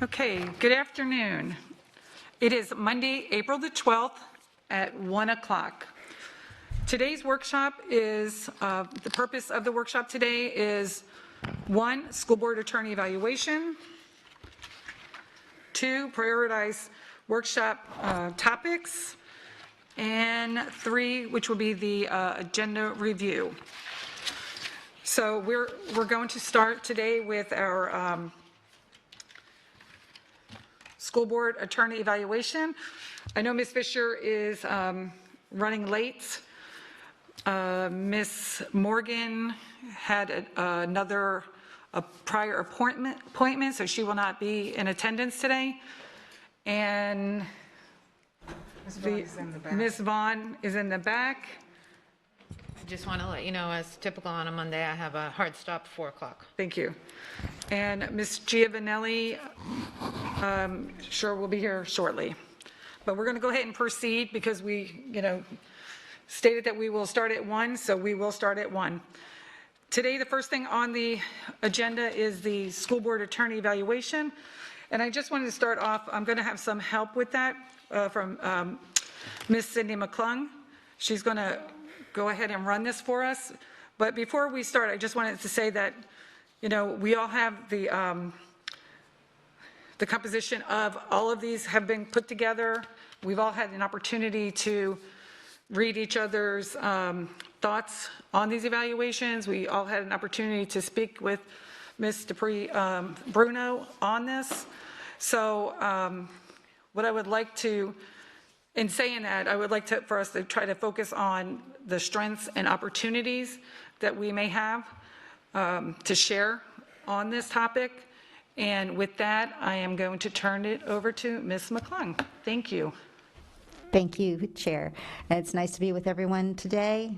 Okay, good afternoon. It is Monday, April the 12th at 1 o'clock. Today's workshop is, the purpose of the workshop today is 1, school board attorney evaluation, 2, prioritize workshop topics, and 3, which will be the agenda review. So we're going to start today with our school board attorney evaluation. I know Ms. Fisher is running late. Ms. Morgan had another prior appointment, so she will not be in attendance today. And Ms. Vaughn is in the back. I just want to let you know, as typical on a Monday, I have a hard stop 4 o'clock. Thank you. And Ms. Giovanelli, sure will be here shortly. But we're going to go ahead and proceed because we, stated that we will start at 1, so we will start at 1. Today, the first thing on the agenda is the school board attorney evaluation. And I just wanted to start off, I'm going to have some help with that from Ms. Cindy McClung. She's going to go ahead and run this for us. But before we start, I just wanted to say that, we all have the composition of all of these have been put together. We've all had an opportunity to read each other's thoughts on these evaluations. We all had an opportunity to speak with Ms. Dupree Bruno on this. So what I would like to, in saying that, I would like for us to try to focus on the strengths and opportunities that we may have to share on this topic. And with that, I am going to turn it over to Ms. McClung. Thank you. Thank you, Chair. It's nice to be with everyone today.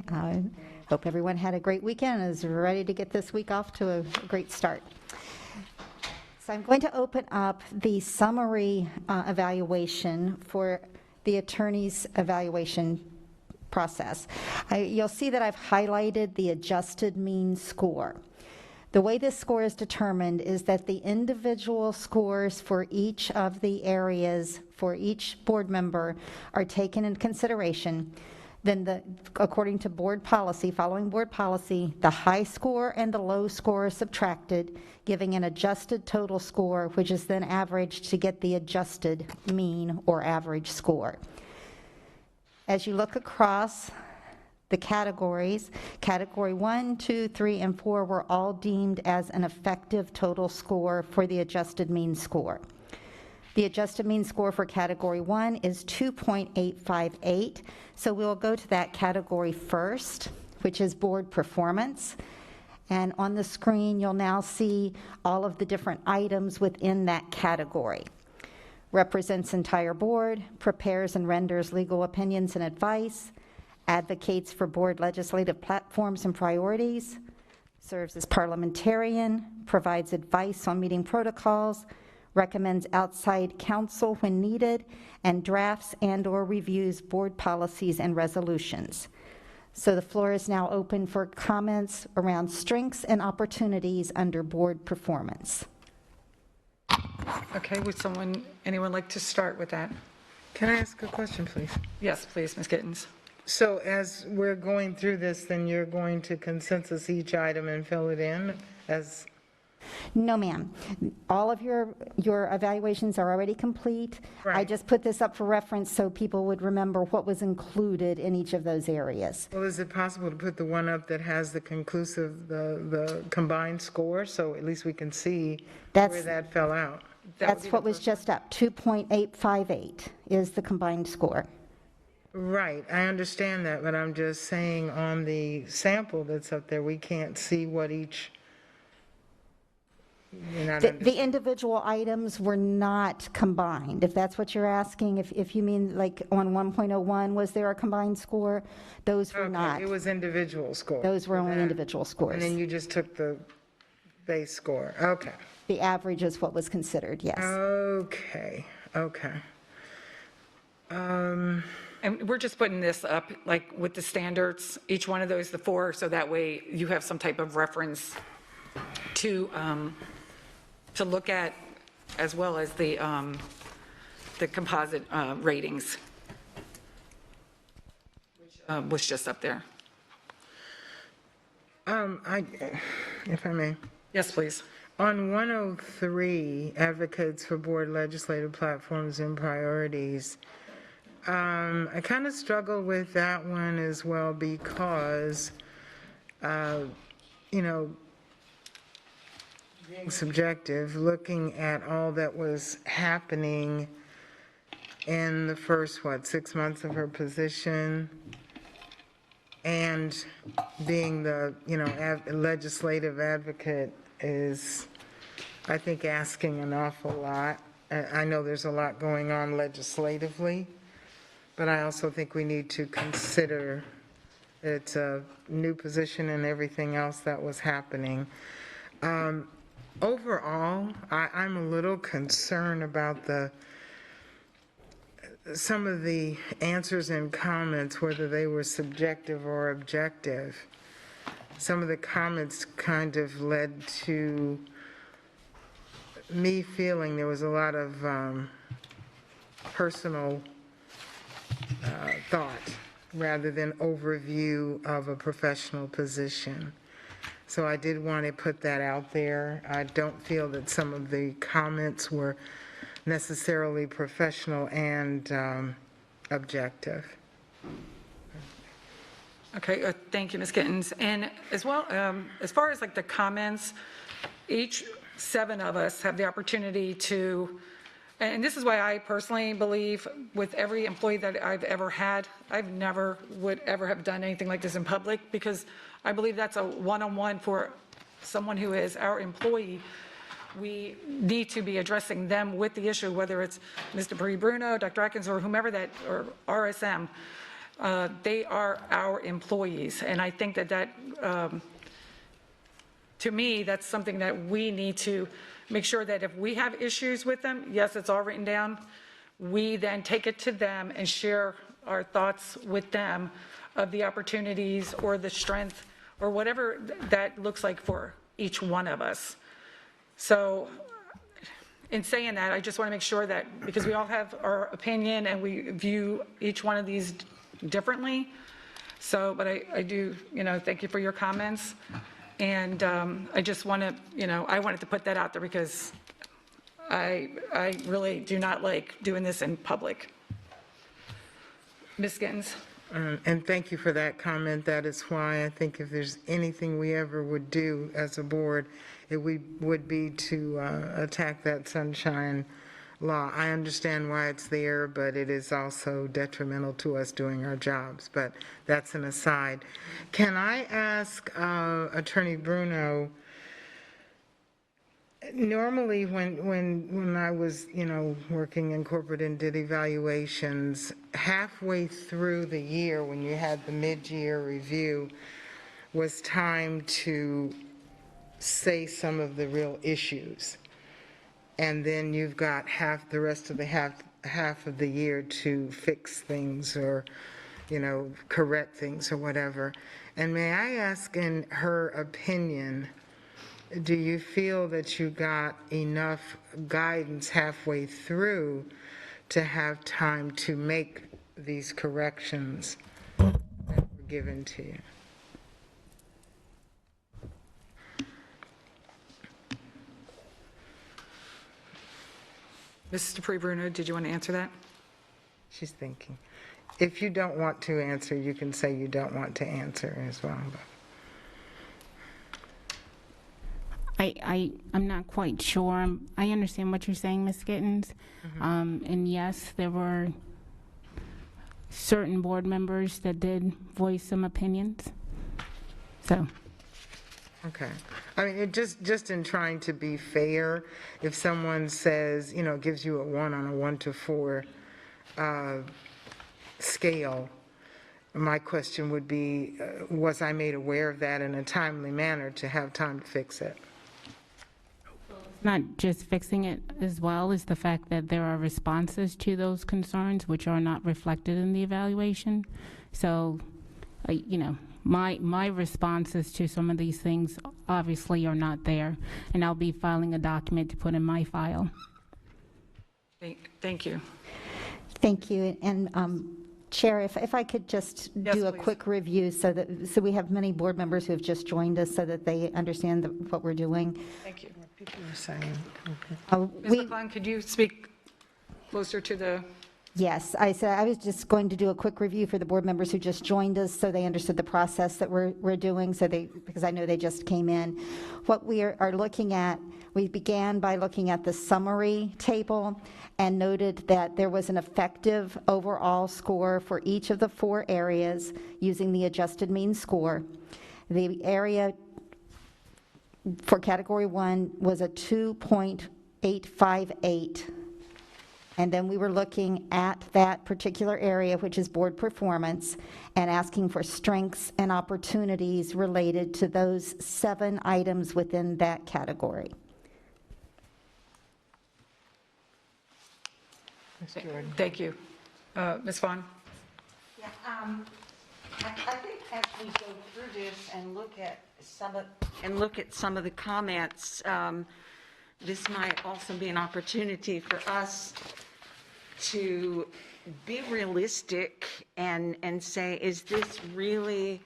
Hope everyone had a great weekend and is ready to get this week off to a great start. So I'm going to open up the summary evaluation for the attorney's evaluation process. You'll see that I've highlighted the adjusted mean score. The way this score is determined is that the individual scores for each of the areas for each board member are taken into consideration. Then according to board policy, following board policy, the high score and the low score are subtracted, giving an adjusted total score, which is then averaged to get the adjusted mean or average score. As you look across the categories, category 1, 2, 3, and 4 were all deemed as an effective total score for the adjusted mean score. The adjusted mean score for category 1 is 2.858. So we'll go to that category first, which is board performance. And on the screen, you'll now see all of the different items within that category. Represents entire board, prepares and renders legal opinions and advice, advocates for board legislative platforms and priorities, serves as parliamentarian, provides advice on meeting protocols, recommends outside counsel when needed, and drafts and/or reviews board policies and resolutions. So the floor is now open for comments around strengths and opportunities under board performance. Okay, would anyone like to start with that? Can I ask a question, please? Yes, please, Ms. Gittens. So as we're going through this, then you're going to consensus each item and fill it in as? No, ma'am. All of your evaluations are already complete. Right. I just put this up for reference so people would remember what was included in each of those areas. Well, is it possible to put the one up that has the conclusive, the combined score, so at least we can see where that fell out? That's what was just up. 2.858 is the combined score. Right, I understand that, but I'm just saying on the sample that's up there, we can't see what each. The individual items were not combined, if that's what you're asking. If you mean like on 1.01, was there a combined score? Those were not. It was individual scores. Those were only individual scores. And then you just took the base score, okay. The average is what was considered, yes. Okay. And we're just putting this up like with the standards, each one of those, the 4, so that way you have some type of reference to look at as well as the composite ratings, which was just up there. If I may. Yes, please. On 103, Advocates for Board Legislative Platforms and Priorities, I kind of struggle with that one as well because, you know, being subjective, looking at all that was happening in the first, 6 months of her position, and being the, legislative advocate is, I think, asking an awful lot. I know there's a lot going on legislatively, but I also think we need to consider it's a new position and everything else that was happening. Overall, I'm a little concerned about some of the answers and comments, whether they were subjective or objective. Some of the comments kind of led to me feeling there was a lot of personal thought rather than overview of a professional position. So I did want to put that out there. I don't feel that some of the comments were necessarily professional and objective. Okay, thank you, Ms. Gittens. And as well, as far as like the comments, each 7 of us have the opportunity to, and this is why I personally believe with every employee that I've ever had, I've never would ever have done anything like this in public, because I believe that's a one-on-one for someone who is our employee. We need to be addressing them with the issue, whether it's Mr. Bruno, Dr. Atkins, or whomever that, or RSM. They are our employees, and I think that to me, that's something that we need to make sure that if we have issues with them, yes, it's all written down, we then take it to them and share our thoughts with them of the opportunities or the strength or whatever that looks like for each one of us. So in saying that, I just want to make sure that, because we all have our opinion and we view each one of these differently. So, but I do, thank you for your comments. And I just want to, I wanted to put that out there because I really do not like doing this in public. Ms. Gittens? And thank you for that comment. That is why I think if there's anything we ever would do as a board, it would be to attack that sunshine law. I understand why it's there, but it is also detrimental to us doing our jobs. But that's an aside. Can I ask Attorney Bruno, normally when I was, working in corporate and did evaluations, halfway through the year when you had the mid-year review was time to say some of the real issues. And then you've got the rest of the half of the year to fix things or, correct things or whatever. And may I ask, in her opinion, do you feel that you got enough guidance halfway through to have time to make these corrections that were given to you? Mrs. Dupree Bruno, did you want to answer that? She's thinking. If you don't want to answer, you can say you don't want to answer as well. I'm not quite sure. I understand what you're saying, Ms. Gittens. And yes, there were certain board members that did voice some opinions. So. Okay. I mean, just in trying to be fair, if someone says, gives you a 1 on a 1 to 4 scale, my question would be, was I made aware of that in a timely manner to have time to fix it? Not just fixing it as well as the fact that there are responses to those concerns which are not reflected in the evaluation. So, my responses to some of these things obviously are not there, and I'll be filing a document to put in my file. Thank you. Thank you. And Chair, if I could just Yes, do a please. quick review so we have many board members who have just joined us so that they understand what we're doing. Thank you. People are saying, Ms. We- McClung, could you speak closer to the, Yes, I said I was just going to do a quick review for the board members who just joined us so they understood the process that we're doing, because I know they just came in. What we are looking at, we began by looking at the summary table and noted that there was an effective overall score for each of the 4 areas using the adjusted mean score. The area for category 1 was a 2.858. And then we were looking at that particular area, which is board performance, and asking for strengths and opportunities related to those 7 items within that category. thank you. Ms. Vaughn? Yeah, I think as we go through this and look at some of the comments, this might also be an opportunity for us to be realistic and say, is this really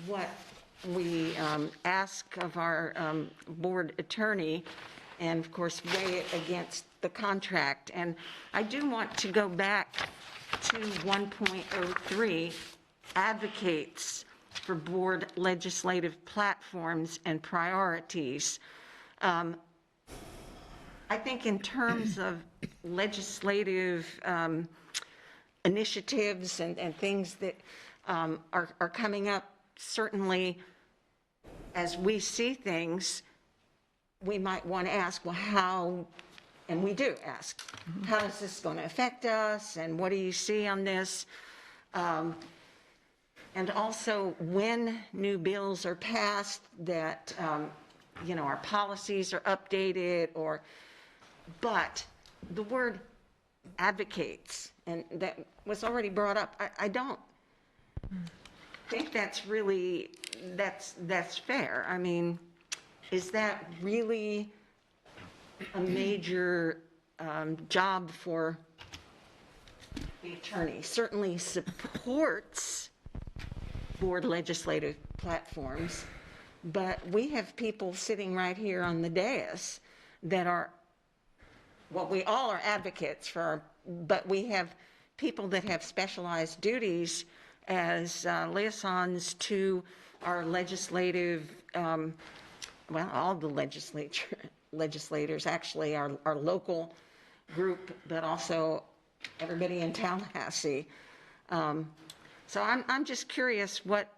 what we ask of our board attorney? And of course, weigh it against the contract. And I do want to go back to 1.03, advocates for board legislative platforms and priorities. I think in terms of legislative initiatives and things that are coming up, certainly as we see things, we might want to ask, well, how, and we do ask, how is this going to affect us, and what do you see on this? And also, when new bills are passed, that, our policies are updated, but the word advocates, and that was already brought up, I don't think that's really, that's fair. I mean, is that really a major job for the attorney? Certainly supports board legislative platforms, but we have people sitting right here on the dais that are, well, we all are advocates for, but we have people that have specialized duties as liaisons to our legislative, all the legislators, actually, our local group, but also everybody in Tallahassee. So I'm just curious what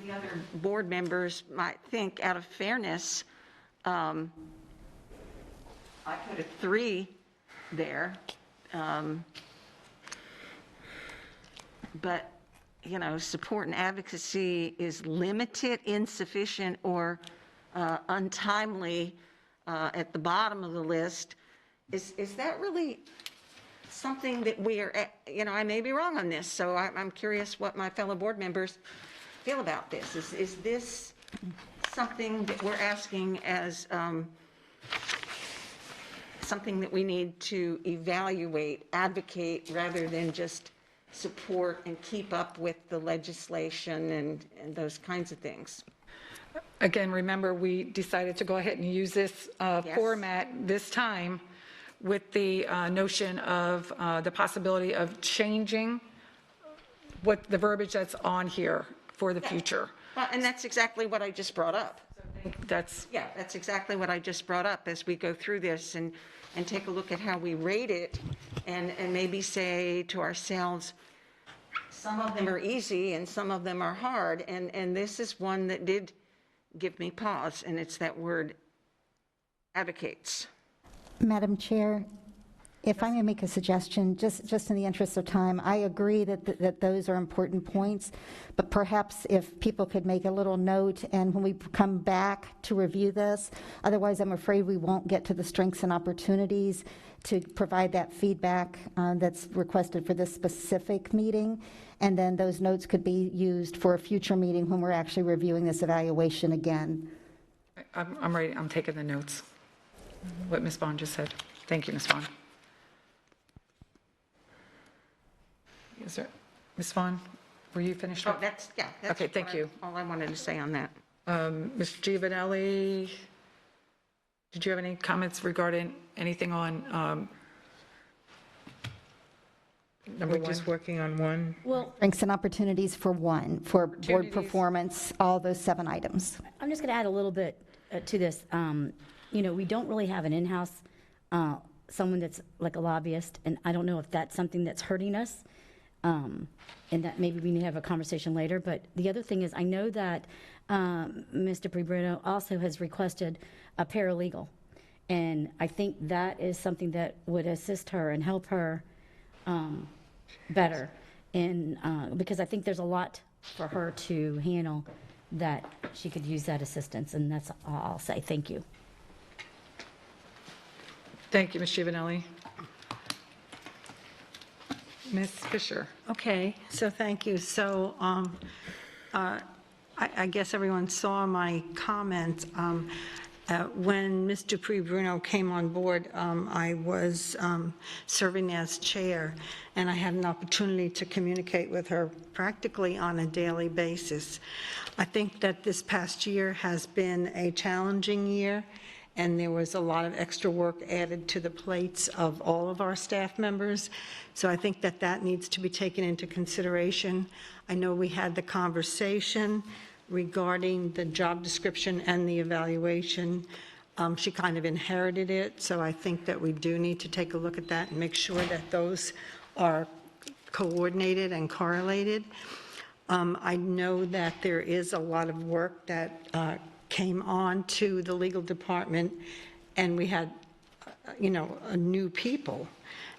the other board members might think. Out of fairness, I put a 3 there. But, support and advocacy is limited, insufficient, or untimely at the bottom of the list. Is that really something that we are, I may be wrong on this, so I'm curious what my fellow board members feel about this. Is this something that we're asking as something that we need to evaluate, advocate, rather than just support and keep up with the legislation and those kinds of things? Again, remember, we decided to go ahead and use this format this time with the notion of the possibility of changing what the verbiage that's on here for the future. Well, and that's exactly what I just brought up. That's, Yeah, that's exactly what I just brought up as we go through this and take a look at how we rate it and maybe say to ourselves, some of them are easy and some of them are hard. And this is one that did give me pause, and it's that word advocates. Madam Chair, if I may make a suggestion, just in the interest of time, I agree that those are important points, but perhaps if people could make a little note, and when we come back to review this, otherwise I'm afraid we won't get to the strengths and opportunities to provide that feedback that's requested for this specific meeting, and then those notes could be used for a future meeting when we're actually reviewing this evaluation again. I'm ready, I'm taking the notes, what Ms. Vaughn just said. Thank you, Ms. Vaughn. Is there, Ms. Vaughn, were you finished? Oh, with- that's, yeah. that's Okay, thank what I- you. All I wanted to say on that. Ms. Giovanelli, did you have any comments regarding anything on number We're one? just working on one. Well, Strengths and opportunities for one, for board Opportunities. performance, all those 7 items. I'm just going to add a little bit to this. You know, we don't really have an in-house, someone that's like a lobbyist, and I don't know if that's something that's hurting us, and that maybe we need to have a conversation later. But the other thing is, I know that Mr. Bruno also has requested a paralegal, and I think that is something that would assist her and help her better, and because I think there's a lot for her to handle that she could use that assistance, and that's all I'll say. Thank you. Thank you, Ms. Giovanelli. Ms. Fisher? Okay, so thank you. So I guess everyone saw my comments. When Ms. Dupree Bruno came on board, I was serving as chair, and I had an opportunity to communicate with her practically on a daily basis. I think that this past year has been a challenging year, and there was a lot of extra work added to the plates of all of our staff members. So I think that that needs to be taken into consideration. I know we had the conversation regarding the job description and the evaluation. She kind of inherited it, so I think that we do need to take a look at that and make sure that those are coordinated and correlated. I know that there is a lot of work that came on to the legal department, and we had, new people.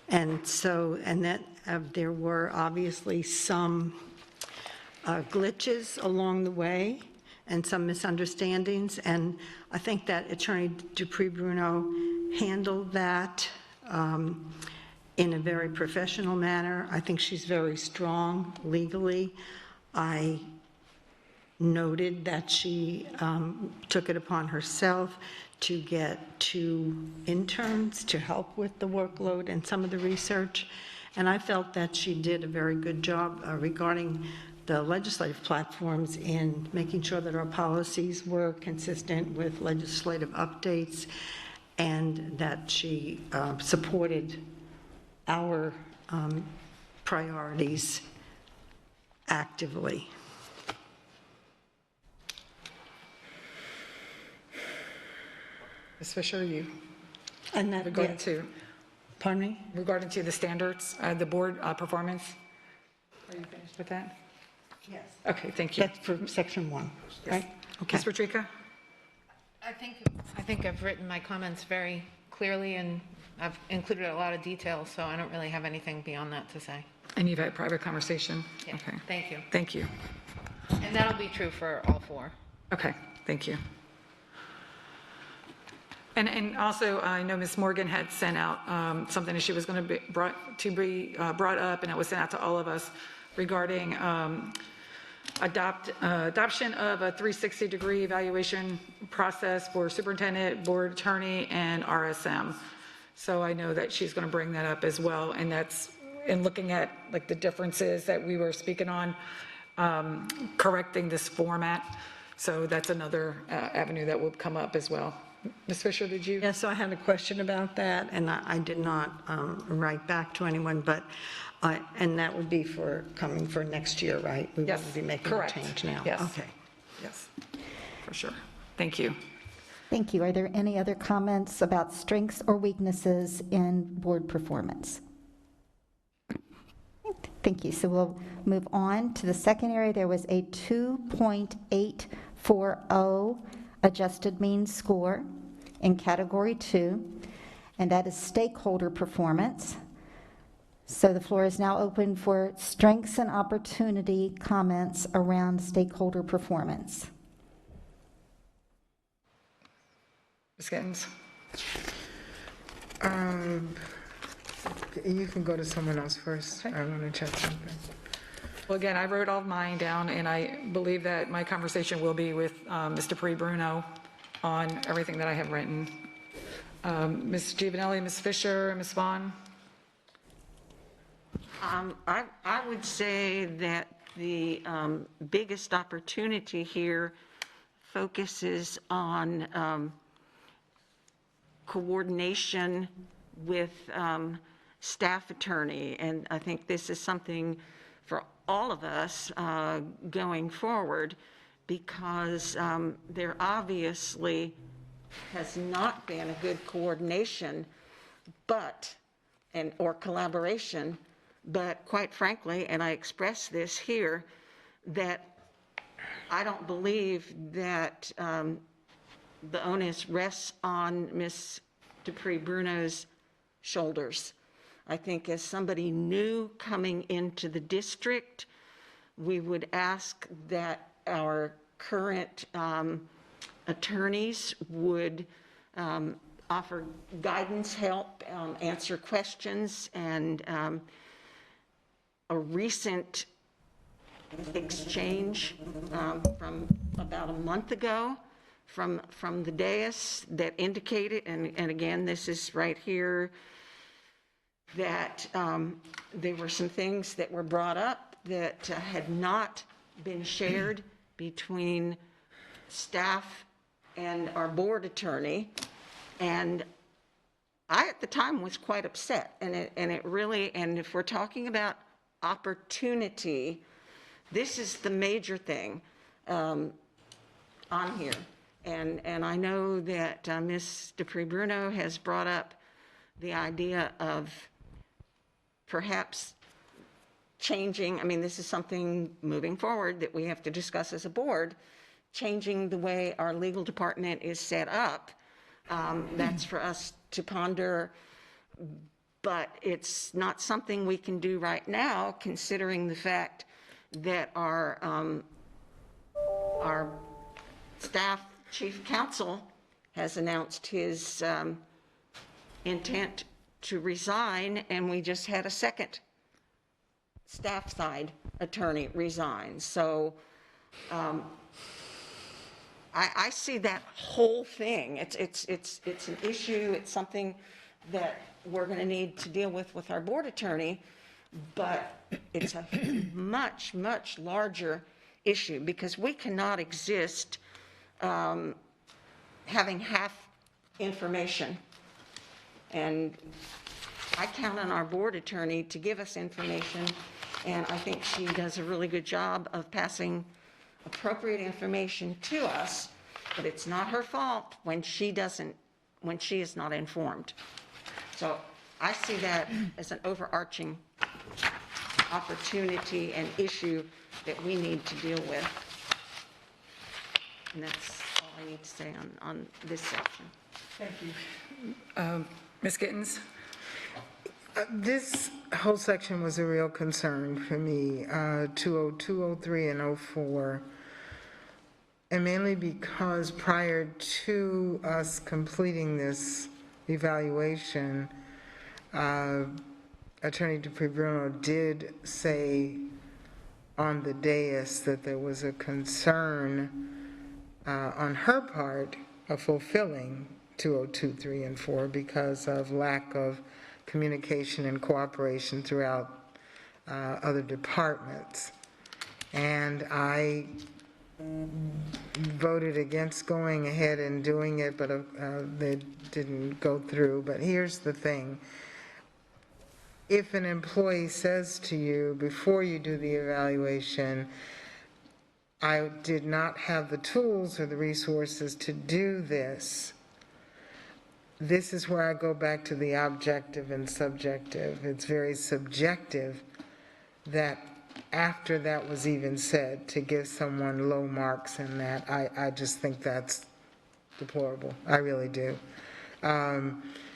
And so, and that there were obviously some glitches along the way and some misunderstandings, and I think that Attorney Dupree Bruno handled that in a very professional manner. I think she's very strong legally. I noted that she took it upon herself to get 2 interns to help with the workload and some of the research, and I felt that she did a very good job regarding the legislative platforms in making sure that our policies were consistent with legislative updates, and that she supported our priorities actively. Ms. Fisher, you, And that, regarding to, pardon me? regarding to the standards, the board performance? Are you finished with that? Yes. Okay, thank you. That's for section 1, right? Okay. Ms. Rodriguez? I think I've written my comments very clearly, and I've included a lot of detail, so I don't really have anything beyond that to say. And you've had private conversation? Yeah, Okay. thank you. Thank you. And that'll be true for all 4. Okay, thank you. And also, I know Ms. Morgan had sent out something that she was going to be brought up, and it was sent out to all of us regarding adoption of a 360-degree evaluation process for superintendent, board attorney, and RSM. So I know that she's going to bring that up as well, and that's in looking at like the differences that we were speaking on, correcting this format. So that's another avenue that will come up as well. Ms. Fisher, did you? Yeah, so I had a question about that, and I did not write back to anyone, but, and that would be coming for next year, right? We Yes, wouldn't be making a correct. change now? Yes. Okay. Yes, for sure. Thank you. Thank you. Are there any other comments about strengths or weaknesses in board performance? Thank you. So we'll move on to the second area. There was a 2.840 adjusted mean score in category 2, and that is stakeholder performance. So the floor is now open for strengths and opportunity comments around stakeholder performance. Ms. Gittens? You can go to someone else first. Okay. I want to check something. Well, again, I wrote all of mine down, and I believe that my conversation will be with Mr. Dupree Bruno on everything that I have written. Ms. Giovanelli, Ms. Fisher, Ms. Vaughn? I would say that the biggest opportunity here focuses on coordination with staff attorney, and I think this is something for all of us going forward, because there obviously has not been a good coordination, or collaboration, but quite frankly, and I express this here, that I don't believe that the onus rests on Ms. Dupree Bruno's shoulders. I think as somebody new coming into the district, we would ask that our current attorneys would offer guidance, help, answer questions, and a recent exchange from about a month ago from the dais that indicated, and again, this is right here, that there were some things that were brought up that had not been shared between staff and our board attorney, and I at the time was quite upset, and it really, and if we're talking about opportunity, this is the major thing on here. And I know that Ms. Dupree Bruno has brought up the idea of perhaps changing, I mean, this is something moving forward that we have to discuss as a board, changing the way our legal department is set up. That's for us to ponder, but it's not something we can do right now, considering the fact that our staff chief counsel has announced his intent to resign, and we just had a second staff side attorney resign. So I see that whole thing. It's an issue. It's something that we're going to need to deal with our board attorney, but it's a much, much larger issue, because we cannot exist having half information. And I count on our board attorney to give us information, and I think she does a really good job of passing appropriate information to us, but it's not her fault when she is not informed. So I see that as an overarching opportunity and issue that we need to deal with. And that's all I need to say on this section. Thank you. Ms. Gittens? This whole section was a real concern for me, 202, 03, and 04, and mainly because prior to us completing this evaluation, Attorney Dupree Bruno did say on the dais that there was a concern on her part of fulfilling 202, 3, and 4 because of lack of communication and cooperation throughout other departments. And I voted against going ahead and doing it, but they didn't go through. But here's the thing. If an employee says to you before you do the evaluation, I did not have the tools or the resources to do this, this is where I go back to the objective and subjective. It's very subjective that after that was even said, to give someone low marks in that, I just think that's deplorable. I really do.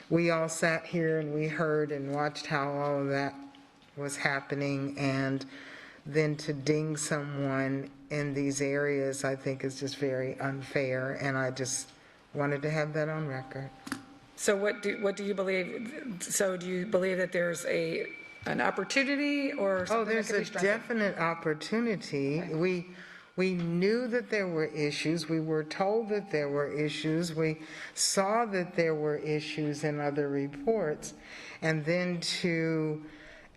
We all sat here and we heard and watched how all of that was happening, and then to ding someone in these areas, I think is just very unfair, and I just wanted to have that on record. So what do you believe? So do you believe that there's an opportunity or something that There's could be a strengthened? definite opportunity. We knew that there were issues. We were told that there were issues. We saw that there were issues in other reports. And then to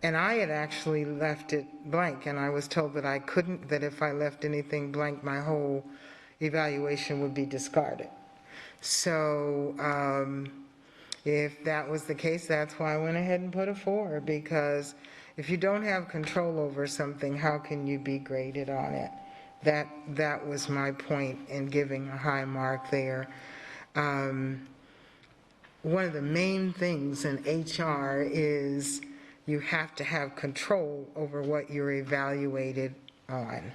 And I had actually left it blank, and I was told that I couldn't, that if I left anything blank, my whole evaluation would be discarded. So if that was the case, that's why I went ahead and put a 4, because if you don't have control over something, how can you be graded on it? That was my point in giving a high mark there. One of the main things in HR is you have to have control over what you're evaluated on.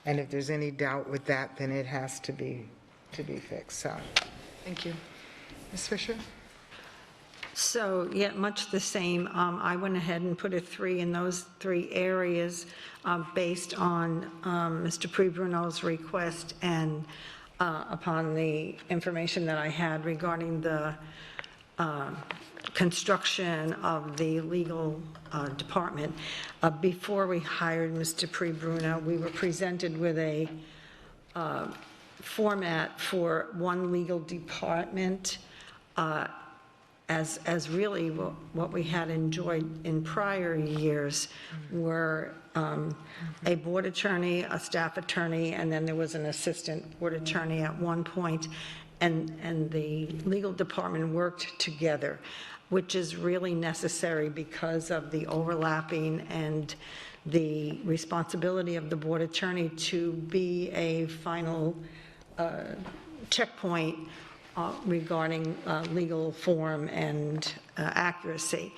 And if there's any doubt with that, then it has to be fixed, so. Thank you. Ms. Fisher? So, yeah, much the same. I went ahead and put a 3 in those 3 areas based on Mr. Prebruno's request and upon the information that I had regarding the construction of the legal department. Before we hired Mr. Prebruno, we were presented with a format for one legal department as really what we had enjoyed in prior years were a board attorney, a staff attorney, and then there was an assistant board attorney at one point, and the legal department worked together, which is really necessary because of the overlapping and the responsibility of the board attorney to be a final checkpoint regarding legal form and accuracy.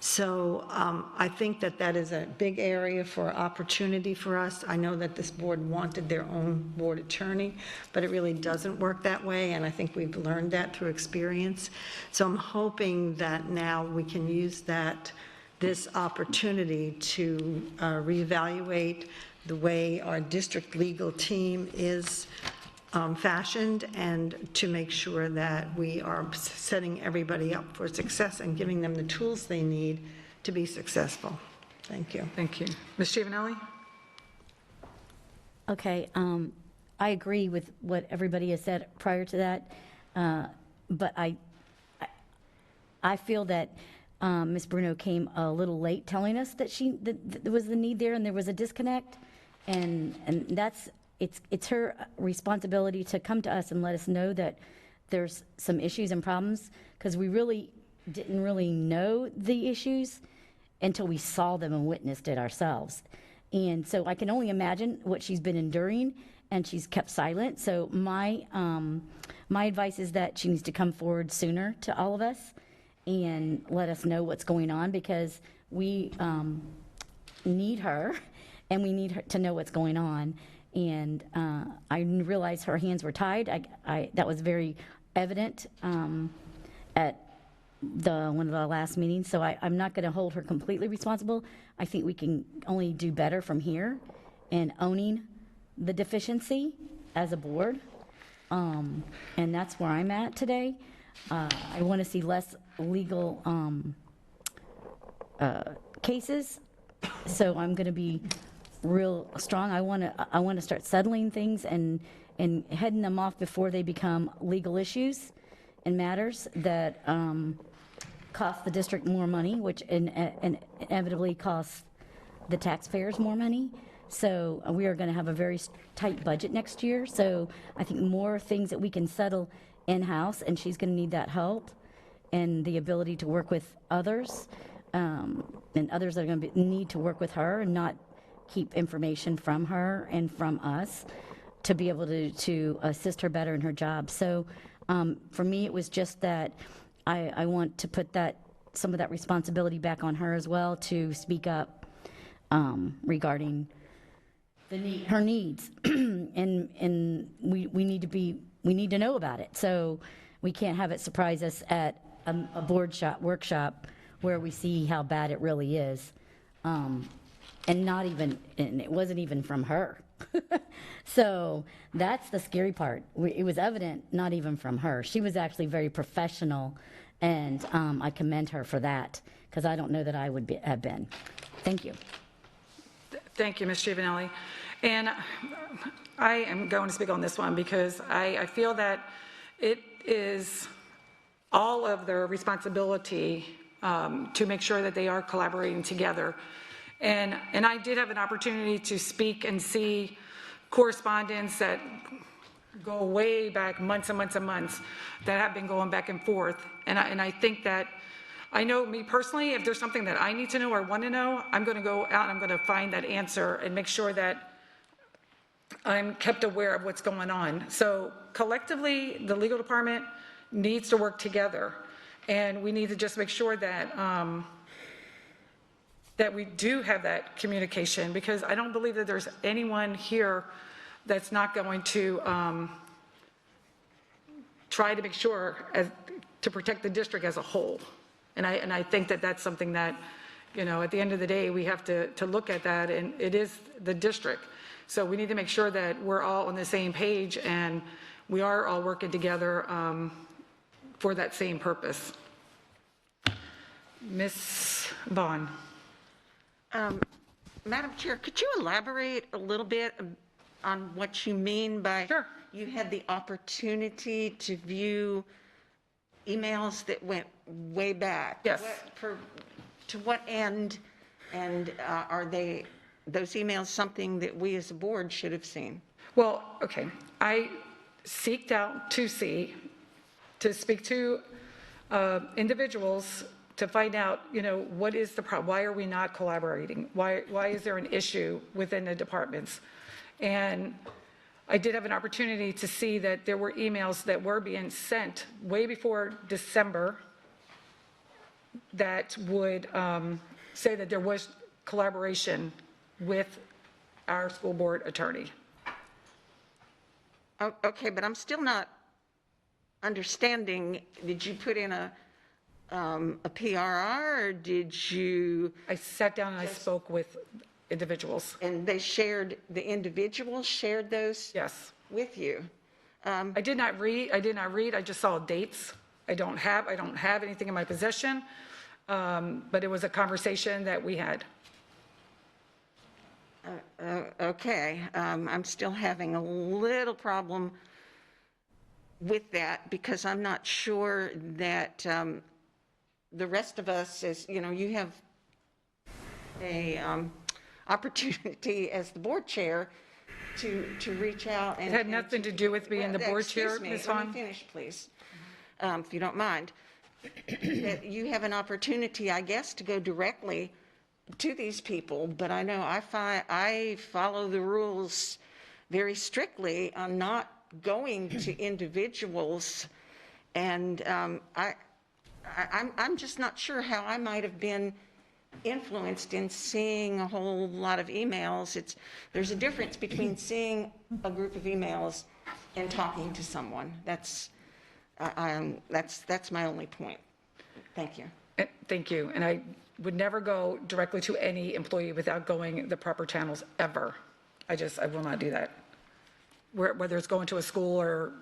So I think that is a big area for opportunity for us. I know that this board wanted their own board attorney, but it really doesn't work that way, and I think we've learned that through experience. So I'm hoping that now we can use this opportunity to reevaluate the way our district legal team is fashioned, and to make sure that we are setting everybody up for success and giving them the tools they need to be successful. Thank you. Thank you. Ms. Giovanelli? Okay, I agree with what everybody has said prior to that, but I feel that Ms. Bruno came a little late telling us that there was the need there and there was a disconnect, and it's her responsibility to come to us and let us know that there's some issues and problems, because we really didn't really know the issues until we saw them and witnessed it ourselves. And so I can only imagine what she's been enduring, and she's kept silent. So my advice is that she needs to come forward sooner to all of us and let us know what's going on, because we need her, and we need her to know what's going on. And I realized her hands were tied. That was very evident at one of the last meetings. So I'm not going to hold her completely responsible. I think we can only do better from here in owning the deficiency as a board. And that's where I'm at today. I want to see less legal cases. So I'm going to be real strong. I want to start settling things and heading them off before they become legal issues and matters that cost the district more money, which inevitably costs the taxpayers more money. So we are going to have a very tight budget next year. So I think more things that we can settle in-house, and she's going to need that help and the ability to work with others, and others are going to need to work with her and not keep information from her and from us to be able to assist her better in her job. So for me, it was just that I want to put some of that responsibility back on her as well, to speak up regarding her needs. and we need to know about it. So we can't have it surprise us at a workshop where we see how bad it really is. And it wasn't even from her. So that's the scary part. It was evident, not even from her. She was actually very professional, and I commend her for that, because I don't know that I would have been. Thank you. Thank you, Ms. Giovanelli. And I am going to speak on this one because I feel that it is all of their responsibility to make sure that they are collaborating together. And I did have an opportunity to speak and see correspondence that go way back, months and months and months, that have been going back and forth. And I think that, I know me personally, if there's something that I need to know or want to know, I'm going to go out and I'm going to find that answer and make sure that I'm kept aware of what's going on. So collectively, the legal department needs to work together. And we need to just make sure that, that we do have that communication, because I don't believe that there's anyone here that's not going to try to make sure to protect the district as a whole. And I think that that's something that, you know, at the end of the day, we have to look at that, and it is the district. So we need to make sure that we're all on the same page and we are all working together for that same purpose. Ms. Vaughn. Madam Chair, could you elaborate a little bit on what you mean by? Sure. You had the opportunity to view emails that went way back. Yes. To what end, and are those emails something that we as a board should have seen? Well, okay, I seeked out to speak to individuals to find out, you know, what is the problem? Why are we not collaborating? Why is there an issue within the departments? And I did have an opportunity to see that there were emails that were being sent way before December that would say that there was collaboration with our school board attorney. Okay, but I'm still not understanding. Did you put in a PRR, or did you? I sat down and I spoke with individuals. And the individuals shared those? Yes. With you? I did not read, I just saw dates. I don't have anything in my possession, but it was a conversation that we had. Okay, I'm still having a little problem with that, because I'm not sure that the rest of us, as you know, you have a opportunity as the board chair to reach out and. It had nothing to do with being the board chair, Ms. Vaughn. Let me finish, please, if you don't mind. That you have an opportunity, I guess, to go directly to these people, but I know I follow the rules very strictly on not going to individuals, and I'm just not sure how I might have been influenced in seeing a whole lot of emails. There's a difference between seeing a group of emails and talking to someone. That's my only point. Thank you. Thank you. And I would never go directly to any employee without going the proper channels, ever. I will not do that. Whether it's going to a school or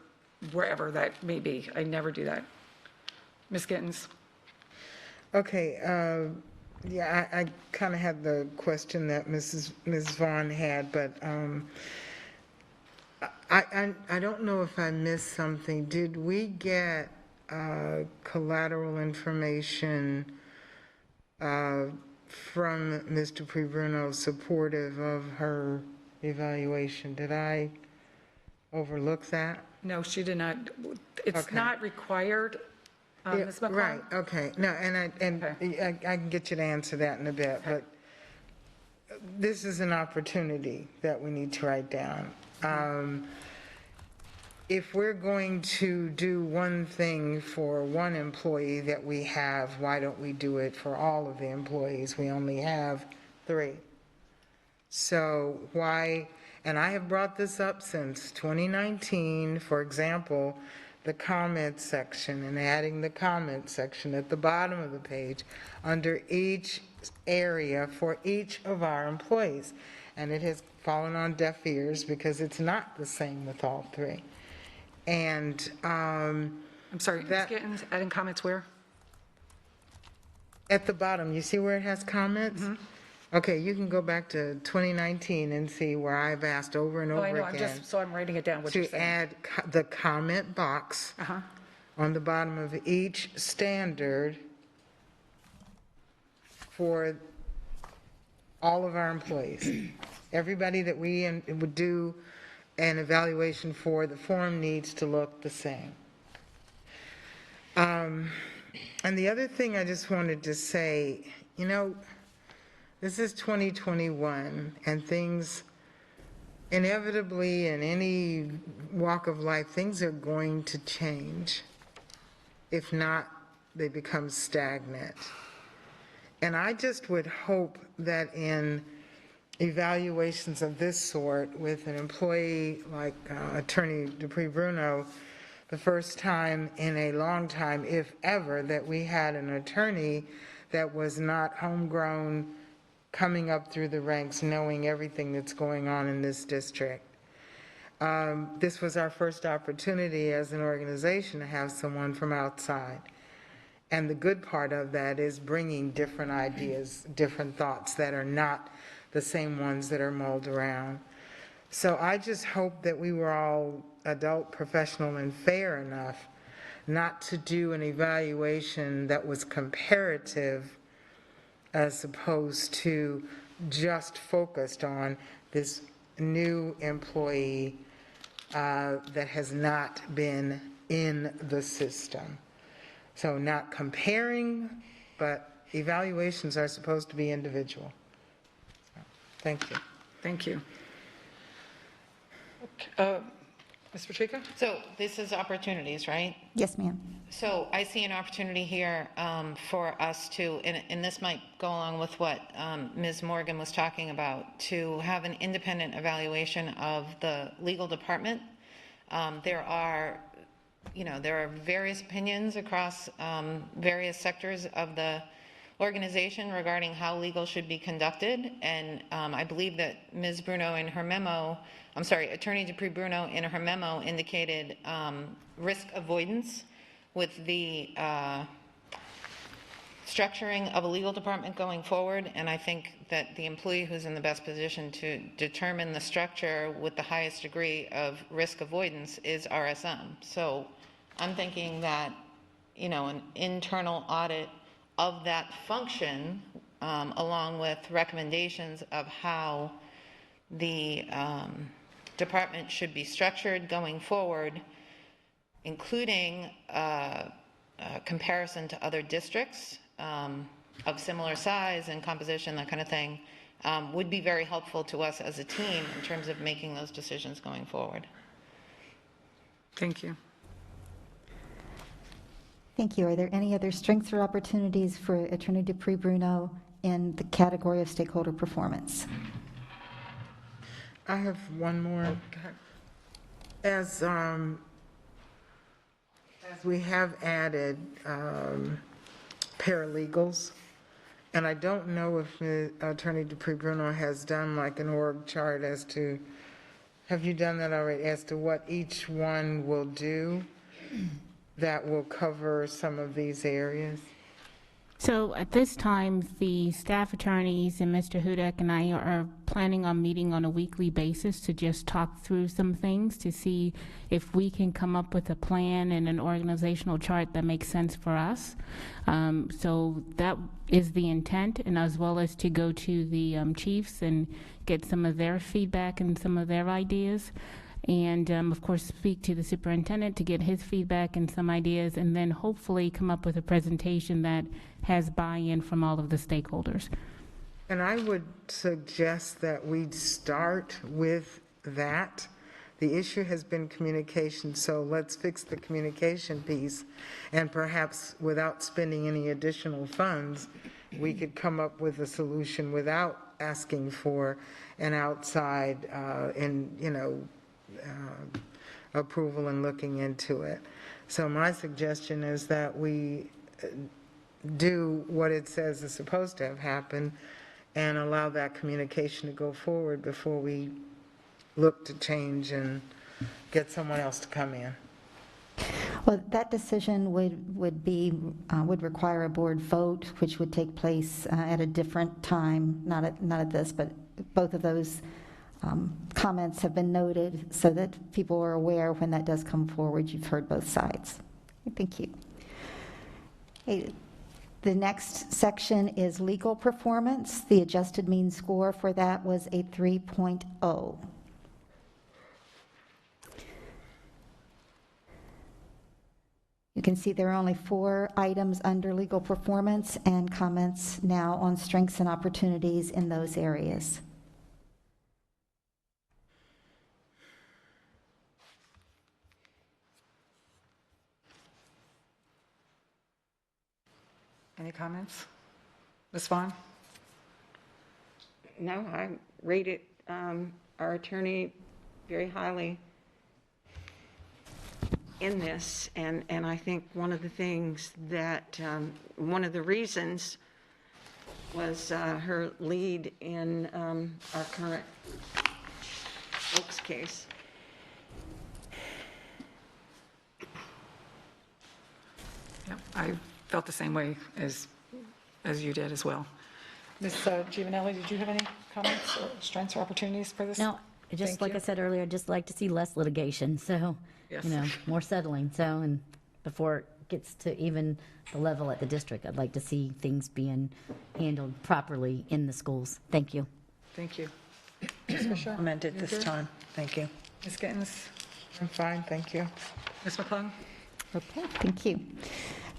wherever that may be, I never do that. Ms. Gittens? Okay, yeah, I kind of had the question that Ms. Vaughn had, but I don't know if I missed something. Did we get collateral information from Mr. Prebruno supportive of her evaluation? Did I overlook that? No, she did not. It's Okay. not required, Ms. McClung. Right, okay. No, and I can get you to answer that in a bit, but this is an opportunity that we need to write down. If we're going to do one thing for one employee that we have, why don't we do it for all of the employees? We only have 3. So why, and I have brought this up since 2019, for example, the comment section, and adding the comment section at the bottom of the page under each area for each of our employees. And it has fallen on deaf ears because it's not the same with all 3. And I'm sorry, Ms. Gittens, adding comments where? at the bottom, you see where it has comments? Okay, you can go back to 2019 and see where I've asked over and Oh, over I know, again I'm writing it down, what you're to saying. add the comment box on the bottom of each standard for all of our employees. Everybody that we would do an evaluation for, the form needs to look the same. And the other thing I just wanted to say, you know, this is 2021, and things, inevitably, in any walk of life, things are going to change. If not, they become stagnant. And I just would hope that in evaluations of this sort with an employee like Attorney Dupree-Bruno, the first time in a long time, if ever, that we had an attorney that was not homegrown, coming up through the ranks, knowing everything that's going on in this district. This was our first opportunity as an organization to have someone from outside. And the good part of that is bringing different ideas, different thoughts that are not the same ones that are mulled around. So I just hope that we were all adult, professional, and fair enough not to do an evaluation that was comparative as opposed to just focused on this new employee that has not been in the system. So not comparing, but evaluations are supposed to be individual. So, thank you. Thank you. Ms. Pacheco? So this is opportunities, right? Yes, ma'am. So I see an opportunity here for us to, and this might go along with what Ms. Morgan was talking about, to have an independent evaluation of the legal department. There are various opinions across various sectors of the organization regarding how legal should be conducted. And I believe that Ms. Bruno in her memo, Attorney Dupree-Bruno in her memo indicated risk avoidance with the structuring of a legal department going forward. And I think that the employee who's in the best position to determine the structure with the highest degree of risk avoidance is RSM. So I'm thinking that, an internal audit of that function, along with recommendations of how the department should be structured going forward, including comparison to other districts of similar size and composition, that kind of thing, would be very helpful to us as a team in terms of making those decisions going forward. Thank you. Thank you. Are there any other strengths or opportunities for Attorney Dupree-Bruno in the category of stakeholder performance? I have one more. As we have added paralegals, and I don't know if Attorney Dupree-Bruno has done like an org chart as to, have you done that already, as to what each one will do that will cover some of these areas? So at this time, the staff attorneys and Mr. Hudak and I are planning on meeting on a weekly basis to just talk through some things to see if we can come up with a plan and an organizational chart that makes sense for us. So that is the intent, and as well as to go to the chiefs and get some of their feedback and some of their ideas. And of course, speak to the superintendent to get his feedback and some ideas, and then hopefully come up with a presentation that has buy-in from all of the stakeholders. And I would suggest that we start with that. The issue has been communication, so let's fix the communication piece, and perhaps without spending any additional funds, we could come up with a solution without asking for an outside approval and looking into it. So my suggestion is that we do what it says is supposed to have happened and allow that communication to go forward before we look to change and get someone else to come in. Well, that decision would require a board vote, which would take place at a different time, not at this, but both of those comments have been noted so that people are aware when that does come forward. You've heard both sides. Thank you. Hey, The next section is legal performance. The adjusted mean score for that was a 3.0. You can see there are only 4 items under legal performance and comments now on strengths and opportunities in those areas. Any comments? Ms. Vaughn? No, I rated our attorney very highly in this, and I think one of the things that, one of the reasons was her lead in our current Oaks case. Yep, I felt the same way as you did as well. Ms. Giovanelli, did you have any comments or strengths or opportunities for this? No, just Thank like you. I said earlier, I'd just like to see less litigation, so, Yes. you know, more settling, so, and before it gets to even the level at the district, I'd like to see things being handled properly in the schools. Thank you. Thank you. Ms. Fisher? Amended You this good? time. Thank you. Ms. Gittens? I'm fine, thank you. Ms. McClung? Okay, thank you.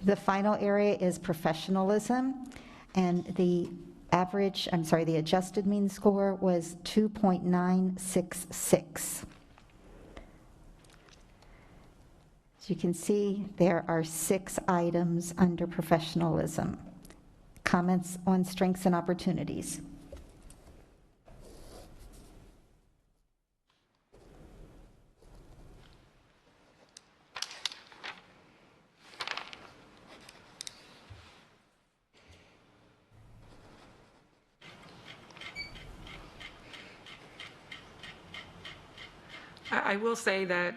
The final area is professionalism, and the the adjusted mean score was 2.966. As you can see, there are 6 items under professionalism. Comments on strengths and opportunities? I will say that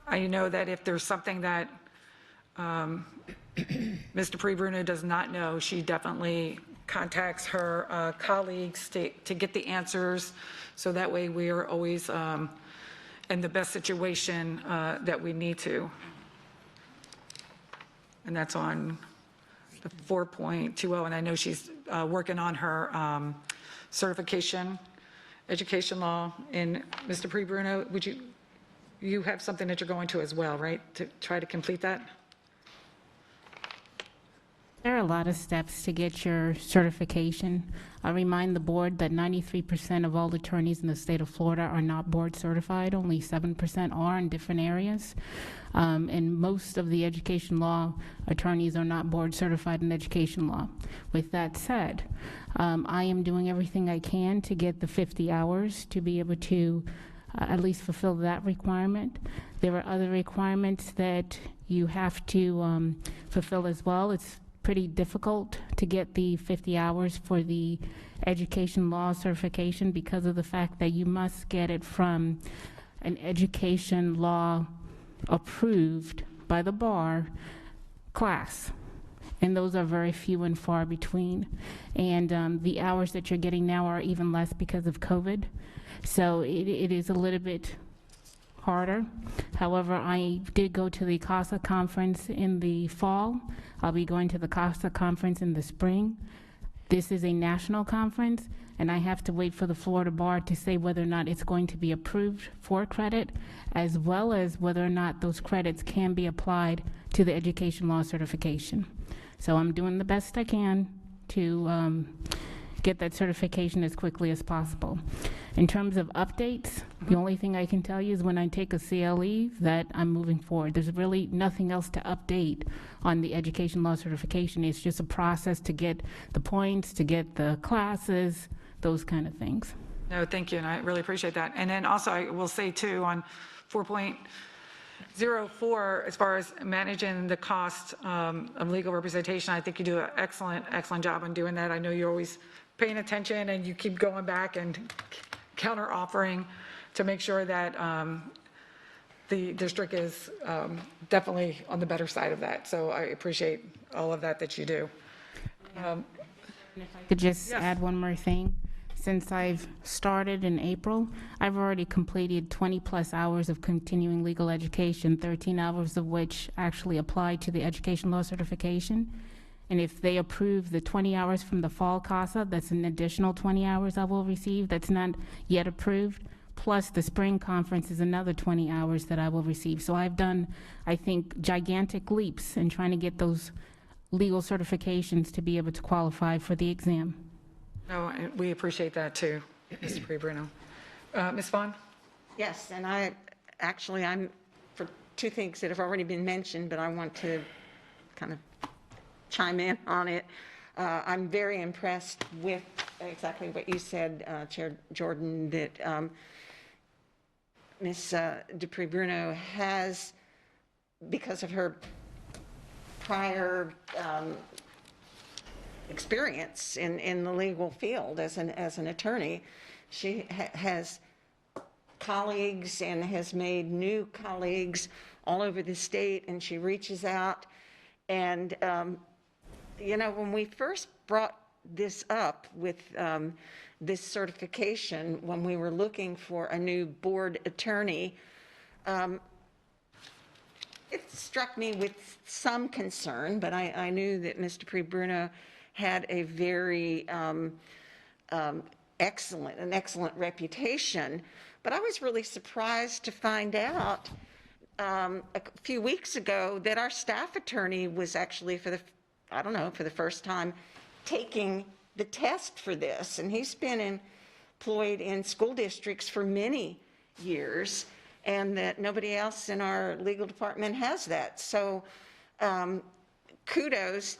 I know that if there's something that Ms. Dupree Bruno does not know, she definitely contacts her colleagues to get the answers, so that way we are always in the best situation that we need to. And that's on the 4.20, and I know she's working on her certification, education law. And Mr. Dupree Bruno, would you have something that you're going to as well, right, to try to complete that? There are a lot of steps to get your certification. I remind the board that 93% of all attorneys in the state of Florida are not board certified. Only 7% are in different areas. And most of the education law attorneys are not board certified in education law. With that said, I am doing everything I can to get the 50 hours to be able to at least fulfill that requirement. There are other requirements that you have to fulfill as well. It's pretty difficult to get the 50 hours for the education law certification because of the fact that you must get it from an education law approved by the bar class. And those are very few and far between. And the hours that you're getting now are even less because of COVID. So it is a little bit harder. However, I did go to the CASA conference in the fall. I'll be going to the CASA conference in the spring. This is a national conference, and I have to wait for the Florida Bar to say whether or not it's going to be approved for credit, as well as whether or not those credits can be applied to the education law certification. So I'm doing the best I can to get that certification as quickly as possible. In terms of updates, the only thing I can tell you is when I take a CLE that I'm moving forward. There's really nothing else to update on the education law certification. It's just a process to get the points, to get the classes, those kind of things. No, thank you, and I really appreciate that. And then also, I will say too, on 4.04, as far as managing the cost of legal representation, I think you do an excellent job on doing that. I know you're always paying attention, and you keep going back and counter-offering to make sure that the district is definitely on the better side of that. So I appreciate all of that you do. Could just add one more thing. Since I've started in April, I've already completed 20-plus hours of continuing legal education, 13 hours of which actually apply to the education law certification. And if they approve the 20 hours from the fall CASA, that's an additional 20 hours I will receive that's not yet approved. Plus the spring conference is another 20 hours that I will receive. So I've done, I think, gigantic leaps in trying to get those legal certifications to be able to qualify for the exam. No, and we appreciate that too, Mr. Bruno. Ms. Vaughn? Yes, and I'm for two things that have already been mentioned, but I want to kind of chime in on it. I'm very impressed with exactly what you said, Chair Jordan, that Ms. Dupree Bruno has, because of her prior experience in the legal field as an attorney, she has colleagues and has made new colleagues all over the state, and she reaches out. And, you know, when we first brought this up with this certification, when we were looking for a new board attorney, it struck me with some concern, but I knew that Ms. Dupree Bruno had a very excellent reputation. But I was really surprised to find out a few weeks ago that our staff attorney was actually for the first time taking the test for this. And he's been employed in school districts for many years, and that nobody else in our legal department has that. So kudos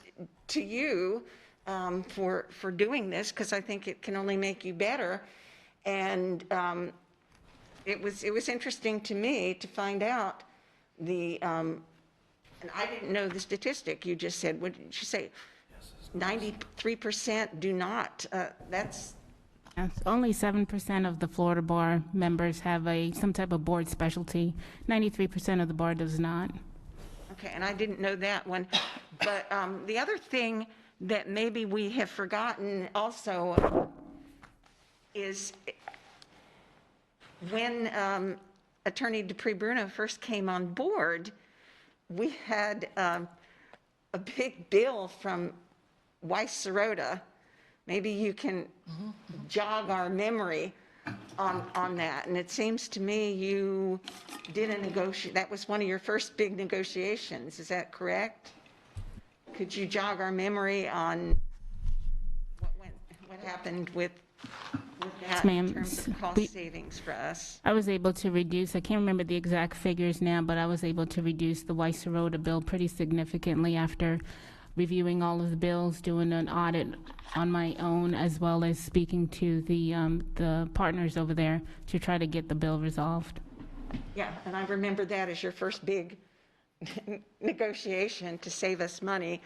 to you for doing this, because I think it can only make you better. And it was interesting to me to find out and I didn't know the statistic you just said. What did you say? 93% do not. That's Yes, only 7% of the Florida Bar members have some type of board specialty. 93% of the bar does not. okay, and I didn't know that one. But the other thing that maybe we have forgotten also is when Attorney Dupree Bruno first came on board, we had a big bill from Weiss Serota. Maybe you can jog our memory on that. And it seems to me you did that was one of your first big negotiations, is that correct? Could you jog our memory on what happened with that ma'am. in terms of cost savings for us? I was able to reduce, I can't remember the exact figures now, but I was able to reduce the Weiss Serota bill pretty significantly after reviewing all of the bills, doing an audit on my own, as well as speaking to the partners over there to try to get the bill resolved. Yeah, and I remember that as your first big negotiation to save us money.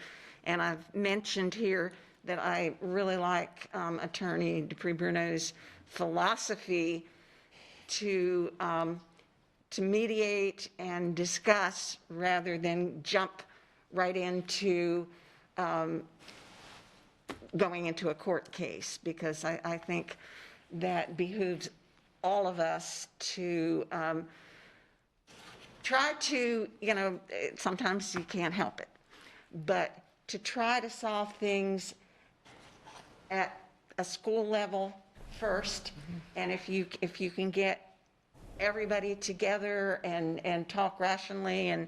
And I've mentioned here that I really like Attorney Dupree Bruno's philosophy to mediate and discuss rather than jump right into going into a court case, because I think that behooves all of us to try to, sometimes you can't help it, but to try to solve things at a school level first. And if you can get everybody together and talk rationally, and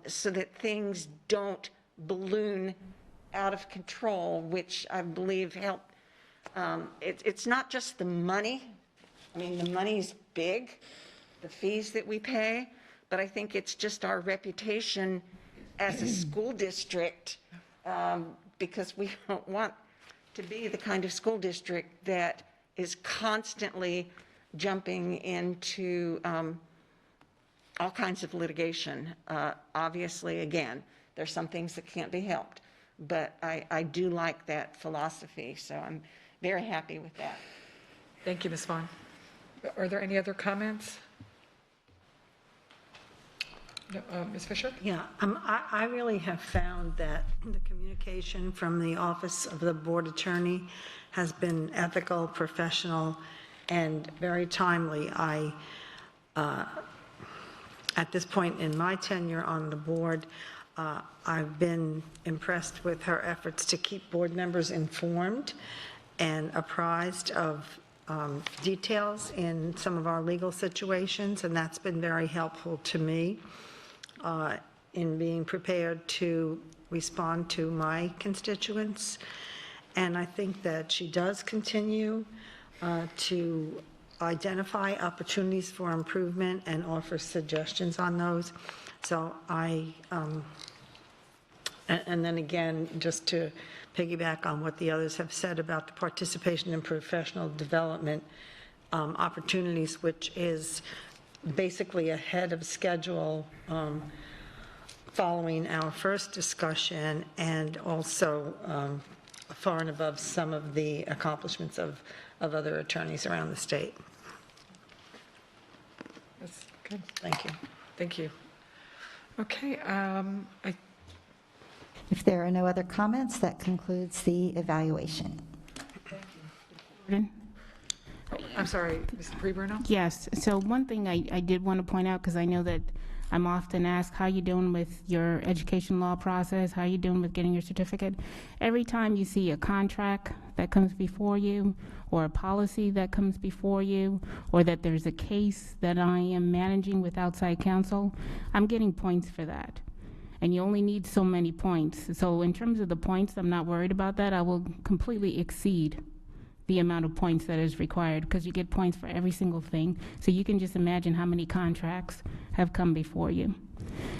so that things don't balloon out of control, which I believe help. It's not just the money. I mean, the money's big, the fees that we pay, but I think it's just our reputation as a school district, because we don't want to be the kind of school district that is constantly jumping into all kinds of litigation. Obviously, again, there's some things that can't be helped, but I do like that philosophy, so I'm very happy with that. Thank you, Ms. Vaughn. Are there any other comments? No, Ms. Fisher? Yeah, I really have found that the communication from the Office of the Board Attorney has been ethical, professional, and very timely. At this point in my tenure on the board, I've been impressed with her efforts to keep board members informed and apprised of details in some of our legal situations, and that's been very helpful to me in being prepared to respond to my constituents. And I think that she does continue to identify opportunities for improvement and offer suggestions on those. So and then again, just to piggyback on what the others have said about the participation in professional development opportunities, which is basically ahead of schedule following our first discussion, and also far and above some of the accomplishments of other attorneys around the state. That's good. Thank you. Thank you. Okay, If there are no other comments, that concludes the evaluation. I'm sorry, Mr. Pre-Bruno? Yes, so one thing I did want to point out, because I know that I'm often asked, how you doing with your education law process? How you doing with getting your certificate? Every time you see a contract that comes before you, or a policy that comes before you, or that there's a case that I am managing with outside counsel, I'm getting points for that. And you only need so many points. So in terms of the points, I'm not worried about that. I will completely exceed the amount of points that is required, because you get points for every single thing. So you can just imagine how many contracts have come before you.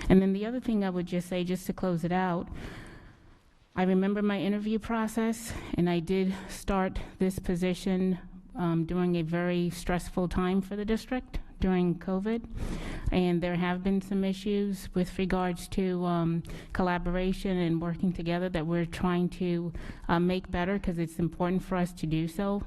And then the other thing I would just say, just to close it out, I remember my interview process, and I did start this position during a very stressful time for the district during COVID. And there have been some issues with regards to collaboration and working together that we're trying to make better, because it's important for us to do so.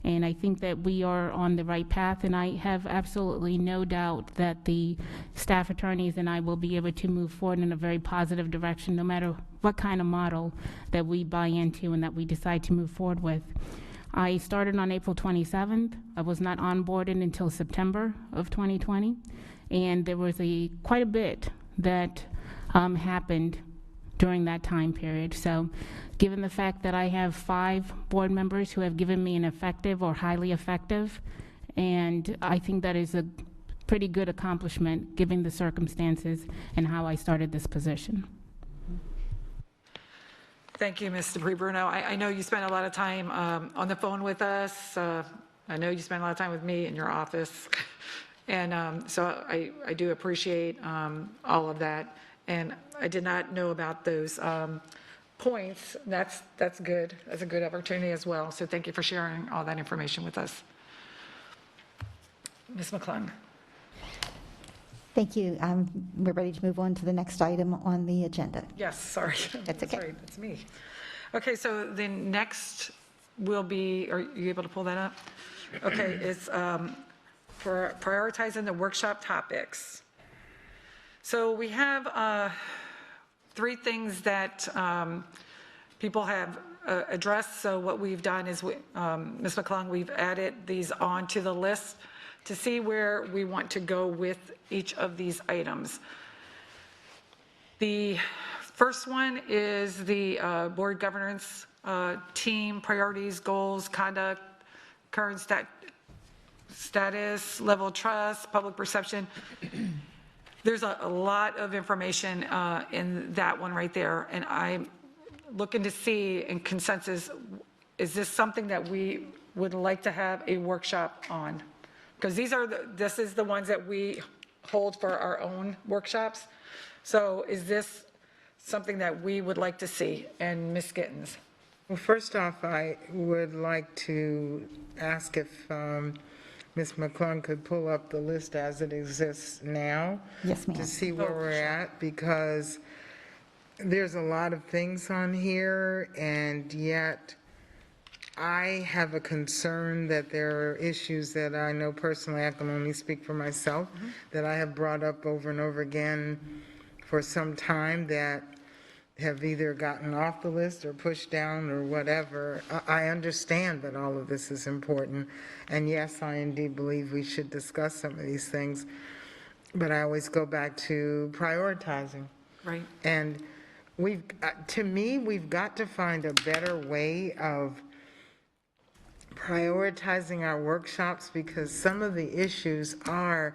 And I think that we are on the right path, and I have absolutely no doubt that the staff attorneys and I will be able to move forward in a very positive direction, no matter what kind of model that we buy into and that we decide to move forward with. I started on April 27th. I was not onboarded until September of 2020. And there was quite a bit that happened during that time period. So given the fact that I have 5 board members who have given me an effective or highly effective, and I think that is a pretty good accomplishment given the circumstances and how I started this position. Thank you, Mr. Pre-Bruno. I know you spent a lot of time on the phone with us. I know you spent a lot of time with me in your office. And so I do appreciate all of that. And I did not know about those points. That's good. That's a good opportunity as well. So thank you for sharing all that information with us. Ms. McClung. Thank you. We're ready to move on to the next item on the agenda. Yes, sorry. That's okay. Sorry, that's me. Okay, so the next will be, are you able to pull that up? Okay, it's for prioritizing the workshop topics. So we have 3 things that people have addressed. So what we've done is, Ms. McClung, we've added these onto the list to see where we want to go with each of these items. The first one is the board governance team, priorities, goals, conduct, current status, level of trust, public perception. There's a lot of information in that one right there, and I'm looking to see in consensus, is this something that we would like to have a workshop on? Because this is the ones that we hold for our own workshops. So is this something that we would like to see? And Ms. Gittens? Well, first off, I would like to ask if Ms. McClung could pull up the list as it exists now. Yes, ma'am. To see where we're at, because there's a lot of things on here, and yet I have a concern that there are issues that I know personally, I can only speak for myself, that I have brought up over and over again for some time that have either gotten off the list or pushed down or whatever. I understand that all of this is important, and yes, I indeed believe we should discuss some of these things, but I always go back to prioritizing. Right. And to me, we've got to find a better way of prioritizing our workshops, because some of the issues are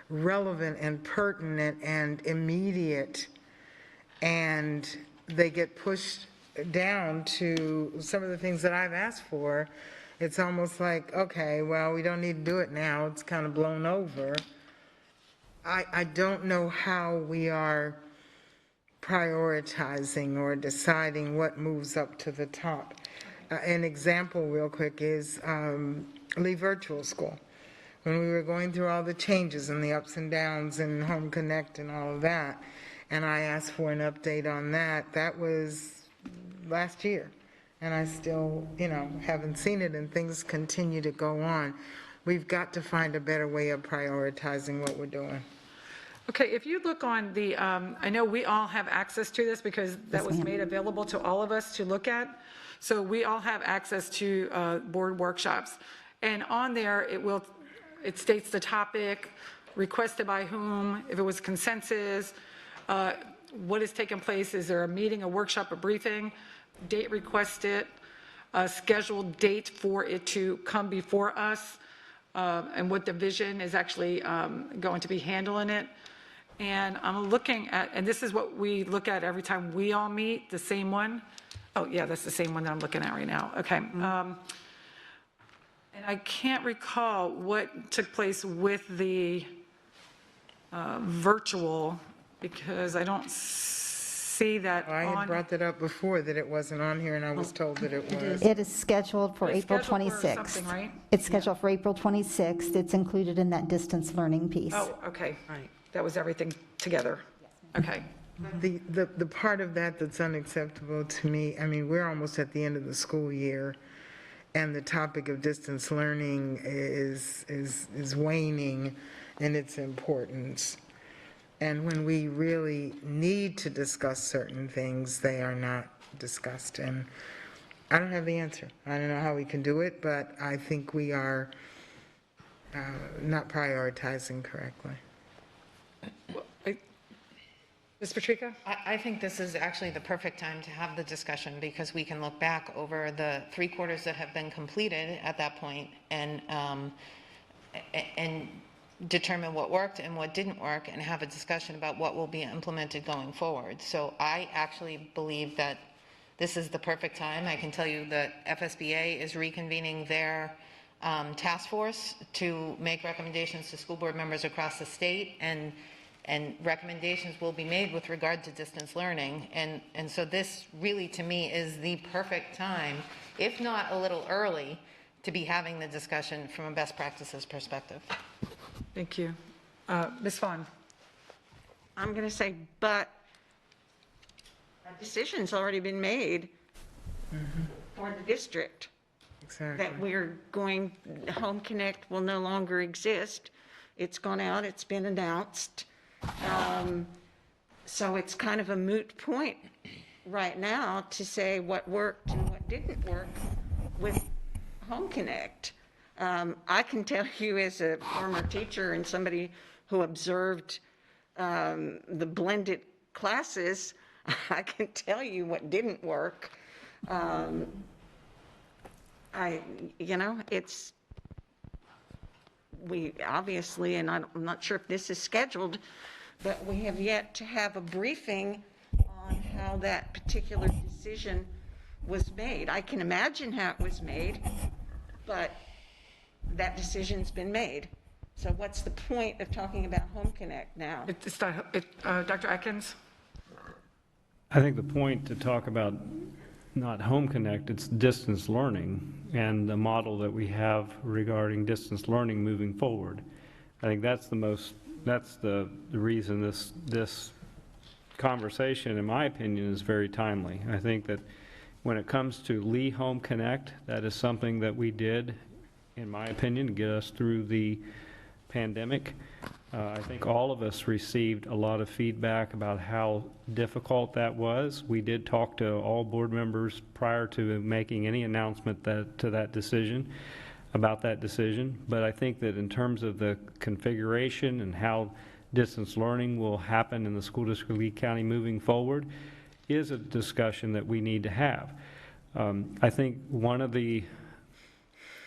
relevant and pertinent and immediate, and they get pushed down to some of the things that I've asked for. It's almost like, okay, well, we don't need to do it now, it's kind of blown over. I don't know how we are prioritizing or deciding what moves up to the top. An example real quick is Lee Virtual School. When we were going through all the changes and the ups and downs and Home Connect and all of that, and I asked for an update on that, that was last year. And I still, haven't seen it, and things continue to go on. We've got to find a better way of prioritizing what we're doing. Okay, if you look on the, I know we all have access to this because that was made available to all of us to look at. So we all have access to board workshops. And on there, it states the topic, requested by whom, if it was consensus, what has taken place, is there a meeting, a workshop, a briefing, date requested, a scheduled date for it to come before us, and what division is actually going to be handling it. And I'm looking at, and this is what we look at every time we all meet, the same one. Oh, yeah, that's the same one that I'm looking at right now. Okay. And I can't recall what took place with the virtual, because I don't see that I had on. brought that up before, that it wasn't on here, and I was told that it was. It is scheduled for It's April scheduled for 26th. something, right? It's scheduled for April 26th. It's included in that distance learning piece. Oh, okay. That was everything together. Okay. The part of that that's unacceptable to me, I mean, we're almost at the end of the school year, and the topic of distance learning is waning in its importance. And when we really need to discuss certain things, they are not discussed. And I don't have the answer. I don't know how we can do it, but I think we are not prioritizing correctly. Ms. Patrica? I think this is actually the perfect time to have the discussion, because we can look back over the 3 quarters that have been completed at that point and determine what worked and what didn't work, and have a discussion about what will be implemented going forward. So I actually believe that this is the perfect time. I can tell you that FSBA is reconvening their task force to make recommendations to school board members across the state, and recommendations will be made with regard to distance learning. And so this really, to me, is the perfect time, if not a little early, to be having the discussion from a best practices perspective. Thank you. Ms. Vaughn? I'm going to say, but a decision's already been made for the district. Exactly. That we're going, Home Connect will no longer exist. It's gone out, it's been announced. So it's kind of a moot point right now to say what worked and what didn't work with Home Connect. I can tell you, as a former teacher and somebody who observed the blended classes, I can tell you what didn't work. We obviously, and I'm not sure if this is scheduled, but we have yet to have a briefing on how that particular decision was made. I can imagine how it was made, but that decision's been made. So what's the point of talking about Home Connect now? Dr. Atkins? I think the point to talk about not Home Connect, it's distance learning and the model that we have regarding distance learning moving forward. I think that's the reason this conversation, in my opinion, is very timely. I think that when it comes to Lee Home Connect, that is something that we did, in my opinion, to get us through the pandemic. I think all of us received a lot of feedback about how difficult that was. We did talk to all board members prior to making any announcement to that decision, about that decision. But I think that in terms of the configuration and how distance learning will happen in the school district of Lee County moving forward is a discussion that we need to have. I think one of the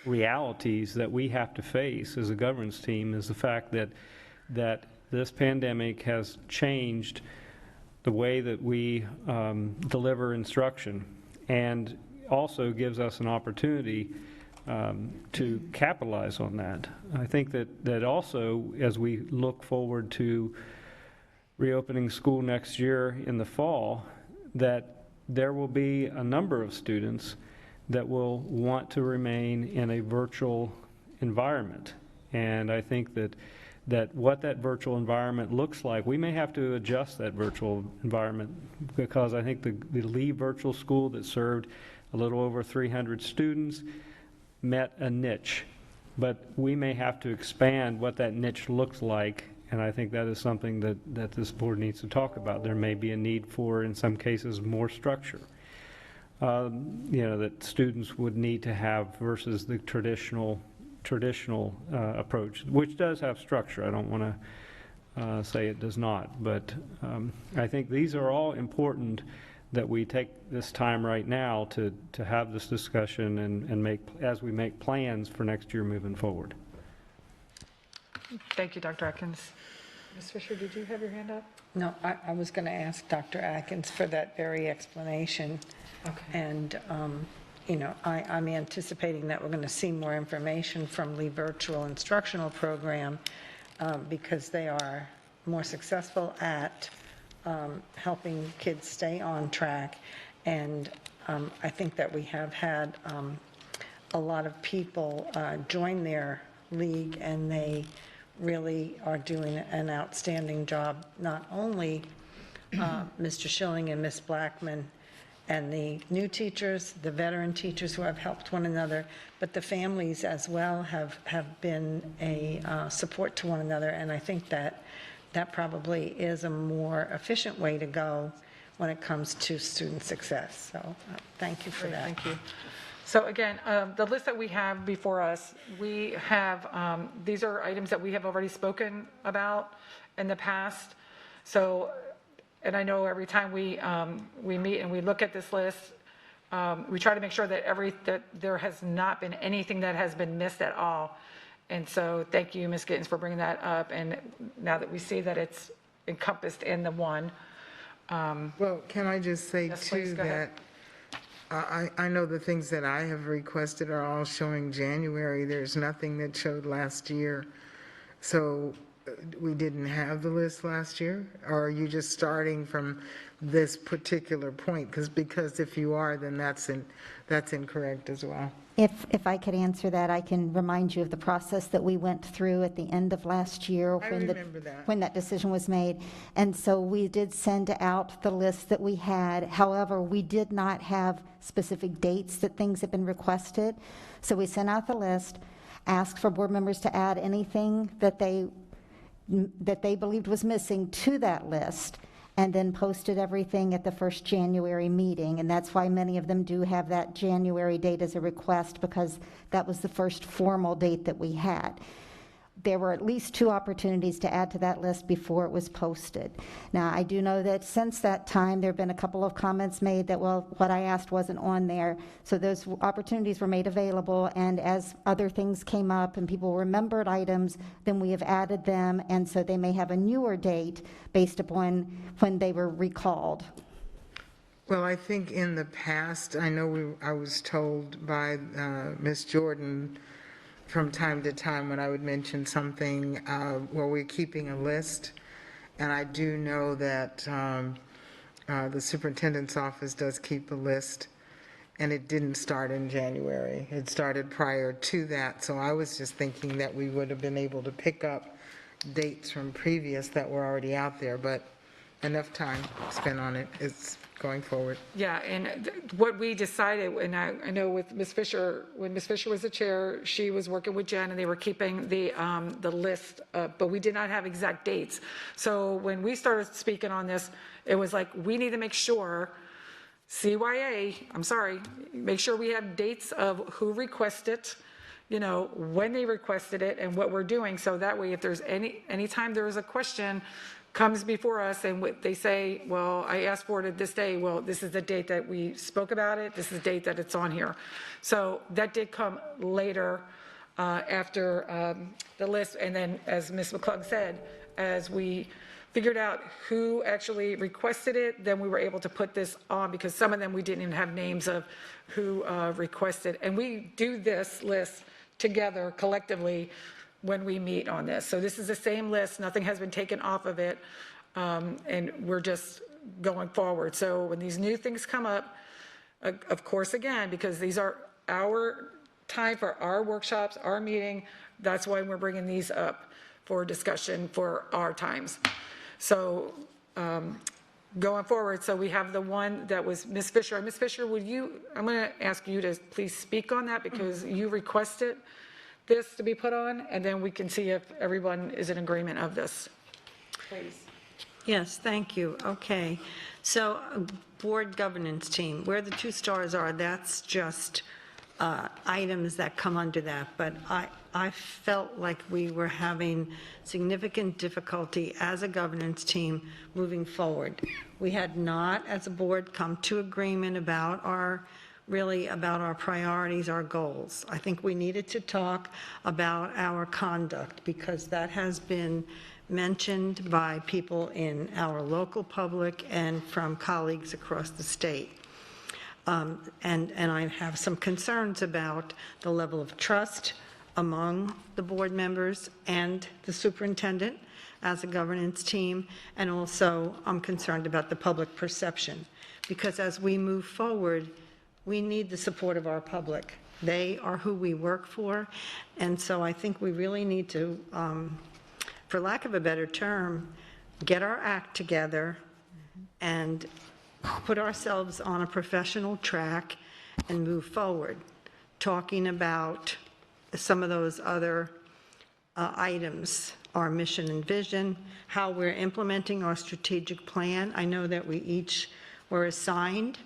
realities that we have to face as a governance team is the fact that this pandemic has changed the way that we deliver instruction, and also gives us an opportunity to capitalize on that. I think that also, as we look forward to reopening school next year in the fall, that there will be a number of students that will want to remain in a virtual environment. And I think that what that virtual environment looks like, we may have to adjust that virtual environment, because I think the Lee Virtual School that served a little over 300 students met a niche, but we may have to expand what that niche looks like, and I think that is something that this board needs to talk about. There may be a need for, in some cases, more structure, that students would need to have versus the traditional approach, which does have structure. I don't want to say it does not, but I think these are all important, that we take this time right now to have this discussion and as we make plans for next year moving forward. Thank you, Dr. Atkins. Ms. Fisher, did you have your hand up? No, I was going to ask Dr. Atkins for that very explanation. Okay. And, I'm anticipating that we're going to see more information from Lee Virtual Instructional Program because they are more successful at helping kids stay on track. And I think that we have had a lot of people join their league, and they really are doing an outstanding job. Not only Mr. Schilling and Ms. Blackman and the new teachers, the veteran teachers who have helped one another, but the families as well have been a support to one another. And I think that probably is a more efficient way to go when it comes to student success. So thank you for that. Thank you. So again, the list that we have before us, we have, these are items that we have already spoken about in the past. So, and I know every time we meet and we look at this list, we try to make sure that there has not been anything that has been missed at all. And so thank you, Ms. Gittens, for bringing that up. And now that we see that it's encompassed in the one. Well, can I just say Yes, please, too go ahead. that I know the things that I have requested are all showing January. There's nothing that showed last year. So we didn't have the list last year? Or are you just starting from this particular point? Because if you are, then that's incorrect as well. If I could answer that, I can remind you of the process that we went through at the end of last year. I remember that. When that decision was made. And so we did send out the list that we had. However, we did not have specific dates that things had been requested. So we sent out the list, asked for board members to add anything that they believed was missing to that list, and then posted everything at the first January meeting. And that's why many of them do have that January date as a request, because that was the first formal date that we had. There were at least 2 opportunities to add to that list before it was posted. Now, I do know that since that time, there have been a couple of comments made that, well, what I asked wasn't on there. So those opportunities were made available, and as other things came up and people remembered items, then we have added them, and so they may have a newer date based upon when they were recalled. Well, I think in the past, I was told by Ms. Jordan from time to time when I would mention something where we're keeping a list, and I do know that the superintendent's office does keep a list, and it didn't start in January. It started prior to that, so I was just thinking that we would have been able to pick up dates from previous that were already out there, but enough time spent on it. It's going forward. Yeah, and what we decided, and I know with Ms. Fisher, when Ms. Fisher was the chair, she was working with Jen, and they were keeping the list, but we did not have exact dates. So when we started speaking on this, it was like, we need to make sure, CYA, I'm sorry, make sure we have dates of who requested, when they requested it and what we're doing. So that way, if there's anytime there is a question comes before us and they say, well, I asked for it this day, well, this is the date that we spoke about it, this is the date that it's on here. So that did come later after the list, and then as Ms. McClung said, as we figured out who actually requested it, then we were able to put this on, because some of them we didn't even have names of who requested. And we do this list together collectively when we meet on this. So this is the same list, nothing has been taken off of it, and we're just going forward. So when these new things come up, of course, again, because these are our time for our workshops, our meeting, that's why we're bringing these up for discussion for our times. So going forward, so we have the one that was Ms. Fisher. Ms. Fisher, I'm going to ask you to please speak on that, because you requested this to be put on, and then we can see if everyone is in agreement of this. Please. Yes, thank you. Okay. So board governance team, where the 2 stars are, that's just items that come under that. But I felt like we were having significant difficulty as a governance team moving forward. We had not, as a board, come to agreement about our priorities, our goals. I think we needed to talk about our conduct, because that has been mentioned by people in our local public and from colleagues across the state. And I have some concerns about the level of trust among the board members and the superintendent as a governance team, and also I'm concerned about the public perception, because as we move forward, we need the support of our public. They are who we work for, and so I think we really need to, for lack of a better term, get our act together and put ourselves on a professional track and move forward, talking about some of those other items, our mission and vision, how we're implementing our strategic plan. I know that we each were assigned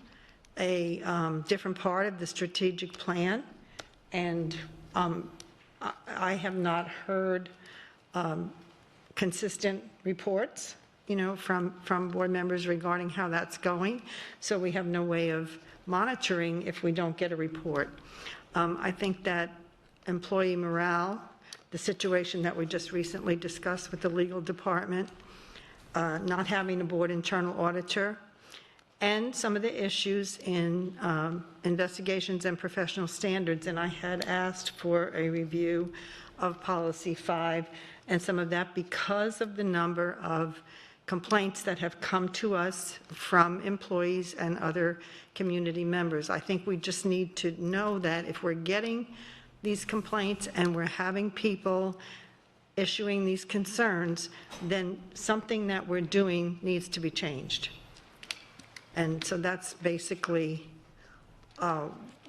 a different part of the strategic plan, and I have not heard consistent reports, from board members regarding how that's going. So we have no way of monitoring if we don't get a report. I think that employee morale, the situation that we just recently discussed with the legal department, not having a board internal auditor, and some of the issues in investigations and professional standards. And I had asked for a review of Policy 5 and some of that because of the number of complaints that have come to us from employees and other community members. I think we just need to know that if we're getting these complaints and we're having people issuing these concerns, then something that we're doing needs to be changed. And so that's basically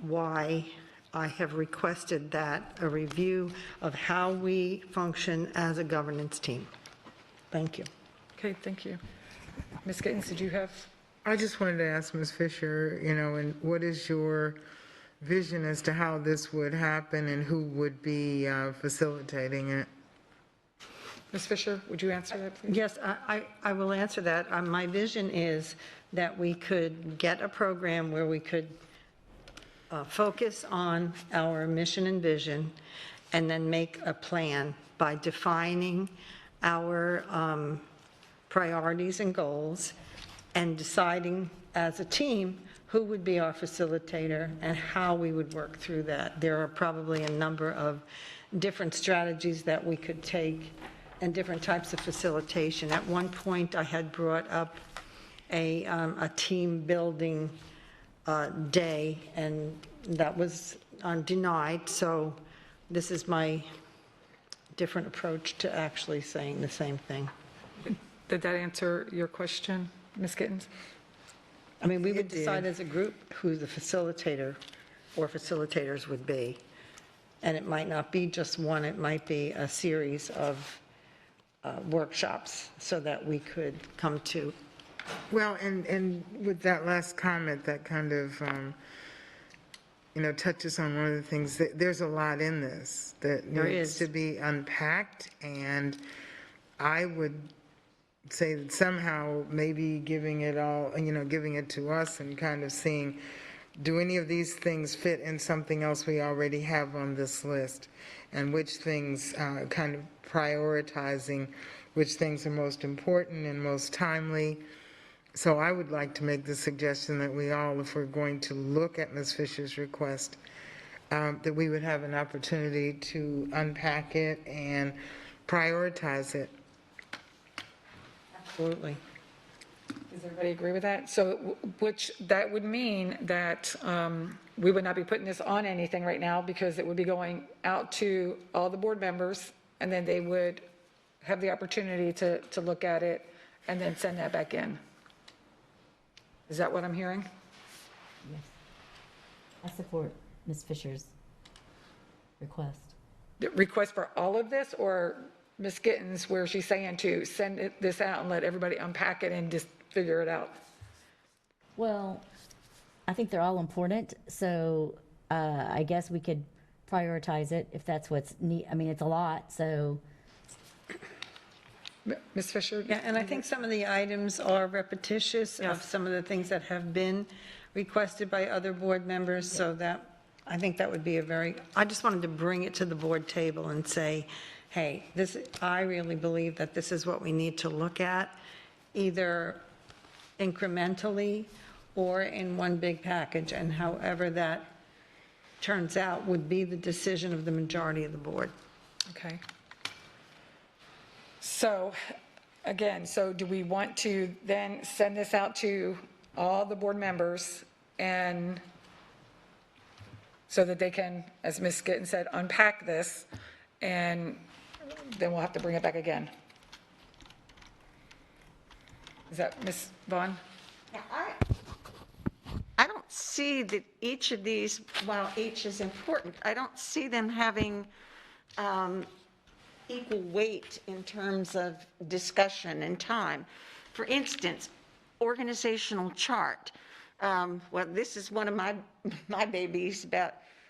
why I have requested that, a review of how we function as a governance team. Thank you. Okay, thank you. Ms. Gittens, did you have? I just wanted to ask Ms. Fisher, and what is your vision as to how this would happen and who would be facilitating it? Ms. Fisher, would you answer that, please? Yes, I will answer that. My vision is that we could get a program where we could focus on our mission and vision, and then make a plan by defining our priorities and goals, and deciding as a team who would be our facilitator and how we would work through that. There are probably a number of different strategies that we could take and different types of facilitation. At one point, I had brought up a team building day, and that was denied. So this is my different approach to actually saying the same thing. Did that answer your question, Ms. Gittens? I mean, we would decide as a group who the facilitator or facilitators would be. And it might not be just one, it might be a series of workshops so that we could come to. Well, and with that last comment, that kind of touches on one of the things that, there's a lot in this that There needs is. to be unpacked, and I would say that somehow maybe giving it all, giving it to us and kind of seeing, do any of these things fit in something else we already have on this list? And which things, kind of prioritizing which things are most important and most timely. So I would like to make the suggestion that we all, if we're going to look at Ms. Fisher's request, that we would have an opportunity to unpack it and prioritize it. Absolutely. Does everybody agree with that? So, which, that would mean that we would not be putting this on anything right now, because it would be going out to all the board members, and then they would have the opportunity to look at it and then send that back in. Is that what I'm hearing? Yes. I support Ms. Fisher's request. The request for all of this, or Ms. Gittens, where she's saying to send this out and let everybody unpack it and just figure it out? Well, I think they're all important, so I guess we could prioritize it if that's what's neat. I mean, it's a lot, so. Ms. Fisher? Yeah, and I think some of the items are repetitious of some of the things that have been requested by other board members, so that, I think that would be I just wanted to bring it to the board table and say, hey, I really believe that this is what we need to look at, either incrementally or in one big package, and however that turns out would be the decision of the majority of the board. Okay. So, again, so do we want to then send this out to all the board members, and so that they can, as Ms. Gittens said, unpack this, and then we'll have to bring it back again? Is that Ms. Vaughn? I don't see that each of these, while each is important, I don't see them having equal weight in terms of discussion and time. For instance, organizational chart. Well, this is one of my babies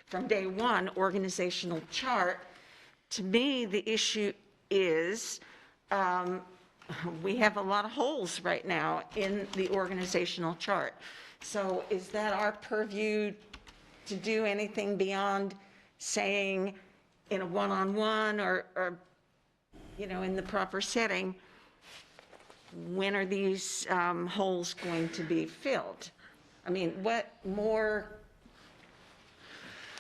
from day one, organizational chart. To me, the issue is we have a lot of holes right now in the organizational chart. So is that our purview to do anything beyond saying in a one-on-one or in the proper setting, when are these holes going to be filled? I mean, what more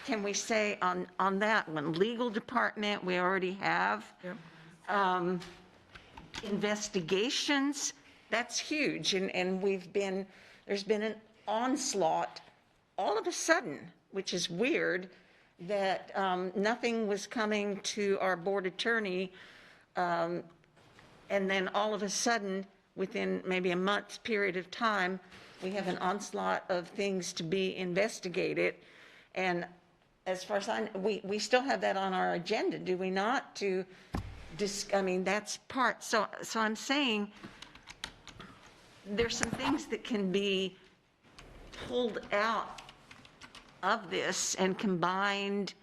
can we say on that one? Legal department, we already have. Yep. Investigations, that's huge, and there's been an onslaught all of a sudden, which is weird, that nothing was coming to our board attorney, and then all of a sudden, within maybe a month's period of time, we have an onslaught of things to be investigated. And as far as I know, we still have that on our agenda, do we not? That's part. So I'm saying there's some things that can be pulled out of this and combined.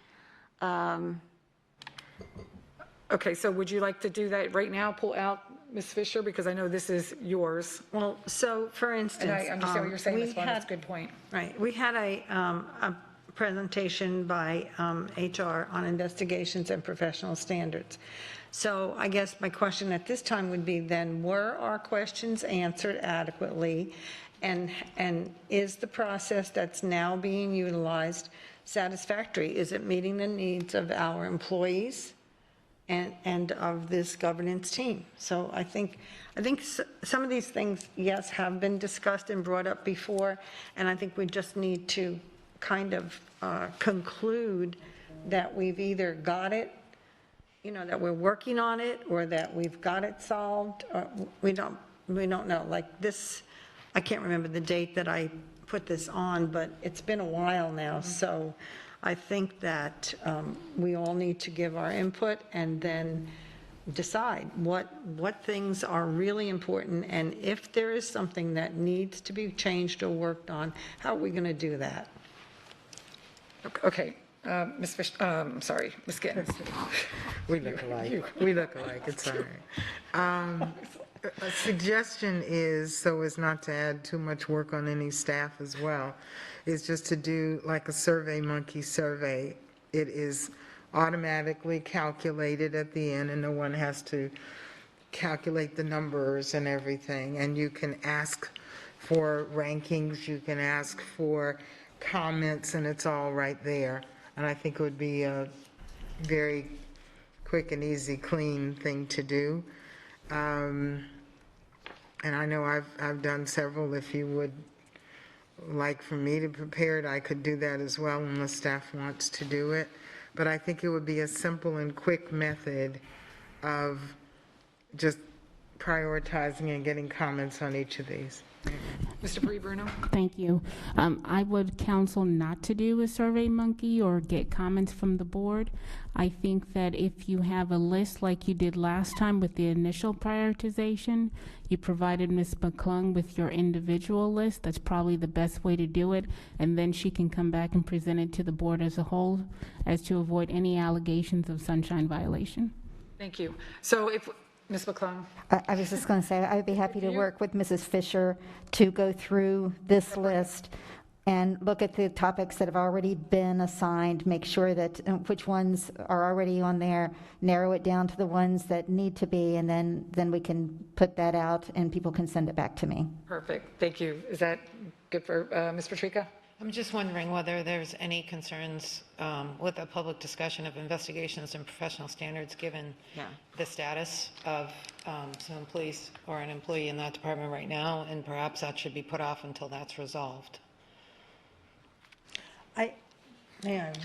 Okay, so would you like to do that right now, pull out Ms. Fisher, because I know this is yours? Well, so for instance. And I understand what you're saying, Ms. Vaughn, that's a we good point. Right, we had a presentation by HR on investigations and professional standards. So I guess my question at this time would be then, were our questions answered adequately? And is the process that's now being utilized satisfactory? Is it meeting the needs of our employees and of this governance team? So I think some of these things, yes, have been discussed and brought up before, and I think we just need to kind of conclude that we've either got it, that we're working on it, or that we've got it solved. We don't know. Like this, I can't remember the date that I put this on, but it's been a while now. So I think that we all need to give our input and then decide what things are really important, and if there is something that needs to be changed or worked on, how are we going to do that? Okay, Ms. Fish, sorry, Ms. Gittens. We look alike. We look alike, it's all right. A suggestion is, so as not to add too much work on any staff as well, is just to do like a Survey Monkey survey. It is automatically calculated at the end, and no one has to calculate the numbers and everything. And you can ask for rankings, you can ask for comments, and it's all right there. And I think it would be a very quick and easy, clean thing to do. And I know I've done several. If you would like for me to prepare it, I could do that as well, unless staff wants to do it. But I think it would be a simple and quick method of just prioritizing and getting comments on each of these. Mr. Pri Bruno? Thank you. I would counsel not to do a Survey Monkey or get comments from the board. I think that if you have a list like you did last time with the initial prioritization, you provided Ms. McClung with your individual list. That's probably the best way to do it, and then she can come back and present it to the board as a whole as to avoid any allegations of sunshine violation. Thank you. So if, Ms. McClung? I was just going to say, I would be happy to work with Mrs. Fisher to go through this list and look at the topics that have already been assigned, make sure that which ones are already on there, narrow it down to the ones that need to be, and then we can put that out and people can send it back to me. Perfect, thank you. Is that good for Ms. Patrica? I'm just wondering whether there's any concerns with a public discussion of investigations and professional standards, given the status of some police or an employee in that department right now, and perhaps that should be put off until that's resolved.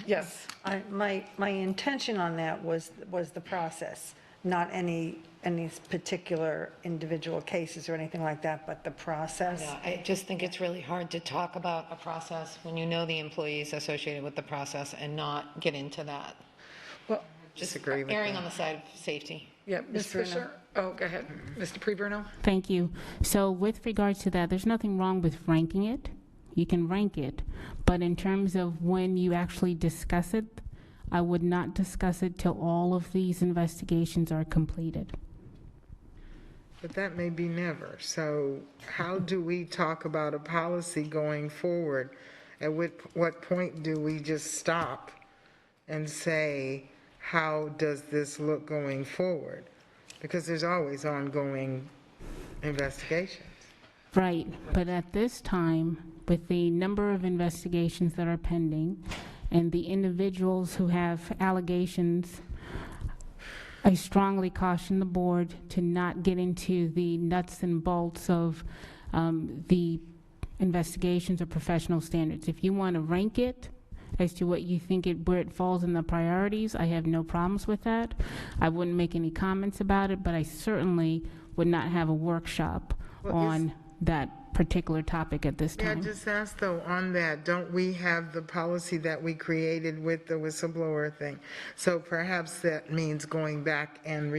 Yes. My intention on that was the process, not any particular individual cases or anything like that, but the process. Yeah, I just think it's really hard to talk about a process when you know the employees associated with the process and not get into that. Well, Just Disagree with erring that. on the side of safety. yeah, Ms. Fisher? Oh, go ahead. Mr. Pri Bruno? Thank you. So with regards to that, there's nothing wrong with ranking it. You can rank it, but in terms of when you actually discuss it, I would not discuss it till all of these investigations are completed. But that may be never. So how do we talk about a policy going forward? At what point do we just stop and say, how does this look going forward? Because there's always ongoing investigations. Right, but at this time, with the number of investigations that are pending and the individuals who have allegations, I strongly caution the board to not get into the nuts and bolts of the investigations or professional standards. If you want to rank it as to what you think where it falls in the priorities, I have no problems with that. I wouldn't make any comments about it, but I certainly would not have a workshop on that particular topic at this Yeah, time. just ask though, on that, don't we have the policy that we created with the whistleblower thing? So perhaps that means going back and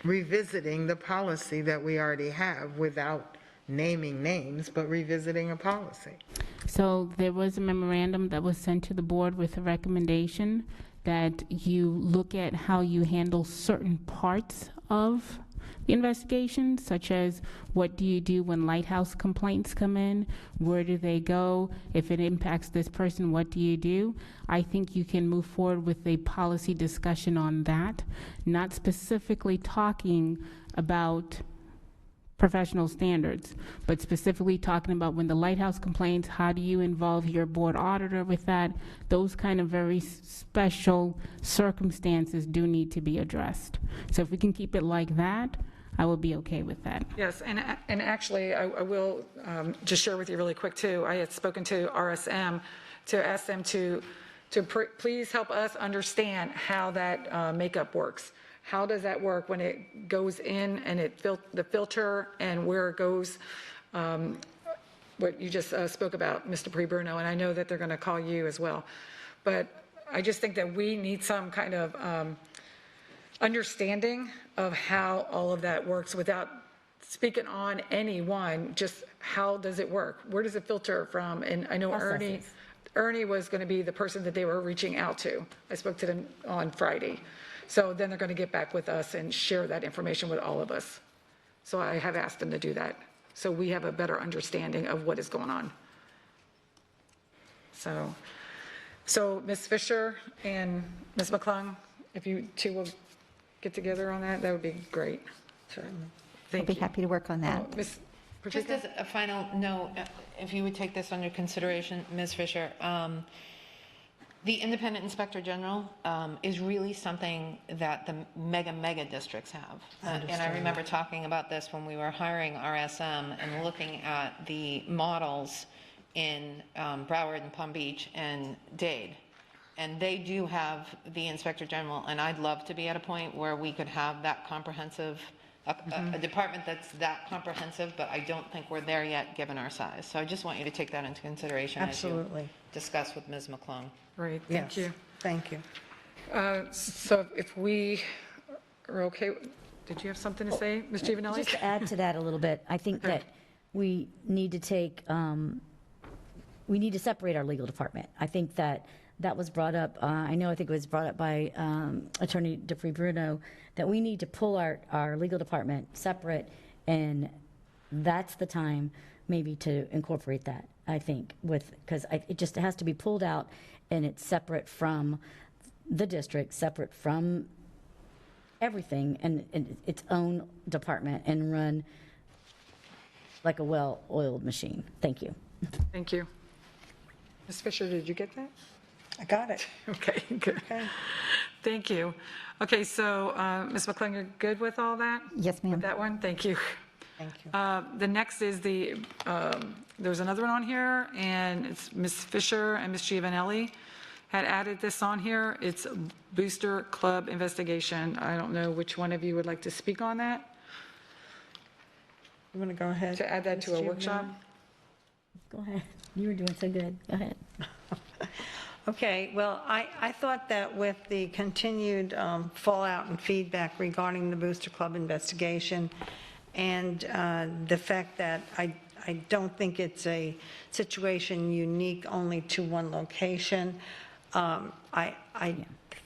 revisiting the policy that we already have without naming names, but revisiting a policy. So there was a memorandum that was sent to the board with a recommendation that you look at how you handle certain parts of the investigation, such as what do you do when lighthouse complaints come in? Where do they go? If it impacts this person, what do you do? I think you can move forward with a policy discussion on that, not specifically talking about professional standards, but specifically talking about when the lighthouse complains, how do you involve your board auditor with that? Those kind of very special circumstances do need to be addressed. So if we can keep it like that, I would be okay with that. Yes, and actually, I will just share with you really quick, too. I had spoken to RSM to ask them to please help us understand how that makeup works. How does that work when it goes in and the filter and where it goes, what you just spoke about, Mr. Pri Bruno, and I know that they're going to call you as well. But I just think that we need some kind of understanding of how all of that works without speaking on anyone, just how does it work? Where does it filter from? And I know Ernie, Ernie was going to be the person that they were reaching out to. I spoke to them on Friday. So then they're going to get back with us and share that information with all of us. So I have asked them to do that, so we have a better understanding of what is going on. So Ms. Fisher and Ms. McClung, if you two will get together on that, that would be great. I'll Thank be you. happy to work on that. Ms. Just Pacheco? as a final note, if you would take this under consideration, Ms. Fisher, the independent inspector general is really something that the mega districts have. And I remember talking about this when we were hiring RSM and looking at the models in Broward and Palm Beach and Dade. And they do have the inspector general, and I'd love to be at a point where we could have that comprehensive, a department that's that comprehensive, but I don't think we're there yet, given our size. So I just want you to take that into consideration as you Absolutely. discuss with Ms. McClung. Great, thank Yes. you. Thank you. So if we are okay, did you have something to say, Ms. Giovanelli? Just to add to that a little bit, I think that we need to take, we need to separate our legal department. I think that was brought up, I think it was brought up by Attorney DeFree Bruno, that we need to pull our legal department separate, and that's the time maybe to incorporate that, I think, because it just has to be pulled out, and it's separate from the district, separate from everything, and its own department, and run like a well-oiled machine. Thank you. Thank you. Ms. Fisher, did you get that? I got it. Okay, good. Okay. Thank you. Okay, so Ms. McClung, you're good with all that? Yes, ma'am. With that one? Thank you. Thank you. The next is there's another one on here, and it's Ms. Fisher and Ms. Giovanelli had added this on here. It's Booster Club investigation. I don't know which one of you would like to speak on that, You want to go ahead? to add that to a Ms. workshop? Giovanelli? Go ahead. You were doing so good. Go ahead. Okay, well, I thought that with the continued fallout and feedback regarding the Booster Club investigation, and the fact that I don't think it's a situation unique only to one location, I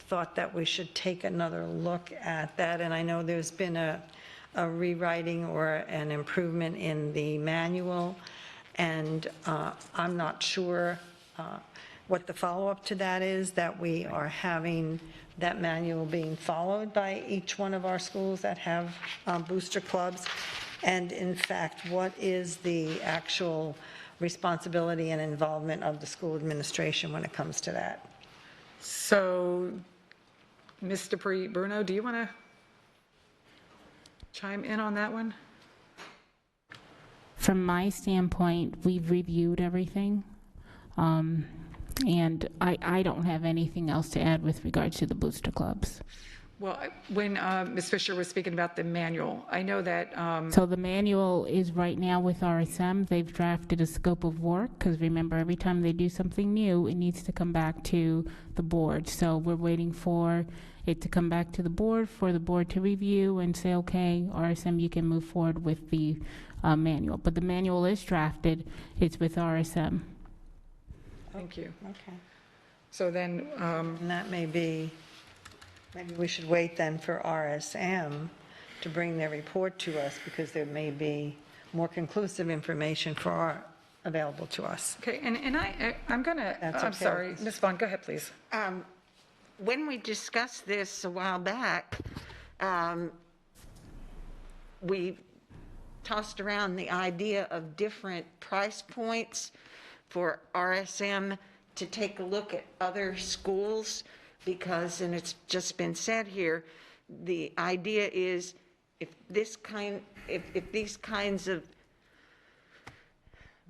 thought that we should take another look at that, and I know there's been a rewriting or an improvement in the manual, and I'm not sure what the follow-up to that is, that we are having that manual being followed by each one of our schools that have booster clubs, and in fact, what is the actual responsibility and involvement of the school administration when it comes to that? So, Ms. DePree Bruno, do you want to chime in on that one? From my standpoint, we've reviewed everything, and I don't have anything else to add with regards to the booster clubs. Well, when Ms. Fisher was speaking about the manual, I know that, So the manual is right now with RSM. They've drafted a scope of work, because remember, every time they do something new, it needs to come back to the board. So we're waiting for it to come back to the board, for the board to review and say, okay, RSM, you can move forward with the manual. But the manual is drafted. It's with RSM. thank you. Okay. So then, And that may be, maybe we should wait then for RSM to bring their report to us, because there may be more conclusive information available to us. okay, and I'm going to, That's I'm okay. sorry, Ms. Vaughn, go ahead, please. When we discussed this a while back, we tossed around the idea of different price points for RSM to take a look at other schools, because, and it's just been said here, the idea is if these kinds of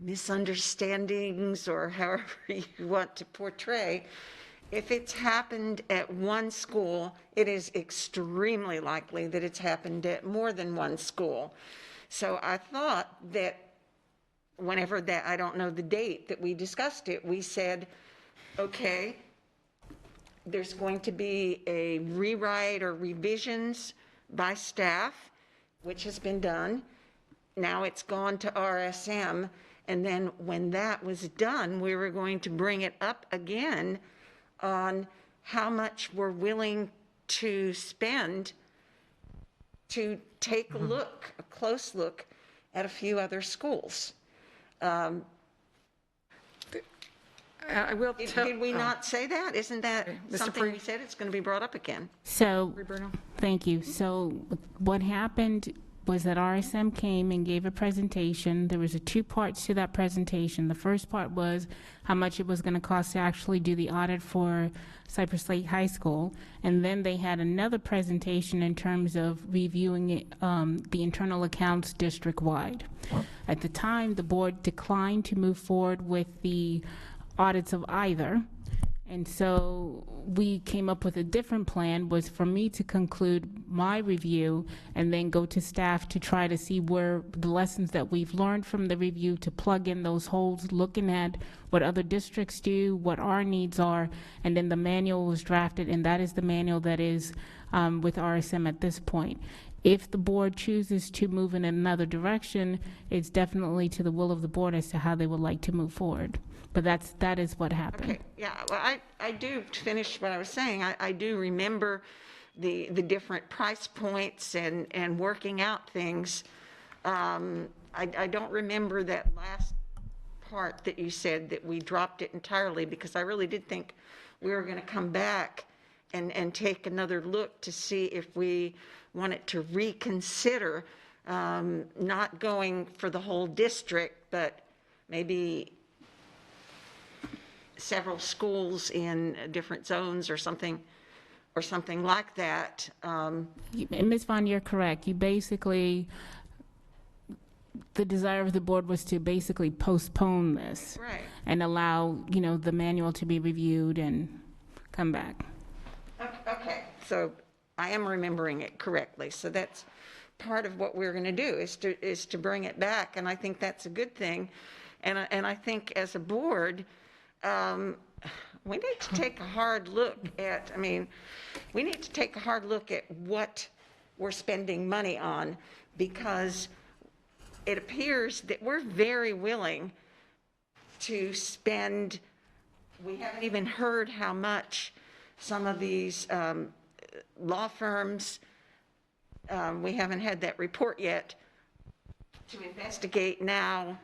misunderstandings, or however you want to portray, if it's happened at one school, it is extremely likely that it's happened at more than one school. So I thought that whenever that, I don't know the date that we discussed it, we said, okay, there's going to be a rewrite or revisions by staff, which has been done, now it's gone to RSM, and then when that was done, we were going to bring it up again on how much we're willing to spend to take a look, a close look at a few other schools. I will tell. Did we not say that? Isn't that Mr. something Pre- we said? It's going to be brought up again. So, Bruno? thank you. So what happened was that RSM came and gave a presentation. There was two parts to that presentation. The first part was how much it was going to cost to actually do the audit for Cypress Lake High School. And then they had another presentation in terms of reviewing it, the internal accounts district-wide. At the time, the board declined to move forward with the audits of either. And so we came up with a different plan, was for me to conclude my review and then go to staff to try to see where the lessons that we've learned from the review, to plug in those holes, looking at what other districts do, what our needs are, and then the manual was drafted, and that is the manual that is with RSM at this point. If the board chooses to move in another direction, it's definitely to the will of the board as to how they would like to move forward. But that is what happened. Okay, yeah, well, I do, to finish what I was saying, I do remember the different price points and working out things. I don't remember that last part that you said, that we dropped it entirely, because I really did think we were going to come back and take another look to see if we wanted to reconsider not going for the whole district, but maybe several schools in different zones or something like that. And Ms. Vaughn, you're correct. You basically, the desire of the board was to basically postpone this. Right. And allow, the manual to be reviewed and come back. Okay, so I am remembering it correctly. So that's part of what we're going to do, is to bring it back, and I think that's a good thing. And I think as a board, we need to take a hard look at, we need to take a hard look at what we're spending money on, because it appears that we're very willing to spend. We haven't even heard how much some of these law firms, we haven't had that report yet, to investigate now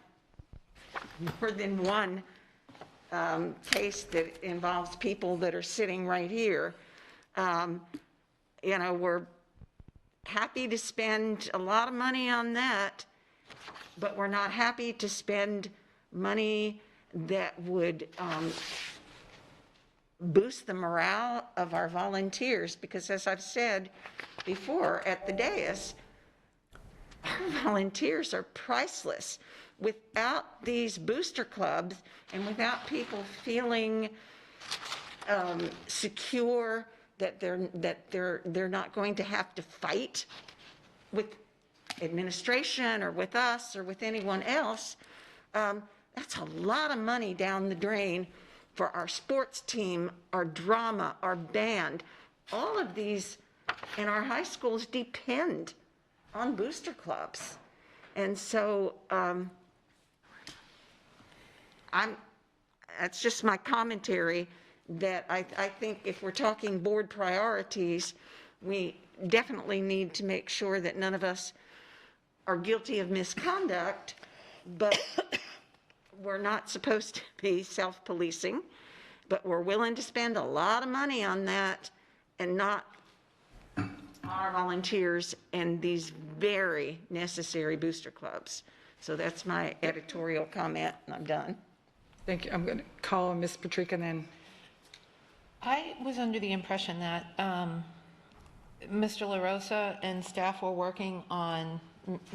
more than one case that involves people that are sitting right here. We're happy to spend a lot of money on that, but we're not happy to spend money that would boost the morale of our volunteers, because as I've said before at the dais, our volunteers are priceless. Without these booster clubs and without people feeling secure that they're not going to have to fight with administration or with us or with anyone else, that's a lot of money down the drain for our sports team, our drama, our band. All of these in our high schools depend on booster clubs. And so that's just my commentary, that I think if we're talking board priorities, we definitely need to make sure that none of us are guilty of misconduct, but we're not supposed to be self-policing, but we're willing to spend a lot of money on that and not on our volunteers and these very necessary booster clubs. So that's my editorial comment, and I'm done. Thank you. I'm going to call Ms. Patrica then. I was under the impression that Mr. LaRosa and staff were working on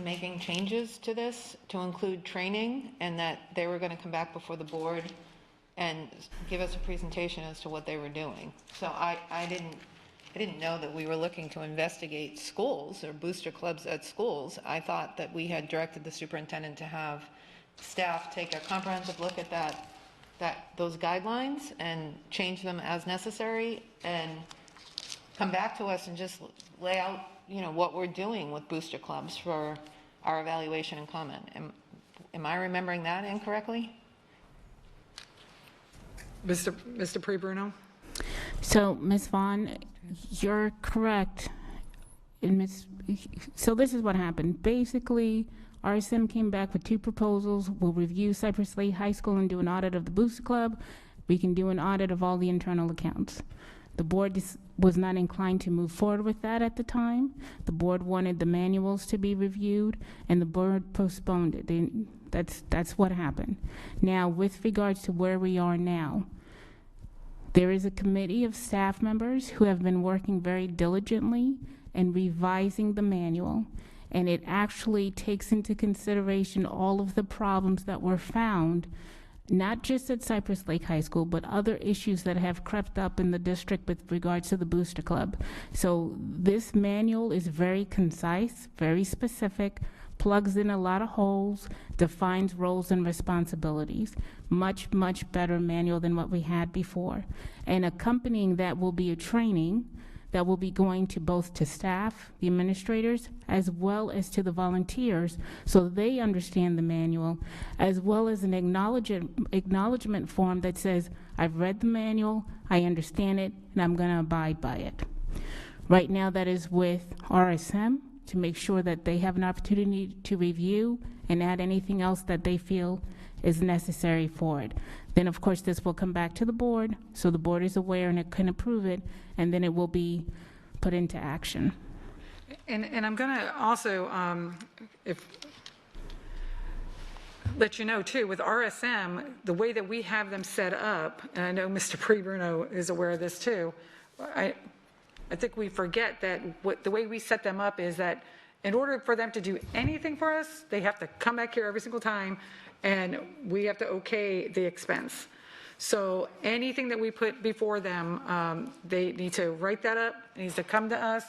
making changes to this to include training, and that they were going to come back before the board and give us a presentation as to what they were doing. So I didn't know that we were looking to investigate schools or booster clubs at schools. I thought that we had directed the superintendent to have staff take a comprehensive look at those guidelines and change them as necessary, and come back to us and just lay out, what we're doing with booster clubs for our evaluation and comment. Am I remembering that incorrectly? Mr. Pre-Bruno? So, Ms. Vaughn, you're correct. So this is what happened. Basically, RSM came back with 2 proposals. We'll review Cypress Lake High School and do an audit of the Booster Club. We can do an audit of all the internal accounts. The board was not inclined to move forward with that at the time. The board wanted the manuals to be reviewed, and the board postponed it. That's what happened. Now, with regards to where we are now, there is a committee of staff members who have been working very diligently and revising the manual, and it actually takes into consideration all of the problems that were found, not just at Cypress Lake High School, but other issues that have crept up in the district with regards to the Booster Club. So this manual is very concise, very specific, plugs in a lot of holes, defines roles and responsibilities. Much, much better manual than what we had before. And accompanying that will be a training that will be going to both to staff, the administrators, as well as to the volunteers, so they understand the manual, as well as an acknowledgement form that says, I've read the manual, I understand it, and I'm going to abide by it. Right now, that is with RSM to make sure that they have an opportunity to review and add anything else that they feel is necessary for it. Then, of course, this will come back to the board, so the board is aware and it can approve it, and then it will be put into action. And I'm going to also, let you know too, with RSM, the way that we have them set up, and I know Mr. Pre-Bruno is aware of this too, I think we forget that the way we set them up is that in order for them to do anything for us, they have to come back here every single time, and we have to okay the expense. So anything that we put before them, they need to write that up, it needs to come to us,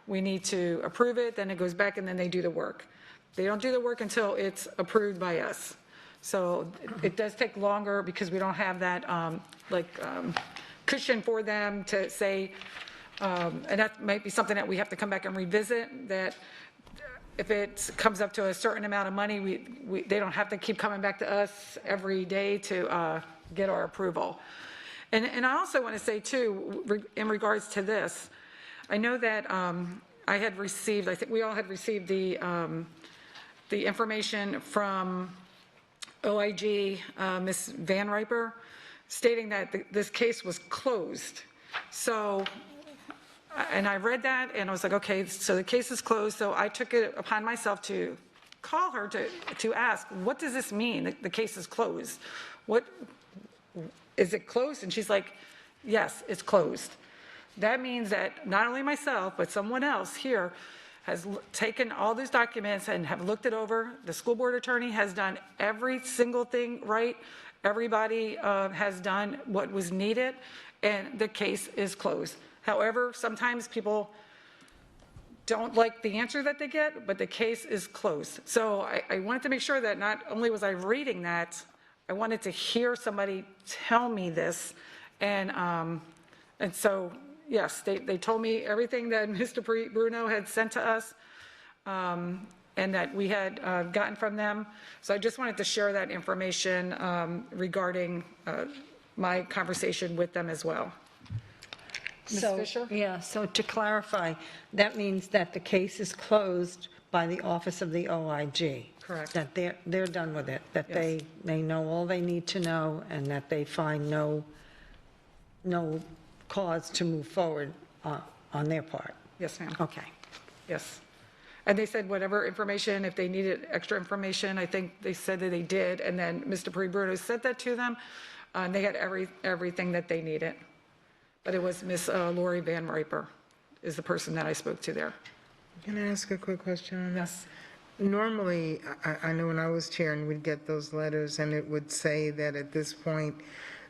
we need to approve it, then it goes back, and then they do the work. They don't do the work until it's approved by us. So it does take longer because we don't have that cushion for them to say, and that might be something that we have to come back and revisit, that if it comes up to a certain amount of money, they don't have to keep coming back to us every day to get our approval. And I also want to say too, in regards to this, I know that I had received, I think we all had received the information from OIG, Ms. Van Riper, stating that this case was closed. So, and I read that and I was like, okay, so the case is closed. So I took it upon myself to call her to ask, what does this mean? The case is closed. What, is it closed? And she's like, yes, it's closed. That means that not only myself, but someone else here has taken all these documents and have looked it over. The school board attorney has done every single thing right. Everybody has done what was needed, and the case is closed. However, sometimes people don't like the answer that they get, but the case is closed. So I wanted to make sure that not only was I reading that, I wanted to hear somebody tell me this. And so, yes, they told me everything that Mr. Bruno had sent to us and that we had gotten from them. So I just wanted to share that information regarding my conversation with them as well. Ms. Fisher? Yeah, so to clarify, that means that the case is closed by the Office of the OIG. Correct. That they're done with it, that Yes. they know all they need to know, and that they find no cause to move forward on their part. Yes, ma'am. Okay. Yes. And they said whatever information, if they needed extra information, I think they said that they did. And then Mr. Pre-Bruno sent that to them. And they had everything that they needed. But it was Miss Lori Van Riper is the person that I spoke to there. Can I ask a quick question on Yes. that? Normally, I know when I was chairing, we'd get those letters and it would say that at this point,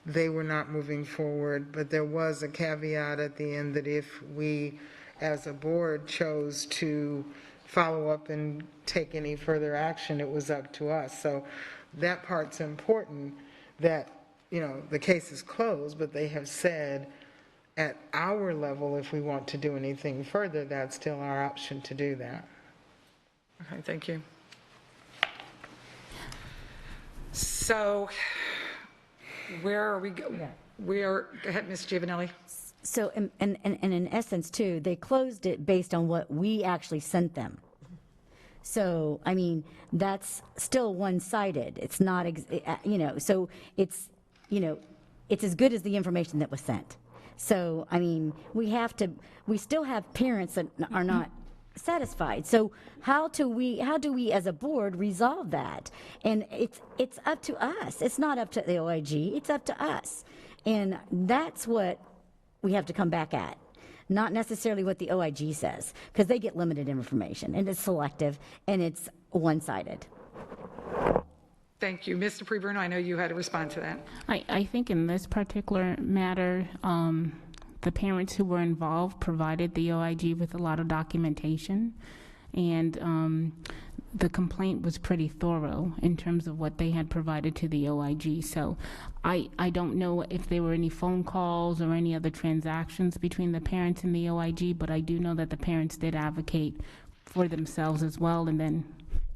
they were not moving forward, but there was a caveat at the end that if we, as a board, chose to follow up and take any further action, it was up to us. So that part's important, that, you know, the case is closed, but they have said at our level, if we want to do anything further, that's still our option to do that. Okay, thank you. So where are we, go ahead, Ms. Giovanelli. So, and in essence, too, they closed it based on what we actually sent them. So, I mean, that's still one-sided. It's not, so it's, it's as good as the information that was sent. So, I mean, we still have parents that are not satisfied. So how do we as a board resolve that? And it's up to us. It's not up to the OIG. It's up to us. And that's what we have to come back at. Not necessarily what the OIG says, because they get limited information, and it's selective, and it's one-sided. Thank you. Mr. Bruno, I know you had to respond to that. I think in this particular matter, the parents who were involved provided the OIG with a lot of documentation, and the complaint was pretty thorough in terms of what they had provided to the OIG. So I don't know if there were any phone calls or any other transactions between the parents and the OIG, but I do know that the parents did advocate for themselves as well, and then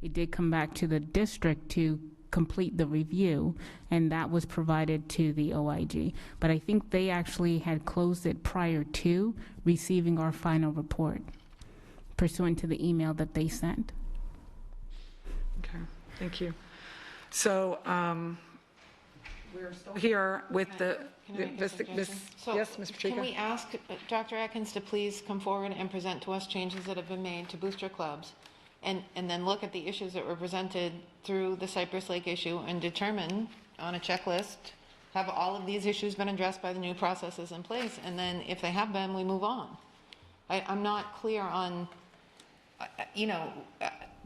it did come back to the district to complete the review, and that was provided to the OIG. But I think they actually had closed it prior to receiving our final report, pursuant to the email that they sent. Okay, thank you. So we're still here with the, So yes, Ms. Pacheco? Can we ask Dr. Atkins to please come forward and present to us changes that have been made to booster clubs? And then look at the issues that were presented through the Cypress Lake issue and determine on a checklist, have all of these issues been addressed by the new processes in place? And then if they have been, we move on. I'm not clear on,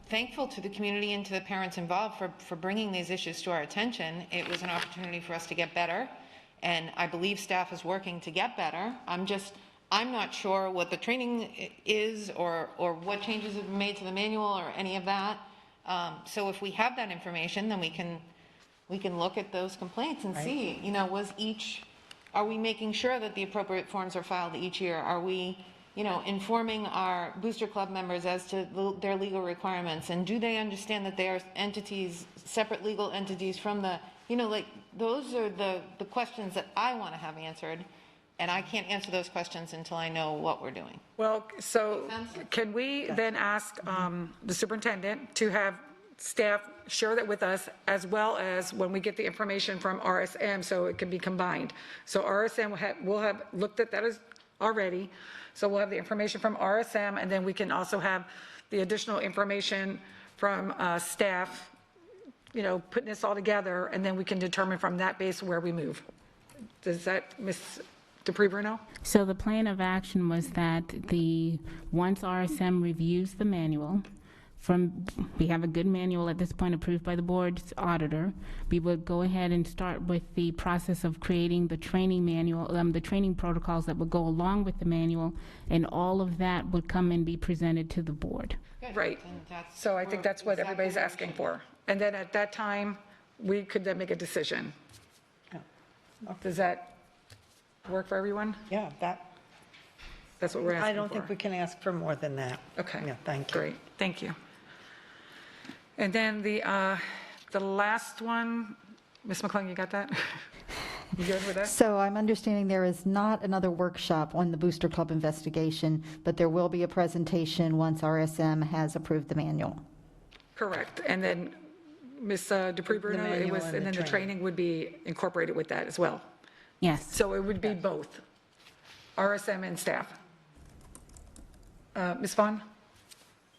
thankful to the community and to the parents involved for bringing these issues to our attention. It was an opportunity for us to get better, and I believe staff is working to get better. I'm not sure what the training is or what changes have been made to the manual or any of that. So if we have that information, then we can look at those complaints and see, are we making sure that the appropriate forms are filed each year? Are we, informing our booster club members as to their legal requirements? And do they understand that they are entities, separate legal entities from the, those are the questions that I want to have answered. And I can't answer those questions until I know what we're doing. Well, so can we then ask the superintendent to have staff share that with us, as well as when we get the information from RSM, so it can be combined. So RSM will have looked at that already. So we'll have the information from RSM, and then we can also have the additional information from staff, putting this all together, and then we can determine from that base where we move. Does that, Ms. Dupree-Bruno? So the plan of action was that once RSM reviews the manual, we have a good manual at this point approved by the board's auditor, we would go ahead and start with the process of creating the training manual, the training protocols that would go along with the manual, and all of that would come and be presented to the board. Right. So I think that's what everybody's asking for. And then at that time, we could then make a decision. Does that work for everyone? Yeah, That's what we're asking for. I don't think we can ask for more than that. Okay. Yeah, thank you. Great, thank you. And then the last one, Ms. McClung, you got that? You good with that? So I'm understanding there is not another workshop on the Booster Club investigation, but there will be a presentation once RSM has approved the manual. Correct. And then Ms. Dupree-Bruno, manual and and then the training. training would be incorporated with that as well. Yes. So it would be both, RSM and staff. Ms. Vaughn?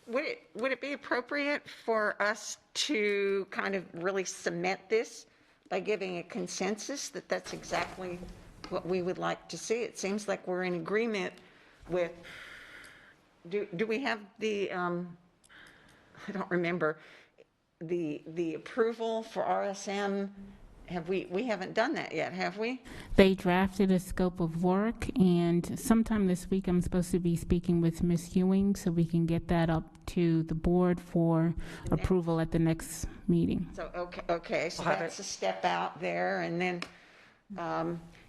Would it be appropriate for us to kind of really cement this by giving a consensus that that's exactly what we would like to see? It seems like we're in agreement with, do we have the, I don't remember, the approval for RSM? We haven't done that yet, have we? They drafted a scope of work, and sometime this week I'm supposed to be speaking with Ms. Ewing so we can get that up to the board for approval at the next meeting. So, okay, so that's a step out there, and then,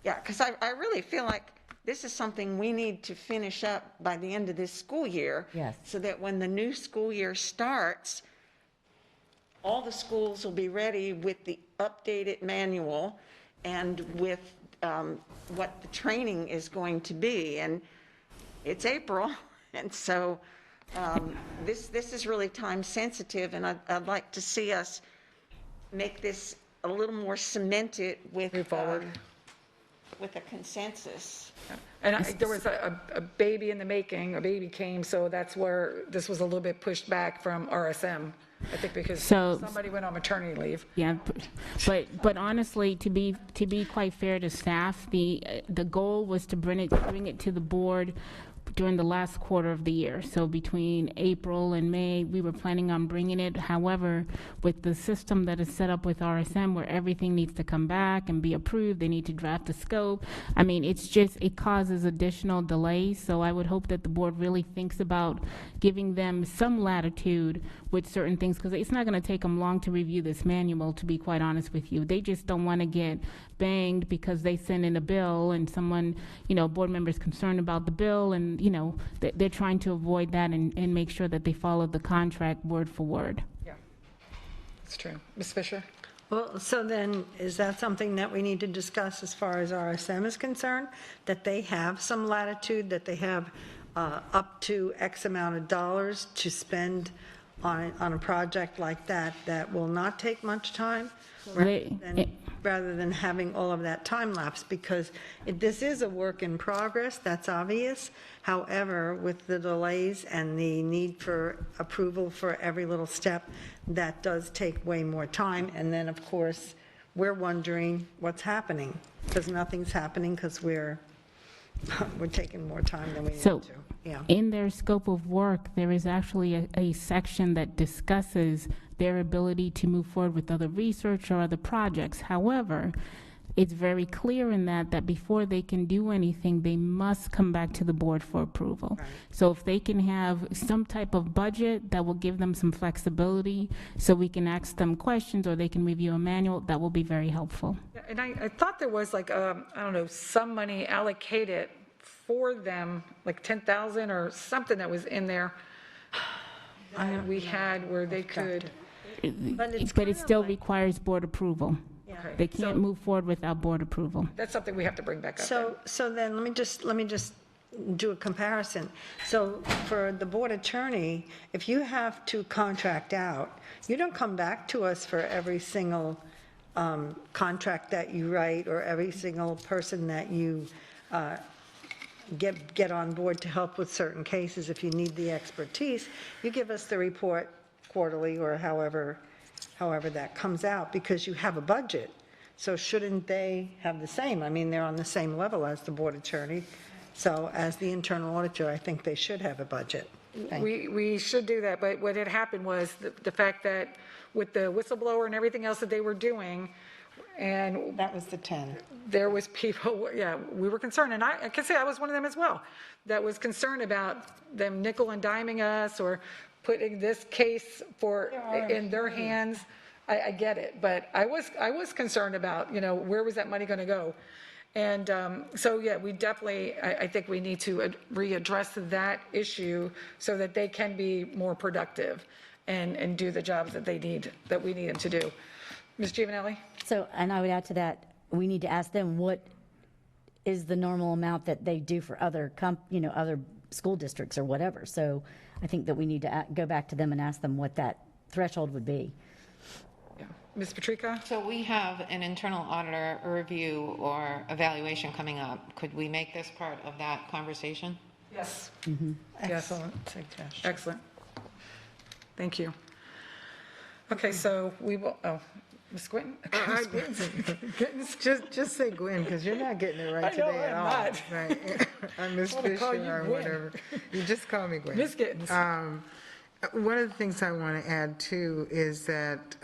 yeah, because I really feel like this is something we need to finish up by the end of this school year. Yes. So that when the new school year starts, all the schools will be ready with the updated manual and with what the training is going to be. And it's April, and so this is really time sensitive, and I'd like to see us make this a little more cemented with, with a consensus. And there was a baby in the making, a baby came, so that's where this was a little bit pushed back from RSM, I think because So- somebody went on maternity leave. Yeah, but honestly, to be quite fair to staff, the goal was to bring it to the board during the last quarter of the year. So between April and May, we were planning on bringing it. However, with the system that is set up with RSM where everything needs to come back and be approved, they need to draft the scope. I mean, it causes additional delays. So I would hope that the board really thinks about giving them some latitude with certain things, because it's not going to take them long to review this manual, to be quite honest with you. They just don't want to get banged because they send in a bill and someone, board members concerned about the bill, and they're trying to avoid that and make sure that they follow the contract word for word. Yeah, it's true. Ms. Fisher? Well, so then, is that something that we need to discuss as far as RSM is concerned? That they have some latitude, that they have up to X amount of dollars to spend on a project like that, that will not take much time? Rather than having all of that time lapse, because this is a work in progress, that's obvious. However, with the delays and the need for approval for every little step, that does take way more time. And then, of course, we're wondering what's happening, because nothing's happening, because we're taking more time than we need So, to. Yeah. in their scope of work, there is actually a section that discusses their ability to move forward with other research or other projects. However, it's very clear in that before they can do anything, they must come back to the board for approval. So if they can have some type of budget that will give them some flexibility, so we can ask them questions or they can review a manual, that will be very helpful. Yeah, and I thought there was like, I don't know, some money allocated for them, like 10,000 or something that was in there. We had where they could, But it's But it still requires board approval. okay. They can't move forward without board approval. That's something we have to bring back up. then. So then, let me just do a comparison. So for the board attorney, if you have to contract out, you don't come back to us for every single contract that you write or every single person that you get on board to help with certain cases. If you need the expertise, you give us the report quarterly or however that comes out, because you have a budget. So shouldn't they have the same? I mean, they're on the same level as the board attorney. So as the internal auditor, I think they should have a budget. Thank you. We should do that, but what had happened was the fact that with the whistleblower and everything else that they were doing, and That was the 10. there was people, yeah, we were concerned, and I can say I was one of them as well, that was concerned about them nickel and diming us or putting this case in their hands. I get it, but I was concerned about, where was that money going to go? And so, yeah, we definitely, I think we need to readdress that issue so that they can be more productive and do the jobs that we need them to do. Ms. Giovanelli? So, and I would add to that, we need to ask them what is the normal amount that they do for other other school districts or whatever. So I think that we need to go back to them and ask them what that threshold would be. Yeah. Ms. Patrica? So we have an internal auditor review or evaluation coming up. Could we make this part of that conversation? Yes. Excellent suggestion. Excellent. Thank you. Okay, so we will, Ms. Quinton? Ms. Quinton? Just say Gwen, because you're not getting it right I know, today at I'm all. not. Right. I'm Miss I'm gonna call Fisher you or Gwen. whatever. You just call me Gwen. Ms. Gittens? One of the things I want to add too is that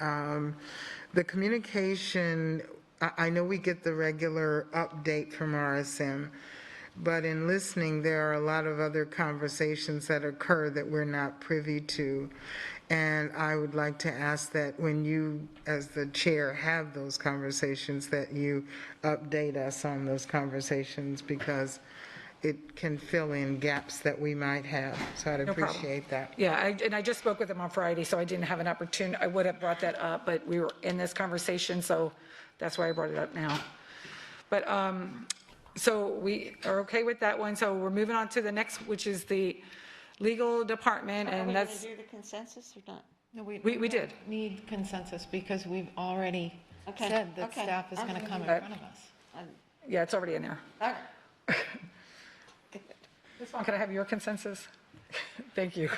the communication, I know we get the regular update from RSM, but in listening, there are a lot of other conversations that occur that we're not privy to. And I would like to ask that when you, as the chair, have those conversations, that you update us on those conversations, because it can fill in gaps that we might have. So I'd problem. appreciate that. Yeah, and I just spoke with him on Friday, so I didn't have an opportunity, I would have brought that up, but we were in this conversation, so that's why I brought it up now. But, so we are okay with that one, so we're moving on to the next, which is the legal department, Are we and going that's, to do the consensus or not? No, we don't did. Need consensus because we've already Okay, said that okay. staff is I'm going to come in gonna- front of us. Yeah, it's already in there. All right. This one, can I have your consensus? Thank you.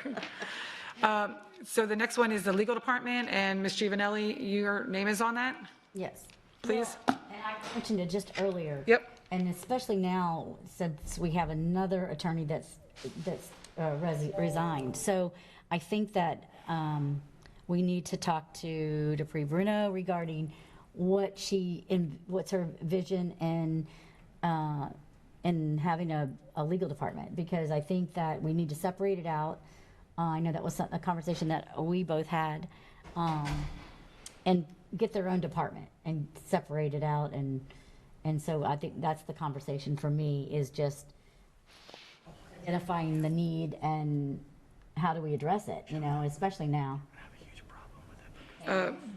So the next one is the legal department, and Ms. Giovanelli, your name is on that, Yes. please? And I mentioned it just earlier. Yep. And especially now, since we have another attorney that's resigned. So I think that we need to talk to Dupree Bruno regarding what's her vision in having a legal department, because I think that we need to separate it out. I know that was a conversation that we both had, and get their own department and separate it out. And so I think that's the conversation for me, is just identifying the need and how do we address it, especially now.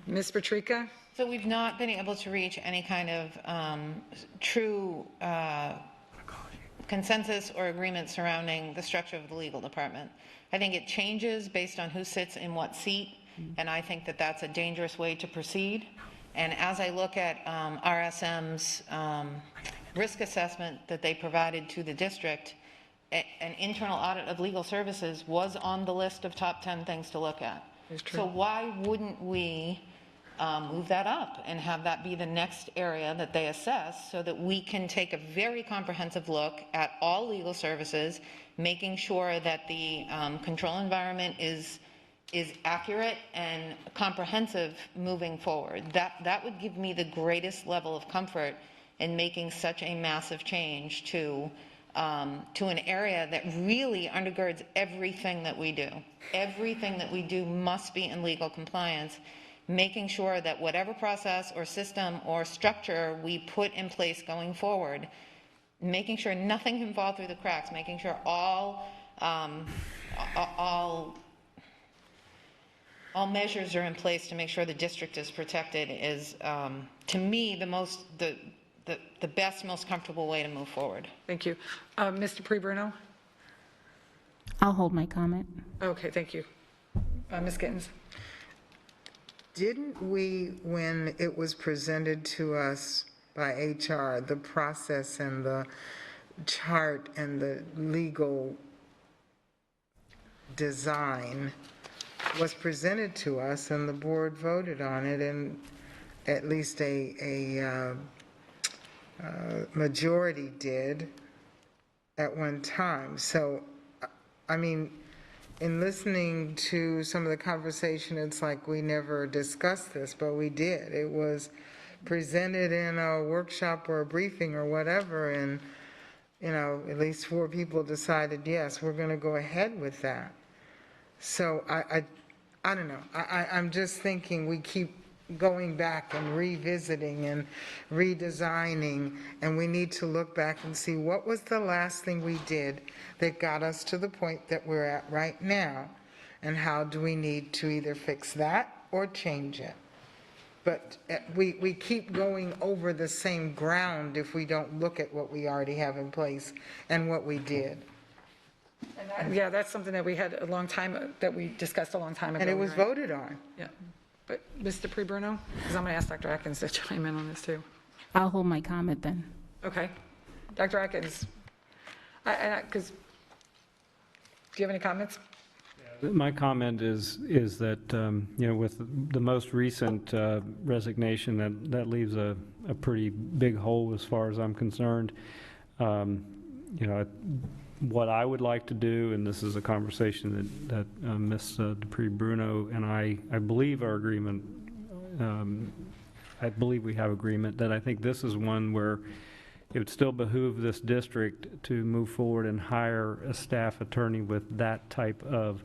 Ms. Patrica? So we've not been able to reach any kind of true consensus or agreement surrounding the structure of the legal department. I think it changes based on who sits in what seat, and I think that that's a dangerous way to proceed. And as I look at RSM's risk assessment that they provided to the district, an internal audit of legal services was on the list of top 10 things to look at. So why wouldn't we move that up and have that be the next area that they assess, so that we can take a very comprehensive look at all legal services, making sure that the control environment is accurate and comprehensive moving forward. That would give me the greatest level of comfort in making such a massive change to an area that really undergirds everything that we do. Everything that we do must be in legal compliance, making sure that whatever process or system or structure we put in place going forward, making sure nothing can fall through the cracks, making sure all measures are in place to make sure the district is protected is, to me, the best, most comfortable way to move forward. Thank you. Mr. Pre-Bruno? I'll hold my comment. Okay, thank you. Ms. Gittens? Didn't we, when it was presented to us by HR, the process and the chart and the legal design was presented to us, and the board voted on it, and at least a majority did at one time. So, I mean, in listening to some of the conversation, it's like we never discussed this, but we did. It was presented in a workshop or a briefing or whatever, and, at least 4 people decided, yes, we're going to go ahead with that. So I don't know. I'm just thinking we keep going back and revisiting and redesigning, and we need to look back and see what was the last thing we did that got us to the point that we're at right now, and how do we need to either fix that or change it. But we keep going over the same ground if we don't look at what we already have in place and what we did. Yeah, that's something that we had a long time, that we discussed a long time ago. And it was right? voted on. Yeah. But Mr. Pre-Bruno? Because I'm going to ask Dr. Atkins to chime in on this too. I'll hold my comment then. Okay. Dr. Atkins? Because, do you have any comments? My comment is that, with the most recent resignation, that leaves a pretty big hole as far as I'm concerned. What I would like to do, and this is a conversation that Ms. Dupree Bruno and I believe our agreement, I believe we have agreement, that I think this is one where it would still behoove this district to move forward and hire a staff attorney with that type of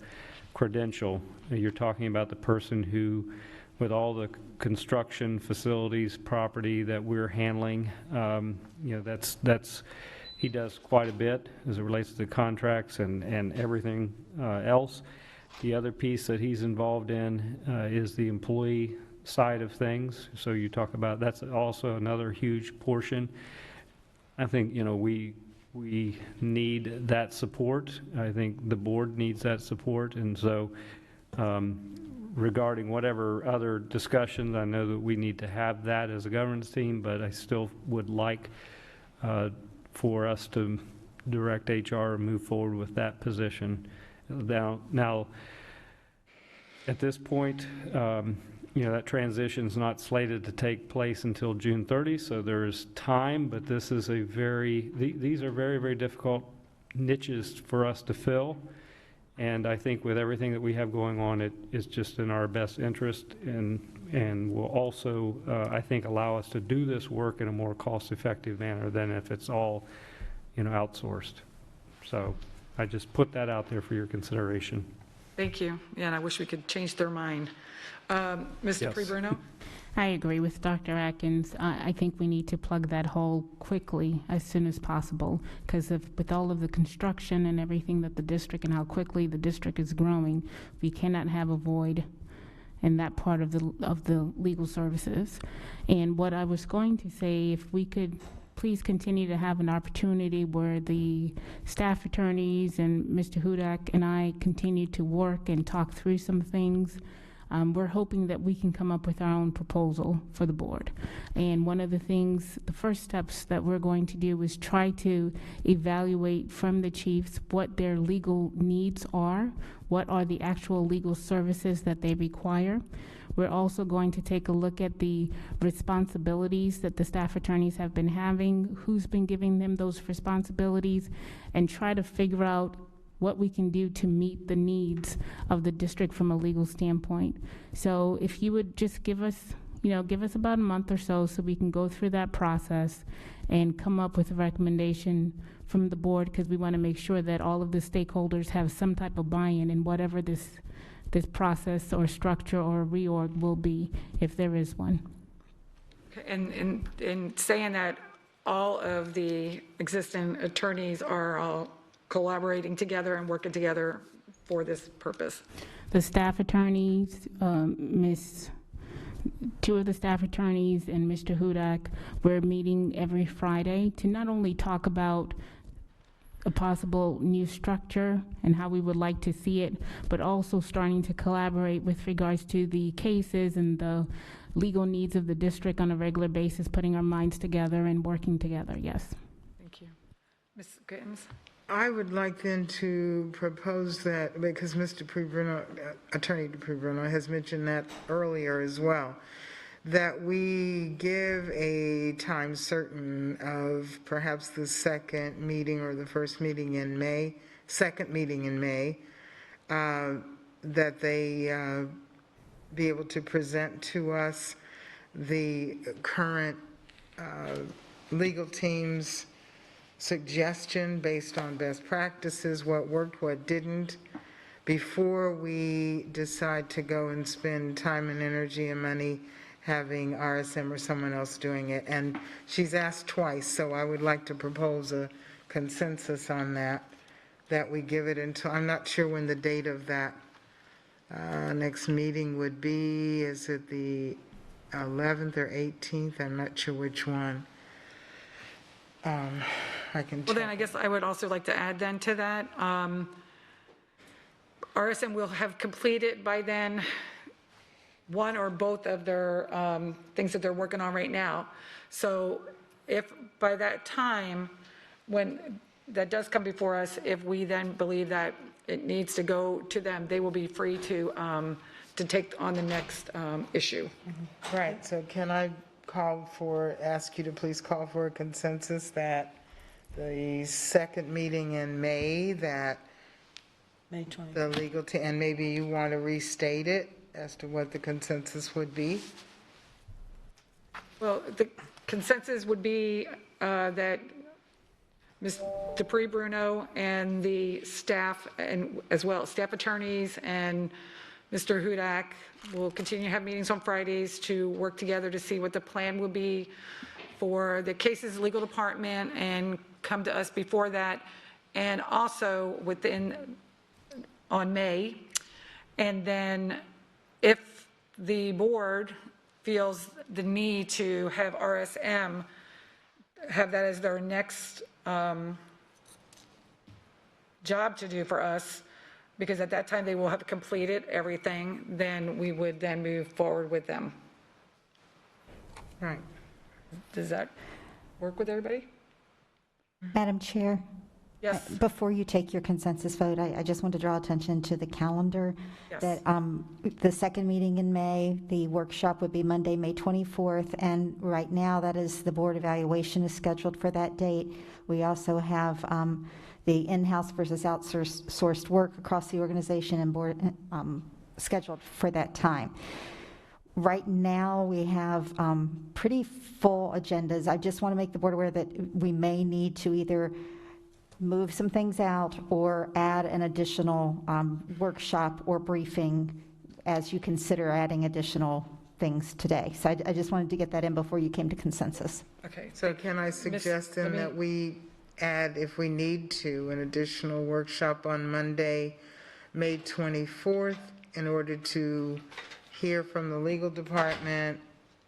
credential. You're talking about the person who, with all the construction, facilities, property that we're handling, that's he does quite a bit as it relates to contracts and everything else. The other piece that he's involved in is the employee side of things. So you talk about, that's also another huge portion. I think, we need that support. I think the board needs that support. And so regarding whatever other discussions, I know that we need to have that as a governance team, but I still would like for us to direct HR and move forward with that position. Now, at this point, that transition's not slated to take place until June 30, so there is time, but this is these are very, very difficult niches for us to fill. And I think with everything that we have going on, it is just in our best interest and will also, I think, allow us to do this work in a more cost-effective manner than if it's all, outsourced. So I just put that out there for your consideration. Thank you. Yeah, and I wish we could change their mind. Mr. Yes. Pre-Bruno? I agree with Dr. Atkins. I think we need to plug that hole quickly, as soon as possible, because with all of the construction and everything that the district and how quickly the district is growing, we cannot have a void in that part of the legal services. And what I was going to say, if we could please continue to have an opportunity where the staff attorneys and Mr. Hudak and I continue to work and talk through some things. We're hoping that we can come up with our own proposal for the board. And one of the things, the first steps that we're going to do is try to evaluate from the chiefs what their legal needs are, what are the actual legal services that they require. We're also going to take a look at the responsibilities that the staff attorneys have been having, who's been giving them those responsibilities, and try to figure out what we can do to meet the needs of the district from a legal standpoint. So if you would just give us about a month or so we can go through that process and come up with a recommendation from the board, because we want to make sure that all of the stakeholders have some type of buy-in in whatever this process or structure or reorg will be, if there is one. Okay, and in saying that, all of the existing attorneys are all collaborating together and working together for this purpose. The staff attorneys, two of the staff attorneys and Mr. Hudak, we're meeting every Friday to not only talk about a possible new structure and how we would like to see it, but also starting to collaborate with regards to the cases and the legal needs of the district on a regular basis, putting our minds together and working together, yes. Thank you. Ms. Gittens? I would like then to propose that, because Mr. Pre-Bruno, Attorney Pre-Bruno has mentioned that earlier as well, that we give a time certain of perhaps the second meeting or the first meeting in May, second meeting in May, that they be able to present to us the current legal team's suggestion based on best practices, what worked, what didn't, before we decide to go and spend time and energy and money having RSM or someone else doing it. And she's asked twice, so I would like to propose a consensus on that we give it until, I'm not sure when the date of that next meeting would be. Is it the 11th or 18th? I'm not sure which one. I can Well, then check. I guess I would also like to add then to that. RSM will have completed by then one or both of their things that they're working on right now. So if by that time, when that does come before us, if we then believe that it needs to go to them, they will be free to take on the next issue. Right, so can I ask you to please call for a consensus that the second meeting in May, that May 20th. the legal team, and maybe you want to restate it as to what the consensus would be? Well, the consensus would be that Ms. Dupree-Bruno and the staff, and as well as staff attorneys and Mr. Hudak will continue to have meetings on Fridays to work together to see what the plan will be for the cases legal department and come to us before that, and also on May. And then if the board feels the need to have RSM, have that as their next job to do for us, because at that time they will have completed everything, then we would then move forward with them. Right. Does that work with everybody? Madam Chair? Yes. Before you take your consensus vote, I just want to draw attention to the calendar. Yes. That the second meeting in May, the workshop would be Monday, May 24th, and right now, that is, the board evaluation is scheduled for that date. We also have the in-house versus outsourced work across the organization and board scheduled for that time. Right now, we have pretty full agendas. I just want to make the board aware that we may need to either move some things out or add an additional workshop or briefing as you consider adding additional things today. So I just wanted to get that in before you came to consensus. Okay. So can I suggest then that we add, if we need to, an additional workshop on Monday, May 24th, in order to hear from the legal department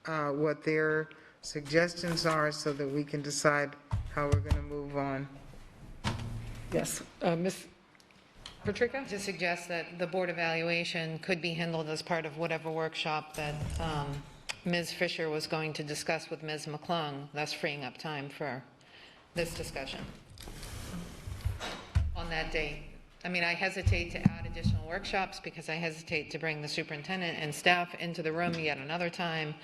what their suggestions are so that we can decide how we're going to move on? Yes. Ms. Patrica? To suggest that the board evaluation could be handled as part of whatever workshop that Ms. Fisher was going to discuss with Ms. McClung, thus freeing up time for this discussion on that date. I mean, I hesitate to add additional workshops because I hesitate to bring the superintendent and staff into the room yet another time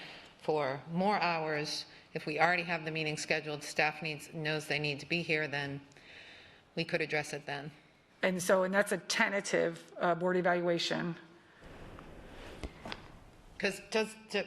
for more hours. If we already have the meeting scheduled, staff knows they need to be here, then we could address it then. And that's a tentative board evaluation. Because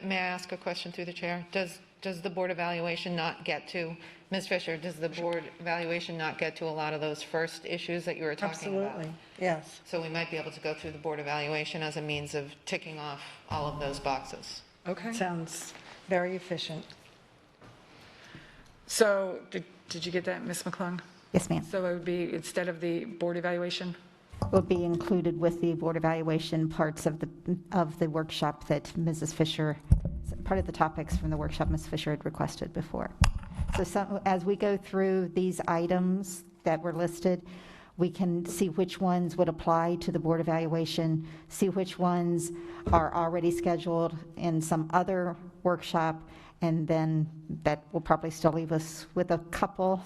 may I ask a question through the chair? Does the board evaluation not get to, Ms. Fisher, does the board evaluation not get to a lot of those first issues that you were talking about? Absolutely, yes. So we might be able to go through the board evaluation as a means of ticking off all of those boxes. Okay. Sounds very efficient. So did you get that, Ms. McClung? Yes, ma'am. So it would be, instead of the board evaluation? Will be included with the board evaluation parts of the workshop that Mrs. Fisher, part of the topics from the workshop Ms. Fisher had requested before. So as we go through these items that were listed, we can see which ones would apply to the board evaluation, see which ones are already scheduled in some other workshop, and then that will probably still leave us with a couple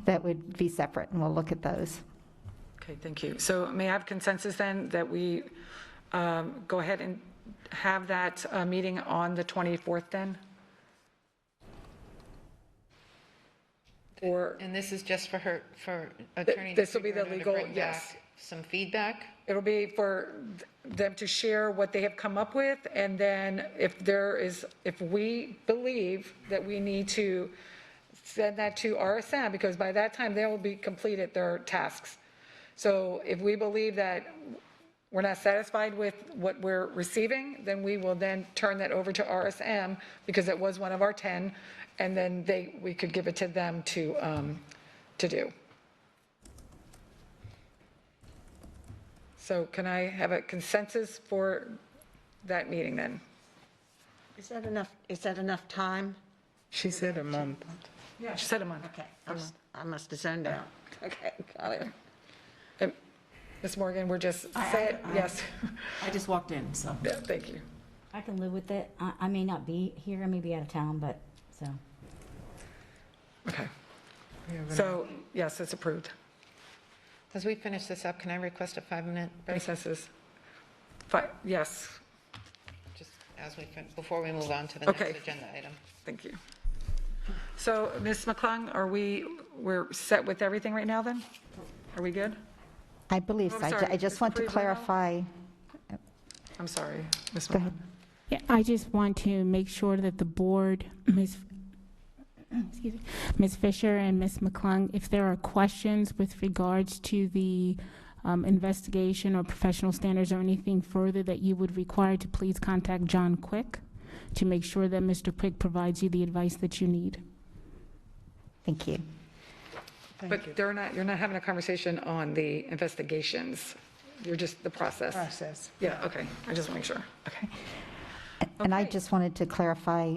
that would be separate, and we'll look at those. Okay, thank you. So may I have consensus then that we go ahead and have that meeting on the 24th then? Or And this is just for Attorney This will be the DeFigurino to legal, bring yes. back some feedback? it'll be for them to share what they have come up with, and then if we believe that we need to send that to RSM, because by that time they will be completed their tasks. So if we believe that we're not satisfied with what we're receiving, then we will then turn that over to RSM, because it was one of our 10, and then we could give it to them to do. So can I have a consensus for that meeting then? Is that enough time? She said a month. Yeah, she said a month. Okay, I must have zoned out. Okay, got it. Ms. Morgan, we're just, say it, yes. I just walked in, so. Yeah, thank you. I can live with it. I may not be here, I may be out of town, but, so. Okay. So, yes, it's approved. As we finish this up, can I request a 5-minute break? Consensus. Yes, Just before we move on to the next Okay. agenda item. thank you. So, Ms. McClung, we're set with everything right now then? Are we good? I believe Oh, so. I'm sorry, I just Mr. want to Prevost? clarify. I'm sorry, Ms. Go ahead. McClung. Yeah, I just want to make sure that the board, Ms. Fisher and Ms. McClung, if there are questions with regards to the investigation or professional standards or anything further that you would require, to please contact John Quick to make sure that Mr. Prick provides you the advice that you need. Thank you. But you're not having a conversation on the investigations. You're just the process. Process. Yeah, okay. I just want to make sure. Okay. And I Okay. just wanted to clarify,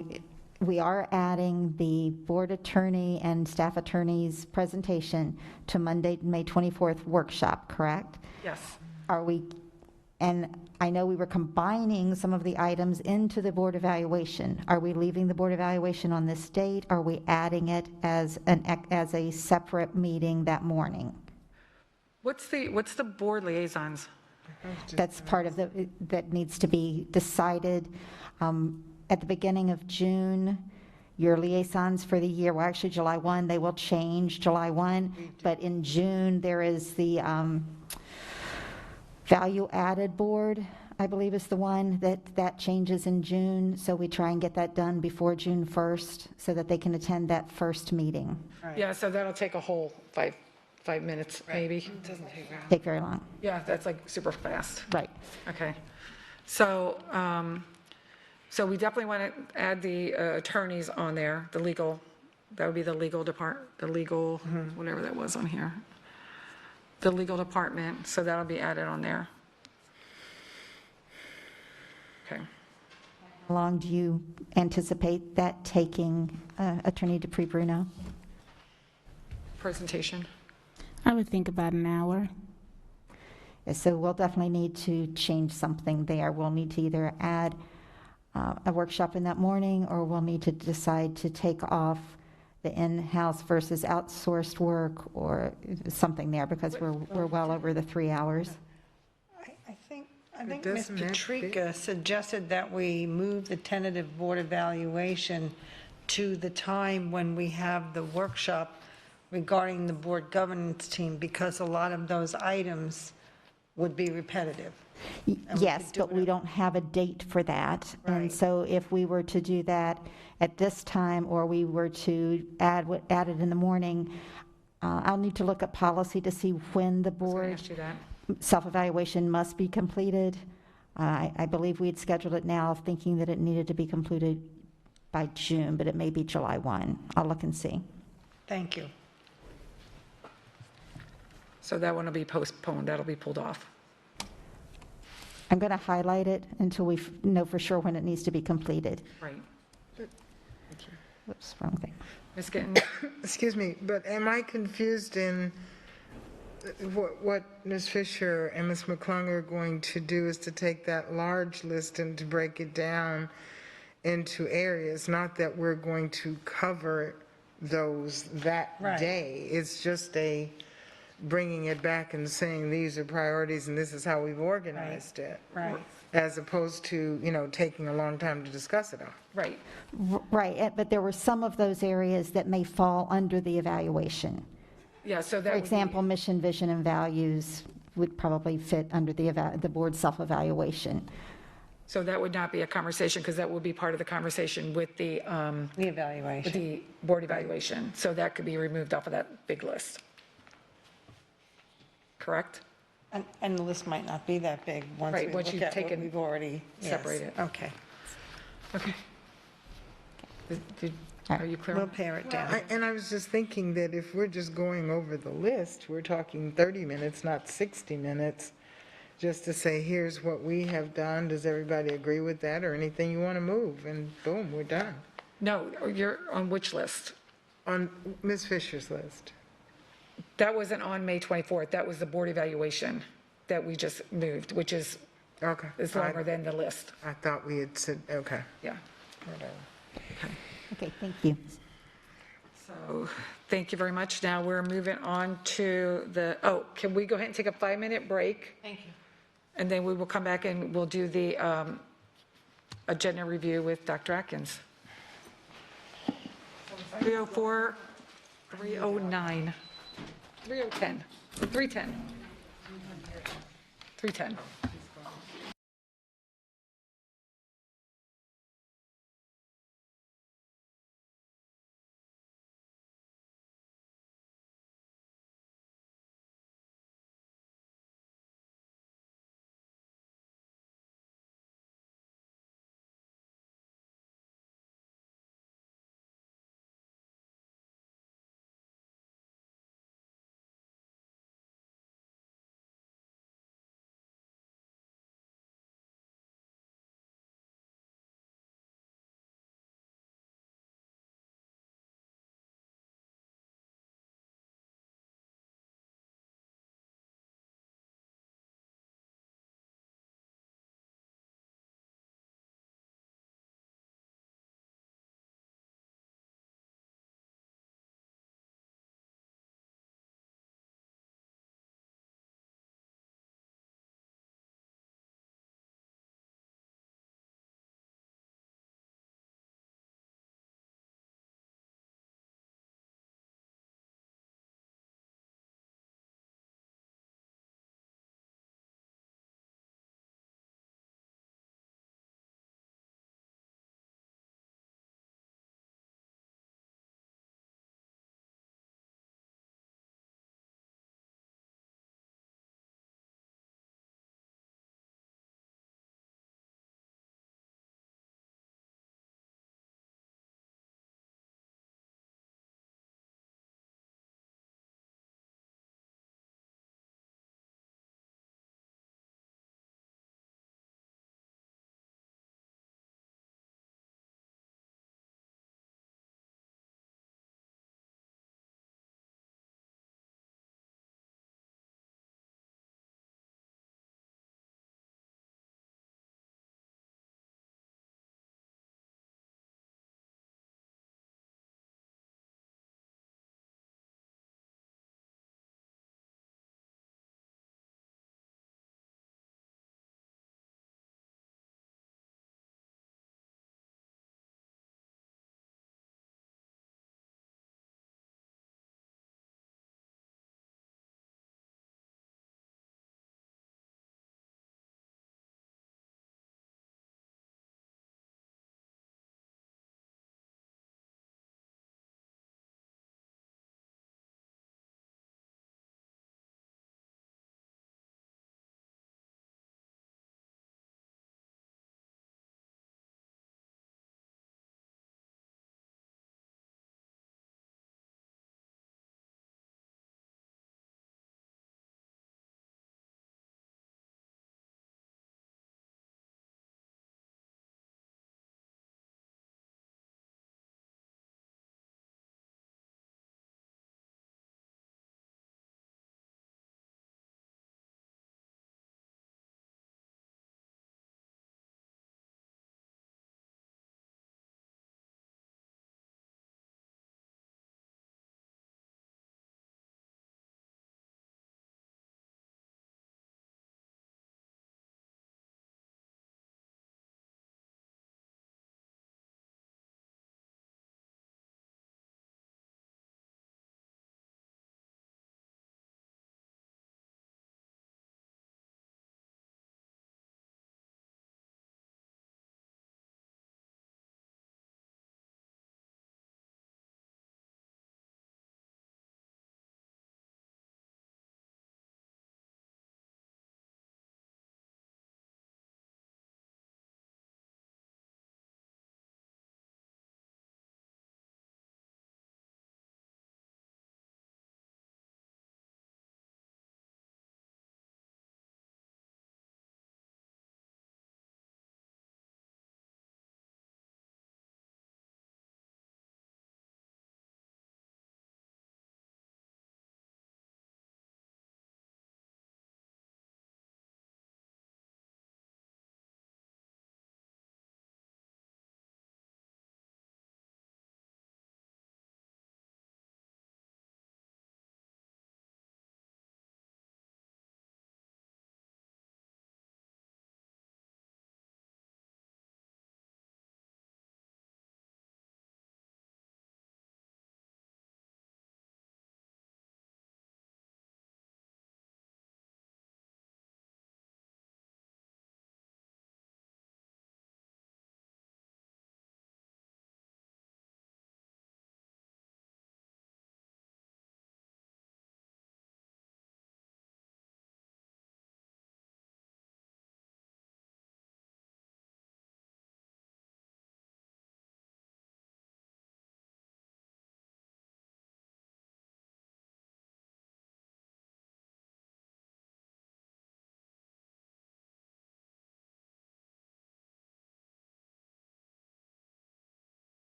we are adding the board attorney and staff attorney's presentation to Monday, May 24th workshop, correct? Yes. Are we, and I know we were combining some of the items into the board evaluation. Are we leaving the board evaluation on this date? Are we adding it as a separate meeting that morning? What's the board liaisons? That's part of that needs to be decided. At the beginning of June, your liaisons for the year, well, actually July 1, they will change July 1, but in June, there is the value added board, I believe is the one that changes in June. So we try and get that done before June 1st so that they can attend that first meeting. Yeah, so that'll take a whole five minutes, maybe. Take very long. Yeah, that's like super fast. Right. Okay. So, so we definitely want to add the attorneys on there, the legal, that would be the legal whatever that was on here. The legal department, so that'll be added on there. Okay. How long do you anticipate that taking, Attorney Dupree Bruno? Presentation. I would think about an hour. So we'll definitely need to change something there. We'll need to either add a workshop in that morning, or we'll need to decide to take off the in-house versus outsourced work or something there, because we're well over the 3 hours. I think But Ms. doesn't that Patrica suggested that we move the tentative board evaluation to the time when we have the workshop regarding the board governance team, because a lot of those items would be repetitive. And we Yes, could do but we it- don't have a date for that. And Right. so if we were to do that at this time, or we were to add it in the morning, I'll need to look at policy to see when the I was going to board ask you that. self-evaluation must be completed. I believe we had scheduled it now, thinking that it needed to be completed by June, but it may be July 1. I'll look and see. Thank you. So that one will be postponed, that'll be pulled off. I'm going to highlight it until we know for sure when it needs to be completed. Right. Whoops, wrong thing. Ms. Gittens? Excuse me, but am I confused in what Ms. Fisher and Ms. McClung are going to do is to take that large list and to break it down into areas, not that we're going to cover those that Right. day. It's just bringing it back and saying, these are priorities and this is how we've organized it. Right. As opposed to, taking a long time to discuss it all. Right. Right, but there were some of those areas that may fall under the evaluation. Yeah, so that For would be- example, mission, vision, and values would probably fit under the board self-evaluation. So that would not be a conversation, because that would be part of the conversation with the The evaluation. board evaluation. So that could be removed off of that big list. Correct? And the list might not be that big once Right, we once look you've at what taken- we've already. yes. separated. Okay, Okay. Are you clear? we'll pare it down. And I was just thinking that if we're just going over the list, we're talking 30 minutes, not 60 minutes, just to say, here's what we have done, does everybody agree with that, or anything you want to move, and boom, we're done. No, you're on which list? On Ms. Fisher's list. That wasn't on May 24th. That was the board evaluation that we just moved, which is Okay. longer than the list. I thought we had said, okay. Yeah. Okay, thank you. So, thank you very much. Now we're moving on to can we go ahead and take a 5-minute break? Thank you. And then we will come back and we'll do the agenda review with Dr. Atkins. 304, 309, 310, 310. 310.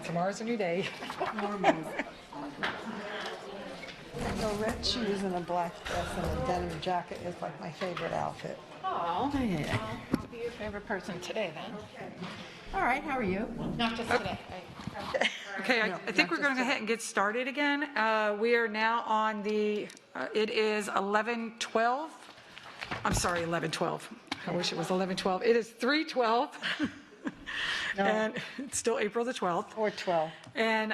Tomorrow's a new day. No, red shoes and a black dress and a denim jacket is like my favorite outfit. Oh, I'll be your favorite person today then. All right, how are you? Not just today. Okay, I think we're going to go ahead and get started again. We are now on it is 11:12. I'm sorry, 11:12. I wish it was 11:12. It is 3:12. And it's still April the 12th. Or 12. And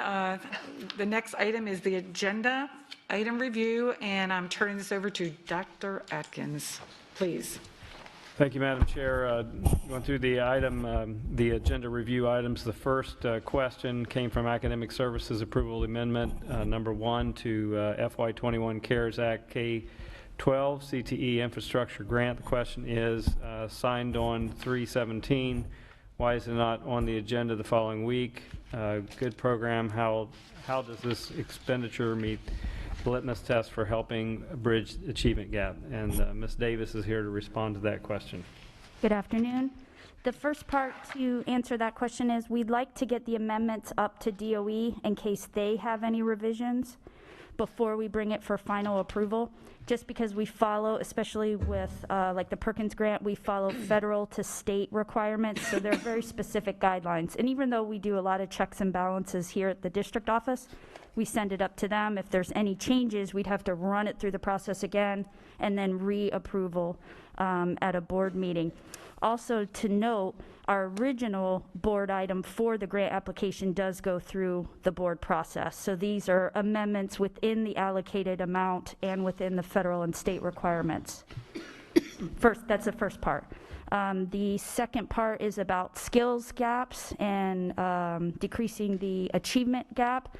the next item is the agenda item review, and I'm turning this over to Dr. Atkins, please. Thank you, Madam Chair. Going through the agenda review items, the first question came from Academic Services Approval Amendment number 1 to FY21 CARES Act K-12 CTE Infrastructure Grant. The question is signed on 3/17. Why is it not on the agenda the following week? Good program. How does this expenditure meet the litmus test for helping bridge achievement gap? And Ms. Davis is here to respond to that question. Good afternoon. The first part to answer that question is we'd like to get the amendments up to DOE in case they have any revisions before we bring it for final approval, just because we follow, especially with like the Perkins grant, we follow federal to state requirements, so there are very specific guidelines. And even though we do a lot of checks and balances here at the district office, we send it up to them. If there's any changes, we'd have to run it through the process again and then re-approval at a board meeting. Also to note, our original board item for the grant application does go through the board process. So these are amendments within the allocated amount and within the federal and state requirements. That's the first part. The second part is about skills gaps and decreasing the achievement gap.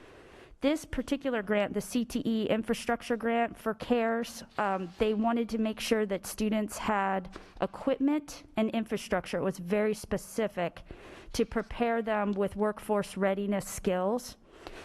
This particular grant, the CTE infrastructure grant for CARES, they wanted to make sure that students had equipment and infrastructure. It was very specific to prepare them with workforce readiness skills.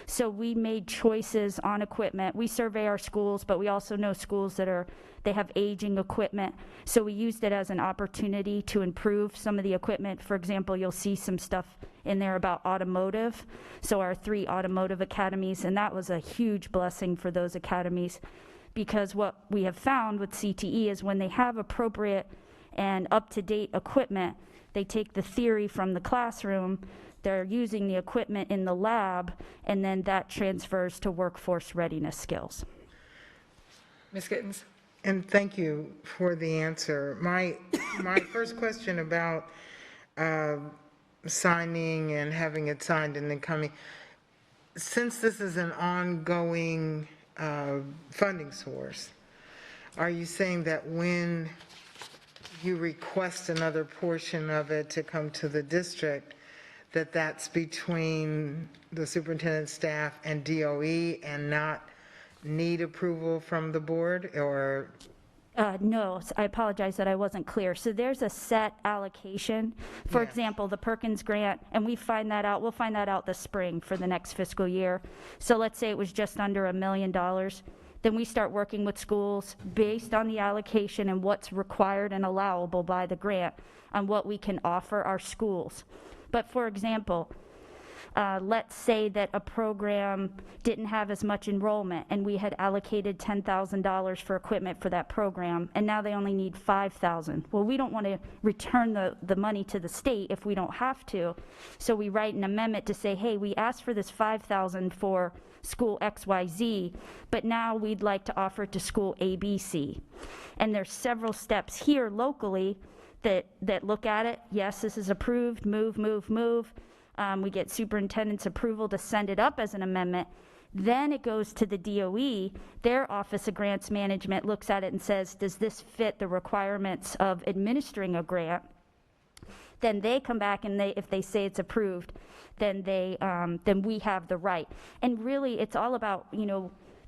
So we made choices on equipment. We survey our schools, but we also know schools that they have aging equipment. So we used it as an opportunity to improve some of the equipment. For example, you'll see some stuff in there about automotive. So our 3 automotive academies, and that was a huge blessing for those academies, because what we have found with CTE is when they have appropriate and up-to-date equipment, they take the theory from the classroom, they're using the equipment in the lab, and then that transfers to workforce readiness skills. Ms. Gittens? And thank you for the answer. My first question about signing and having it signed and then coming, since this is an ongoing funding source, are you saying that when you request another portion of it to come to the district, that's between the superintendent's staff and DOE and not need approval from the board, or? No, I apologize that I wasn't clear. So there's a set allocation. For example, the Perkins grant, and we'll find that out this spring for the next fiscal year. So let's say it was just under $1 million. Then we start working with schools based on the allocation and what's required and allowable by the grant on what we can offer our schools. But for example, let's say that a program didn't have as much enrollment and we had allocated $10,000 for equipment for that program, and now they only need $5,000. Well, we don't want to return the money to the state if we don't have to. So we write an amendment to say, hey, we asked for this $5,000 for school XYZ, but now we'd like to offer it to school ABC. And there's several steps here locally that look at it. Yes, this is approved, move. We get superintendent's approval to send it up as an amendment. Then it goes to the DOE. Their Office of Grants Management looks at it and says, does this fit the requirements of administering a grant? Then they come back and if they say it's approved, then we have the right. And really, it's all about,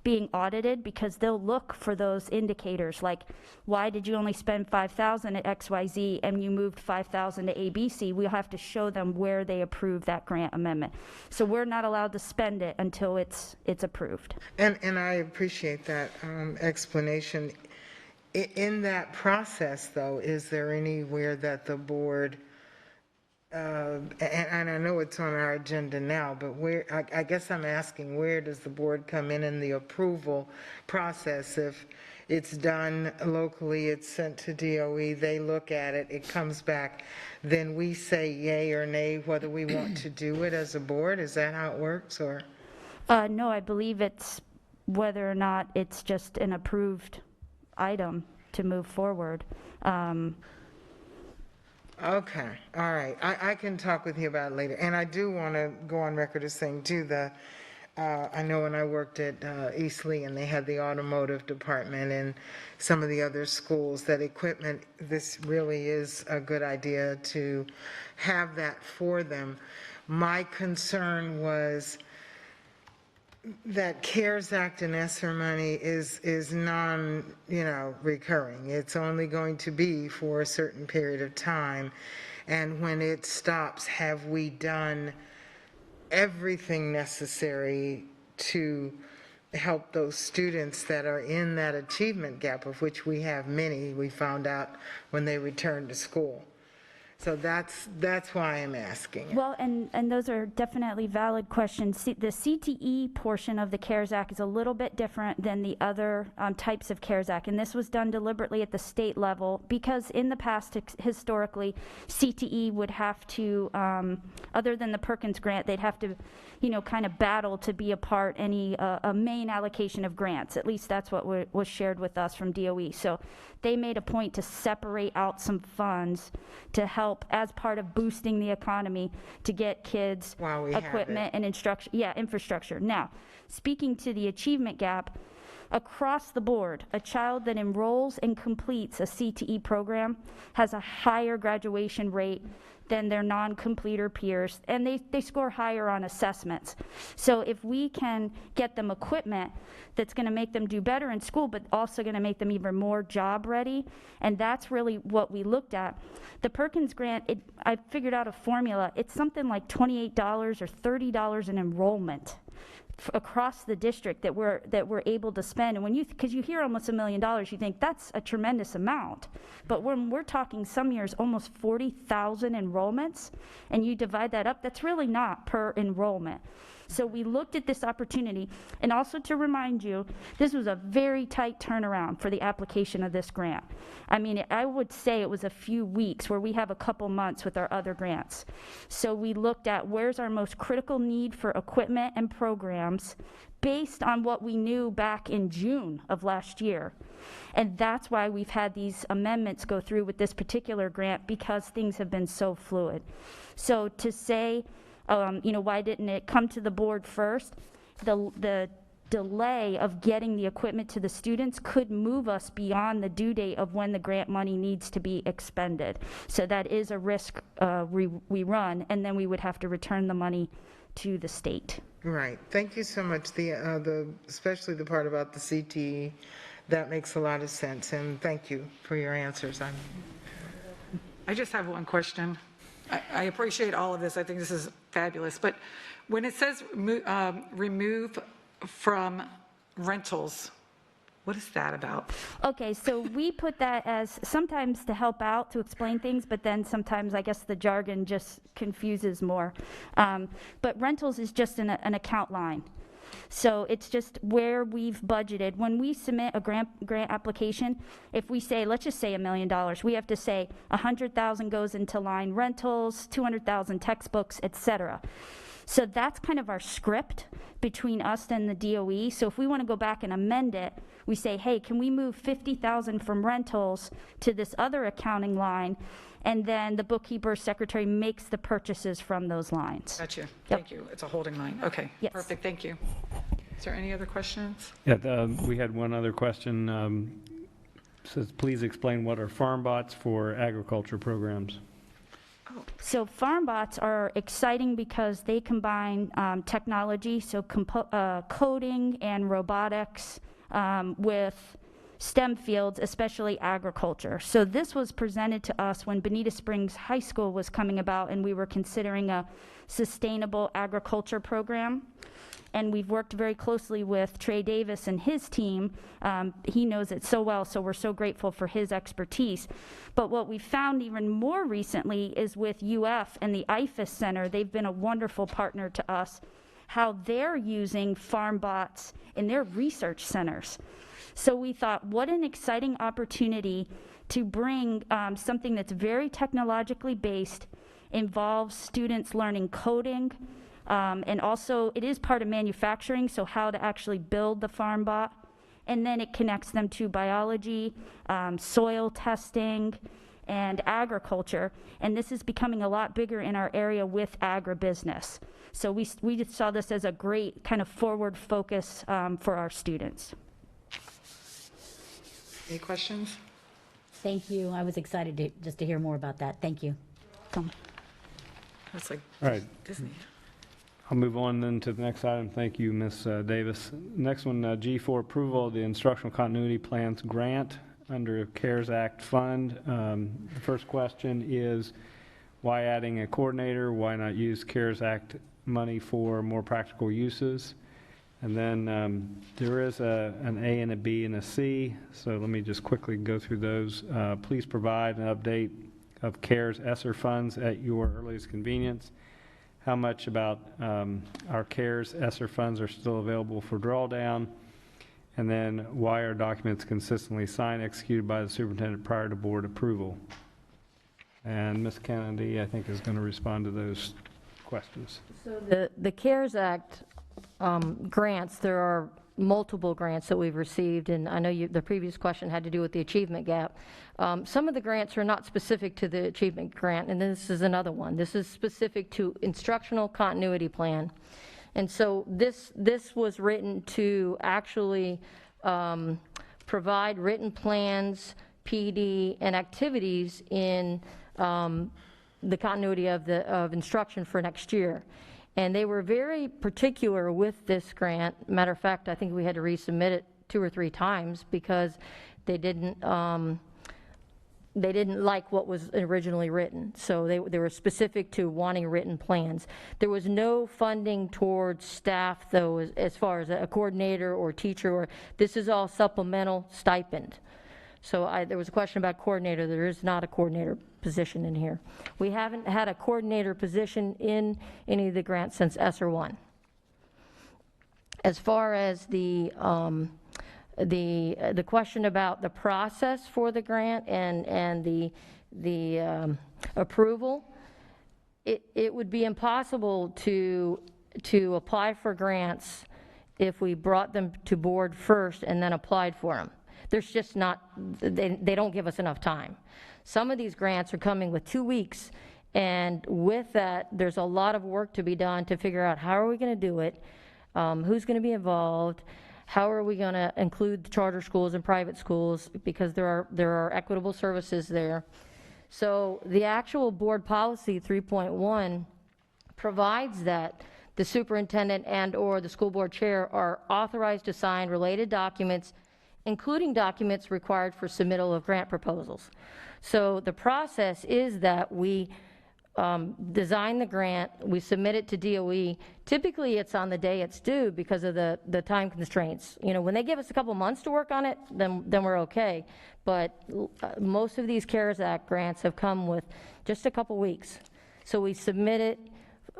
being audited, because they'll look for those indicators, like why did you only spend $5,000 at XYZ and you moved $5,000 to ABC? We'll have to show them where they approved that grant amendment. So we're not allowed to spend it until it's approved. And I appreciate that explanation. In that process, though, is there anywhere that the board and I know it's on our agenda now, but where, I guess I'm asking, where does the board come in the approval process? If it's done locally, it's sent to DOE, they look at it, it comes back, then we say yay or nay whether we want to do it as a board? Is that how it works, or? No, I believe it's whether or not it's just an approved item to move forward. Okay, all right. I can talk with you about it later. And I do want to go on record as saying, too, I know when I worked at East Lee and they had the automotive department and some of the other schools, that equipment, this really is a good idea to have that for them. My concern was that CARES Act and ESSER money is recurring. It's only going to be for a certain period of time. And when it stops, have we done everything necessary to help those students that are in that achievement gap, of which we have many, we found out when they returned to school? So that's why I'm asking. Well, and those are definitely valid questions. The CTE portion of the CARES Act is a little bit different than the other types of CARES Act, and this was done deliberately at the state level because in the past, historically, CTE would have to, other than the Perkins grant, they'd have to, kind of battle to be a main allocation of grants. At least that's what was shared with us from DOE. So they made a point to separate out some funds to help as part of boosting the economy to get kids equipment and infrastructure. Now, speaking to the achievement gap, across the board, a child that enrolls and completes a CTE program has a higher graduation rate than their non-completer peers, and they score higher on assessments. So if we can get them equipment that's going to make them do better in school, but also going to make them even more job ready, and that's really what we looked at. The Perkins grant, I figured out a formula. It's something like $28 or $30 an enrollment across the district that we're able to spend. And because you hear almost $1 million, you think that's a tremendous amount. But when we're talking some years almost 40,000 enrollments, and you divide that up, that's really not per enrollment. So we looked at this opportunity, and also to remind you, this was a very tight turnaround for the application of this grant. I mean, I would say it was a few weeks where we have a couple months with our other grants. So we looked at where's our most critical need for equipment and programs based on what we knew back in June of last year. And that's why we've had these amendments go through with this particular grant, because things have been so fluid. So to say, why didn't it come to the board first? The delay of getting the equipment to the students could move us beyond the due date of when the grant money needs to be expended. So that is a risk we run, and then we would have to return the money to the state. Right. Thank you so much. Especially the part about the CTE, that makes a lot of sense, and thank you for your answers. I just have one question. I appreciate all of this. I think this is fabulous. But when it says remove from rentals, what is that about? Okay, so we put that as sometimes to help out, to explain things, but then sometimes I guess the jargon just confuses more. But rentals is just an account line. So it's just where we've budgeted. When we submit a grant application, if we say, let's just say $1 million, we have to say 100,000 goes into line rentals, 200,000 textbooks, et cetera. So that's kind of our script between us and the DOE. So if we want to go back and amend it, we say, hey, can we move 50,000 from rentals to this other accounting line? And then the bookkeeper secretary makes the purchases from those lines. Gotcha. Thank you. It's a holding line. Okay. Yes. Perfect. Thank you. Is there any other questions? Yeah, we had one other question. Says, please explain what are farm bots for agriculture programs. So farm bots are exciting because they combine technology, so coding and robotics with STEM fields, especially agriculture. So this was presented to us when Bonita Springs High School was coming about and we were considering a sustainable agriculture program. and we've worked very closely with Trey Davis and his team. He knows it so well, so we're so grateful for his expertise. But what we found even more recently is with UF and the IFAS Center. They've been a wonderful partner to us, how they're using farm bots in their research centers. So we thought, what an exciting opportunity to bring something that's very technologically based, involves students learning coding, and also it is part of manufacturing, so how to actually build the farm bot. And then it connects them to biology, soil testing, and agriculture. And this is becoming a lot bigger in our area with agribusiness. So we just saw this as a great kind of forward focus for our students. Any questions? Thank you. I was excited just to hear more about that. Thank you. That's like All right, Disney. I'll move on then to the next item. Thank you, Ms. Davis. Next one, G4, approval of the instructional continuity plans grant under CARES Act fund. The first question is, why adding a coordinator? Why not use CARES Act money for more practical uses? And then there is an A and a B and a C, so let me just quickly go through those. Please provide an update of CARES ESSER funds at your earliest convenience. How much about our CARES ESSER funds are still available for drawdown? And then why are documents consistently signed, executed by the superintendent prior to board approval? And Ms. Kennedy, I think, is going to respond to those questions. So the CARES Act grants, there are multiple grants that we've received, and I know the previous question had to do with the achievement gap. Some of the grants are not specific to the achievement grant, and this is another one. This is specific to instructional continuity plan. And so this was written to actually provide written plans, PD, and activities in the continuity of instruction for next year. And they were very particular with this grant. Matter of fact, I think we had to resubmit it 2 or 3 times because they didn't like what was originally written. So they were specific to wanting written plans. There was no funding towards staff, though, as far as a coordinator or teacher. This is all supplemental stipend. So there was a question about coordinator. There is not a coordinator position in here. We haven't had a coordinator position in any of the grants since ESSER 1. As far as the question about the process for the grant and the approval, it would be impossible to apply for grants if we brought them to board first and then applied for them. There's just not, they don't give us enough time. Some of these grants are coming with 2 weeks, and with that, there's a lot of work to be done to figure out how are we going to do it, who's going to be involved, how are we going to include the charter schools and private schools, because there are equitable services there. So the actual board policy 3.1 provides that the superintendent and/or the school board chair are authorized to sign related documents, including documents required for submittal of grant proposals. So the process is that we design the grant, we submit it to DOE. Typically, it's on the day it's due because of the time constraints. You know, when they give us a couple months to work on it, then we're okay. But most of these CARES Act grants have come with just a couple weeks. So we submit it.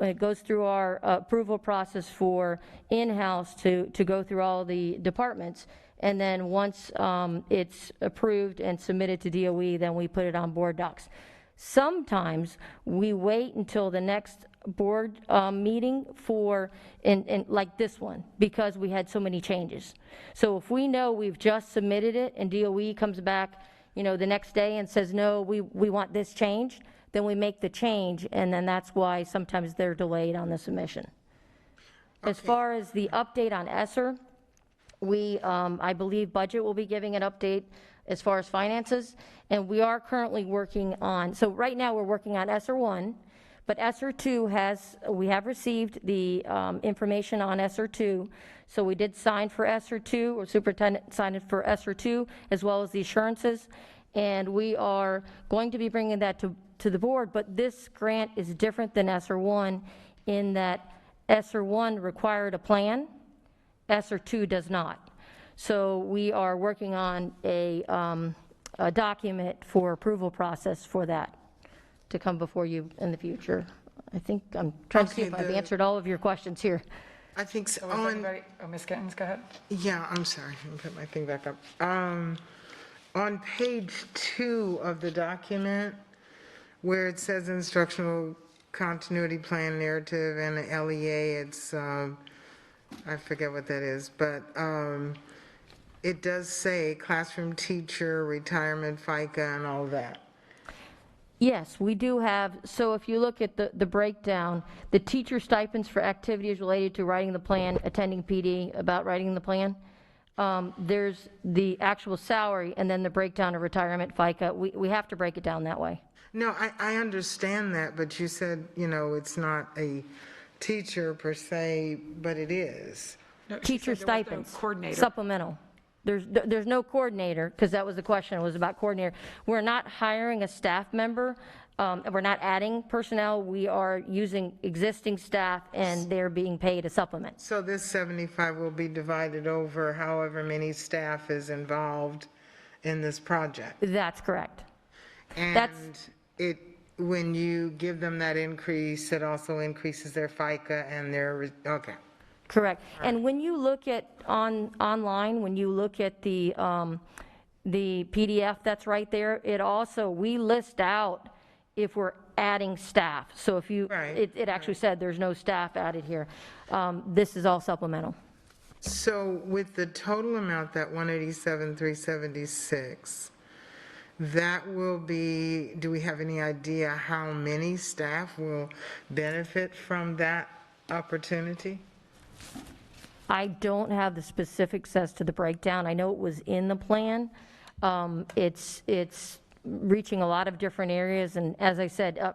It goes through our approval process for in-house to go through all the departments. And then once it's approved and submitted to DOE, then we put it on board docs. Sometimes we wait until the next board meeting for, like this one, because we had so many changes. So if we know we've just submitted it and DOE comes back, you know, the next day and says, no, we want this changed, then we make the change, and then that's why sometimes they're delayed on the submission. Okay. As far as the update on ESSER, I believe budget will be giving an update as far as finances, and we are currently working on, so right now we're working on ESSER 1, but ESSER 2 we have received the information on ESSER 2, so we did sign for ESSER 2, or superintendent signed for ESSER 2, as well as the assurances, and we are going to be bringing that to the board, but this grant is different than ESSER 1 in that ESSER 1 required a plan, ESSER 2 does not. So we are working on a document for approval process for that to come before you in the future. I think I'm trying to see Okay, if I've answered all of your questions here. I think so. Was anybody, Ms. Gittens, go ahead. Yeah, I'm sorry, let me put my thing back up. On page 2 of the document, where it says instructional continuity plan narrative and the LEA, it's, I forget what that is, but it does say classroom teacher, retirement, FICA, and all that. Yes, we do have, so if you look at the breakdown, the teacher stipends for activities related to writing the plan, attending PD, about writing the plan, there's the actual salary, and then the breakdown of retirement, FICA. We have to break it down that way. No, I understand that, but you said, you know, it's not a teacher per se, but it is. No, she Teacher said there was no stipends. coordinator. Supplemental. There's no coordinator, because that was the question, was about coordinator. We're not hiring a staff member, we're not adding personnel, we are using existing staff, and they're being paid a supplement. So this 75 will be divided over however many staff is involved in this project? That's correct. And it, when you give them that increase, it also increases their FICA and their, okay. Correct. And when you look at online, when you look at the PDF that's right there, it also, we list out if we're adding staff. So if you, Right. it actually said there's no staff added here. This is all supplemental. So with the total amount, that 187,376, that will be, do we have any idea how many staff will benefit from that opportunity? I don't have the specifics as to the breakdown. I know it was in the plan. It's reaching a lot of different areas, and as I said,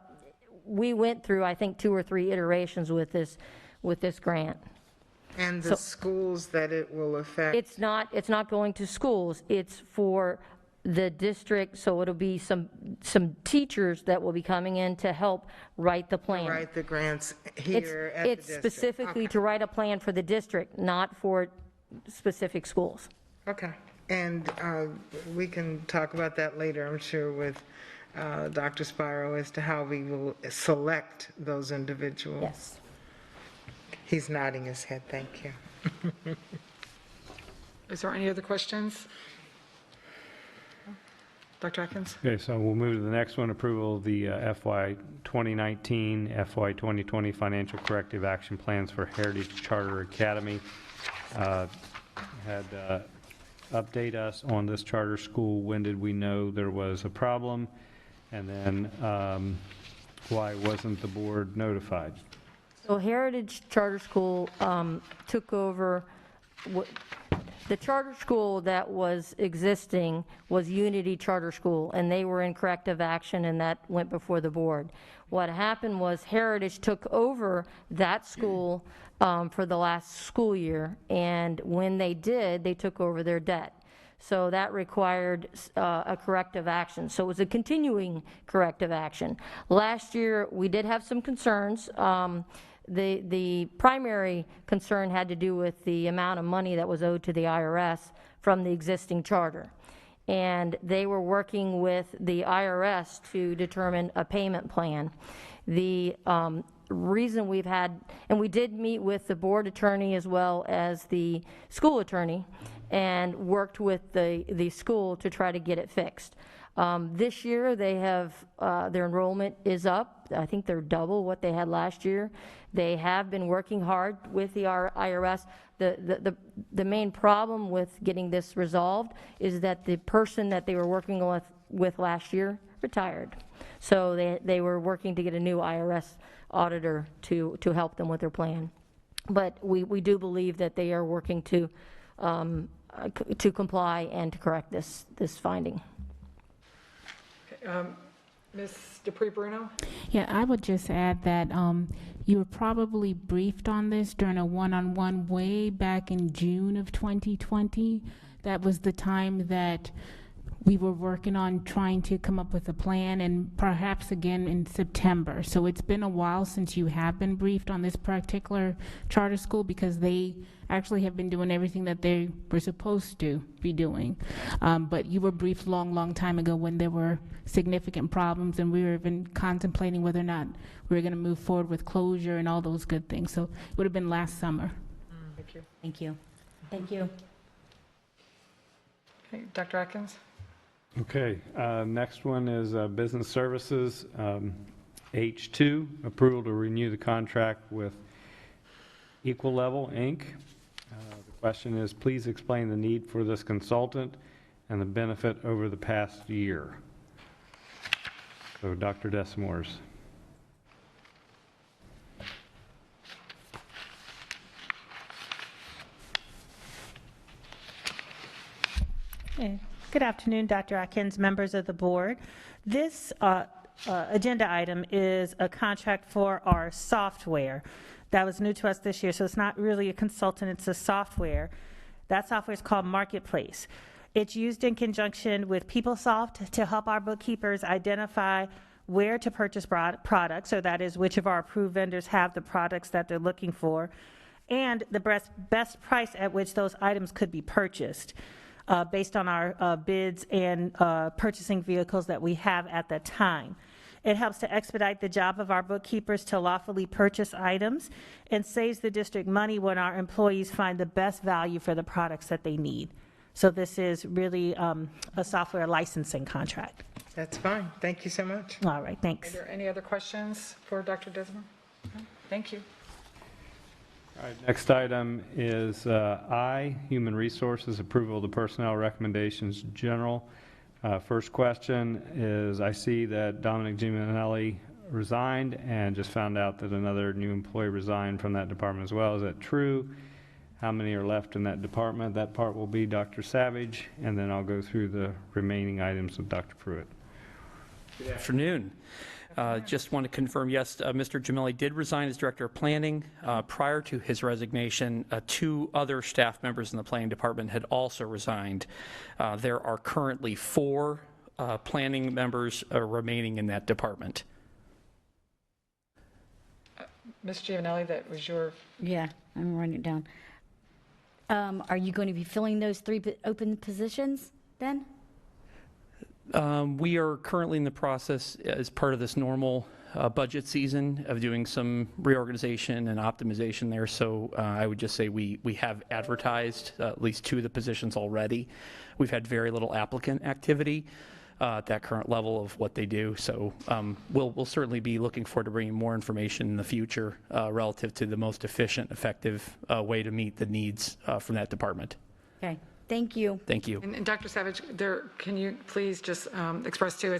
we went through, I think, 2 or 3 iterations with this grant. And the schools that it will affect? It's not going to schools, it's for the district, so it'll be some teachers that will be coming in to help write the plan. Write the grants here at the It's district? specifically Okay. to write a plan for the district, not for specific schools. Okay, and we can talk about that later, I'm sure, with Dr. Spiro as to how we will select those individuals. Yes. He's nodding his head, thank you. Is there any other questions? Dr. Atkins? Okay, so we'll move to the next one, approval of the FY 2019, FY 2020 financial corrective action plans for Heritage Charter Academy. Had update us on this charter school. When did we know there was a problem? And then why wasn't the board notified? So Heritage Charter School took over, the charter school that was existing was Unity Charter School, and they were in corrective action, and that went before the board. What happened was Heritage took over that school for the last school year, and when they did, they took over their debt. So that required a corrective action. So it was a continuing corrective action. Last year, we did have some concerns. The primary concern had to do with the amount of money that was owed to the IRS from the existing charter. And they were working with the IRS to determine a payment plan. The reason we've had, and we did meet with the board attorney as well as the school attorney, and worked with the school to try to get it fixed. This year, they have, their enrollment is up. I think they're double what they had last year. They have been working hard with the IRS. The main problem with getting this resolved is that the person that they were working with last year retired. So they were working to get a new IRS auditor to help them with their plan. But we do believe that they are working to comply and to correct this finding. Ms. Dupree-Bruno? Yeah, I would just add that you were probably briefed on this during a one-on-one way back in June of 2020. That was the time that we were working on trying to come up with a plan, and perhaps again in September. So it's been a while since you have been briefed on this particular charter school, because they actually have been doing everything that they were supposed to be doing. But you were briefed long time ago when there were significant problems, and we were even contemplating whether or not we were going to move forward with closure and all those good things. So it would have been last summer. Thank you. Thank you. Thank you. Okay, Dr. Atkins? Okay, next one is Business Services, H2, approval to renew the contract with Equal Level, Inc. The question is, please explain the need for this consultant and the benefit over the past year. So Dr. Desamores. Good afternoon, Dr. Atkins, members of the board. This agenda item is a contract for our software. That was new to us this year, so it's not really a consultant, it's a software. That software is called Marketplace. It's used in conjunction with PeopleSoft to help our bookkeepers identify where to purchase products, so that is which of our approved vendors have the products that they're looking for, and the best price at which those items could be purchased. Based on our bids and purchasing vehicles that we have at that time. It helps to expedite the job of our bookkeepers to lawfully purchase items and saves the district money when our employees find the best value for the products that they need. So this is really a software licensing contract. That's fine. Thank you so much. All right, thanks. Are there any other questions for Dr. Desamores? No? Thank you. All right, next item is I, Human Resources, approval of the personnel recommendations general. First question is, I see that Dominic Giminelli resigned and just found out that another new employee resigned from that department as well. Is that true? How many are left in that department? That part will be Dr. Savage, and then I'll go through the remaining items with Dr. Pruitt. Good afternoon. Just want to confirm, yes, Mr. Giminelli did resign as Director of Planning. Prior to his resignation, 2 other staff members in the Planning Department had also resigned. There are currently 4 planning members remaining in that department. Ms. Giovanelli, that was your... Yeah, I'm writing it down. Are you going to be filling those 3 open positions then? We are currently in the process, as part of this normal budget season, of doing some reorganization and optimization there. So I would just say we have advertised at least 2 of the positions already. We've had very little applicant activity at that current level of what they do. So we'll certainly be looking forward to bringing more information in the future relative to the most efficient, effective way to meet the needs from that department. Okay, thank you. Thank you. And Dr. Savage, can you please just express too,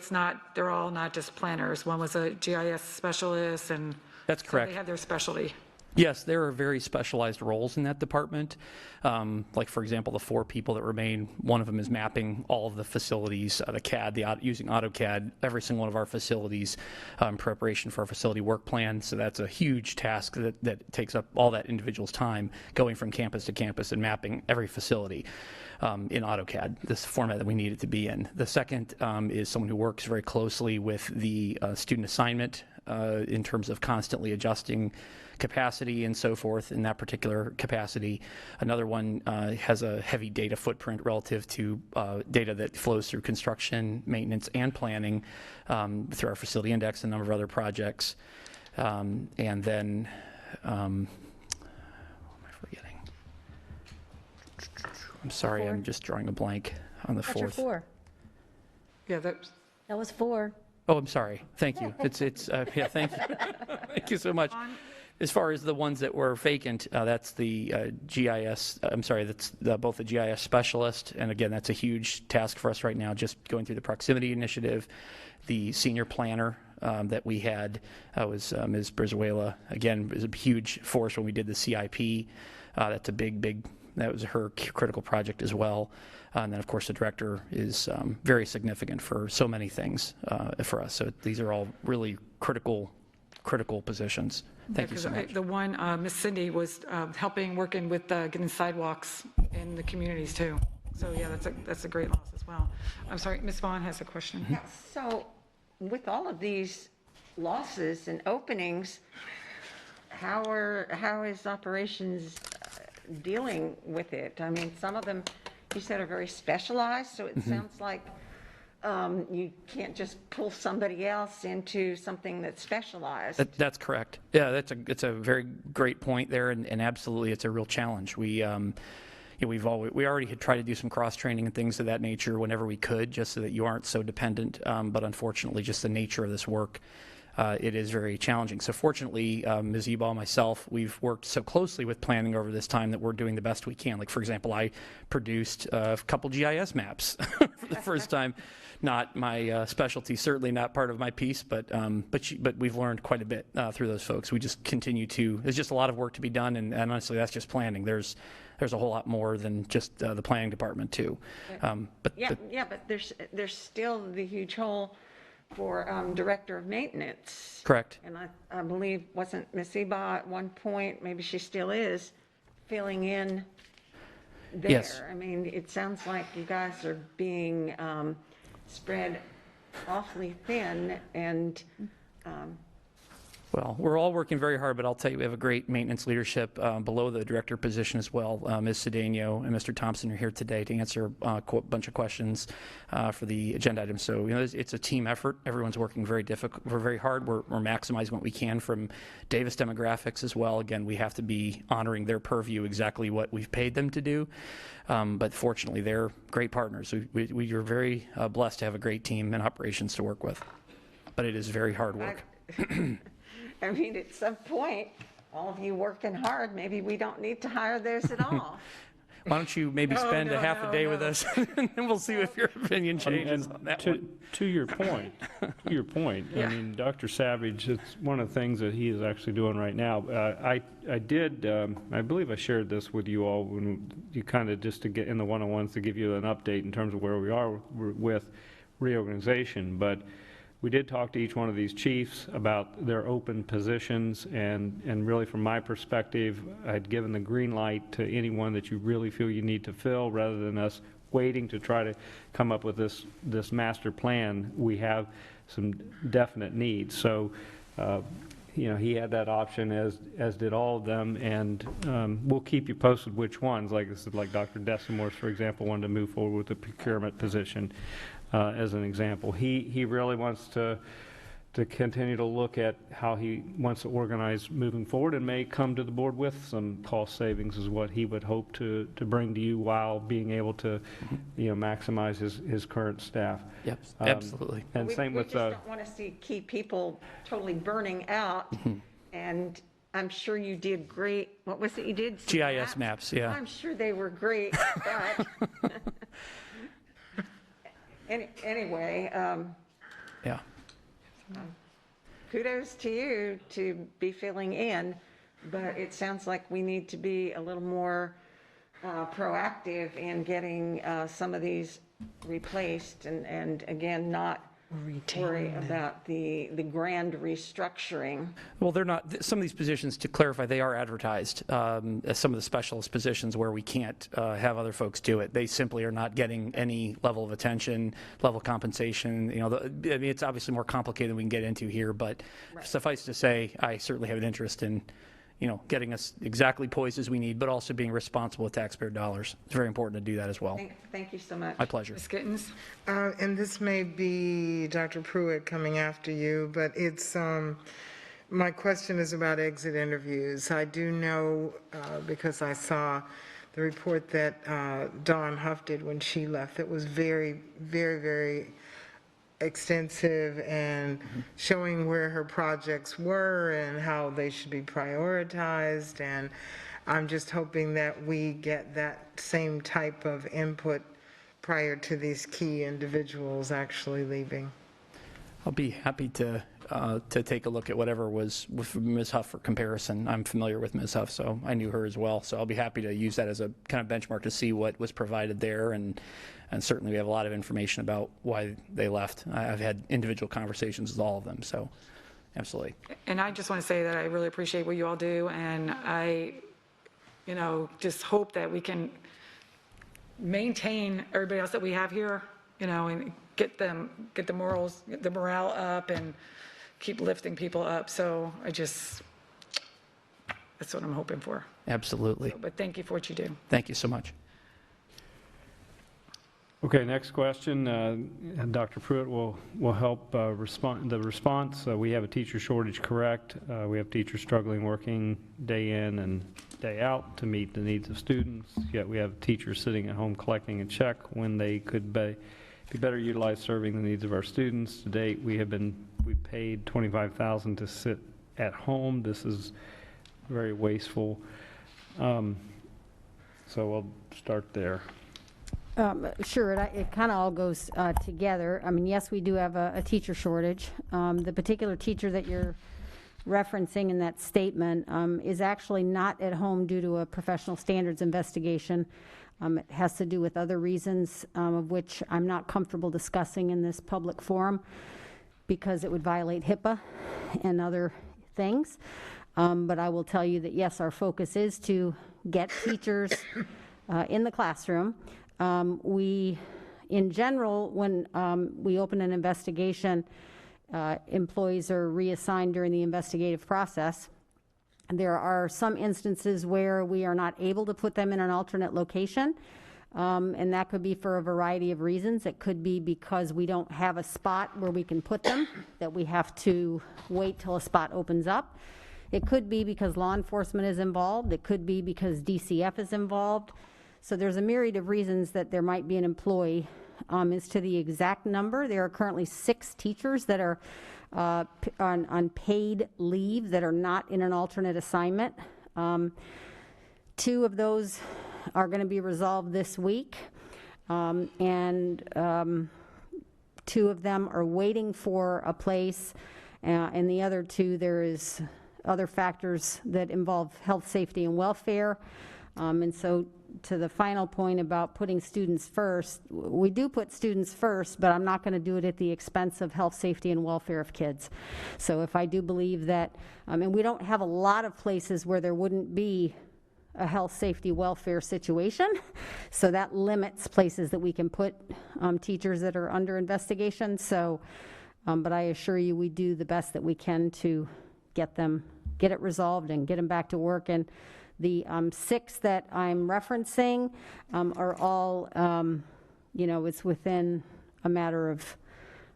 they're all not just planners. One was a GIS specialist, and that's correct. So they have their specialty. Yes, there are very specialized roles in that department. Like, for example, the 4 people that remain, one of them is mapping all of the facilities, the CAD, using AutoCAD, every single one of our facilities in preparation for our facility work plan. So that's a huge task that takes up all that individual's time, going from campus to campus and mapping every facility in AutoCAD, this format that we need it to be in. The second is someone who works very closely with the student assignment in terms of constantly adjusting capacity and so forth in that particular capacity. Another one has a heavy data footprint relative to data that flows through construction, maintenance, and planning through our facility index and a number of other projects. And then, what am I forgetting? I'm sorry, I'm just drawing a blank on the 4th. That's your 4. Yeah, that was 4. Oh, I'm sorry. Thank you. It's yeah, thank you. Thank you so much. As far as the ones that were vacant, that's the GIS, I'm sorry, that's both the GIS specialist, and again, that's a huge task for us right now, just going through the proximity initiative. The senior planner that we had was Ms. Brizuela. Again, was a huge force when we did the CIP. That's a big, that was her critical project as well. And then, of course, the director is very significant for so many things for us. So these are all really critical positions. Thank you so much. The one, Miss Cindy was working with getting sidewalks in the communities too. So, yeah, that's a great loss as well. I'm sorry, Ms. Vaughn has a question. Yeah, so with all of these losses and openings, how is operations dealing with it? I mean, some of them, you said, are very specialized, so it sounds like you can't just pull somebody else into something that's specialized. That's correct. Yeah, it's a very great point there, and absolutely, it's a real challenge. We already had tried to do some cross training and things of that nature whenever we could, just so that you aren't so dependent. But unfortunately, just the nature of this work, it is very challenging. So fortunately, Ms. Ebal and myself, we've worked so closely with planning over this time that we're doing the best we can. Like, for example, I produced a couple GIS maps for the first time. Not my specialty, certainly not part of my piece, but we've learned quite a bit through those folks. We just continue to. There's just a lot of work to be done, and honestly, that's just planning. There's a whole lot more than just the planning department too. But there's still the huge hole for director of maintenance. Correct. And I believe, wasn't Ms. Eba at one point, maybe she still is, filling in there? Yes. I mean, it sounds like you guys are being spread awfully thin, and well, we're all working very hard, but I'll tell you, we have a great maintenance leadership below the director position as well. Ms. Cedeno and Mr. Thompson are here today to answer a bunch of questions for the agenda items. So, it's a team effort. Everyone's working very hard. We're maximizing what we can from Davis Demographics as well. Again, we have to be honoring their purview, exactly what we've paid them to do. But fortunately, they're great partners. We are very blessed to have a great team and operations to work with. But it is very hard work. I mean, at some point, all of you working hard, maybe we don't need to hire those at all. Why don't you maybe spend a half a day with us, and then we'll see if your opinion changes on that one. To your point, I mean, Dr. Savage, it's one of the things that he is actually doing right now. I did, I believe I shared this with you all when you kind of just to get in the one-on-ones to give you an update in terms of where we are with reorganization, but we did talk to each one of these chiefs about their open positions, and really from my perspective, I'd given the green light to anyone that you really feel you need to fill, rather than us waiting to try to come up with this master plan. We have some definite needs. So, he had that option, as did all of them, and we'll keep you posted which ones. Like Dr. Desimores, for example, wanted to move forward with the procurement position. As an example, he really wants to continue to look at how he wants to organize moving forward, and may come to the board with some cost savings, is what he would hope to bring to you, while being able to maximize his current staff. Yep, absolutely. And same with we just don't want to see key people totally burning out. And I'm sure you did great. What was it you did? GIS maps, yeah. I'm sure they were great, but anyway, yeah. Kudos to you to be filling in, but it sounds like we need to be a little more proactive in getting some of these replaced, and again, not worry about the grand restructuring. Well, they're not, some of these positions, to clarify, they are advertised as some of the specialist positions where we can't have other folks do it. They simply are not getting any level of attention, level of compensation. I mean, it's obviously more complicated than we can get into here, but suffice to say, I certainly have an interest in getting us exactly poised as we need, but also being responsible with taxpayer dollars. It's very important to do that as well. Thank you so much. My pleasure. Ms. Gittens? And this may be Dr. Pruitt coming after you, but it's, my question is about exit interviews. I do know, because I saw the report that Dawn Huff did when she left, it was very, very, very extensive, and showing where her projects were and how they should be prioritized. And I'm just hoping that we get that same type of input prior to these key individuals actually leaving. I'll be happy to take a look at whatever was with Ms. Huff for comparison. I'm familiar with Ms. Huff, so I knew her as well. So I'll be happy to use that as a kind of benchmark to see what was provided there, and certainly we have a lot of information about why they left. I've had individual conversations with all of them, so absolutely. And I just want to say that I really appreciate what you all do, and I, just hope that we can maintain everybody else that we have here, you know, and get the morals, get the morale up and keep lifting people up. So that's what I'm hoping for. Absolutely. But thank you for what you do. Thank you so much. Okay, next question. Dr. Pruitt will help respond. The response, we have a teacher shortage, correct? We have teachers struggling working day in and day out to meet the needs of students, yet we have teachers sitting at home collecting a check when they could be better utilized serving the needs of our students. To date, we paid $25,000 to sit at home. This is very wasteful. So we'll start there. Sure, it kind of all goes together. I mean, yes, we do have a teacher shortage. The particular teacher that you're referencing in that statement is actually not at home due to a professional standards investigation. It has to do with other reasons of which I'm not comfortable discussing in this public forum because it would violate HIPAA and other things. But I will tell you that, yes, our focus is to get teachers in the classroom. In general, when we open an investigation, employees are reassigned during the investigative process. There are some instances where we are not able to put them in an alternate location, and that could be for a variety of reasons. It could be because we don't have a spot where we can put them, that we have to wait till a spot opens up. It could be because law enforcement is involved. It could be because DCF is involved. So there's a myriad of reasons that there might be an employee. As to the exact number, there are currently 6 teachers that are on paid leave that are not in an alternate assignment. 2 of those are going to be resolved this week, and 2 of them are waiting for a place, and the other 2, there is other factors that involve health, safety, and welfare. And so to the final point about putting students first, we do put students first, but I'm not going to do it at the expense of health, safety, and welfare of kids. So if I do believe that, and we don't have a lot of places where there wouldn't be a health, safety, welfare situation, so that limits places that we can put teachers that are under investigation. So, but I assure you, we do the best that we can to get it resolved and get them back to work. And the 6 that I'm referencing are all, it's within a matter of,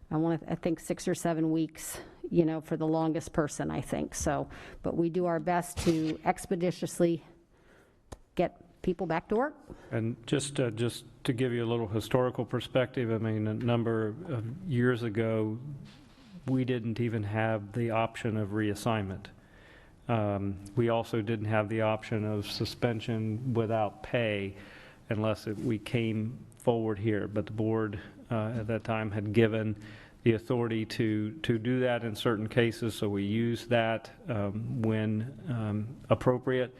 I think 6 or 7 weeks, for the longest person, I think. So, but we do our best to expeditiously get people back to work. And just to give you a little historical perspective, I mean, a number of years ago, we didn't even have the option of reassignment. We also didn't have the option of suspension without pay unless we came forward here. But the board at that time had given the authority to do that in certain cases, so we used that when appropriate.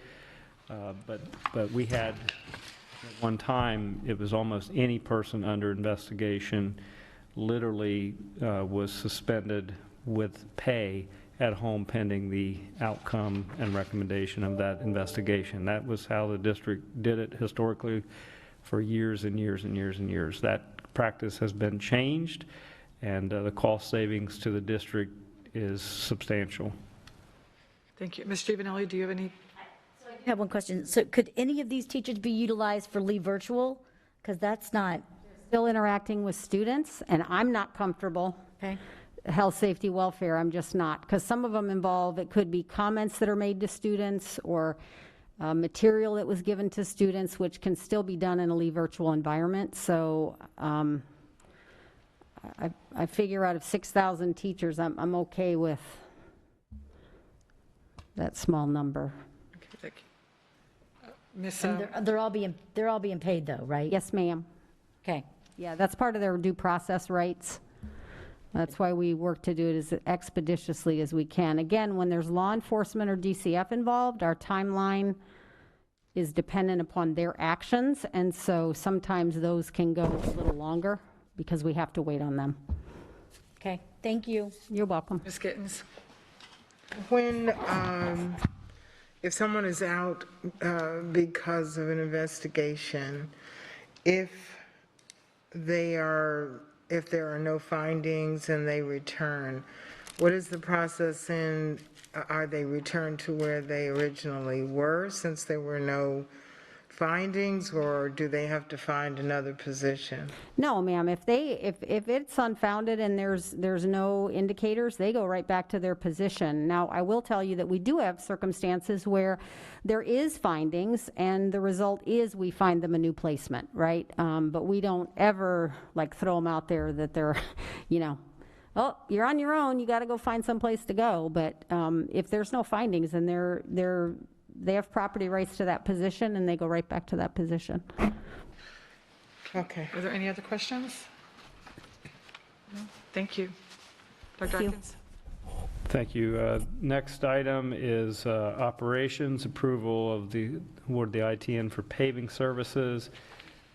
But we had, at one time, it was almost any person under investigation literally was suspended with pay at home pending the outcome and recommendation of that investigation. That was how the district did it historically for years and years and years and years. That practice has been changed, and the cost savings to the district is substantial. Thank you. Ms. Giovanelli, do you have any? I have one question. So could any of these teachers be utilized for Leave Virtual? Because that's not. Still interacting with students, and I'm not comfortable. Okay. Health, safety, welfare, I'm just not, because some of them involve, it could be comments that are made to students or material that was given to students, which can still be done in a Leave Virtual environment. So I figure out of 6,000 teachers, I'm okay with that small number. Okay, thank you. Ms. And they're all being paid though, right? Yes, ma'am. Okay. Yeah, that's part of their due process rights. That's why we work to do it as expeditiously as we can. Again, when there's law enforcement or DCF involved, our timeline is dependent upon their actions, and so sometimes those can go a little longer because we have to wait on them. Okay, thank you. You're welcome. Ms. Gittens? When, if someone is out because of an investigation, if if there are no findings and they return, what is the process in, are they returned to where they originally were since there were no findings, or do they have to find another position? No, ma'am, if it's unfounded and there's no indicators, they go right back to their position. Now, I will tell you that we do have circumstances where there is findings and the result is we find them a new placement, right? But we don't ever like throw them out there that they're, oh, you're on your own, you got to go find someplace to go. But if there's no findings, then they have property rights to that position and they go right back to that position. Okay. Are there any other questions? No? Thank you. Dr. Thank you. Atkins? Thank you. Next item is operations, approval of the award the ITN for paving services.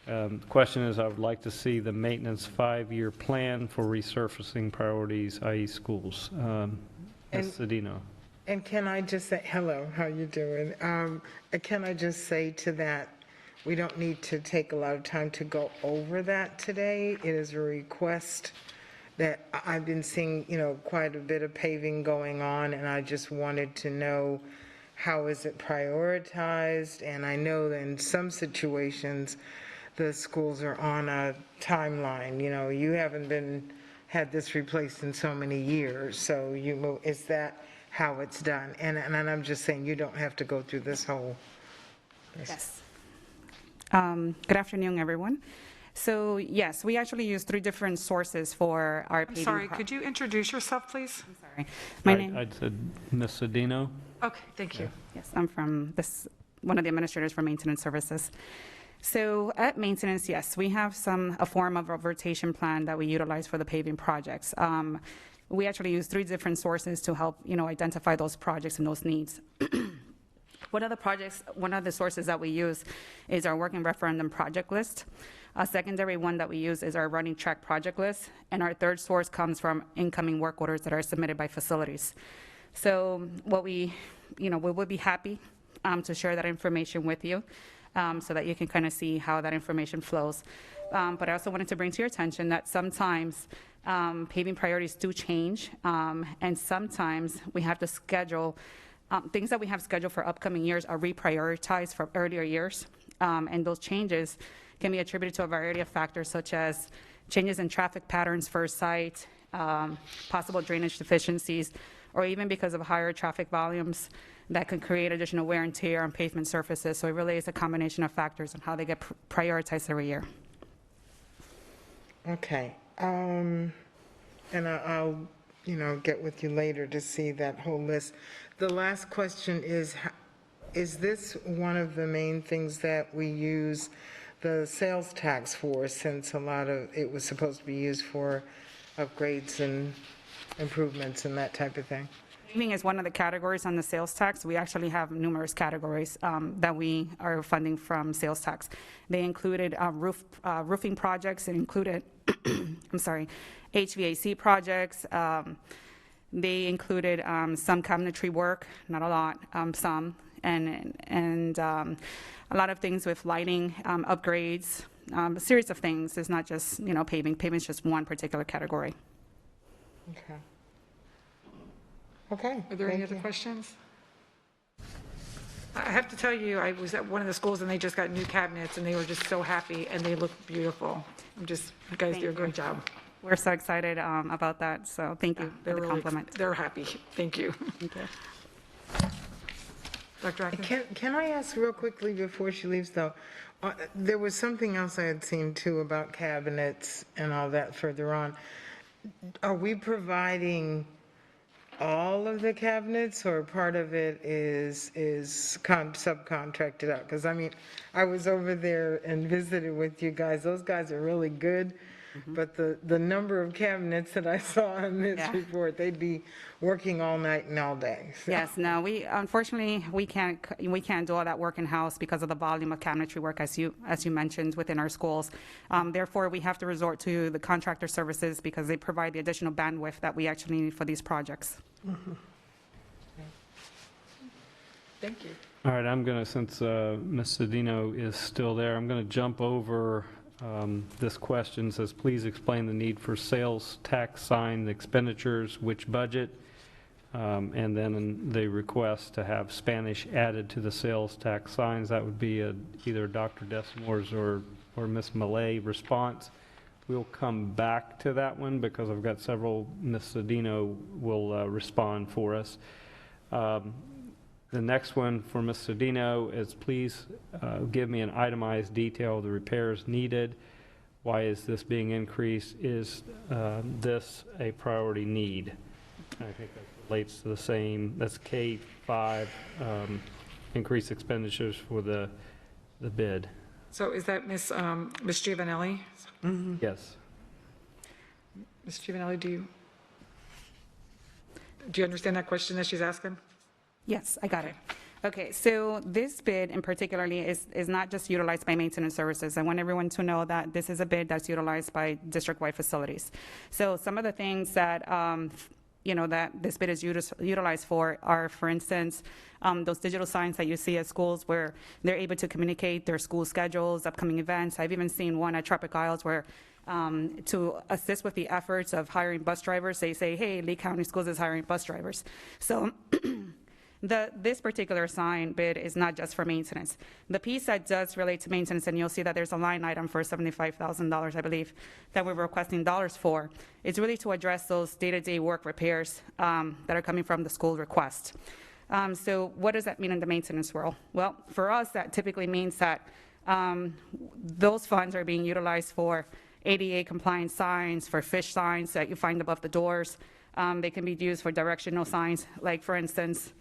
The question is, I would like to see the maintenance 5-year plan for resurfacing priorities, i.e. schools. Ms. Sedino. And can I just say, hello, how you doing? Can I just say to that, we don't need to take a lot of time to go over that today. It is a request that I've been seeing, quite a bit of paving going on, and I just wanted to know how is it prioritized? And I know that in some situations, the schools are on a timeline. You haven't had this replaced in so many years, so is that how it's done? And I'm just saying, you don't have to go through this whole. Yes. Good afternoon, everyone. So yes, we actually use 3 different sources for our paving. Sorry, could you introduce yourself, please? I'm sorry. My name. I said Ms. Sedino. Okay, thank you. Yes, I'm from one of the administrators for maintenance services. So at maintenance, yes, we have a form of a rotation plan that we utilize for the paving projects. We actually use 3 different sources to help, identify those projects and those needs. One of the sources that we use is our working referendum project list. A secondary one that we use is our running track project list. And our third source comes from incoming work orders that are submitted by facilities. So we would be happy to share that information with you so that you can kind of see how that information flows. But I also wanted to bring to your attention that sometimes paving priorities do change, and sometimes we have to schedule things that we have scheduled for upcoming years are reprioritized from earlier years, and those changes can be attributed to a variety of factors such as changes in traffic patterns for a site, possible drainage deficiencies, or even because of higher traffic volumes that can create additional wear and tear on pavement surfaces. So it really is a combination of factors on how they get prioritized every year. Okay. And I'll, get with you later to see that whole list. The last question is this one of the main things that we use the sales tax for, since a lot of it was supposed to be used for upgrades and improvements and that type of thing? Paving is one of the categories on the sales tax. We actually have numerous categories that we are funding from sales tax. They included roofing projects. It included, HVAC projects. They included some cabinetry work, not a lot, some, and a lot of things with lighting upgrades. A series of things. It's not just paving. Paving is just one particular category. Okay. Okay. Are there any other questions? I have to tell you, I was at one of the schools and they just got new cabinets and they were just so happy and they look beautiful. You guys do a great job. We're so excited about that, so thank you for the compliment. They're happy. Thank you. Thank you. Dr. Atkins? Can I ask real quickly before she leaves, though? There was something else I had seen, too, about cabinets and all that further on. Are we providing all of the cabinets, or part of it is subcontracted out? Because, I was over there and visited with you guys. Those guys are really good. But the number of cabinets that I saw in this report, they'd be working all night and all day. So. Yes, no, unfortunately, we can't do all that work in-house because of the volume of cabinetry work, as you mentioned, within our schools. Therefore, we have to resort to the contractor services because they provide the additional bandwidth that we actually need for these projects. Thank you. All right, since Ms. Sedino is still there, I'm going to jump over This question says, please explain the need for sales tax sign expenditures, which budget? And then the request to have Spanish added to the sales tax signs. That would be either Dr. Desamore's or Ms. Malay response. We'll come back to that one because I've got several. Ms. Cedino will respond for us. The next one for Ms. Cedino is, please give me an itemized detail of the repairs needed. Why is this being increased? Is this a priority need? I think that relates to the same, that's K5, increased expenditures for the bid. So is that Ms. Giovanelli? Yes. Ms. Giovanelli, do you understand that question that she's asking? Yes, I got it. Okay, so this bid in particularly is not just utilized by maintenance services. I want everyone to know that this is a bid that's utilized by district-wide facilities. So some of the things that, that this bid is utilized for are, for instance, those digital signs that you see at schools where they're able to communicate their school schedules, upcoming events. I've even seen one at Tropic Isles where to assist with the efforts of hiring bus drivers, they say, hey, Lee County Schools is hiring bus drivers. So this particular sign bid is not just for maintenance. The piece that does relate to maintenance, and you'll see that there's a line item for $75,000, I believe, that we're requesting dollars for, is really to address those day-to-day work repairs that are coming from the school request. So what does that mean in the maintenance world? Well, for us, that typically means that those funds are being utilized for ADA compliant signs, for fish signs that you find above the doors. They can be used for directional signs, like, for instance,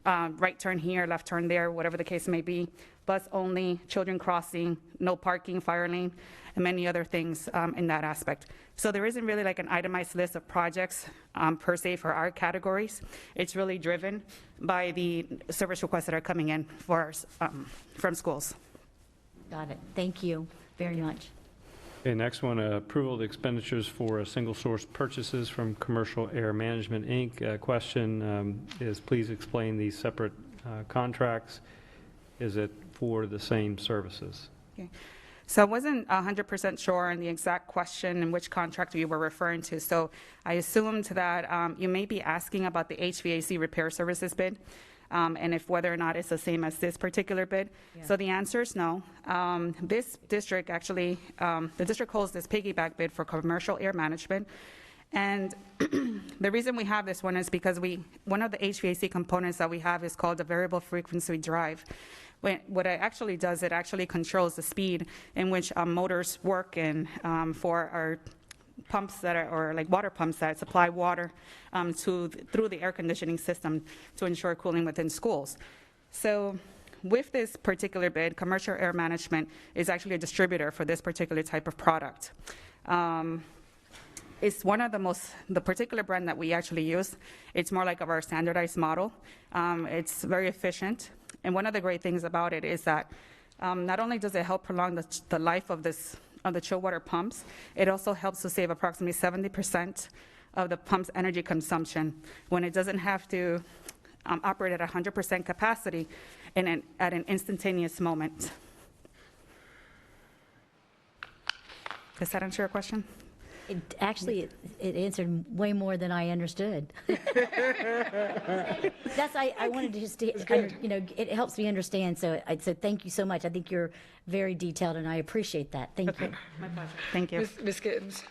right turn here, left turn there, whatever the case may be, bus only, children crossing, no parking, fire lane, and many other things in that aspect. So there isn't really like an itemized list of projects per se for our categories. It's really driven by the service requests that are coming in for from schools. Got it. Thank you very much. Okay, next one, approval of the expenditures for single source purchases from Commercial Air Management, Inc. Question is, please explain these separate contracts. Is it for the same services? Okay. So I wasn't 100% sure on the exact question and which contract you were referring to. So I assumed that you may be asking about the HVAC repair services bid. And if whether or not it's the same as this particular bid. Yeah. So the answer is no. This district actually, the district holds this piggyback bid for commercial air management. And the reason we have this one is because one of the HVAC components that we have is called the variable frequency drive. What it actually does, it actually controls the speed in which motors work and for our pumps that are, or like water pumps that supply water through the air conditioning system to ensure cooling within schools. So with this particular bid, Commercial Air Management is actually a distributor for this particular type of product. It's one of the particular brand that we actually use. It's more like of our standardized model. It's very efficient. And one of the great things about it is that not only does it help prolong the life of the chill water pumps, it also helps to save approximately 70% of the pump's energy consumption when it doesn't have to operate at 100% capacity at an instantaneous moment. Does that answer your question? It answered way more than I understood. That's I wanted to just it helps me understand. So thank you so much. I think you're very detailed, and I appreciate that. Thank you. My pleasure. Thank you. Ms. Gittens.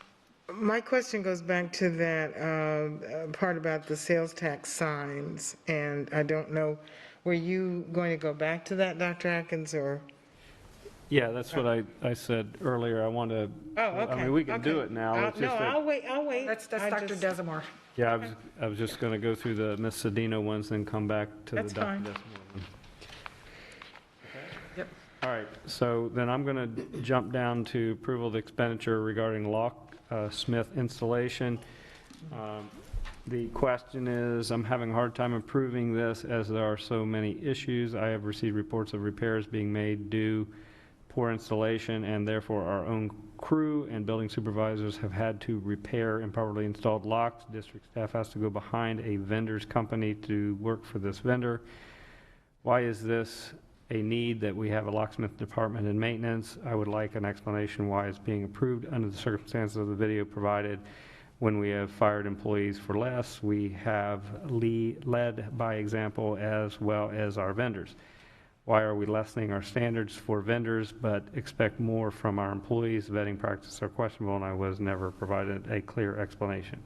My question goes back to that part about the sales tax signs, and I don't know, were you going to go back to that, Dr. Atkins, or? Yeah, that's what I said earlier. I want to, Oh, okay. I mean, we can do it now. It's No, just that- I'll wait. That's Dr. Desamore. Yeah, I was just going to go through the Ms. Cedino ones, then come back to the That's Dr. fine. Desamore one. Yep. All right, so then I'm going to jump down to approval of the expenditure regarding locksmith installation. The question is, I'm having a hard time approving this as there are so many issues. I have received reports of repairs being made due poor installation, and therefore our own crew and building supervisors have had to repair improperly installed locks. District staff has to go behind a vendor's company to work for this vendor. Why is this a need that we have a locksmith department in maintenance. I would like an explanation why it's being approved under the circumstances of the video provided. When we have fired employees for less, we have led by example as well as our vendors. Why are we lessening our standards for vendors but expect more from our employees? Vetting practices are questionable, and I was never provided a clear explanation.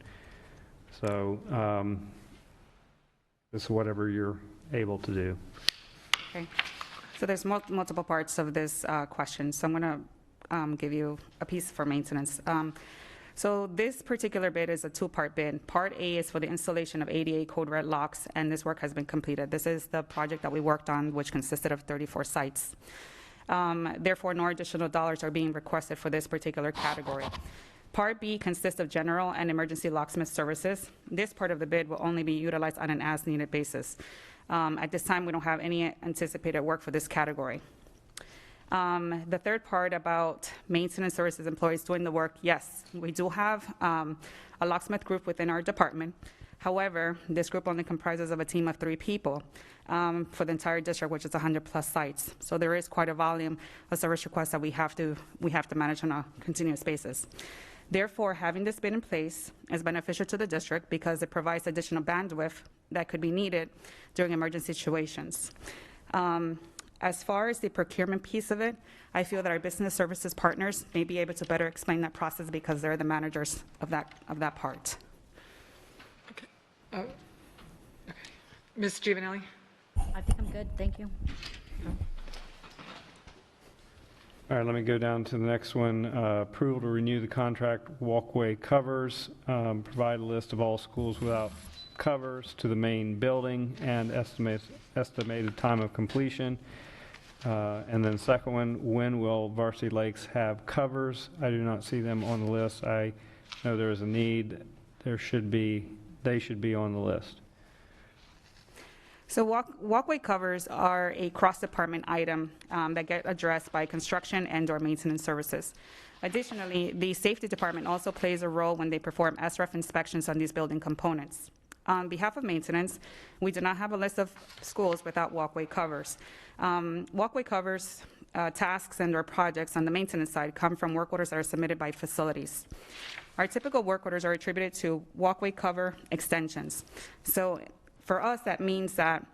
So this is whatever you're able to do. Okay. So there's multiple parts of this question. So I'm going to give you a piece for maintenance. So this particular bid is a two-part bid. Part A is for the installation of ADA code red locks, and this work has been completed. This is the project that we worked on, which consisted of 34 sites. Therefore, no additional dollars are being requested for this particular category. Part B consists of general and emergency locksmith services. This part of the bid will only be utilized on an as-needed basis. At this time, we don't have any anticipated work for this category. The third part about maintenance services employees doing the work, yes, we do have a locksmith group within our department. However, this group only comprises of a team of 3 people for the entire district, which is 100+ sites. So there is quite a volume of service requests that we have to manage on a continuous basis. Therefore, having this bid in place is beneficial to the district because it provides additional bandwidth that could be needed during emergency situations. As far as the procurement piece of it, I feel that our business services partners may be able to better explain that process because they're the managers of that part. Okay. Ms. Giovanelli? I think I'm good, thank you. All right, let me go down to the next one. Approval to renew the contract walkway covers, provide a list of all schools without covers to the main building and estimated time of completion. And then second one, when will Varsity Lakes have covers? I do not see them on the list. I know there is a need. They should be on the list. So walkway covers are a cross-department item that get addressed by construction and/or maintenance services. Additionally, the safety department also plays a role when they perform SRF inspections on these building components. On behalf of maintenance, we do not have a list of schools without walkway covers. Walkway covers tasks and/or projects on the maintenance side come from work orders that are submitted by facilities. Our typical work orders are attributed to walkway cover extensions. So for us, that means that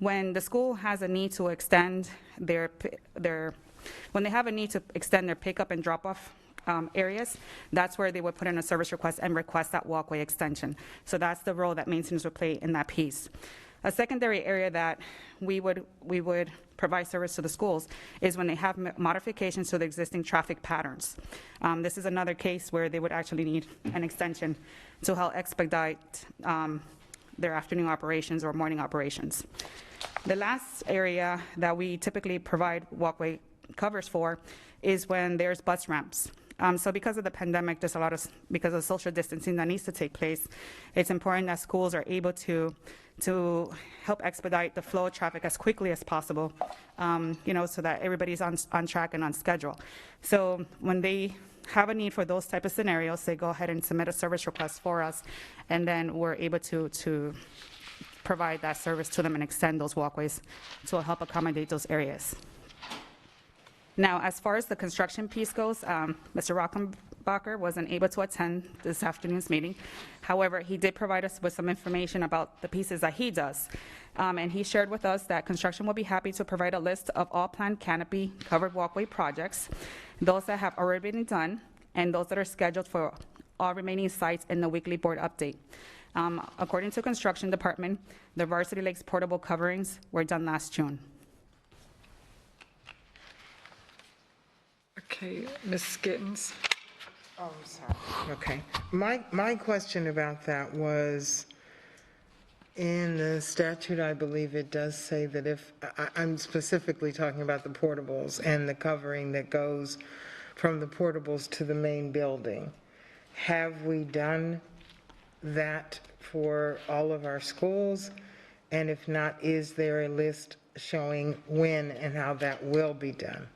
when the school has a need to extend when they have a need to extend their pickup and drop-off areas, that's where they would put in a service request and request that walkway extension. So that's the role that maintenance would play in that piece. A secondary area that we would provide service to the schools is when they have modifications to the existing traffic patterns. This is another case where they would actually need an extension to help expedite their afternoon operations or morning operations. The last area that we typically provide walkway covers for is when there's bus ramps. So because of the pandemic, because of social distancing that needs to take place, it's important that schools are able to help expedite the flow of traffic as quickly as possible, so that everybody's on track and on schedule. So when they have a need for those type of scenarios, they go ahead and submit a service request for us, and then we're able to provide that service to them and extend those walkways to help accommodate those areas. Now, as far as the construction piece goes, Mr. Rockenbacher wasn't able to attend this afternoon's meeting. However, he did provide us with some information about the pieces that he does. And he shared with us that construction will be happy to provide a list of all planned canopy covered walkway projects, those that have already been done, and those that are scheduled for all remaining sites in the weekly board update. According to construction department, the Varsity Lakes portable coverings were done last June. Okay, Ms. Gittens? Oh, I'm sorry. Okay. My question about that was, in the statute, I believe it does say that if, I'm specifically talking about the portables and the covering that goes from the portables to the main building. Have we done that for all of our schools? And if not, is there a list showing when and how that will be done?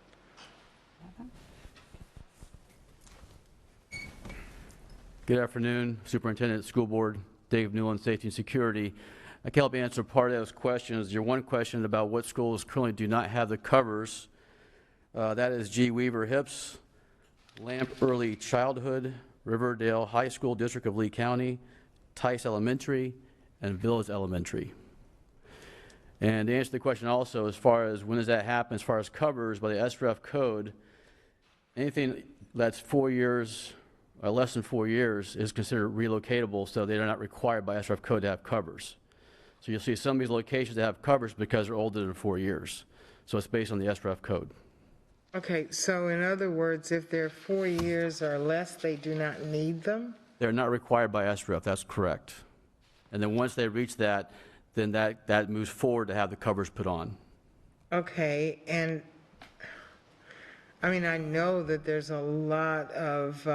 Good afternoon, Superintendent, School Board, Dave Newland, Safety and Security. I can help answer part of those questions. Your one question about what schools currently do not have the covers, that is G. Weaver Hips, Lamp Early Childhood, Riverdale High School District of Lee County, Tice Elementary, and Village Elementary. And to answer the question also, as far as when does that happen, as far as covers by the SREF code, anything that's 4 years or less than 4 years is considered relocatable, so they are not required by SREF code to have covers. So you'll see some of these locations that have covers because they're older than 4 years. So it's based on the SREF code. Okay, so in other words, if they're 4 years or less, they do not need them? They're not required by SREF, that's correct. And then once they reach that, then that moves forward to have the covers put on. Okay, and I mean, I know that there's a lot of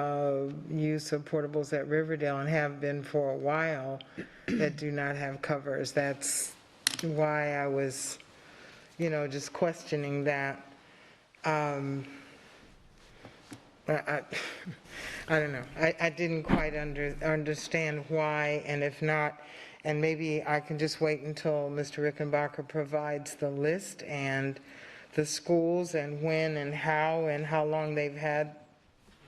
use of portables at Riverdale and have been for a while that do not have covers. That's why I was, just questioning that. I don't know. I didn't quite understand why, and if not, and maybe I can just wait until Mr. Rickenbacker provides the list and the schools and when and how long they've had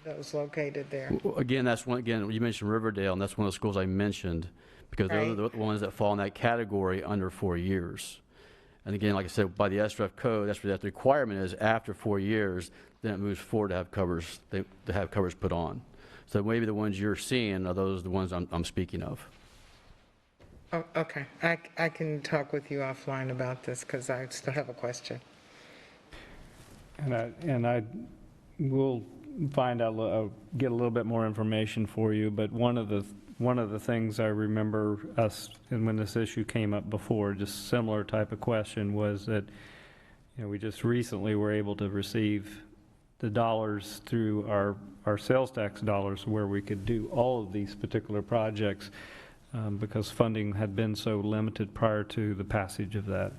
those located there. Again, you mentioned Riverdale, and that's one of the schools I mentioned, because those are the ones that fall in that category under 4 years. And again, like I said, by the SREF code, that's what that requirement is. After 4 years, then it moves forward to have covers, put on. So maybe the ones you're seeing are the ones I'm speaking of. Oh, okay. I can talk with you offline about this because I still have a question. And I will find out, get a little bit more information for you, but one of the things I remember us, and when this issue came up before, just similar type of question, was that we just recently were able to receive the dollars through our sales tax dollars where we could do all of these particular projects because funding had been so limited prior to the passage of that.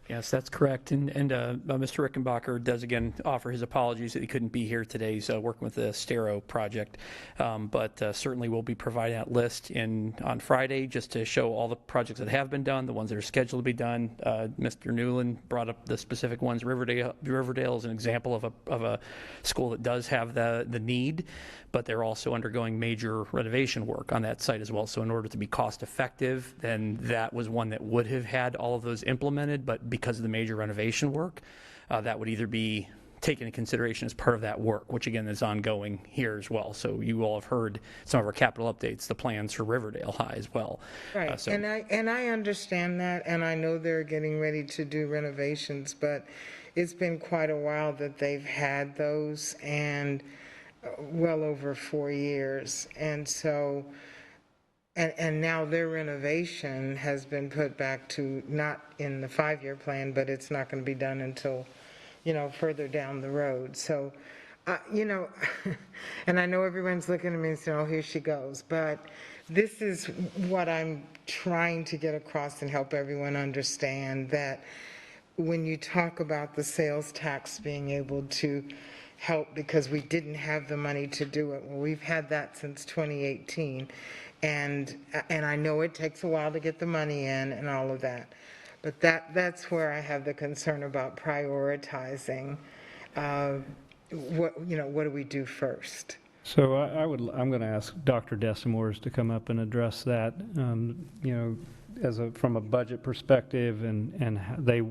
Yes, that's correct. And Mr. Rickenbacker does again offer his apologies that he couldn't be here today. He's working with the Stero project. But certainly we'll be providing that list on Friday just to show all the projects that have been done, the ones that are scheduled to be done. Mr. Newland brought up the specific ones. Riverdale is an example of a school that does have the need, but they're also undergoing major renovation work on that site as well. So in order to be cost effective, then that was one that would have had all of those implemented, but because of the major renovation work, that would either be taken into consideration as part of that work, which again is ongoing here as well. So you all have heard some of our capital updates, the plans for Riverdale High as well. Right, and I understand that, and I know they're getting ready to do renovations, but it's been quite a while that they've had those, and well over 4 years, and so. And now their renovation has been put back to not in the 5-year plan, but it's not going to be done until, further down the road. So, and I know everyone's looking at me and saying, oh, here she goes. But this is what I'm trying to get across and help everyone understand, that when you talk about the sales tax being able to help because we didn't have the money to do it, well, we've had that since 2018. And I know it takes a while to get the money in and all of that, but that's where I have the concern about prioritizing. What do we do first? So I'm going to ask Dr. Desimores to come up and address that. From a budget perspective, and they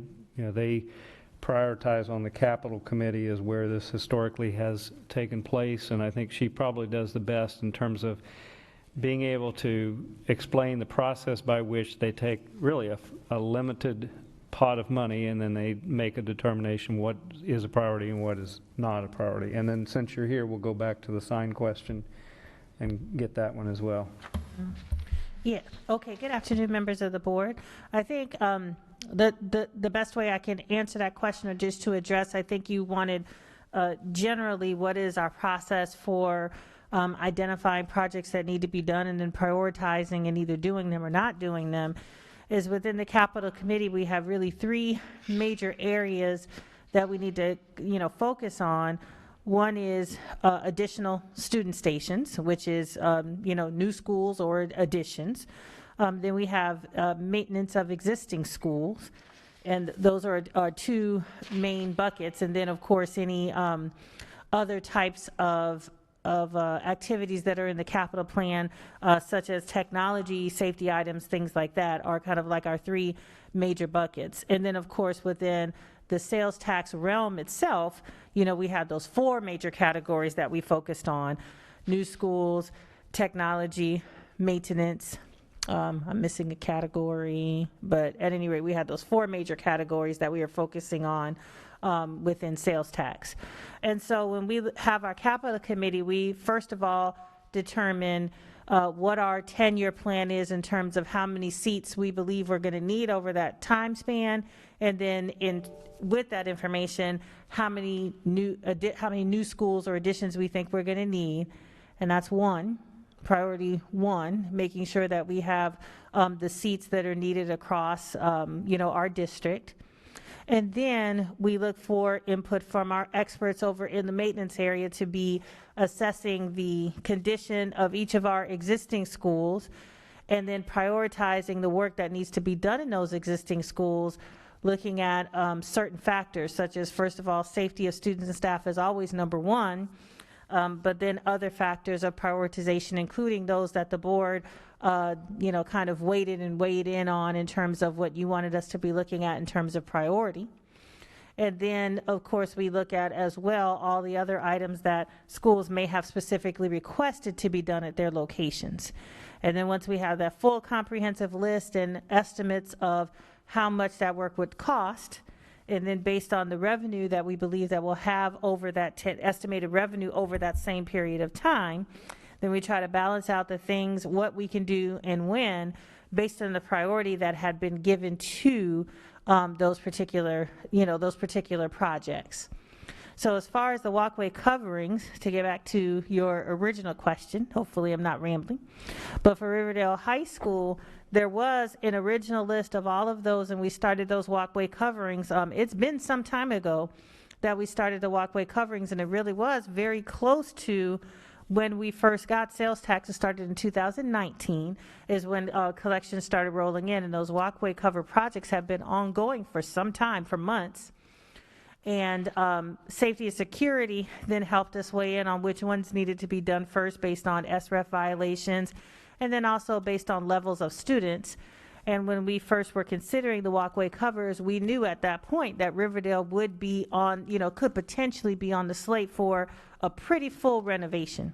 prioritize on the capital committee is where this historically has taken place, and I think she probably does the best in terms of being able to explain the process by which they take really a limited pot of money and then they make a determination what is a priority and what is not a priority. And then since you're here, we'll go back to the sign question and get that one as well. Yeah, okay, good afternoon, members of the board. I think the best way I can answer that question, or just to address, I think you wanted generally what is our process for identifying projects that need to be done and then prioritizing and either doing them or not doing them. Is within the capital committee, we have really 3 major areas that we need to focus on. One is additional student stations, which is new schools or additions. Then we have maintenance of existing schools, and those are our two main buckets. And then, of course, any other types of activities that are in the capital plan, such as technology, safety items, things like that, are kind of like our three major buckets. And then, of course, within the sales tax realm itself, we had those four major categories that we focused on: new schools, technology, maintenance. I'm missing a category, but at any rate, we had those four major categories that we are focusing on within sales tax. And so when we have our capital committee, we first of all determine what our 10-year plan is in terms of how many seats we believe we're going to need over that time span, and then with that information, how many new schools or additions we think we're going to need. And that's priority one, making sure that we have the seats that are needed across our district. And then we look for input from our experts over in the maintenance area to be assessing the condition of each of our existing schools, and then prioritizing the work that needs to be done in those existing schools, looking at certain factors, such as, first of all, safety of students and staff is always number one, but then other factors of prioritization, including those that the board kind of weighted and weighed in on in terms of what you wanted us to be looking at in terms of priority. And then, of course, we look at as well all the other items that schools may have specifically requested to be done at their locations. And then once we have that full comprehensive list and estimates of how much that work would cost, and then based on the revenue that we believe that we'll have over that estimated revenue over that same period of time, then we try to balance out the things, what we can do and when, based on the priority that had been given to those particular projects. So as far as the walkway coverings, to get back to your original question, hopefully I'm not rambling, but for Riverdale High School, there was an original list of all of those, and we started those walkway coverings. It's been some time ago that we started the walkway coverings, and it really was very close to when we first got sales taxes started in 2019 is when collections started rolling in, and those walkway cover projects have been ongoing for some time, for months. And safety and security then helped us weigh in on which ones needed to be done first based on SREF violations, and then also based on levels of students. And when we first were considering the walkway covers, we knew at that point that Riverdale would be on, could potentially be on the slate for a pretty full renovation.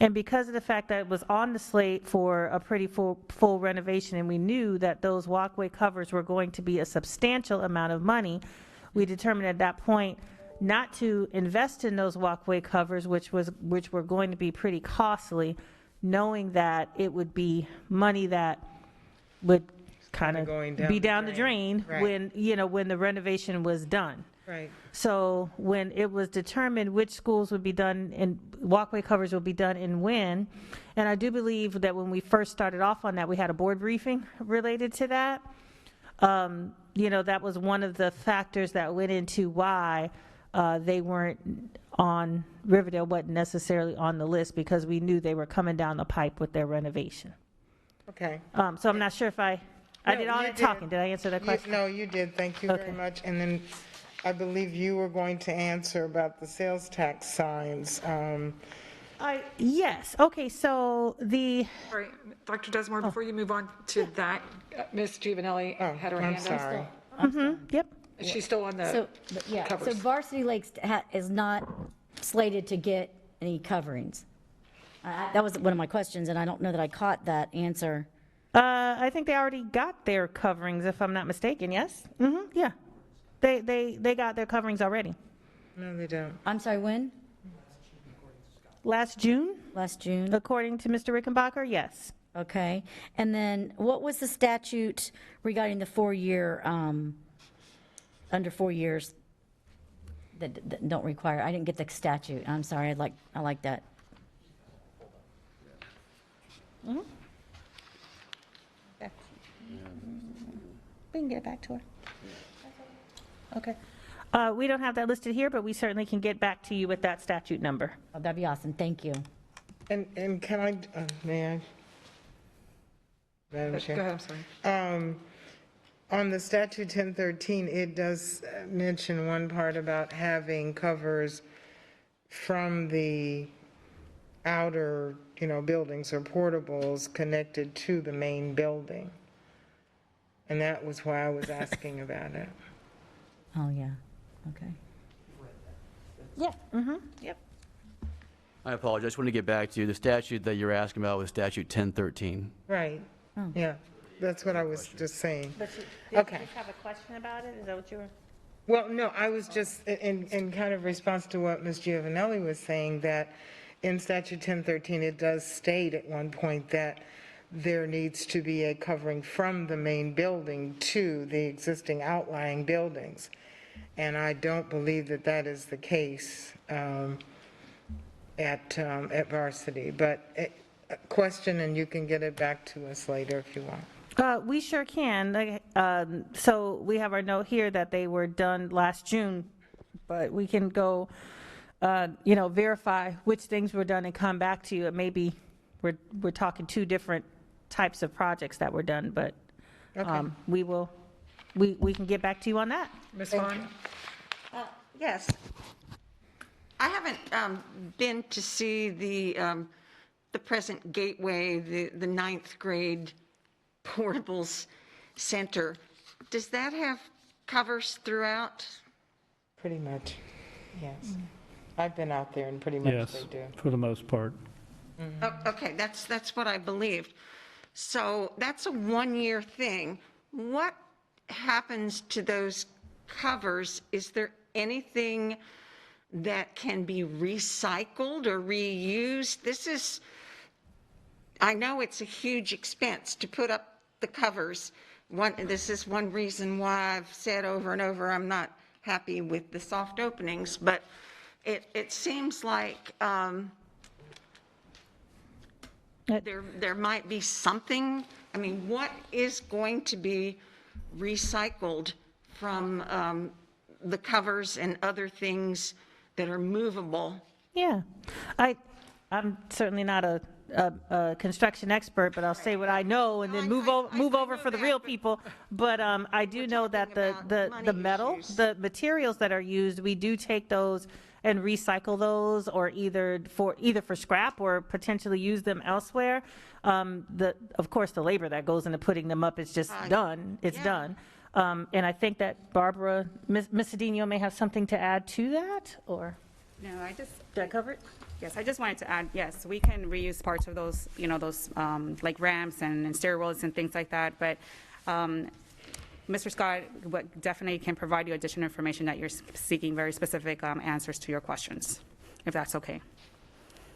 And because of the fact that it was on the slate for a pretty full renovation, and we knew that those walkway covers were going to be a substantial amount of money, we determined at that point not to invest in those walkway covers, which were going to be pretty costly, knowing that it would be money that would kind of be down the drain when the renovation was done. Right. So when it was determined which schools would be done and walkway covers would be done and when, and I do believe that when we first started off on that, we had a board briefing related to that. That was one of the factors that went into why they weren't on, Riverdale wasn't necessarily on the list, because we knew they were coming down the pipe with their renovation. Okay. So I'm not sure if I did all that talking. Did I answer that question? No, you did. Thank you very much. And then I believe you were going to answer about the sales tax signs. Yes. Okay, so Sorry, Dr. Desmore, before you move on to that, Ms. Giovanelli had her hand up. I'm sorry. Yep. Is she still on the So covers? Varsity Lakes is not slated to get any coverings. That was one of my questions, and I don't know that I caught that answer. I think they already got their coverings, if I'm not mistaken, yes? Yeah. They got their coverings already. No, they don't. I'm sorry, when? Last June, Last June? according to Mr. Rickenbacker, yes. Okay. And then what was the statute regarding the 4-year, under 4 years that don't require, I didn't get the statute. I'm sorry, I like that. We can get back to her. Okay. We don't have that listed here, but we certainly can get back to you with that statute number. Oh, that'd be awesome. Thank you. And can I, may I? Madam Chair. Go ahead, I'm sorry. On the statute 1013, it does mention one part about having covers from the outer, buildings or portables connected to the main building. And that was why I was asking about it. Oh, yeah, okay. Yeah, yep. I apologize, I just want to get back to you. The statute that you're asking about was statute 1013. Right, yeah, that's what I was just saying. But you Okay. have a question about it? Is that what you were? Well, no, I was just in kind of response to what Ms. Giovanelli was saying, that in statute 1013, it does state at one point that there needs to be a covering from the main building to the existing outlying buildings. And I don't believe that that is the case at Varsity. But a question, and you can get it back to us later if you want. We sure can. So we have our note here that they were done last June, but we can go, verify which things were done and come back to you. It may be we're talking two different types of projects that were done, but we can get back to you on that. Ms. Vaughn? Yes. I haven't been to see the present Gateway, the ninth grade portables center. Does that have covers throughout? Pretty much, yes. I've been out there and pretty much Yes, they do. for the most part. Okay, that's what I believed. So that's a one-year thing. What happens to those covers? Is there anything that can be recycled or reused? I know it's a huge expense to put up the covers. This is one reason why I've said over and over I'm not happy with the soft openings, but it seems like there might be something. I mean, what is going to be recycled from the covers and other things that are movable? Yeah, I'm certainly not a construction expert, but I'll say what I know and then move over for the real people. But I do know that the metal, the materials that are used, we do take those and recycle those, or either for scrap or potentially use them elsewhere. Of course, the labor that goes into putting them up is just done. It's done. And I think that Barbara, Ms. Cedinho may have something to add to that, or? No, Did I cover it? Yes, I just wanted to add, yes, we can reuse parts of those, like ramps and stair rails and things like that, but Mr. Scott definitely can provide you additional information that you're seeking very specific answers to your questions, if that's okay.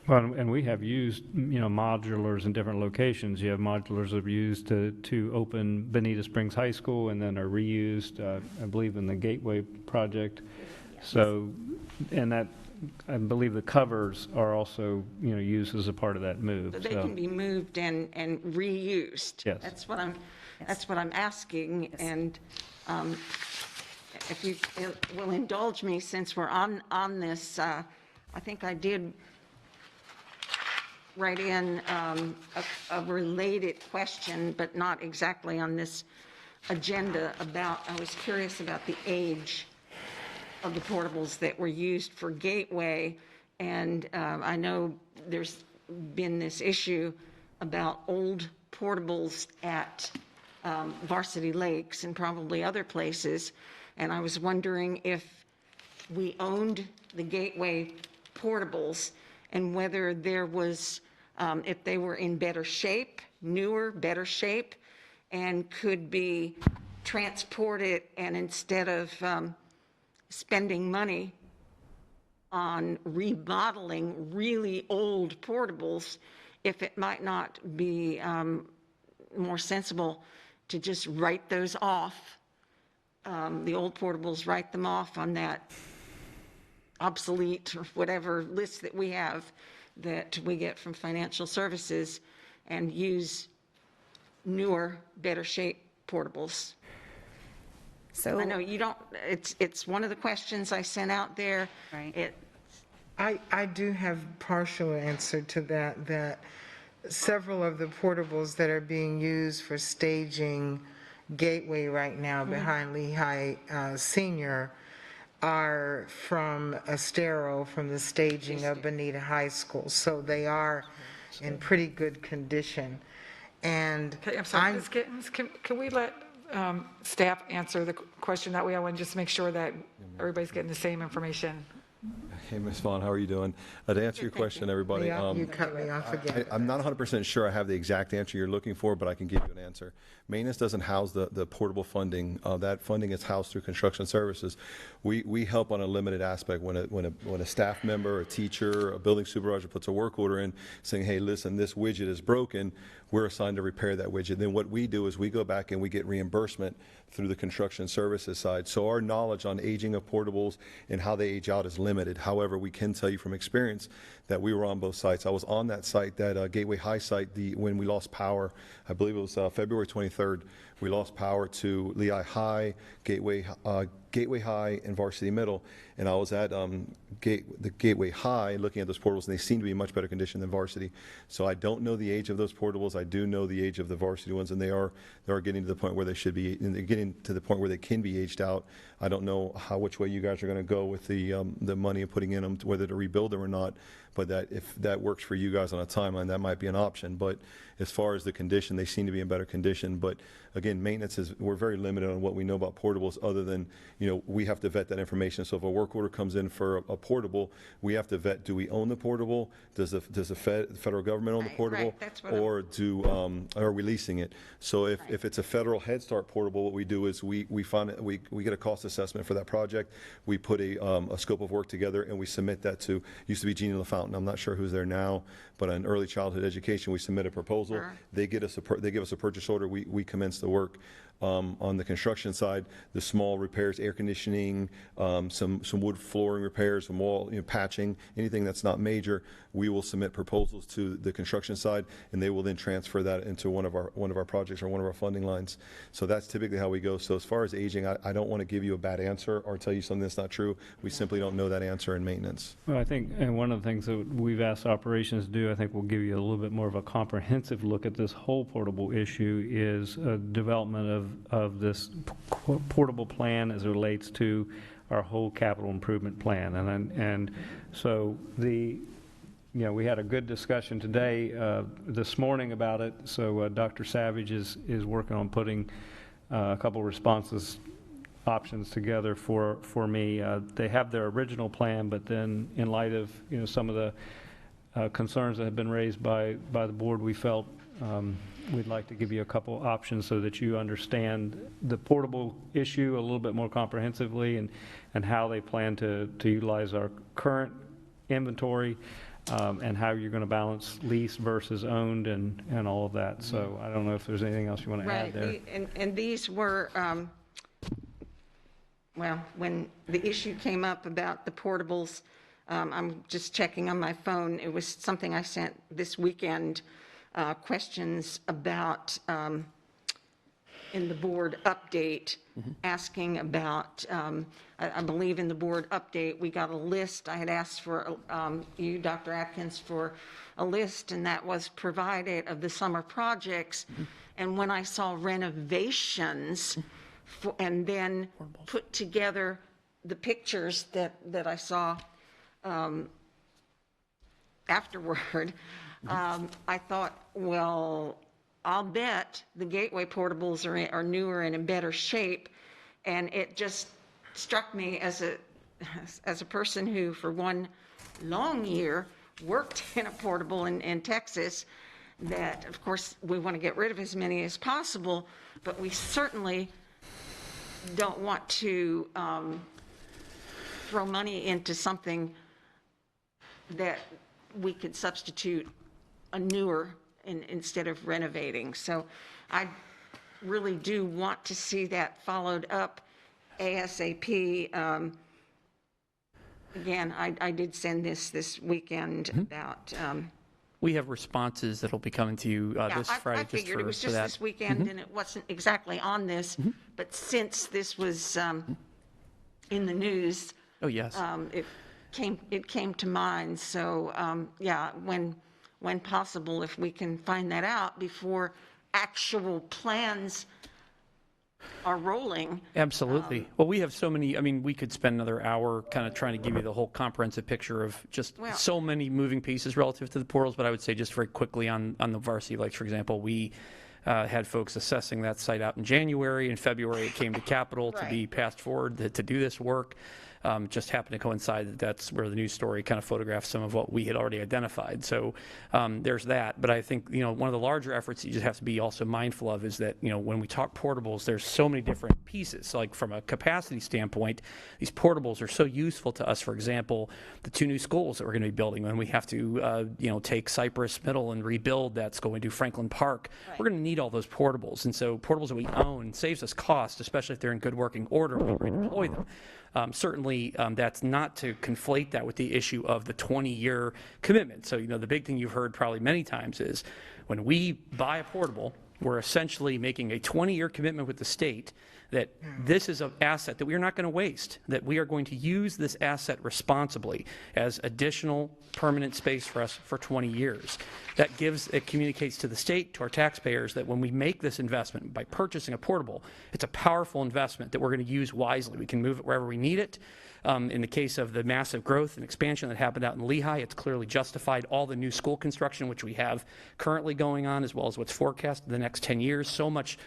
Well, and we have used, modulars in different locations. You have modulars that are used to open Bonita Springs High School and then are reused, I believe, in the Gateway project. Yes. So, and that, I believe the covers are also, used as a part of that move. So they can be moved and reused. Yes. That's what I'm asking. Yes. And if you will indulge me, since we're on this, I think I did write in a related question, but not exactly on this agenda, I was curious about the age of the portables that were used for Gateway. And I know there's been this issue about old portables at Varsity Lakes and probably other places. And I was wondering if we owned the Gateway portables and whether there was, if they were in better shape, newer, better shape, and could be transported, and instead of spending money on remodeling really old portables, if it might not be more sensible to just write those off, the old portables, write them off on that obsolete or whatever list that we have that we get from financial services, and use newer, better shape portables. So I know you don't, it's one of the questions I sent out there. Right. I do have partial answer to that several of the portables that are being used for staging Gateway right now behind Lehigh Senior are from Estero, from the staging of Bonita High School. So they are in pretty good condition. And Okay, I'm sorry, Ms. Gittens, can we let staff answer the question that way? I want to just make sure that everybody's getting the same information. Hey, Ms. Vaughn, how are you doing? To answer your question, everybody. You cut me off again. I'm not 100% sure I have the exact answer you're looking for, but I can give you an answer. Maintenance doesn't house the portable funding. That funding is housed through construction services. We help on a limited aspect when a staff member, a teacher, a building supervisor puts a work order in saying, hey, listen, this widget is broken, we're assigned to repair that widget. Then what we do is we go back and we get reimbursement through the construction services side. So our knowledge on aging of portables and how they age out is limited. However, we can tell you from experience that we were on both sites. I was on that site, that Gateway High site, when we lost power. I believe it was February 23rd. We lost power to Lehigh High, Gateway High, and Varsity Middle. And I was at the Gateway High looking at those portables, and they seem to be in much better condition than Varsity. So I don't know the age of those portables. I do know the age of the Varsity ones, and they are getting to the point where they should be, and they're getting to the point where they can be aged out. I don't know which way you guys are going to go with the money and putting in them, whether to rebuild them or not. But that if that works for you guys on a timeline, that might be an option. But as far as the condition, they seem to be in better condition. But again, maintenance we're very limited on what we know about portables, other than, we have to vet that information. So if a work order comes in for a portable, we have to vet, do we own the portable? Does the federal government own the portable? Or are we leasing it? So if it's a federal Head Start portable, what we do is we get a cost assessment for that project. We put a scope of work together, and we submit that to, used to be Jeannie LaFountain. I'm not sure who's there now, but on early childhood education, we submit a proposal. They give us a purchase order. We commence the work. On the construction side, the small repairs, air conditioning, some wood flooring repairs, some wall patching, anything that's not major, we will submit proposals to the construction side, and they will then transfer that into one of our projects or one of our funding lines. So that's typically how we go. So as far as aging, I don't want to give you a bad answer or tell you something that's not true. We simply don't know that answer in maintenance. Well, I think, and one of the things that we've asked operations to do, I think will give you a little bit more of a comprehensive look at this whole portable issue, is development of this portable plan as it relates to our whole capital improvement plan. And so we had a good discussion today, this morning about it. So Dr. Savage is working on putting a couple options together for me. They have their original plan, but then in light of some of the concerns that have been raised by the board, we felt we'd like to give you a couple options so that you understand the portable issue a little bit more comprehensively, and how they plan to utilize our current inventory, and how you're going to balance lease versus owned and all of that. So I don't know if there's anything else you want to add there. And these were, when the issue came up about the portables, I'm just checking on my phone. It was something I sent this weekend, questions about in the board update, asking about, I believe in the board update, we got a list. I had asked for you, Dr. Atkins, for a list, and that was provided of the summer projects. And when I saw renovations, and then put together the pictures that I saw afterward, I thought, well, I'll bet the Gateway portables are newer and in better shape. And it just struck me as a person who, for one long year, worked in a portable in Texas, that, of course, we want to get rid of as many as possible, but we certainly don't want to throw money into something that we could substitute a newer instead of renovating. So I really do want to see that followed up ASAP. Again, I did send this weekend about. We have responses that'll be coming to you this Friday. I figured it was just this weekend, and it wasn't exactly on this, but since this was in the news, oh yes, it came to mind. So yeah, when when possible, if we can find that out before actual plans are rolling. Absolutely. Well, we have so many, I mean, we could spend another hour kind of trying to give you the whole comprehensive picture of just so many moving pieces relative to the portals, but I would say just very quickly on the Varsity Lakes, for example, we had folks assessing that site out in January. In February, it came to Capitol to be passed forward to do this work. Just happened to coincide that that's where the news story kind of photographed some of what we had already identified. So there's that. But I think, one of the larger efforts you just have to be also mindful of is that, when we talk portables, there's so many different pieces. Like from a capacity standpoint, these portables are so useful to us. For example, the 2 new schools that we're going to be building, when we have to, take Cypress Middle and rebuild that's going to Franklin Park, we're going to need all those portables. And so portables that we own saves us cost, especially if they're in good working order when we redeploy them. Certainly, that's not to conflate that with the issue of the 20-year commitment. So, the big thing you've heard probably many times is when we buy a portable, we're essentially making a 20-year commitment with the state that this is an asset that we are not going to waste, that we are going to use this asset responsibly as additional permanent space for us for 20 years. It communicates to the state, to our taxpayers, that when we make this investment by purchasing a portable, it's a powerful investment that we're going to use wisely. We can move it wherever we need it. In the case of the massive growth and expansion that happened out in Lehigh, it's clearly justified all the new school construction, which we have currently going on, as well as what's forecast in the next 10 years. So much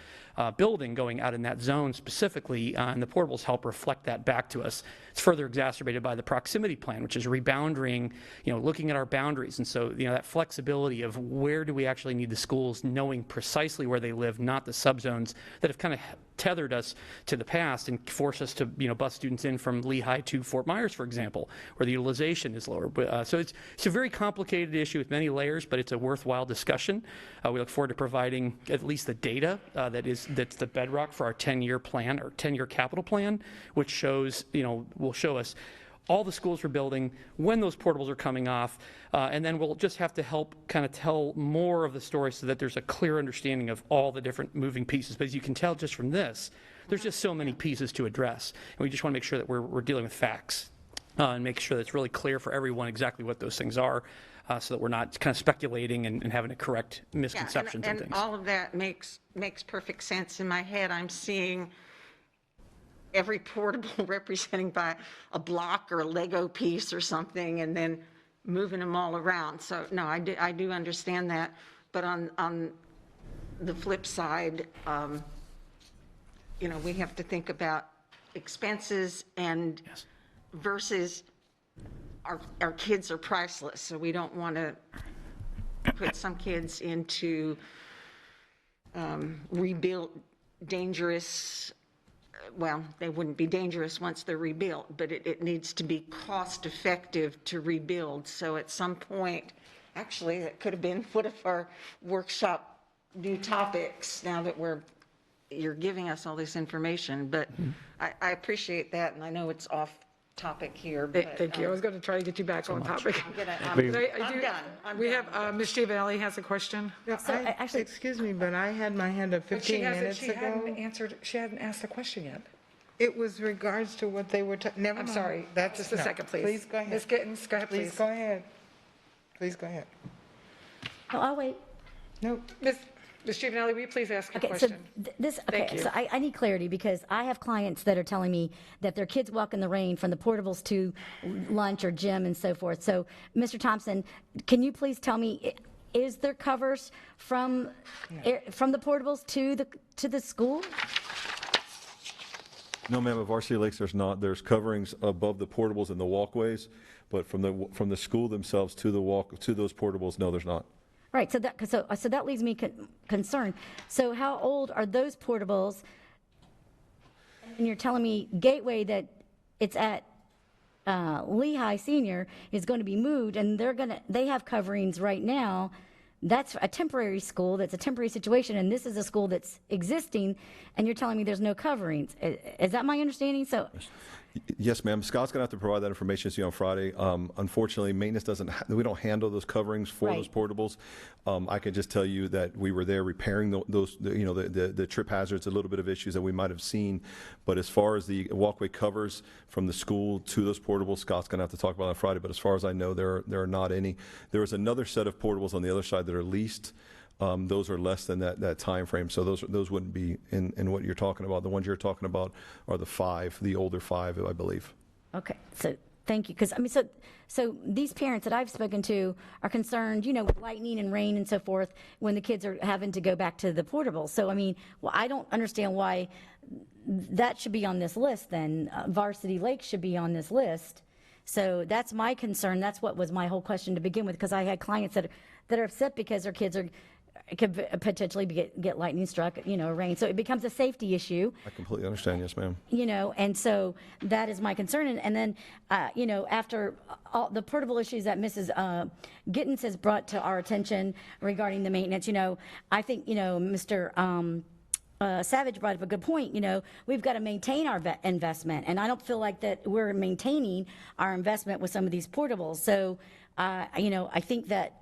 building going out in that zone specifically, and the portables help reflect that back to us. It's further exacerbated by the proximity plan, which is rebounding, looking at our boundaries. And so, that flexibility of where do we actually need the schools, knowing precisely where they live, not the subzones that have kind of tethered us to the past and forced us to, bus students in from Lehigh to Fort Myers, for example, where the utilization is lower. So it's a very complicated issue with many layers, but it's a worthwhile discussion. We look forward to providing at least the data that's the bedrock for our 10-year plan, our 10-year capital plan, which shows, will show us all the schools we're building, when those portables are coming off, and then we'll just have to help kind of tell more of the story so that there's a clear understanding of all the different moving pieces. But as you can tell just from this, there's just so many pieces to address, and we just want to make sure that we're dealing with facts and make sure that it's really clear for everyone exactly what those things are, so that we're not kind of speculating and having to correct misconceptions and things. And all of that makes perfect sense in my head. I'm seeing every portable representing by a block or a Lego piece or something, and then moving them all around. So no, I do understand that. But on the flip side, we have to think about expenses and versus our kids are priceless. So we don't want to put some kids into rebuilt, dangerous. Well, they wouldn't be dangerous once they're rebuilt, but it needs to be cost effective to rebuild. So at some point, actually, that could have been one of our workshop new topics now that you're giving us all this information. But I appreciate that, and I know it's off topic here. But, Thank you. I was going to try to get you back on topic. I'm done. We have, Ms. Giovanelli has a question. No, excuse me, but I had my hand up 15 minutes ago. She hadn't asked a question yet. It was regards to what they were, never mind. I'm sorry. Just a second, please. Please go ahead. Ms. Gittens, go ahead, please. Please go ahead. Please go ahead. Oh, I'll wait. No. Ms. Giovanelli, will you please ask a Okay, question? Thank you. So I need clarity because I have clients that are telling me that their kids walk in the rain from the portables to lunch or gym and so forth. So, Mr. Thompson, can you please tell me, is there covers from the portables to the school? No, ma'am, at Varsity Lakes, there's not. There's coverings above the portables and the walkways, but from the school themselves to those portables, no, there's not. Right, so that leaves me concerned. So how old are those portables? And you're telling me Gateway that it's at Lehigh Senior is going to be moved, and they have coverings right now. That's a temporary school. That's a temporary situation, and this is a school that's existing, and you're telling me there's no coverings. Is that my understanding? So. Yes, ma'am. Scott's going to have to provide that information to you on Friday. Unfortunately, maintenance doesn't, we don't handle those coverings for those portables. I can just tell you that we were there repairing the trip hazards, a little bit of issues that we might have seen. But as far as the walkway covers from the school to those portables, Scott's going to have to talk about that on Friday. But as far as I know, there are not any. There is another set of portables on the other side that are leased. Those are less than that time frame, so those wouldn't be in what you're talking about. The ones you're talking about are the older 5, I believe. Okay, so thank you, because I mean, so these parents that I've spoken to are concerned, with lightning and rain and so forth when the kids are having to go back to the portable. So I mean, well, I don't understand why that should be on this list. Then Varsity Lake should be on this list. So that's my concern. That's what was my whole question to begin with, because I had clients that are upset because their kids could potentially get lightning struck, rain. So it becomes a safety issue. I completely understand, yes, ma'am. And so that is my concern. And then, after all the portable issues that Mrs. Gittens has brought to our attention regarding the maintenance, I think, Mr. Savage brought up a good point. We've got to maintain our investment, and I don't feel like that we're maintaining our investment with some of these portables. So, I think that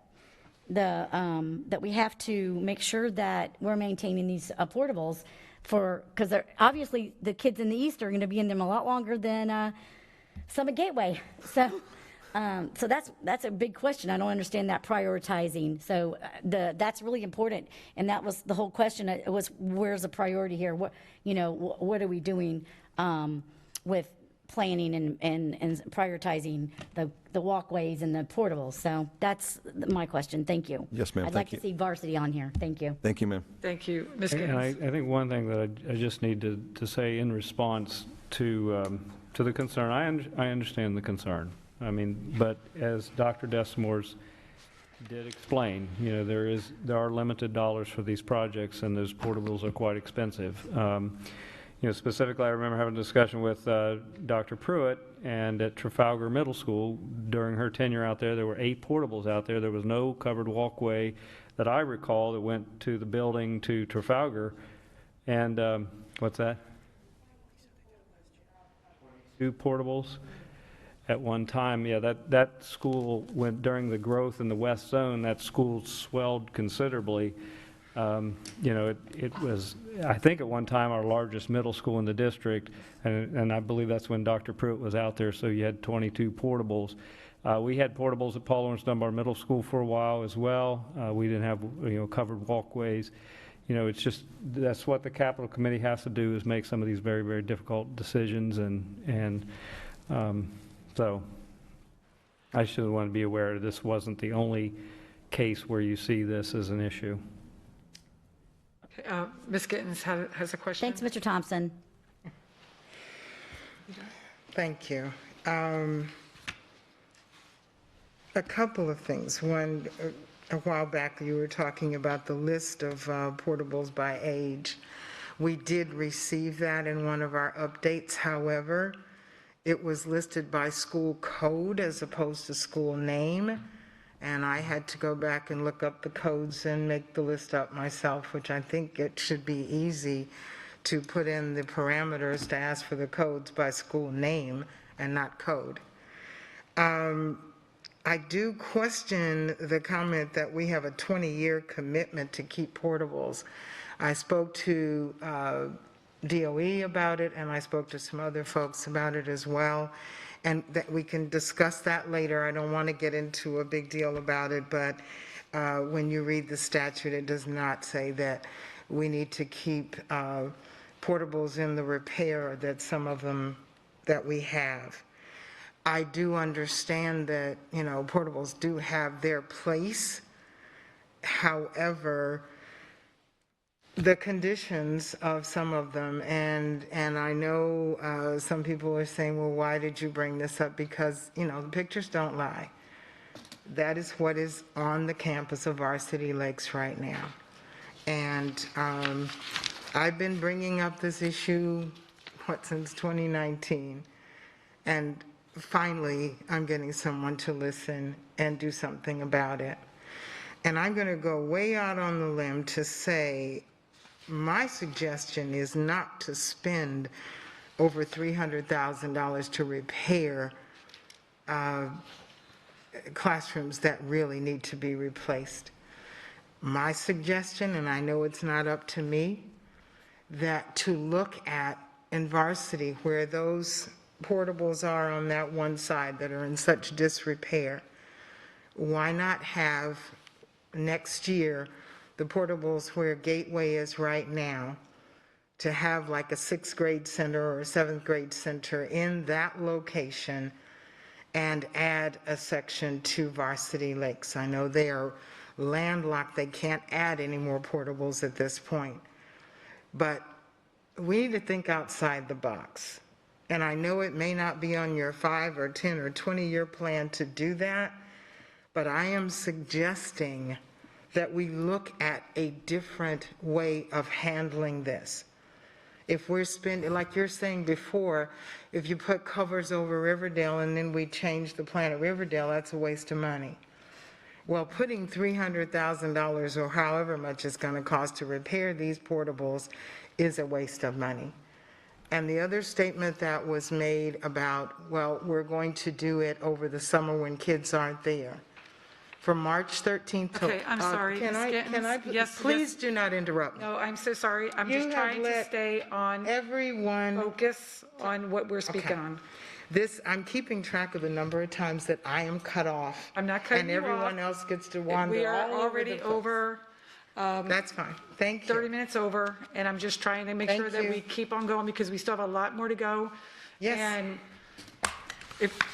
that we have to make sure that we're maintaining these portables because they're obviously the kids in the East are going to be in them a lot longer than Summit Gateway. So that's a big question. I don't understand that prioritizing. So that's really important, and that was the whole question. It was, where's the priority here? What are we doing with planning and prioritizing the walkways and the portables? So that's my question. Thank you. Yes, ma'am. I'd like to see Varsity on here. Thank you. Thank you, ma'am. Thank you. Ms. And I Gittens? think one thing that I just need to say in response to the concern, I understand the concern. I mean, but as Dr. Desamores did explain, there are limited dollars for these projects, and those portables are quite expensive. Specifically, I remember having a discussion with Dr. Pruitt, and at Trafalgar Middle School, during her tenure out there were 8 portables out there. There was no covered walkway that I recall that went to the building to Trafalgar. And what's that? 2 portables at one time. Yeah, that school went, during the growth in the West Zone, that school swelled considerably. It was, I think at one time, our largest middle school in the district, and I believe that's when Dr. Pruitt was out there, so you had 22 portables. We had portables at Paul Laurence Dunbar Middle School for a while as well. We didn't have, covered walkways. It's just, that's what the capital committee has to do, is make some of these very, very difficult decisions, and so I should want to be aware this wasn't the only case where you see this as an issue. Ms. Gittens has a question. Thanks, Mr. Thompson. Thank you. A couple of things. One, a while back you were talking about the list of portables by age. We did receive that in one of our updates. However, it was listed by school code as opposed to school name. And I had to go back and look up the codes and make the list up myself, which I think it should be easy to put in the parameters to ask for the codes by school name and not code. I do question the comment that we have a 20-year commitment to keep portables. I spoke to DOE about it, and I spoke to some other folks about it as well. And that we can discuss that later. I don't want to get into a big deal about it, but when you read the statute, it does not say that we need to keep portables in the repair that some of them that we have. I do understand that, portables do have their place. However, the conditions of some of them, and I know some people are saying, well, why did you bring this up? Because, the pictures don't lie. That is what is on the campus of Varsity Lakes right now. And I've been bringing up this issue, since 2019. And finally, I'm getting someone to listen and do something about it. And I'm going to go way out on the limb to say, my suggestion is not to spend over $300,000 to repair classrooms that really need to be replaced. My suggestion, and I know it's not up to me, that to look at in varsity where those portables are on that one side that are in such disrepair, why not have next year the portables where Gateway is right now, to have like a 6th grade center or a 7th grade center in that location and add a section to Varsity Lakes. I know they are landlocked, they can't add any more portables at this point, but we need to think outside the box. And I know it may not be on your 5 or 10 or 20-year plan to do that, but I am suggesting that we look at a different way of handling this. If we're spending, like you're saying before, if you put covers over Riverdale and then we change the plan at Riverdale, that's a waste of money. Well, putting $300,000 or however much it's going to cost to repair these portables is a waste of money. And the other statement that was made about, well, we're going to do it over the summer when kids aren't there. From March 13th to... Okay, I'm sorry. Can Ms. I, Gittens? Yes, please yes. do not interrupt me. No, I'm so sorry. I'm You just have trying to let stay on everyone focus on what we're speaking Okay. on. This, I'm keeping track of the number of times that I am cut off. I'm not cutting you And everyone off. else gets to wander We are all over already the place. over. That's fine. Thank you. 30 minutes over, and I'm just trying to make sure Thank that you. we keep on going because we still have a lot more to go. Yes.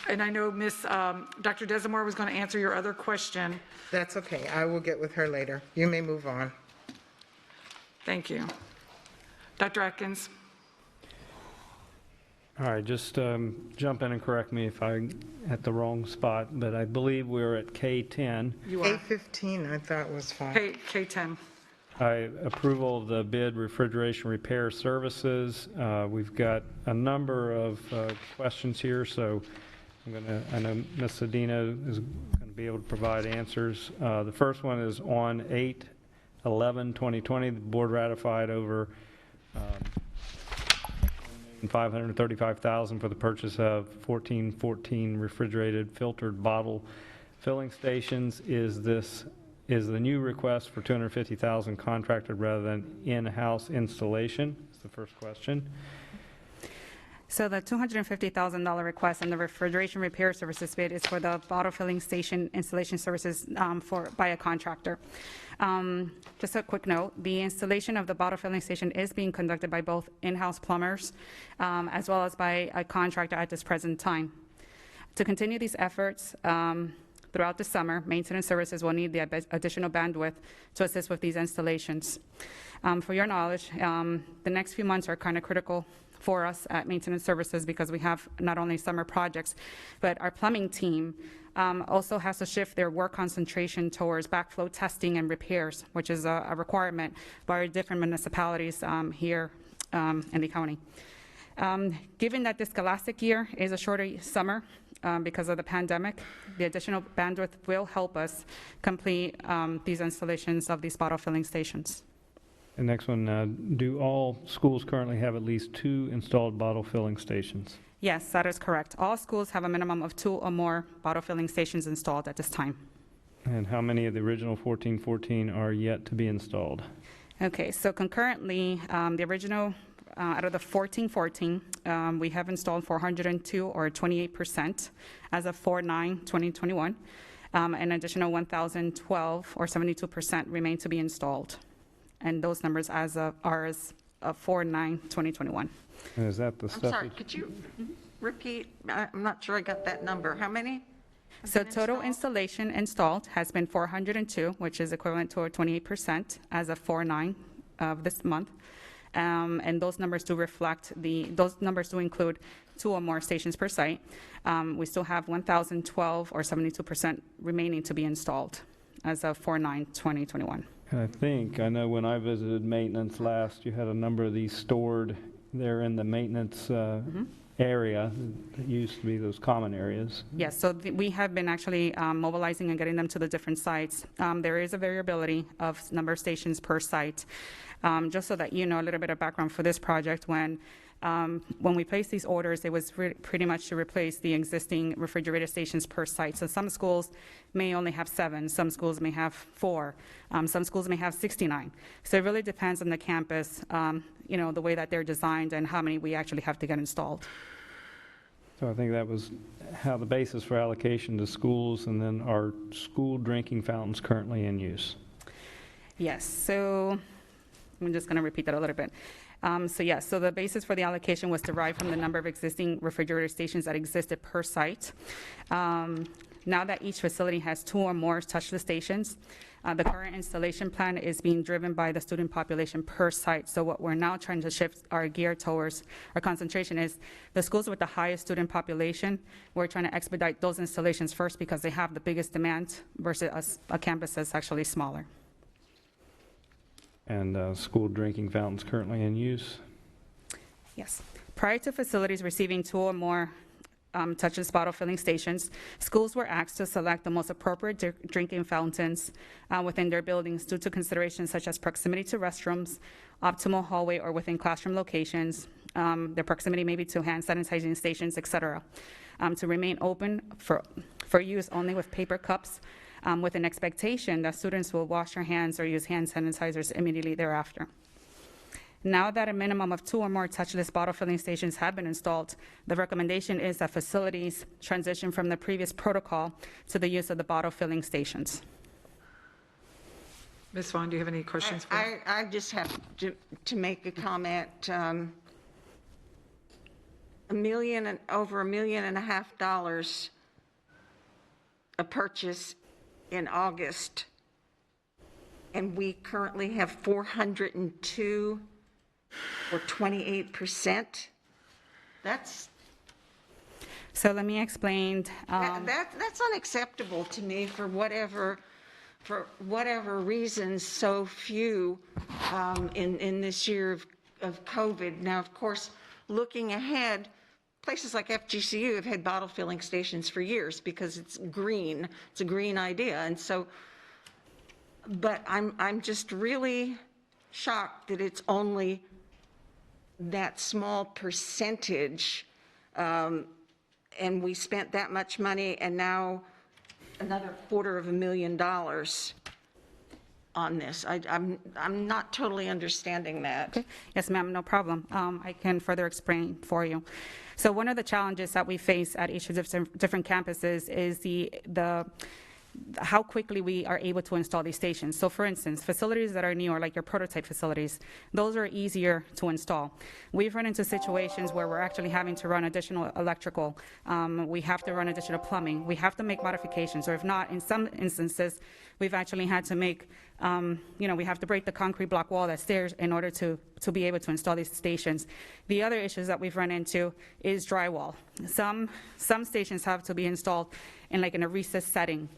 And I know Dr. Desamore was going to answer your other question. That's okay. I will get with her later. You may move on. Thank you. Dr. Atkins? All right, just jump in and correct me if I'm at the wrong spot, but I believe we're at K10. You are. A15 I thought was fine. K10. Approval of the bid refrigeration repair services. We've got a number of questions here, so I know Ms. Sedino is going to be able to provide answers. The first one is on 8/11/2020, the board ratified over $535,000 for the purchase of 1414 refrigerated filtered bottle filling stations. Is the new request for $250,000 contracted rather than in-house installation? Is the first question. So the $250,000 request on the refrigeration repair services bid is for the bottle filling station installation services by a contractor. Just a quick note, the installation of the bottle filling station is being conducted by both in-house plumbers as well as by a contractor at this present time. To continue these efforts, throughout the summer, maintenance services will need the additional bandwidth to assist with these installations. For your knowledge, the next few months are kind of critical for us at maintenance services because we have not only summer projects, but our plumbing team also has to shift their work concentration towards backflow testing and repairs, which is a requirement by our different municipalities here in the county. Given that this scholastic year is a shorter summer because of the pandemic, the additional bandwidth will help us complete these installations of these bottle filling stations. The next one, do all schools currently have at least 2 installed bottle filling stations? Yes, that is correct. All schools have a minimum of 2 or more bottle filling stations installed at this time. And how many of the original 1414 are yet to be installed? Okay, so concurrently, the original, out of the 1414, we have installed 402 or 28% as of 4/9/2021. An additional 1,012 or 72% remain to be installed. And those numbers are as of 4/9/2021. And is that the I'm stuff? sorry, could you repeat? I'm not sure I got that number. How many? So total installation installed has been 402, which is equivalent to a 28% as of 4/9 of this month. And those numbers do reflect those numbers do include 2 or more stations per site. We still have 1,012 or 72% remaining to be installed as of 4/9/2021. I know when I visited maintenance last, you had a number of these stored there in the maintenance area that used to be those common areas. Yes, so we have been actually mobilizing and getting them to the different sites. There is a variability of number of stations per site. Just so that you know a little bit of background for this project, when When we placed these orders, it was pretty much to replace the existing refrigerator stations per site. So some schools may only have 7, some schools may have 4, some schools may have 69. So it really depends on the campus, the way that they're designed and how many we actually have to get installed. So I think that was how the basis for allocation to schools, and then are school drinking fountains currently in use? Yes, so I'm just going to repeat that a little bit. So the basis for the allocation was derived from the number of existing refrigerator stations that existed per site. Now that each facility has 2 or more touchless stations, the current installation plan is being driven by the student population per site. So what we're now trying to shift our gear towards, our concentration is the schools with the highest student population. We're trying to expedite those installations first because they have the biggest demand versus a campus that's actually smaller. And school drinking fountains currently in use? Yes. Prior to facilities receiving 2 or more touchless bottle filling stations, schools were asked to select the most appropriate drinking fountains within their buildings due to considerations such as proximity to restrooms, optimal hallway or within classroom locations, their proximity maybe to hand sanitizing stations, etc. To remain open for use only with paper cups, with an expectation that students will wash their hands or use hand sanitizers immediately thereafter. Now that a minimum of 2 or more touchless bottle filling stations have been installed, the recommendation is that facilities transition from the previous protocol to the use of the bottle filling stations. Ms. Vaughn, do you have any questions for us? I just have to make a comment. Over $1.5 million a purchase in August, and we currently have 402, or 28%. That's So let me explain. that's unacceptable to me for whatever reasons. So few in this year of COVID. Now, of course, looking ahead, places like FGCU have had bottle filling stations for years because it's green. It's a green idea, and so. But I'm just really shocked that it's only that small percentage, and we spent that much money, and now another $250,000 on this. I'm not totally understanding that. Okay. Yes, ma'am, no problem. I can further explain for you. So one of the challenges that we face at each of the different campuses is how quickly we are able to install these stations. So for instance, facilities that are newer, like your prototype facilities, those are easier to install. We've run into situations where we're actually having to run additional electrical. We have to run additional plumbing. We have to make modifications, or if not, in some instances, we've actually had to make, we have to break the concrete block wall that's there in order to be able to install these stations. The other issues that we've run into is drywall. Some stations have to be installed in a recessed setting.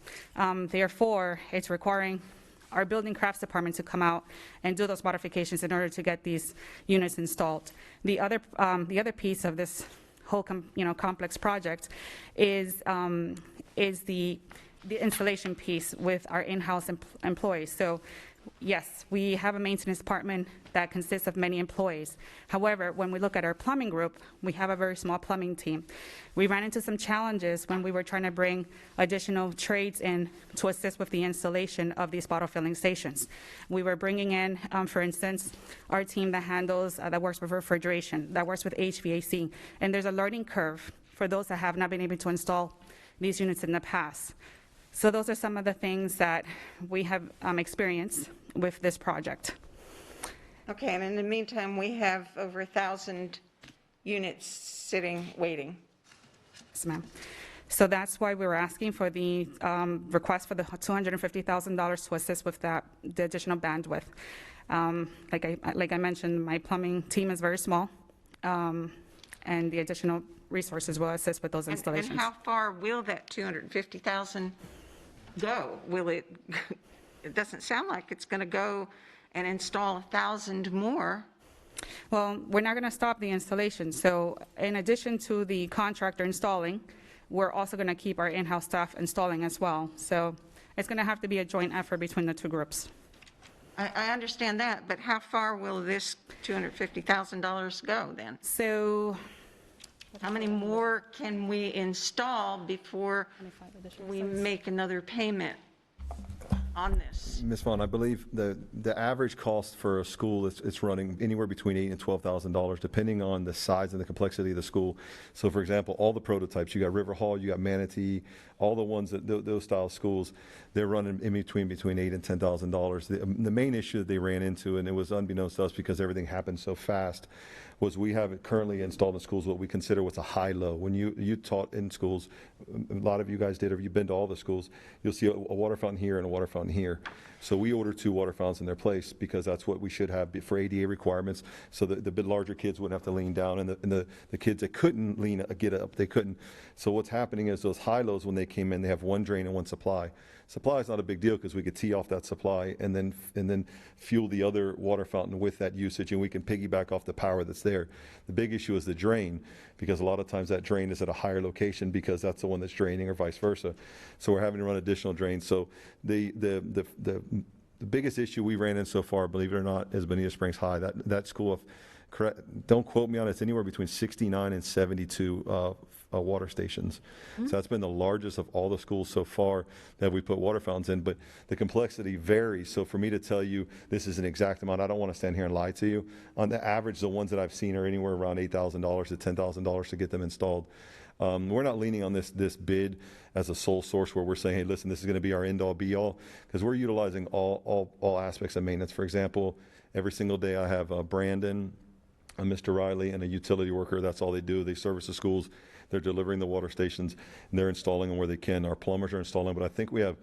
Therefore, it's requiring our building crafts department to come out and do those modifications in order to get these units installed. The other piece of this whole complex project is the installation piece with our in-house employees. So yes, we have a maintenance department that consists of many employees. However, when we look at our plumbing group, we have a very small plumbing team. We ran into some challenges when we were trying to bring additional trades in to assist with the installation of these bottle filling stations. We were bringing in, for instance, our team that works with refrigeration, that works with HVAC, and there's a learning curve for those that have not been able to install these units in the past. So those are some of the things that we have experienced with this project. Okay, and in the meantime, we have over 1,000 units sitting, waiting. Yes, ma'am. So that's why we were asking for the request for the $250,000 to assist with the additional bandwidth. Like I mentioned, my plumbing team is very small, and the additional resources will assist with those installations. And how far will that $250,000 go? Will it doesn't sound like it's going to go and install 1,000 more. Well, we're not going to stop the installation. So in addition to the contractor installing, we're also going to keep our in-house staff installing as well. So it's going to have to be a joint effort between the two groups. I understand that, but how far will this $250,000 go then? So how many more can we install before we make another payment on this? Ms. Vaughn, I believe the average cost for a school, it's running anywhere between $8,000 and $12,000, depending on the size and the complexity of the school. So for example, all the prototypes, you got River Hall, you got Manatee, all the ones that, those style schools, they're running in between $8,000 and $10,000. The main issue that they ran into, and it was unbeknownst to us because everything happened so fast, was we have it currently installed in schools what we consider what's a high-low. When you taught in schools, a lot of you guys did, or you've been to all the schools, you'll see a water fountain here and a water fountain here. So we ordered 2 water fountains in their place because that's what we should have for ADA requirements, so that the bit larger kids wouldn't have to lean down, and the kids that couldn't get up, they couldn't. So what's happening is those high-lows, when they came in, they have 1 drain and 1 supply. Supply is not a big deal because we could tee off that supply and then fuel the other water fountain with that usage, and we can piggyback off the power that's there. The big issue is the drain, because a lot of times that drain is at a higher location because that's the one that's draining, or vice versa. So we're having to run additional drains. So the biggest issue we ran in so far, believe it or not, is Bonita Springs High. That school, don't quote me on it, it's anywhere between 69 and 72 water stations. So that's been the largest of all the schools so far that we put water fountains in, but the complexity varies. So for me to tell you this is an exact amount, I don't want to stand here and lie to you. On the average, the ones that I've seen are anywhere around $8,000 to $10,000 to get them installed. We're not leaning on this bid as a sole source where we're saying, hey, listen, this is going to be our end-all be-all, because we're utilizing all aspects of maintenance. For example, every single day I have Brandon, Mr. Riley, and a utility worker. That's all they do. They service the schools. They're delivering the water stations, and they're installing them where they can. Our plumbers are installing, but I think we have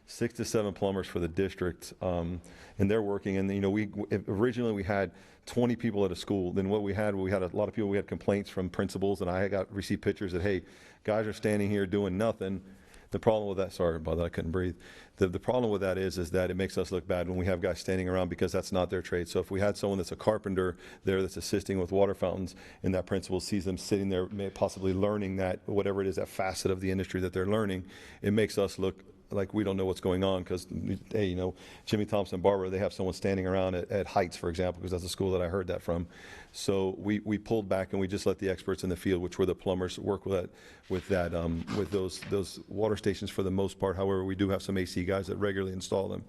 6 to 7 plumbers for the district, and they're working. And originally we had 20 people at a school. Then what we had a lot of people. We had complaints from principals, and I received pictures that, hey, guys are standing here doing nothing. The problem with that, sorry about that, I couldn't breathe. The problem with that is that it makes us look bad when we have guys standing around, because that's not their trade. So if we had someone that's a carpenter there that's assisting with water fountains, and that principal sees them sitting there, possibly learning that, whatever it is, that facet of the industry that they're learning, it makes us look like we don't know what's going on, because, hey, Jimmy Thompson Barber, they have someone standing around at Heights, for example, because that's the school that I heard that from. So we pulled back, and we just let the experts in the field, which were the plumbers, work with those water stations for the most part. However, we do have some AC guys that regularly install them.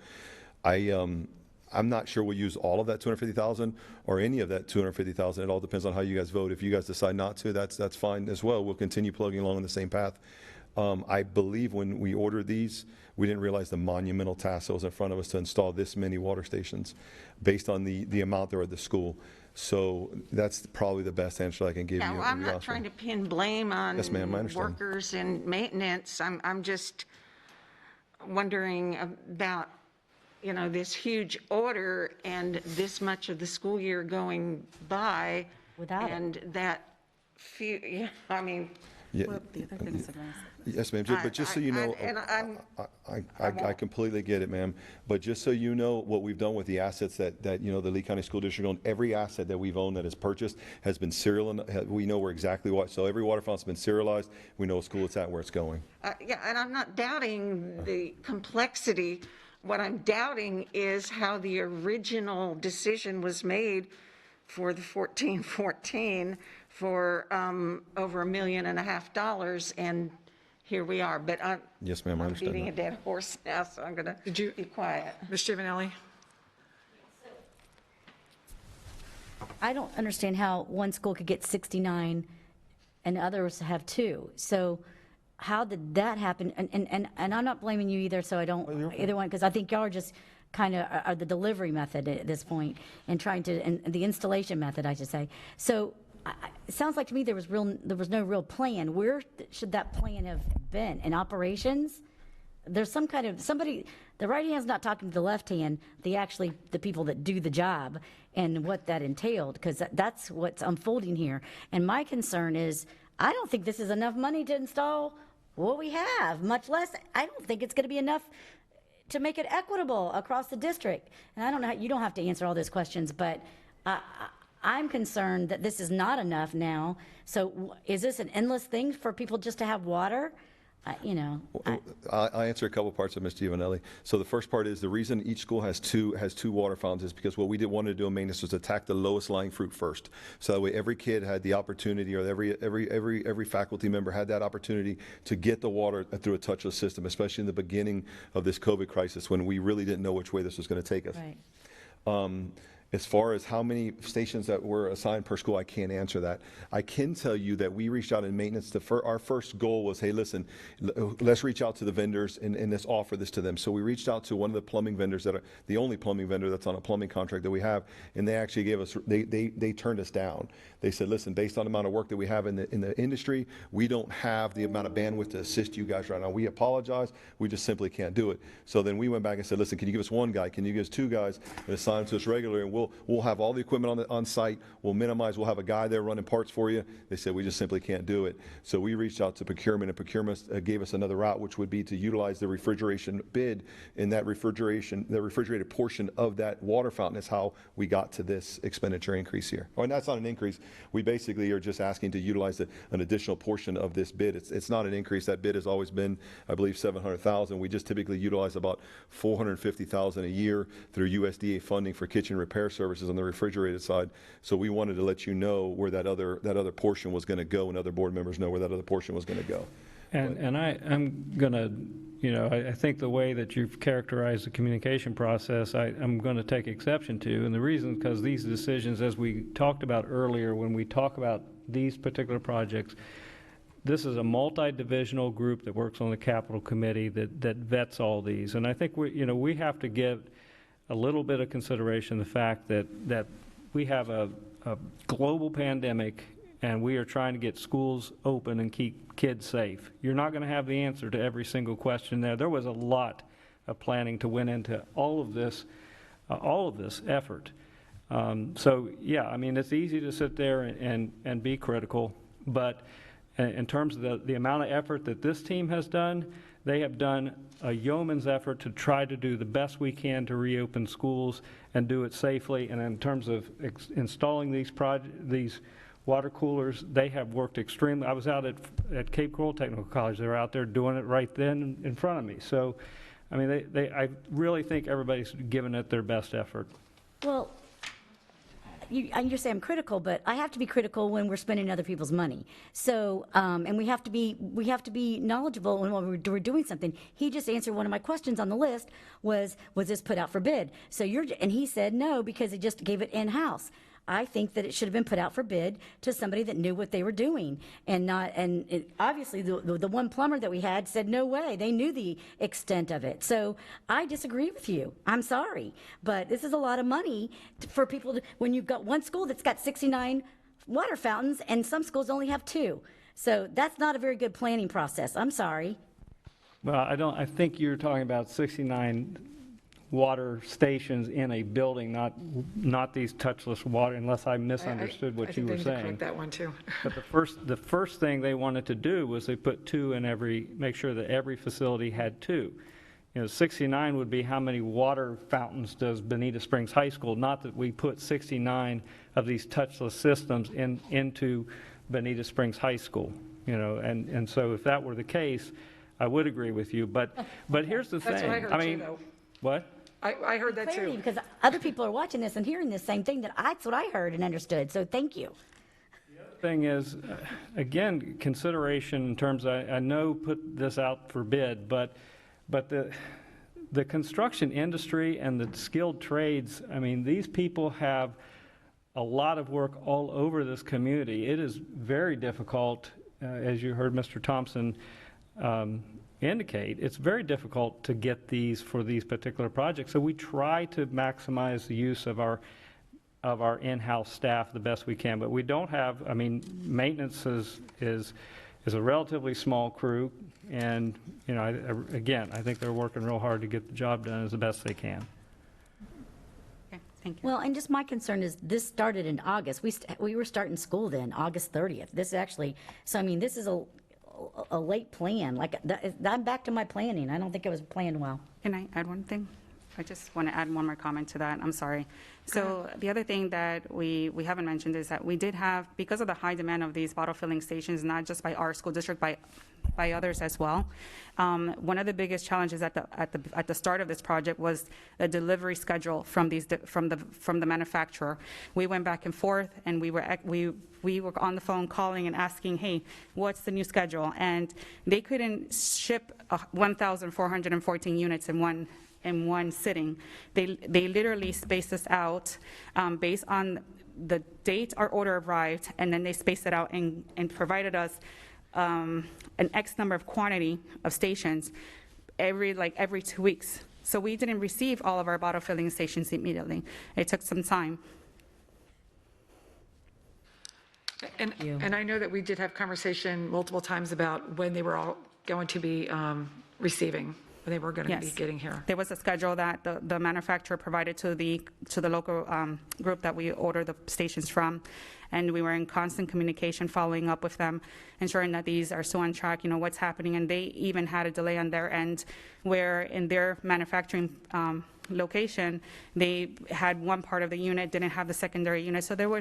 I'm not sure we'll use all of that $250,000 or any of that $250,000. It all depends on how you guys vote. If you guys decide not to, that's fine as well. We'll continue plugging along on the same path. I believe when we ordered these, we didn't realize the monumental task that was in front of us to install this many water stations based on the amount that are at the school. So that's probably the best answer I can give you. Yeah, well, I'm not trying to pin blame on Yes, ma'am, I understand. workers and maintenance. I'm just wondering about, this huge order and this much of the school year going by. Without it. And that few, Yeah. Well, the other thing is advanced. Yes, ma'am. But just so you know, I completely get it, ma'am. But just so you know, what we've done with the assets that the Lee County School District owned, every asset that we've owned that is purchased has been serial. We know where exactly what. So every water fountain's been serialized. We know what school it's at, where it's going. yeah, and I'm not doubting the complexity. What I'm doubting is how the original decision was made for the 1414 for over $1.5 million, and here we are. But I'm Yes, ma'am, I understand beating a that. dead horse now, so I'm going to be quiet. Ms. Giovanelli? I don't understand how one school could get 69 and others have 2. So how did that happen? And I'm not blaming you either, so I don't, either one, because I think y'all are just kind of are the delivery method at this point and trying to, and the installation method, I should say. So it sounds like to me there was no real plan. Where should that plan have been? In operations? There's some kind of, the right hand's not talking to the left hand, the people that do the job and what that entailed, because that's what's unfolding here. And my concern is, I don't think this is enough money to install what we have, much less, I don't think it's going to be enough to make it equitable across the district. And I don't know, you don't have to answer all those questions, but I'm concerned that this is not enough now. So is this an endless thing for people just to have water? I'll answer a couple parts of Ms. Giovanelli. So the first part is the reason each school has two water fountains is because what we wanted to do in maintenance was attack the lowest lying fruit first. So that way every kid had the opportunity, or every faculty member had that opportunity to get the water through a touchless system, especially in the beginning of this COVID crisis when we really didn't know which way this was going to take us. Right. As far as how many stations that were assigned per school, I can't answer that. I can tell you that we reached out in maintenance. Our first goal was, hey, listen, let's reach out to the vendors and let's offer this to them. So we reached out to one of the plumbing vendors that are the only plumbing vendor that's on a plumbing contract that we have, and they actually gave us, they turned us down. They said, listen, based on the amount of work that we have in the industry, we don't have the amount of bandwidth to assist you guys right now. We apologize. We just simply can't do it. So then we went back and said, listen, can you give us one guy? Can you give us two guys and assign them to us regularly? And we'll have all the equipment on site. We'll have a guy there running parts for you. They said, we just simply can't do it. So we reached out to procurement, and procurement gave us another route, which would be to utilize the refrigeration bid in that the refrigerated portion of that water fountain is how we got to this expenditure increase here. Oh, and that's not an increase. We basically are just asking to utilize an additional portion of this bid. It's not an increase. That bid has always been, I believe, $700,000. We just typically utilize about $450,000 a year through USDA funding for kitchen repair services on the refrigerated side. So we wanted to let you know where that other portion was going to go, and other board members know where that other portion was going to go. And I'm going to, I think the way that you've characterized the communication process, I'm going to take exception to. And the reason is because these decisions, as we talked about earlier, when we talk about these particular projects, this is a multi-divisional group that works on the capital committee that vets all these. And I think we have to give a little bit of consideration the fact that we have a global pandemic, and we are trying to get schools open and keep kids safe. You're not going to have the answer to every single question there. There was a lot of planning to went into all of this effort. So yeah, I mean, it's easy to sit there and be critical, but in terms of the amount of effort that this team has done, they have done a yeoman's effort to try to do the best we can to reopen schools and do it safely. And in terms of installing these water coolers, they have worked extremely. I was out at Cape Coral Technical College. They were out there doing it right then in front of me. So, I mean, I really think everybody's given it their best effort. Well, you say I'm critical, but I have to be critical when we're spending other people's money. So, and we have to be knowledgeable when we're doing something. He just answered one of my questions on the list was this put out for bid? So and he said no, because he just gave it in-house. I think that it should have been put out for bid to somebody that knew what they were doing, obviously the one plumber that we had said no way. They knew the extent of it. So I disagree with you. I'm sorry, but this is a lot of money for people when you've got one school that's got 69 water fountains and some schools only have 2. So that's not a very good planning process. I'm sorry. Well, I think you're talking about 69 water stations in a building, not these touchless water, unless I misunderstood what you were saying. I think that one too. But the first thing they wanted to do was they put 2 in make sure that every facility had 2. 69 would be how many water fountains does Bonita Springs High School, not that we put 69 of these touchless systems into Bonita Springs High School, and so if that were the case, I would agree with you, but here's the thing. That's what I heard too, though. What? I heard that Clarity, too. because other people are watching this and hearing the same thing that's what I heard and understood. So thank you. Thing is, again, consideration in terms of, I know put this out for bid, but the construction industry and the skilled trades, I mean, these people have a lot of work all over this community. It is very difficult, as you heard Mr. Thompson indicate, it's very difficult to get these for these particular projects. So we try to maximize the use of our in-house staff the best we can, but we don't have, I mean, maintenance is a relatively small crew, and again, I think they're working real hard to get the job done as the best they can. Okay, thank you. Well, and just my concern is this started in August. We were starting school then, August 30th. This actually, so I mean, this is a late plan. Like I'm back to my planning. I don't think it was planned well. Can I add one thing? I just want to add one more comment to that. I'm sorry. So the other thing that we haven't mentioned is that we did have, because of the high demand of these bottle filling stations, not just by our school district, by others as well. One of the biggest challenges at the start of this project was the delivery schedule from the manufacturer. We went back and forth, and we were on the phone calling and asking, hey, what's the new schedule? And they couldn't ship 1,414 units in one sitting. They literally spaced us out based on the date our order arrived, and then they spaced it out and provided us an X number of quantity of stations every 2 weeks. So we didn't receive all of our bottle filling stations immediately. It took some time. And I know that we did have conversation multiple times about when they were all going to be receiving, when they were going to be Yes. getting here. There was a schedule that the manufacturer provided to the local group that we ordered the stations from, and we were in constant communication, following up with them, ensuring that these are still on track, what's happening. And they even had a delay on their end, where in their manufacturing location, they had one part of the unit, didn't have the secondary unit. So there were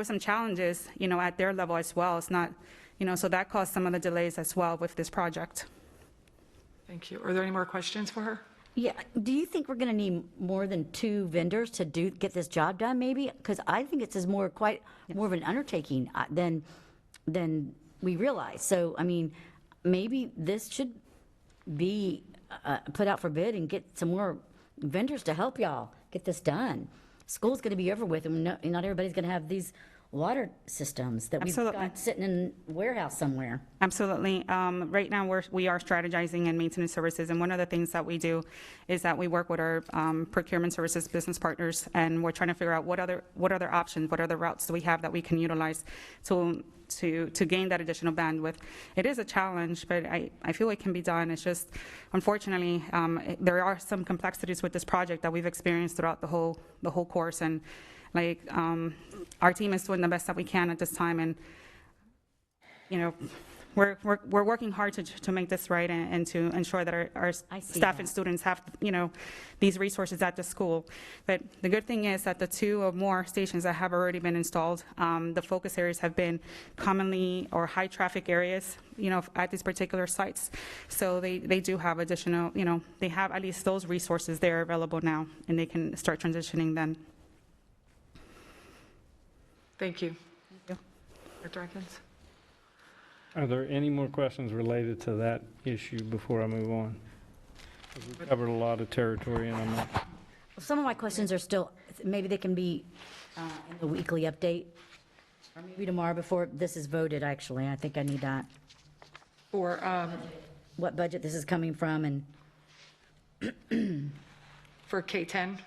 some challenges, at their level as well. It's not, so that caused some of the delays as well with this project. Thank you. Are there any more questions for her? Yeah, do you think we're going to need more than 2 vendors to get this job done, maybe? Because I think it's more of an undertaking than we realize. So, I mean, maybe this should be put out for bid and get some more vendors to help y'all get this done. School's going to be over with, and not everybody's going to have these water systems that we've got sitting in a warehouse somewhere. Absolutely. Right now, we are strategizing in maintenance services, and one of the things that we do is that we work with our procurement services business partners, and we're trying to figure out what other options, what other routes do we have that we can utilize to gain that additional bandwidth. It is a challenge, but I feel it can be done. It's just, unfortunately, there are some complexities with this project that we've experienced throughout the whole course, and our team is doing the best that we can at this time, and we're working hard to make this right and to ensure that our staff and students have these resources at the school. But the good thing is that the 2 or more stations that have already been installed, the focus areas have been commonly or high traffic areas at these particular sites. So they do have additional, they have at least those resources there available now, and they can start transitioning then. Thank you. Dr. Atkins? Are there any more questions related to that issue before I move on? We've covered a lot of territory, and I'm not. Some of my questions are still, maybe they can be in the weekly update, or maybe tomorrow before this is voted, actually. I think I need that. For what budget this is coming from, and for K-10?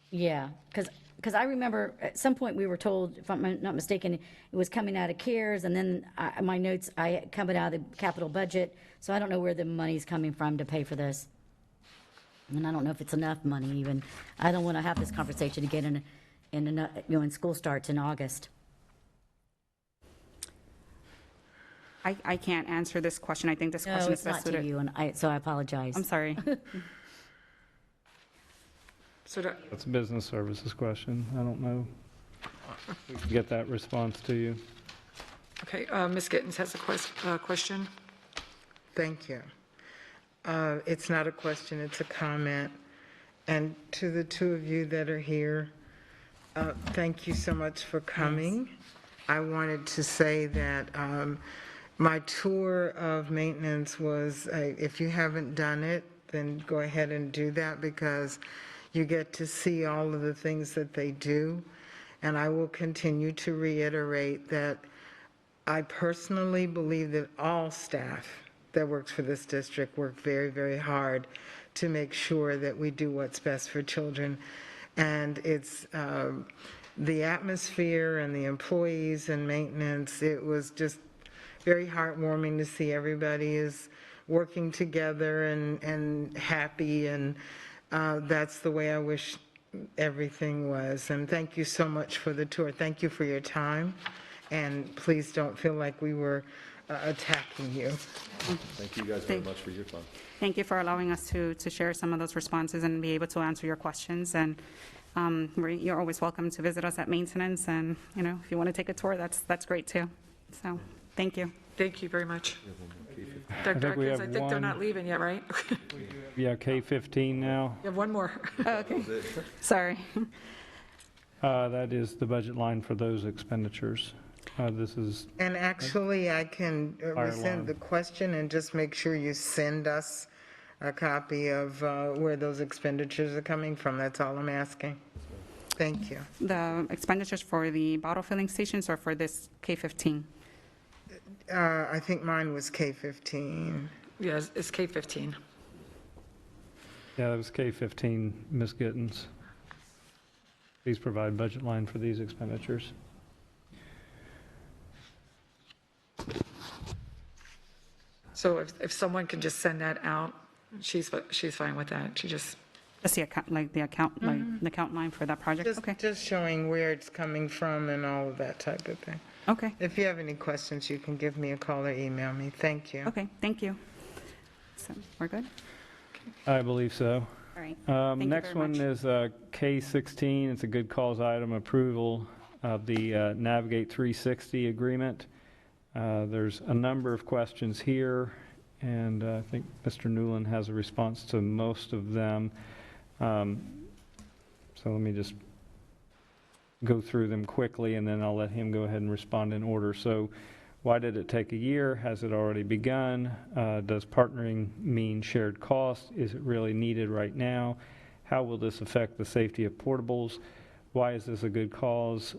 Yeah, because I remember at some point we were told, if I'm not mistaken, it was coming out of CARES, and then my notes, coming out of the capital budget, so I don't know where the money's coming from to pay for this. And I don't know if it's enough money even. I don't want to have this conversation again in school starts in August. I can't answer this question. I think this question No, is it's best not to suited. you, so I apologize. I'm sorry. That's a business services question. I don't know. We can get that response to you. Okay, Ms. Gittens has a question. Thank you. It's not a question, it's a comment. And to the 2 of you that are here, thank you so much for coming. I wanted to say that my tour of maintenance was, if you haven't done it, then go ahead and do that, because you get to see all of the things that they do. And I will continue to reiterate that I personally believe that all staff that works for this district work very, very hard to make sure that we do what's best for children. And it's the atmosphere and the employees and maintenance, it was just very heartwarming to see everybody is working together and happy, and that's the way I wish everything was. And thank you so much for the tour. Thank you for your time, and please don't feel like we were attacking you. Thank you guys very much for your time. Thank you for allowing us to share some of those responses and be able to answer your questions. And you're always welcome to visit us at maintenance. And, you know, if you want to take a tour, that's great too. So, thank you. Thank you very much. I Dr. think we Atkins, I have think they're one. not leaving yet, right? Yeah, K-15 now. You have one more. Oh, okay. Sorry. That is the budget line for those expenditures. This is, And actually, I can Fire resend alarm. the question and just make sure you send us a copy of where those expenditures are coming from. That's all I'm asking. Thank you. The expenditures for the bottle filling stations or for this K-15? I think mine was K-15. Yes, it's K-15. yeah, that was K-15, Ms. Gittens. Please provide budget line for these expenditures. So if someone can just send that out, she's fine with that. She just, That's the account, like the account, the account line for that project? Okay. Just showing where it's coming from and all of that type of thing. Okay. If you have any questions, you can give me a call or email me. Thank you. Okay, thank you. So, we're good? I believe so. All right. Thank you Next very one much. is K-16. It's a good cause item, approval of the Navigate 360 agreement. There's a number of questions here, and I think Mr. Newland has a response to most of them. So let me just go through them quickly, and then I'll let him go ahead and respond in order. So why did it take a year? Has it already begun? Does partnering mean shared costs? Is it really needed right now? How will this affect the safety of portables? Why is this a good cause?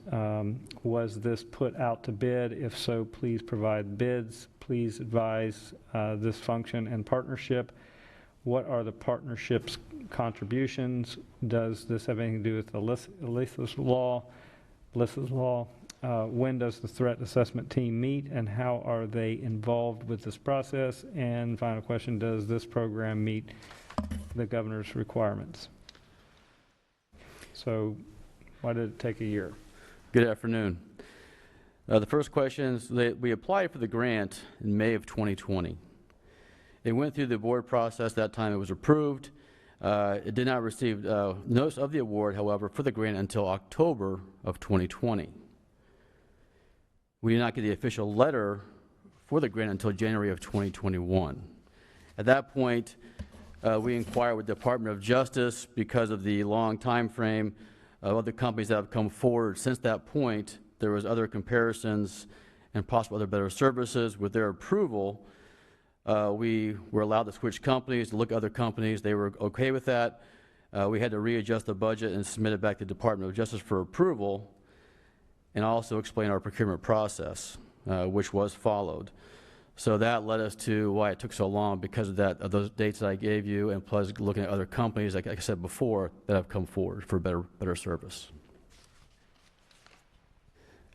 Was this put out to bid? If so, please provide bids. Please advise this function and partnership. What are the partnership's contributions? Does this have anything to do with Alyssa's law? When does the threat assessment team meet, and how are they involved with this process? And final question, does this program meet the governor's requirements? So why did it take a year? Good afternoon. The first question is that we applied for the grant in May of 2020. It went through the board process. That time it was approved. It did not receive notice of the award, however, for the grant until October of 2020. We did not get the official letter for the grant until January of 2021. At that point, we inquired with the Department of Justice because of the long time frame of other companies that have come forward. Since that point, there was other comparisons and possible other better services. With their approval, we were allowed to switch companies, to look at other companies. They were okay with that. We had to readjust the budget and submit it back to the Department of Justice for approval, and also explain our procurement process, which was followed. So that led us to why it took so long, because of that, of those dates that I gave you, and plus looking at other companies, like I said before, that have come forward for better service.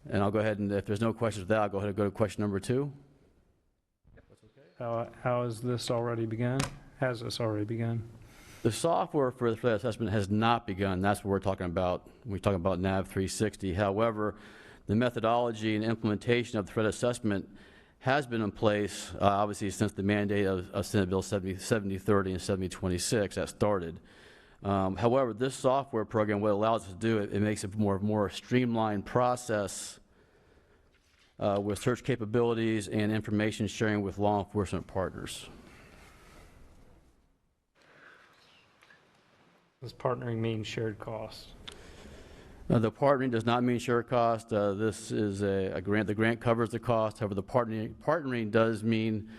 And I'll go ahead, and if there's no questions with that, I'll go ahead and go to question number 2. How has this already begun? Has this already begun? The software for the threat assessment has not begun. That's what we're talking about when we talk about NAV 360. However, the methodology and implementation of the threat assessment has been in place, obviously, since the mandate of Senate Bill 7030 and 7026 that started. However, this software program, what it allows us to do, it makes it more streamlined process with search capabilities and information sharing with law enforcement partners. Does partnering mean shared costs? The partnering does not mean shared cost. This is a grant. The grant covers the cost. However, the partnering does mean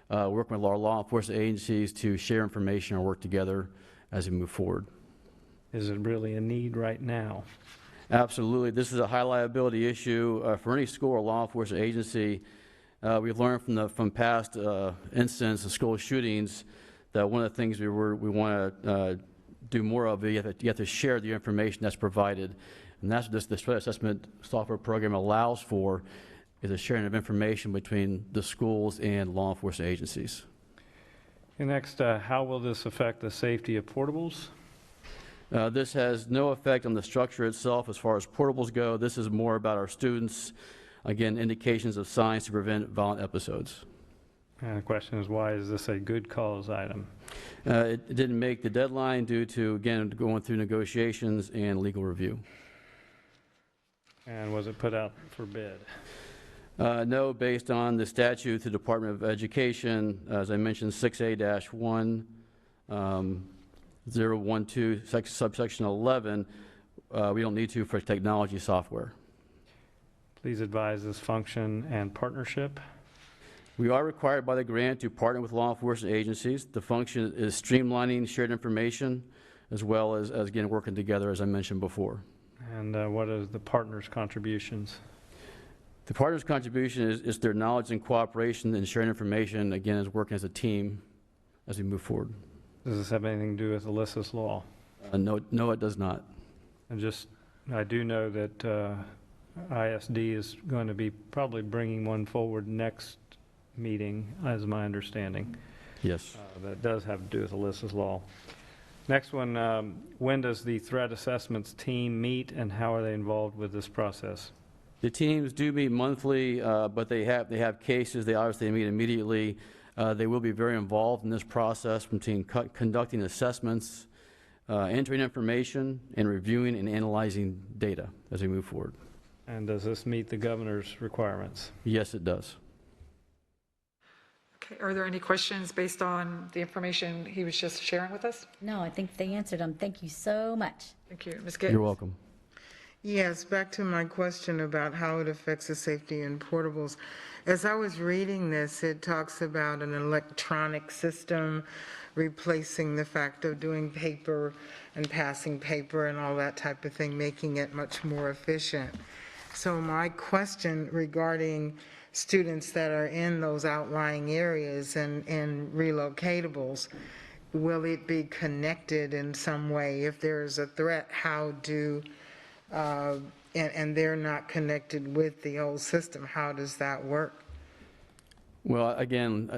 working with our law enforcement agencies to share information and work together as we move forward. Is it really a need right now? Absolutely. This is a high liability issue for any school or law enforcement agency. We've learned from past incidents of school shootings that one of the things we want to do more of, you have to share the information that's provided. And that's what this threat assessment software program allows for, is a sharing of information between the schools and law enforcement agencies. And next, how will this affect the safety of portables? This has no effect on the structure itself as far as portables go. This is more about our students. Again, indications of signs to prevent violent episodes. And the question is, why is this a good cause item? It didn't make the deadline due to, again, going through negotiations and legal review. And was it put out for bid? No, based on the statute, the Department of Education, as I mentioned, 6A-1, 012, subsection 11, we don't need to for technology software. Please advise this function and partnership. We are required by the grant to partner with law enforcement agencies. The function is streamlining shared information as well as again, working together, as I mentioned before. And what is the partner's contributions? The partner's contribution is their knowledge and cooperation and sharing information, again, as working as a team as we move forward. Does this have anything to do with Alyssa's law? No, it does not. I do know that ISD is going to be probably bringing one forward next meeting, as my understanding. Yes. That does have to do with Alyssa's law. Next one, when does the threat assessments team meet and how are they involved with this process? The teams do meet monthly, but they have cases. They obviously meet immediately. They will be very involved in this process from conducting assessments, entering information, and reviewing and analyzing data as we move forward. And does this meet the governor's requirements? Yes, it does. Okay, are there any questions based on the information he was just sharing with us? No, I think they answered them. Thank you so much. Thank you. Ms. Gibbs? You're welcome. Yes, back to my question about how it affects the safety in portables. As I was reading this, it talks about an electronic system replacing the fact of doing paper and passing paper and all that type of thing, making it much more efficient. So my question regarding students that are in those outlying areas and relocatables, will it be connected in some way? If there is a threat, how do, and they're not connected with the old system, how does that work? Well, again,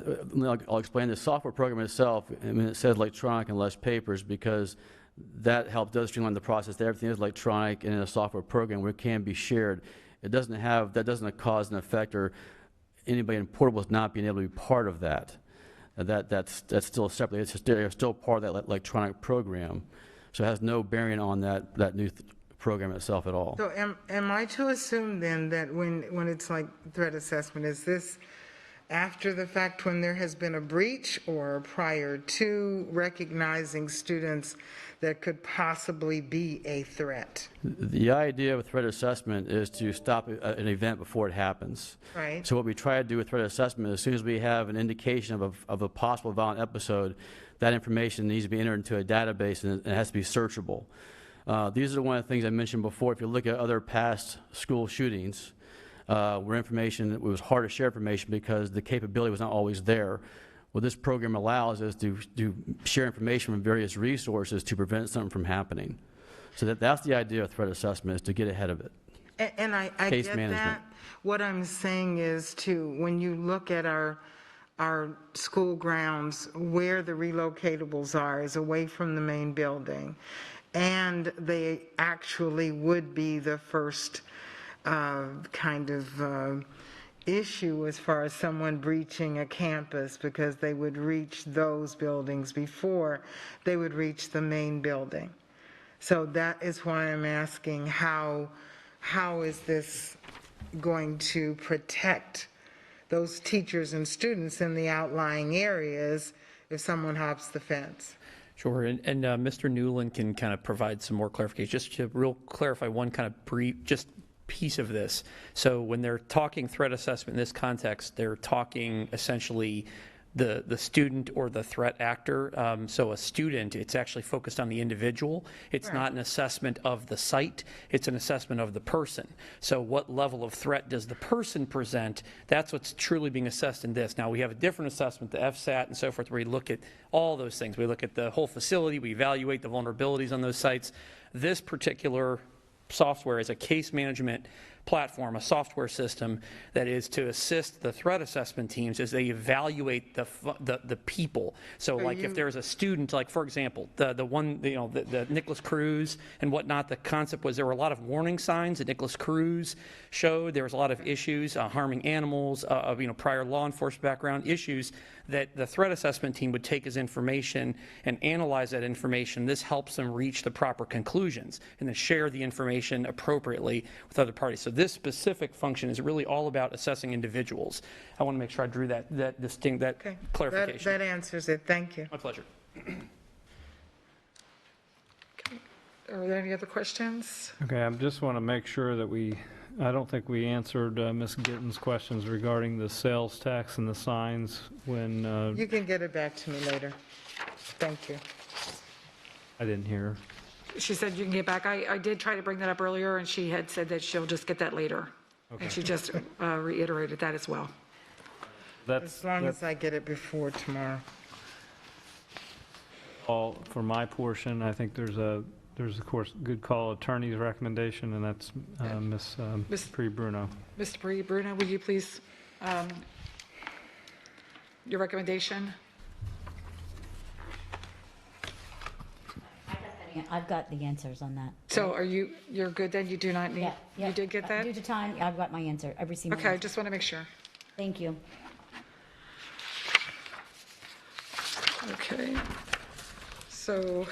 I'll explain the software program itself. I mean, it says electronic and less papers because that does streamline the process. Everything is electronic and in a software program where it can be shared. That doesn't cause an effect or anybody in portables not being able to be part of that. That's still separate. They're still part of that electronic program. So it has no bearing on that new program itself at all. So am I to assume then that when it's like threat assessment, is this after the fact when there has been a breach or prior to recognizing students that could possibly be a threat? The idea with threat assessment is to stop an event before it happens. Right. So what we try to do with threat assessment, as soon as we have an indication of a possible violent episode, that information needs to be entered into a database and it has to be searchable. These are one of the things I mentioned before. If you look at other past school shootings, where it was hard to share information because the capability was not always there. What this program allows is to share information from various resources to prevent something from happening. So that's the idea of threat assessment, is to get ahead of it. And I Case get management. that. What I'm saying is when you look at our school grounds, where the relocatables are is away from the main building. And they actually would be the first issue as far as someone breaching a campus, because they would reach those buildings before they would reach the main building. So that is why I'm asking how is this going to protect those teachers and students in the outlying areas if someone hops the fence? Sure, and Mr. Newland can kind of provide some more clarification, just to clarify one kind of brief, just piece of this. So when they're talking threat assessment in this context, they're talking essentially the student or the threat actor. So a student, it's actually focused on the individual. It's not an assessment of the site, it's an assessment of the person. So what level of threat does the person present? That's what's truly being assessed in this. Now we have a different assessment, the FSAT and so forth, where we look at all those things. We look at the whole facility, we evaluate the vulnerabilities on those sites. This particular software is a case management platform, a software system that is to assist the threat assessment teams as they evaluate the people. So like if there's a student, like for example, the one, you know, the Nicholas Cruz and whatnot, the concept was there were a lot of warning signs that Nicholas Cruz showed. There was a lot of issues, harming animals, of, you know, prior law enforcement background issues that the threat assessment team would take as information and analyze that information. This helps them reach the proper conclusions and then share the information appropriately with other parties. So this specific function is really all about assessing individuals. I want to make sure I drew that clarification. That answers it. Thank you. My pleasure. Are there any other questions? Okay, I just want to make sure that I don't think we answered Ms. Gittens' questions regarding the sales tax and the signs when, You can get it back to me later. Thank you. I didn't hear. She said you can get back. I did try to bring that up earlier, and she had said that she'll just get that later. Okay. And she just reiterated that as well. As long as I get it before tomorrow. All for my portion. I think there's of course good call attorney's recommendation, and that's Ms. Pri-Bruno. Mr. Pri-Bruno, would you please, your recommendation? I've got the answers on that. So you're good then? You do not need, Yeah. you did get that? Due to time, I've got my answer. I've received my Okay, I answer. just want to make sure. Thank you. Okay. So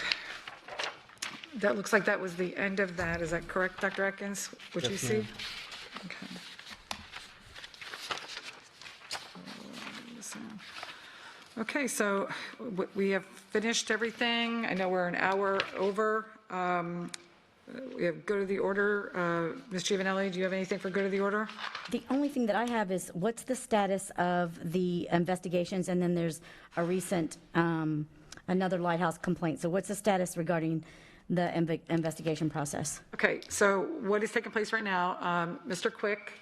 that looks like that was the end of that. Is that correct, Dr. Atkins? What you Yes, see? ma'am. Okay. Okay, so we have finished everything. I know we're an hour over. We have go to the order. Ms. Giovanelli, do you have anything for go to the order? The only thing that I have is what's the status of the investigations? And then there's a recent, another Lighthouse complaint. So what's the status regarding the investigation process? Okay, so what is taking place right now, Mr. Quick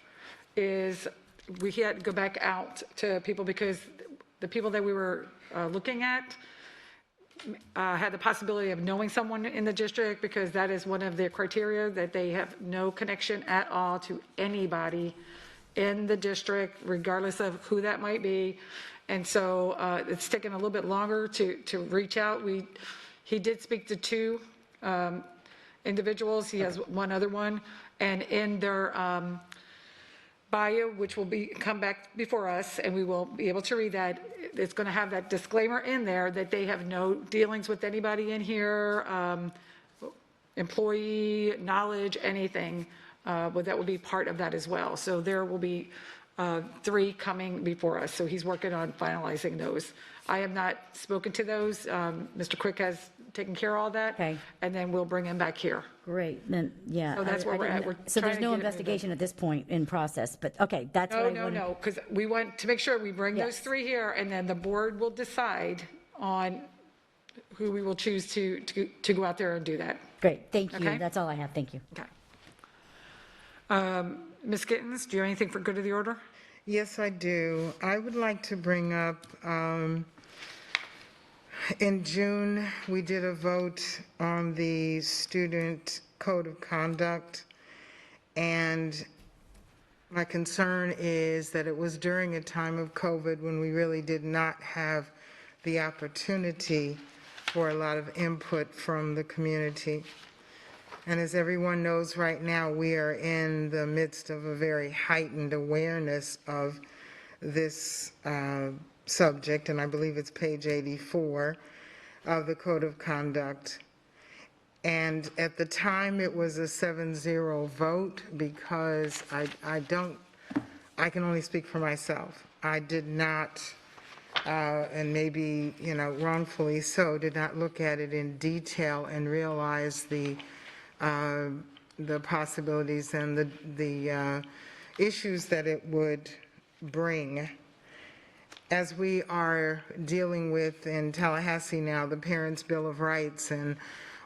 we had to go back out to people because the people that we were looking at had the possibility of knowing someone in the district because that is one of the criteria, that they have no connection at all to anybody in the district, regardless of who that might be. And so it's taken a little bit longer to reach out. He did speak to two individuals. He has one other one. And in their bio, which will come back before us, and we will be able to read that, it's going to have that disclaimer in there that they have no dealings with anybody in here, employee, knowledge, anything, but that will be part of that as well. So there will be 3 coming before us. So he's working on finalizing those. I have not spoken to those. Mr. Quick has taken care of all that. Okay. And then we'll bring him back here. Great, then, yeah. So that's where we're at. didn't- We're So trying there's to no get it moving. investigation at this point in process, but, okay, that's what I wanted. No, because we want to make sure we bring those Yes. 3 here, and then the board will decide on who we will choose to go out there and do that. Great, thank you. Okay. That's all I have, thank you. Okay. Ms. Gittens, do you have anything for good of the order? Yes, I do. I would like to bring up, in June, we did a vote on the student code of conduct, and my concern is that it was during a time of COVID when we really did not have the opportunity for a lot of input from the community. And as everyone knows right now, we are in the midst of a very heightened awareness of this subject, and I believe it's page 84 of the Code of Conduct. And at the time, it was a 7-0 vote because I can only speak for myself. I did not, and maybe, wrongfully so, did not look at it in detail and realize the possibilities and the issues that it would bring. As we are dealing with in Tallahassee now, the Parents' Bill of Rights and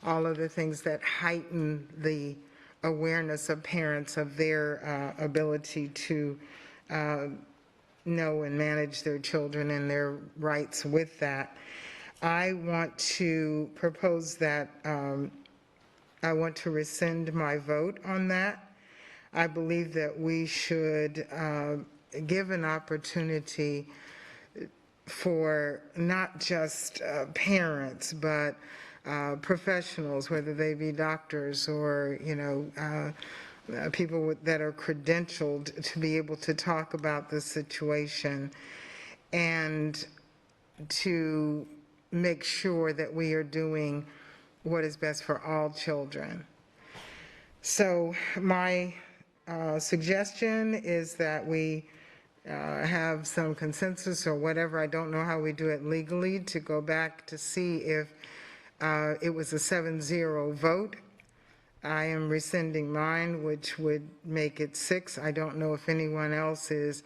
all of the things that heighten the awareness of parents of their ability to know and manage their children and their rights with that, I want to propose that I want to rescind my vote on that. I believe that we should give an opportunity for not just parents, but professionals, whether they be doctors or, people that are credentialed to be able to talk about the situation and to make sure that we are doing what is best for all children. So my suggestion is that we have some consensus or whatever, I don't know how we do it legally, to go back to see if it was a 7-0 vote. I am rescinding mine, which would make it 6. I don't know if anyone else is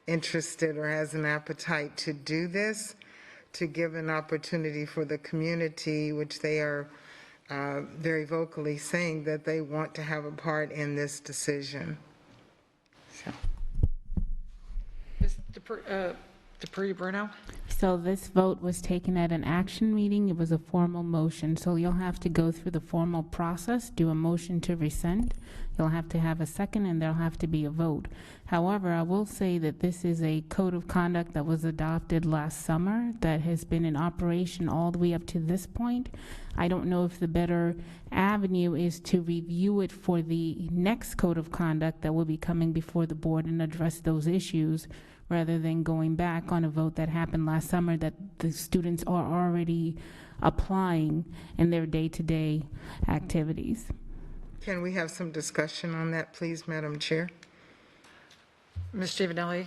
interested or has an appetite to do this, to give an opportunity for the community, which they are very vocally saying that they want to have a part in this decision. So. Ms. Dupree Bruno? So this vote was taken at an action meeting. It was a formal motion. So you'll have to go through the formal process, do a motion to rescind. You'll have to have a second, and there'll have to be a vote. However, I will say that this is a code of conduct that was adopted last summer that has been in operation all the way up to this point. I don't know if the better avenue is to review it for the next code of conduct that will be coming before the board and address those issues, rather than going back on a vote that happened last summer that the students are already applying in their day-to-day activities. Can we have some discussion on that, please, Madam Chair? Ms. Giovanelli?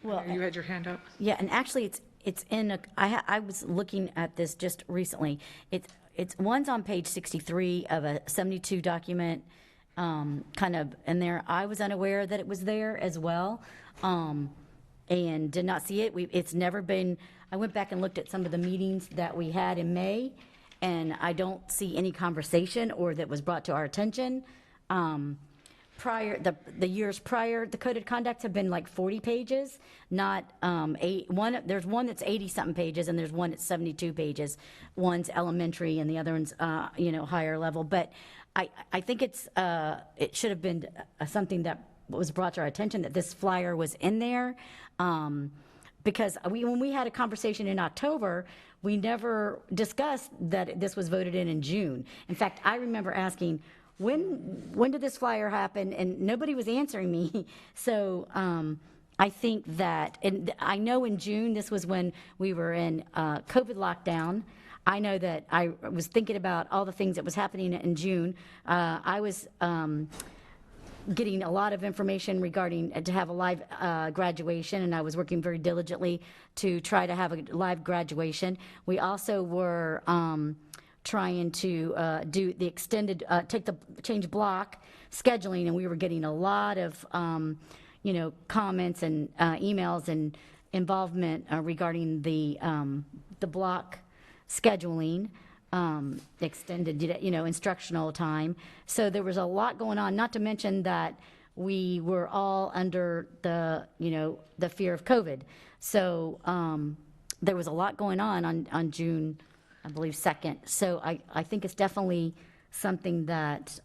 Well, You had your hand up. Yeah, and actually, it's in a, I was looking at this just recently. It's one's on page 63 of a 72 document, kind of in there. I was unaware that it was there as well, and did not see it. It's never been, I went back and looked at some of the meetings that we had in May, and I don't see any conversation or that was brought to our attention. Prior, the years prior, the code of conduct have been like 40 pages, not there's one that's 80-something pages, and there's one that's 72 pages. One's elementary, and the other one's, higher level. But I think it should have been something that was brought to our attention, that this flyer was in there. Because when we had a conversation in October, we never discussed that this was voted in June. In fact, I remember asking, when did this flyer happen? And nobody was answering me. So I think that, and I know in June, this was when we were in COVID lockdown. I know that I was thinking about all the things that was happening in June. I was getting a lot of information regarding to have a live graduation, and I was working very diligently to try to have a live graduation. We also were trying to do the extended, change block scheduling, and we were getting a lot of, comments and emails and involvement regarding the block scheduling, extended, instructional time. So there was a lot going on, not to mention that we were all under the fear of COVID. So there was a lot going on June, I believe, 2nd. So I think it's definitely something that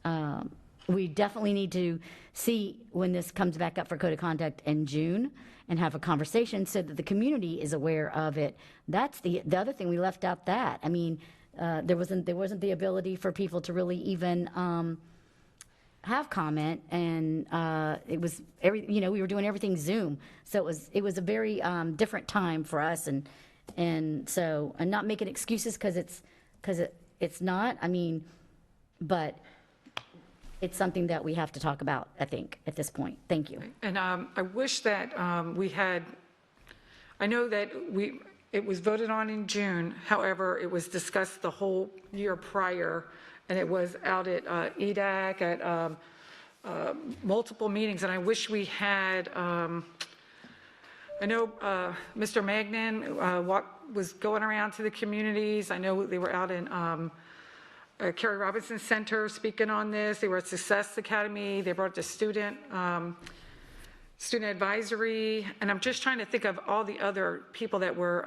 we definitely need to see when this comes back up for code of conduct in June, and have a conversation so that the community is aware of it. That's the other thing, we left out that. I mean, there wasn't the ability for people to really even have comment, and it was we were doing everything Zoom, so it was a very different time for us, and so, and not making excuses because it's not. I mean, but it's something that we have to talk about, I think, at this point. Thank you. And I wish that we had, I know that it was voted on in June. However, it was discussed the whole year prior, and it was out at EDAC, at multiple meetings. And I wish we had, I know Mr. Magnan was going around to the communities. I know they were out in Kerry Robinson Center speaking on this. They were at Success Academy. They brought the student advisory, and I'm just trying to think of all the other people that were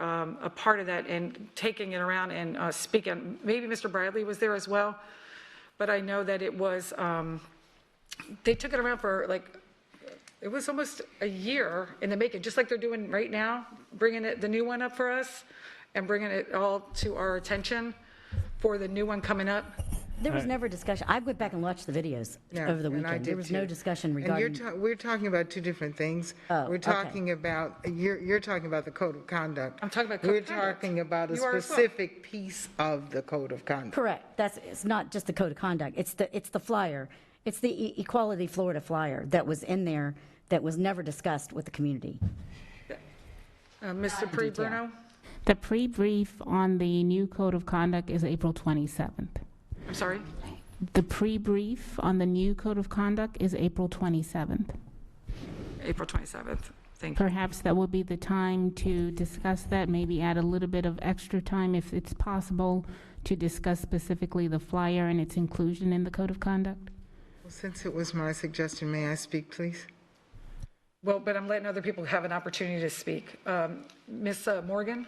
a part of that and taking it around and speaking. Maybe Mr. Bradley was there as well. but I know that it was, they took it around for like, it was almost a year in the making, just like they're doing right now, bringing the new one up for us and bringing it all to our attention for the new one coming up. There was never discussion. I went back and watched the videos Yeah, over the and I weekend. There did was no too. discussion And regarding. we're talking about two different things. Oh, We're okay. talking about, you're talking about the code of conduct. I'm talking about code We're of conduct. talking about a You are as well. specific piece of the code of conduct. Correct. It's not just the code of conduct. It's the flyer. It's the Equality Florida flyer that was in there that was never discussed with the community. Mr. Pre Bruno? The pre-brief on the new code of conduct is April 27th. I'm sorry? The pre-brief on the new code of conduct is April 27th. April 27th. Thank you. Perhaps that will be the time to discuss that, maybe add a little bit of extra time if it's possible to discuss specifically the flyer and its inclusion in the code of conduct. Well, since it was my suggestion, may I speak, please? Well, but I'm letting other people have an opportunity to speak. Ms. Morgan?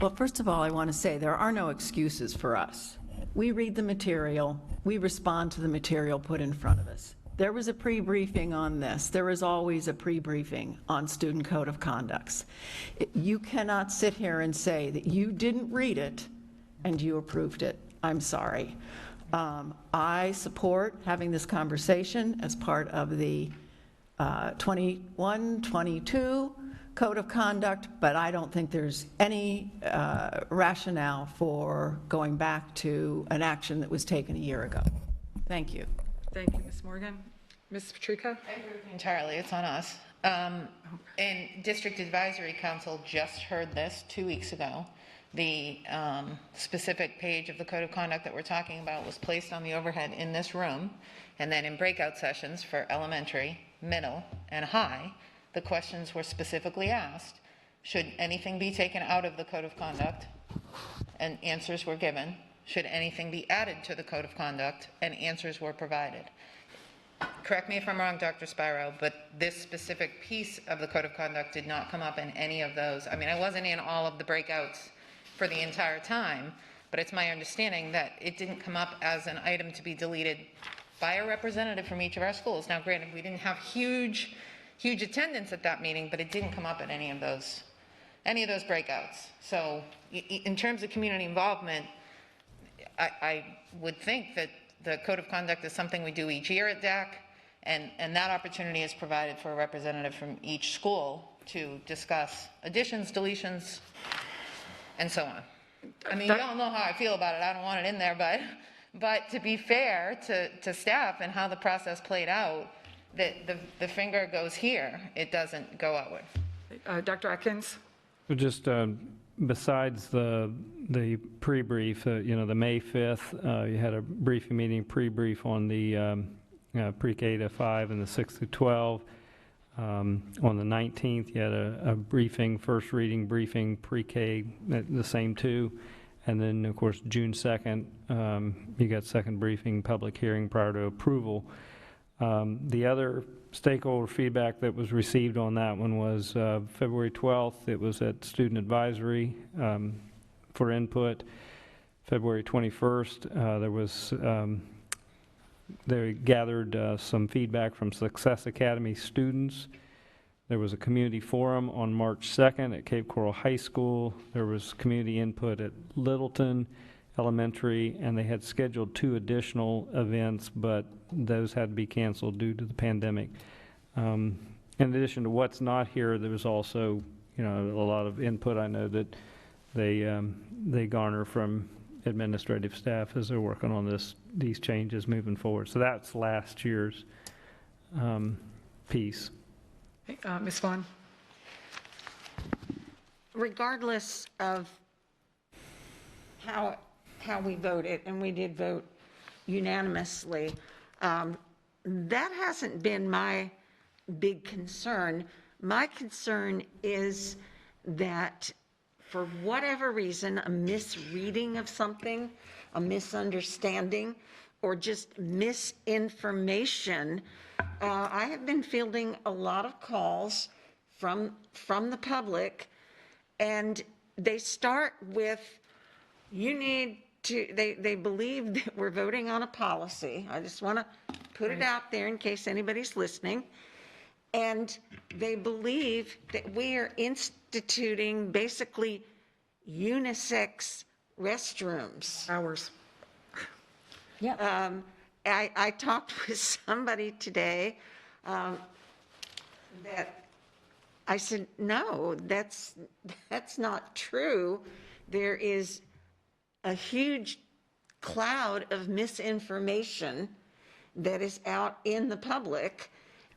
Well, first of all, I want to say there are no excuses for us. We read the material, we respond to the material put in front of us. There was a pre-briefing on this. There is always a pre-briefing on student code of conducts. You cannot sit here and say that you didn't read it and you approved it. I'm sorry. I support having this conversation as part of the 21-22 code of conduct, but I don't think there's any rationale for going back to an action that was taken a year ago. Thank you. Thank you, Ms. Morgan. Ms. Patrica? I agree with you entirely. It's on us. And District Advisory Council just heard this 2 weeks ago. The specific page of the code of conduct that we're talking about was placed on the overhead in this room, and then in breakout sessions for elementary, middle, and high, the questions were specifically asked. Should anything be taken out of the code of conduct? And answers were given. Should anything be added to the code of conduct? And answers were provided. Correct me if I'm wrong, Dr. Spiro, but this specific piece of the code of conduct did not come up in any of those. I mean, I wasn't in all of the breakouts for the entire time, but it's my understanding that it didn't come up as an item to be deleted by a representative from each of our schools. Now, granted, we didn't have huge attendance at that meeting, but it didn't come up at any of those breakouts. So in terms of community involvement, I would think that the code of conduct is something we do each year at DAC, and that opportunity is provided for a representative from each school to discuss additions, deletions, and so on. I mean, you all know how I feel about it. I don't want it in there, but to be fair to staff and how the process played out, the finger goes here, it doesn't go outward. Dr. Atkins? Just besides the pre-brief, the May 5th, you had a briefing meeting, pre-brief on the pre-K to 5 and the 6 to 12. On the 19th, you had a briefing, first reading briefing, pre-K, the same two. And then, of course, June 2nd, you got second briefing, public hearing prior to approval. The other stakeholder feedback that was received on that one was February 12th. It was at Student Advisory for input. February 21st, there was they gathered some feedback from Success Academy students. There was a community forum on March 2nd at Cape Coral High School. There was community input at Littleton Elementary, and they had scheduled 2 additional events, but those had to be canceled due to the pandemic. In addition to what's not here, there was also, a lot of input I know that they garner from administrative staff as they're working on these changes moving forward. So that's last year's piece. Ms. Vaughn? Regardless of how we voted, and we did vote unanimously, that hasn't been my big concern. My concern is that for whatever reason, a misreading of something, a misunderstanding, or just misinformation, I have been fielding a lot of calls from the public, and they start with, you need they believe that we're voting on a policy. I just want to put it out there in case anybody's listening. And they believe that we are instituting basically unisex restrooms. Hours. Yeah. I talked with somebody today that I said, no, that's not true. There is a huge cloud of misinformation that is out in the public.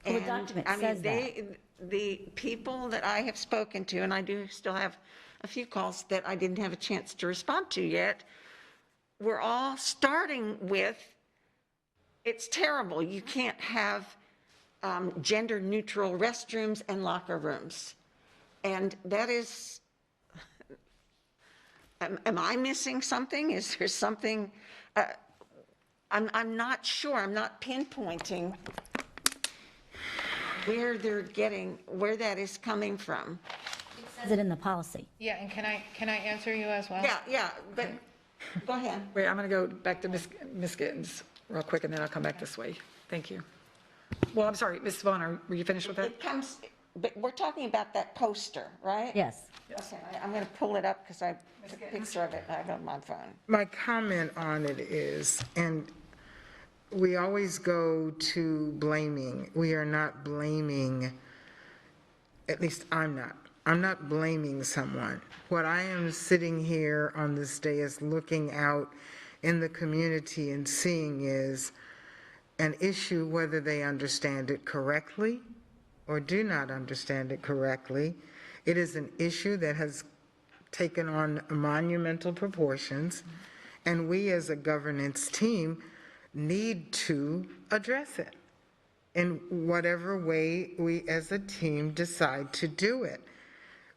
Well, the And document I mean, says that. the people that I have spoken to, and I do still have a few calls that I didn't have a chance to respond to yet, we're all starting with, it's terrible. You can't have gender-neutral restrooms and locker rooms. And that is, am I missing something? Is there something? I'm not sure. I'm not pinpointing where where that is coming from. It says it in the policy. Yeah, and can I answer you as well? Yeah, but go ahead. Wait, I'm going to go back to Ms. Gittens real quick, and then I'll come back this way. Thank you. Well, I'm sorry, Ms. Vaughn, were you finished with that? It comes, but we're talking about that poster, right? Yes. Okay, I'm going to pull it up because I took a picture of it and I have it on my phone. My comment on it is, and we always go to blaming. We are not blaming, at least I'm not. I'm not blaming someone. What I am sitting here on this day is looking out in the community and seeing is an issue, whether they understand it correctly or do not understand it correctly. It is an issue that has taken on monumental proportions, and we as a governance team need to address it in whatever way we as a team decide to do it.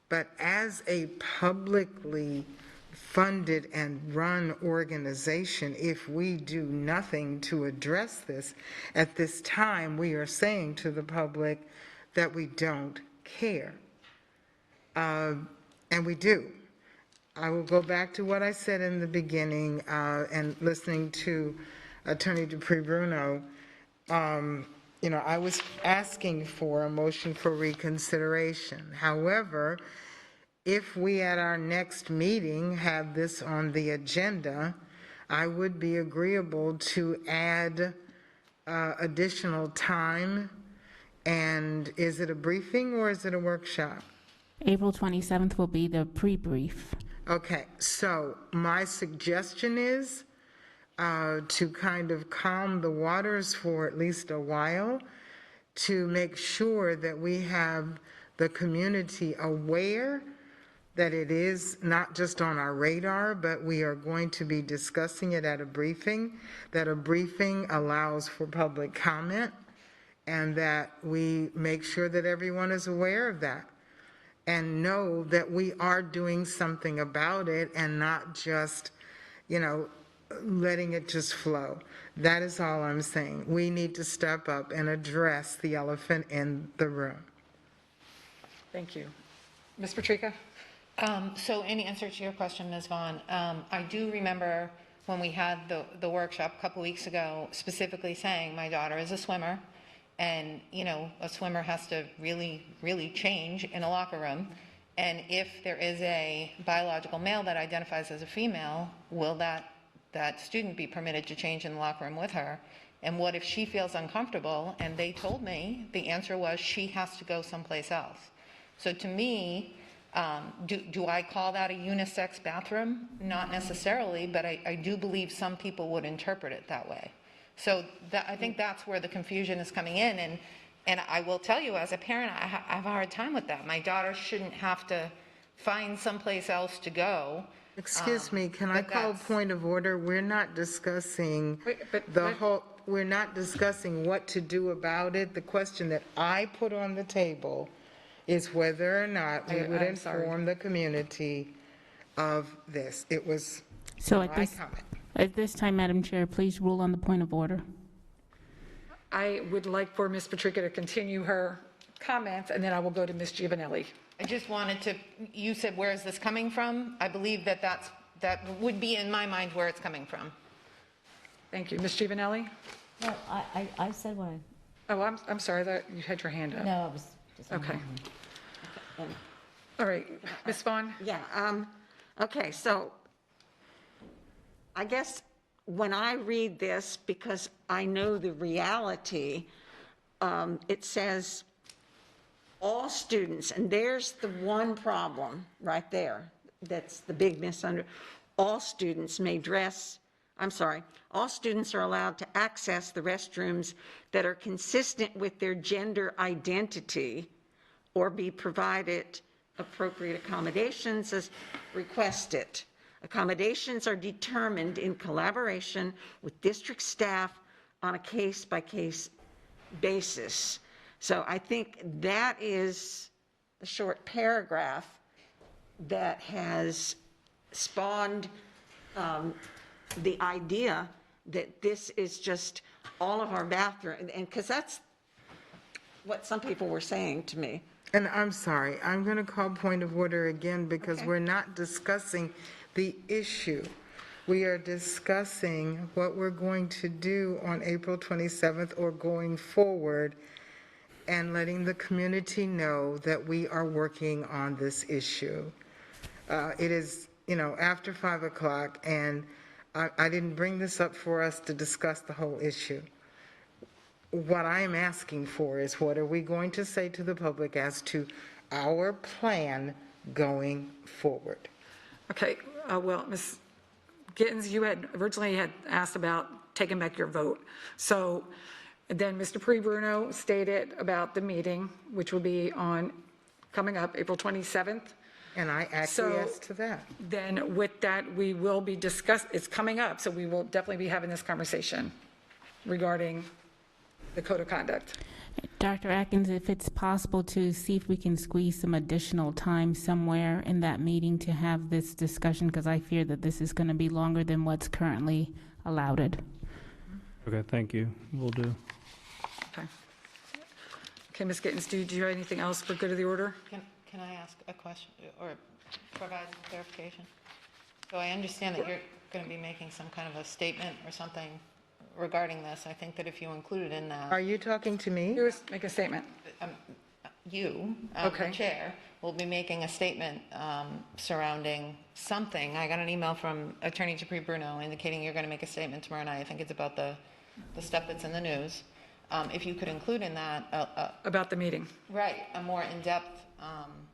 But as a publicly funded and run organization, if we do nothing to address this, at this time, we are saying to the public that we don't care. And we do. I will go back to what I said in the beginning, and listening to Attorney Dupree-Bruno. I was asking for a motion for reconsideration. However, if we at our next meeting have this on the agenda, I would be agreeable to add additional time. And is it a briefing or is it a workshop? April 27th will be the pre-brief. Okay, so my suggestion is to kind of calm the waters for at least a while, to make sure that we have the community aware that it is not just on our radar, but we are going to be discussing it at a briefing, that a briefing allows for public comment, and that we make sure that everyone is aware of that and know that we are doing something about it and not just, letting it just flow. That is all I'm saying. We need to step up and address the elephant in the room. Thank you. Ms. Patrica? So in answer to your question, Ms. Vaughn, I do remember when we had the workshop a couple weeks ago, specifically saying my daughter is a swimmer, and a swimmer has to really, really change in a locker room. And if there is a biological male that identifies as a female, will that student be permitted to change in the locker room with her? And what if she feels uncomfortable? And they told me the answer was she has to go someplace else. So to me, do I call that a unisex bathroom? Not necessarily, but I do believe some people would interpret it that way. So I think that's where the confusion is coming in. And I will tell you, as a parent, I have a hard time with that. My daughter shouldn't have to find someplace else to go. Excuse me, can I call point of order? We're not discussing we're not discussing what to do about it. The question that I put on the table is whether or not we would inform the community of this. It was my comment. At this time, Madam Chair, please rule on the point of order. I would like for Ms. Patrica to continue her comments, and then I will go to Ms. Giovanelli. I just wanted to, you said, where is this coming from? I believe that that's that would be, in my mind, where it's coming from. Thank you. Ms. Giovanelli? No, I said what I, Oh, I'm sorry, that you had your hand up. no, I was just. Okay. All right, Ms. Vaughn? Yeah, okay, so I guess when I read this, because I know the reality, it says all students, and there's the one problem right there, that's the big misunderstanding. All students may dress, I'm sorry, all students are allowed to access the restrooms that are consistent with their gender identity or be provided appropriate accommodations as requested. Accommodations are determined in collaboration with district staff on a case-by-case basis. So I think that is the short paragraph that has spawned the idea that this is just all of our bathroom, and because that's what some people were saying to me. And I'm sorry, I'm going to call point of order again because we're not discussing the issue. We are discussing what we're going to do on April 27th or going forward and letting the community know that we are working on this issue. It is, after 5 o'clock, and I didn't bring this up for us to discuss the whole issue. What I am asking for is what are we going to say to the public as to our plan going forward? Okay, well, Ms. Gittens, you had originally asked about taking back your vote. So then Mr. Pre-Bruno stated about the meeting, which will be coming up April 27th. And I acquiesced to that. Then with that, we will be it's coming up, so we will definitely be having this conversation regarding the code of conduct. Dr. Atkins, if it's possible to see if we can squeeze some additional time somewhere in that meeting to have this discussion, because I fear that this is going to be longer than what's currently allowed. Okay, thank you. Will do. Okay, Ms. Gittens, do you have anything else for good of the order? Can I ask a question or provide clarification? So I understand that you're going to be making some kind of a statement or something regarding this. I think that if you include it in that. Are you talking to me? Make a statement. The chair, will be making a statement surrounding something. I got an email from Attorney Dupree Bruno indicating you're going to make a statement tomorrow night. I think it's about the stuff that's in the news. If you could include in that. About the meeting. Right, a more in-depth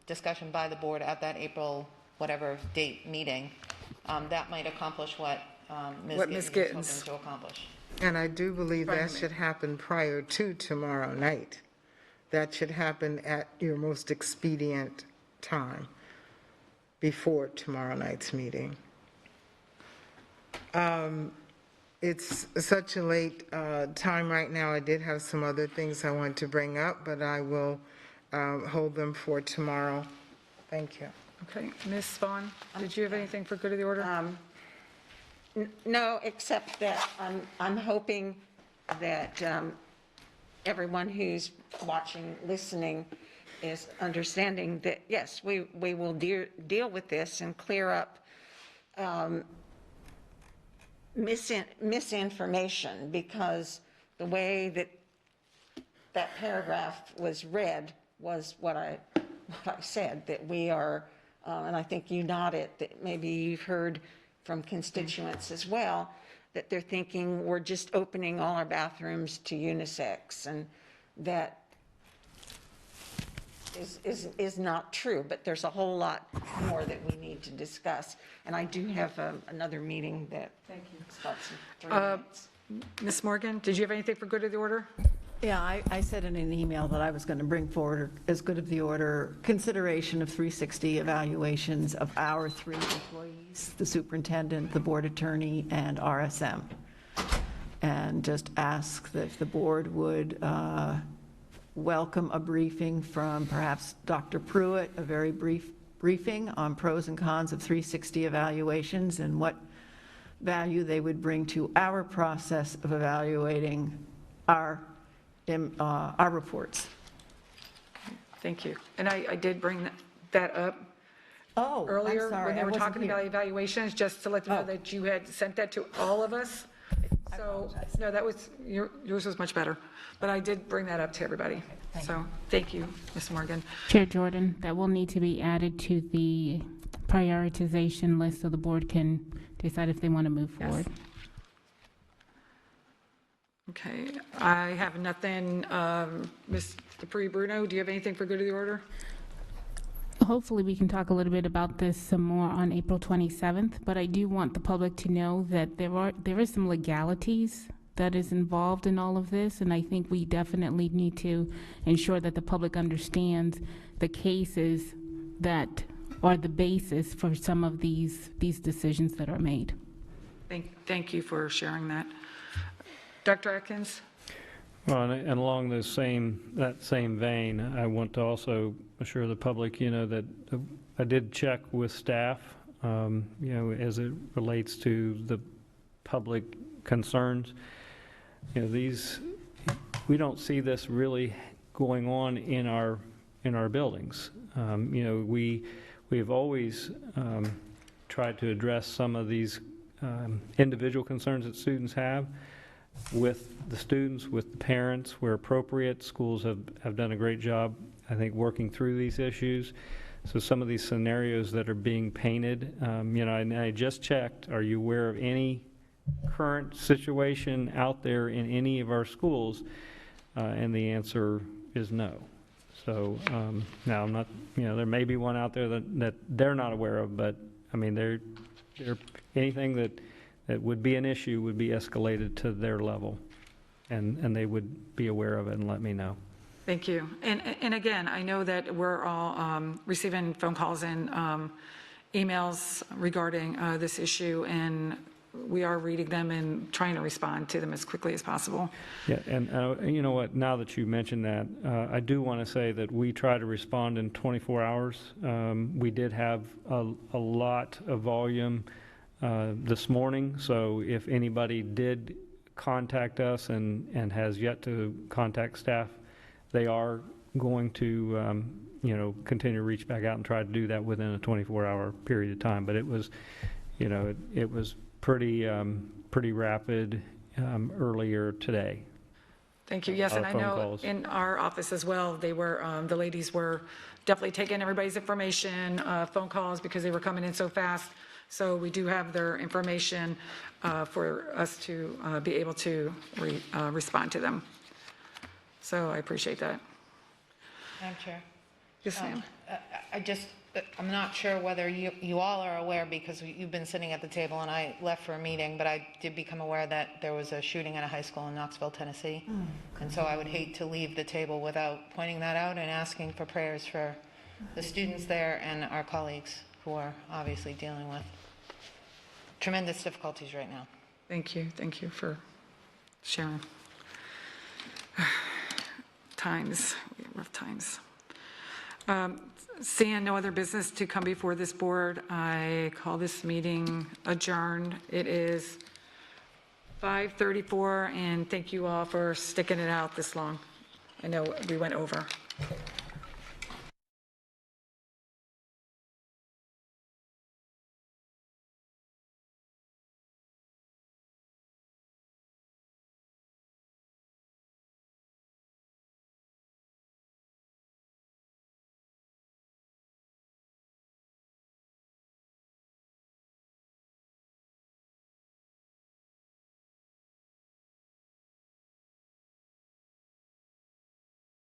discussion by the board at that April whatever date meeting, that might accomplish what Ms. Gittens is hoping to accomplish. And I do believe that should happen prior to tomorrow night. That should happen at your most expedient time, before tomorrow night's meeting. It's such a late time right now. I did have some other things I want to bring up, but I will hold them for tomorrow. Thank you. Okay, Ms. Vaughn, did you have anything for good of the order? No, except that I'm hoping that everyone who's watching, listening, is understanding that, yes, we will deal with this and clear up misinformation, because the way that paragraph was read was what I said, that we are, and I think you nodded, that maybe you've heard from constituents as well, that they're thinking we're just opening all our bathrooms to unisex, and that is not true, but there's a whole lot more that we need to discuss. And I do have another meeting that starts in 3 minutes. Ms. Morgan, did you have anything for good of the order? Yeah, I said in an email that I was going to bring forward as good of the order consideration of 360 evaluations of our 3 employees, the superintendent, the board attorney, and RSM. And just ask that if the board would welcome a briefing from perhaps Dr. Pruitt, a very brief briefing on pros and cons of 360 evaluations and what value they would bring to our process of evaluating our reports. Thank you. And I did bring that up Oh, I'm earlier sorry, when they I were wasn't talking here. about evaluations, just to let them know Oh. that you had sent that to all of us. So, no, that was, yours was much better, but I did bring that up to everybody. So, thank you, Ms. Morgan. Chair Jordan, that will need to be added to the prioritization list so the board can decide if they want to move forward. Okay, I have nothing. Ms. Dupree Bruno, do you have anything for good of the order? Hopefully, we can talk a little bit about this some more on April 27th, but I do want the public to know that there is some legalities that is involved in all of this, and I think we definitely need to ensure that the public understands the cases that are the basis for some of these decisions that are made. Thank you for sharing that. Dr. Atkins? Well, and along that same vein, I want to also assure the public, that I did check with staff, as it relates to the public concerns. We don't see this really going on in our buildings. We've always tried to address some of these individual concerns that students have with the students, with the parents, where appropriate. Schools have done a great job, I think, working through these issues. So some of these scenarios that are being painted, and I just checked, are you aware of any current situation out there in any of our schools? And the answer is no. So now I'm not, there may be one out there that they're not aware of, but I mean, they're anything that would be an issue would be escalated to their level, and they would be aware of it and let me know. Thank you. And again, I know that we're all receiving phone calls and emails regarding this issue, and we are reading them and trying to respond to them as quickly as possible. Yeah, and you know what, now that you mentioned that, I do want to say that we try to respond in 24 hours. We did have a lot of volume this morning, so if anybody did contact us and has yet to contact staff, they are going to continue to reach back out and try to do that within a 24-hour period of time. But it was, it was pretty rapid earlier today. Thank you. Yes, and I phone know calls. in our office as well, they were, the ladies were definitely taking everybody's information, phone calls, because they were coming in so fast. So we do have their information for us to be able to respond to them. So I appreciate that. Madam Chair? Yes, ma'am. I'm not sure whether you all are aware, because you've been sitting at the table and I left for a meeting, but I did become aware that there was a shooting at a high school in Knoxville, Tennessee. And so I would hate to leave the table without pointing that out and asking for prayers for the students there and our colleagues who are obviously dealing with tremendous difficulties right now. Thank you. Thank you for sharing. Rough times. Seeing no other business to come before this board, I call this meeting adjourned. It is 5:34, and thank you all for sticking it out this long. I know we went over.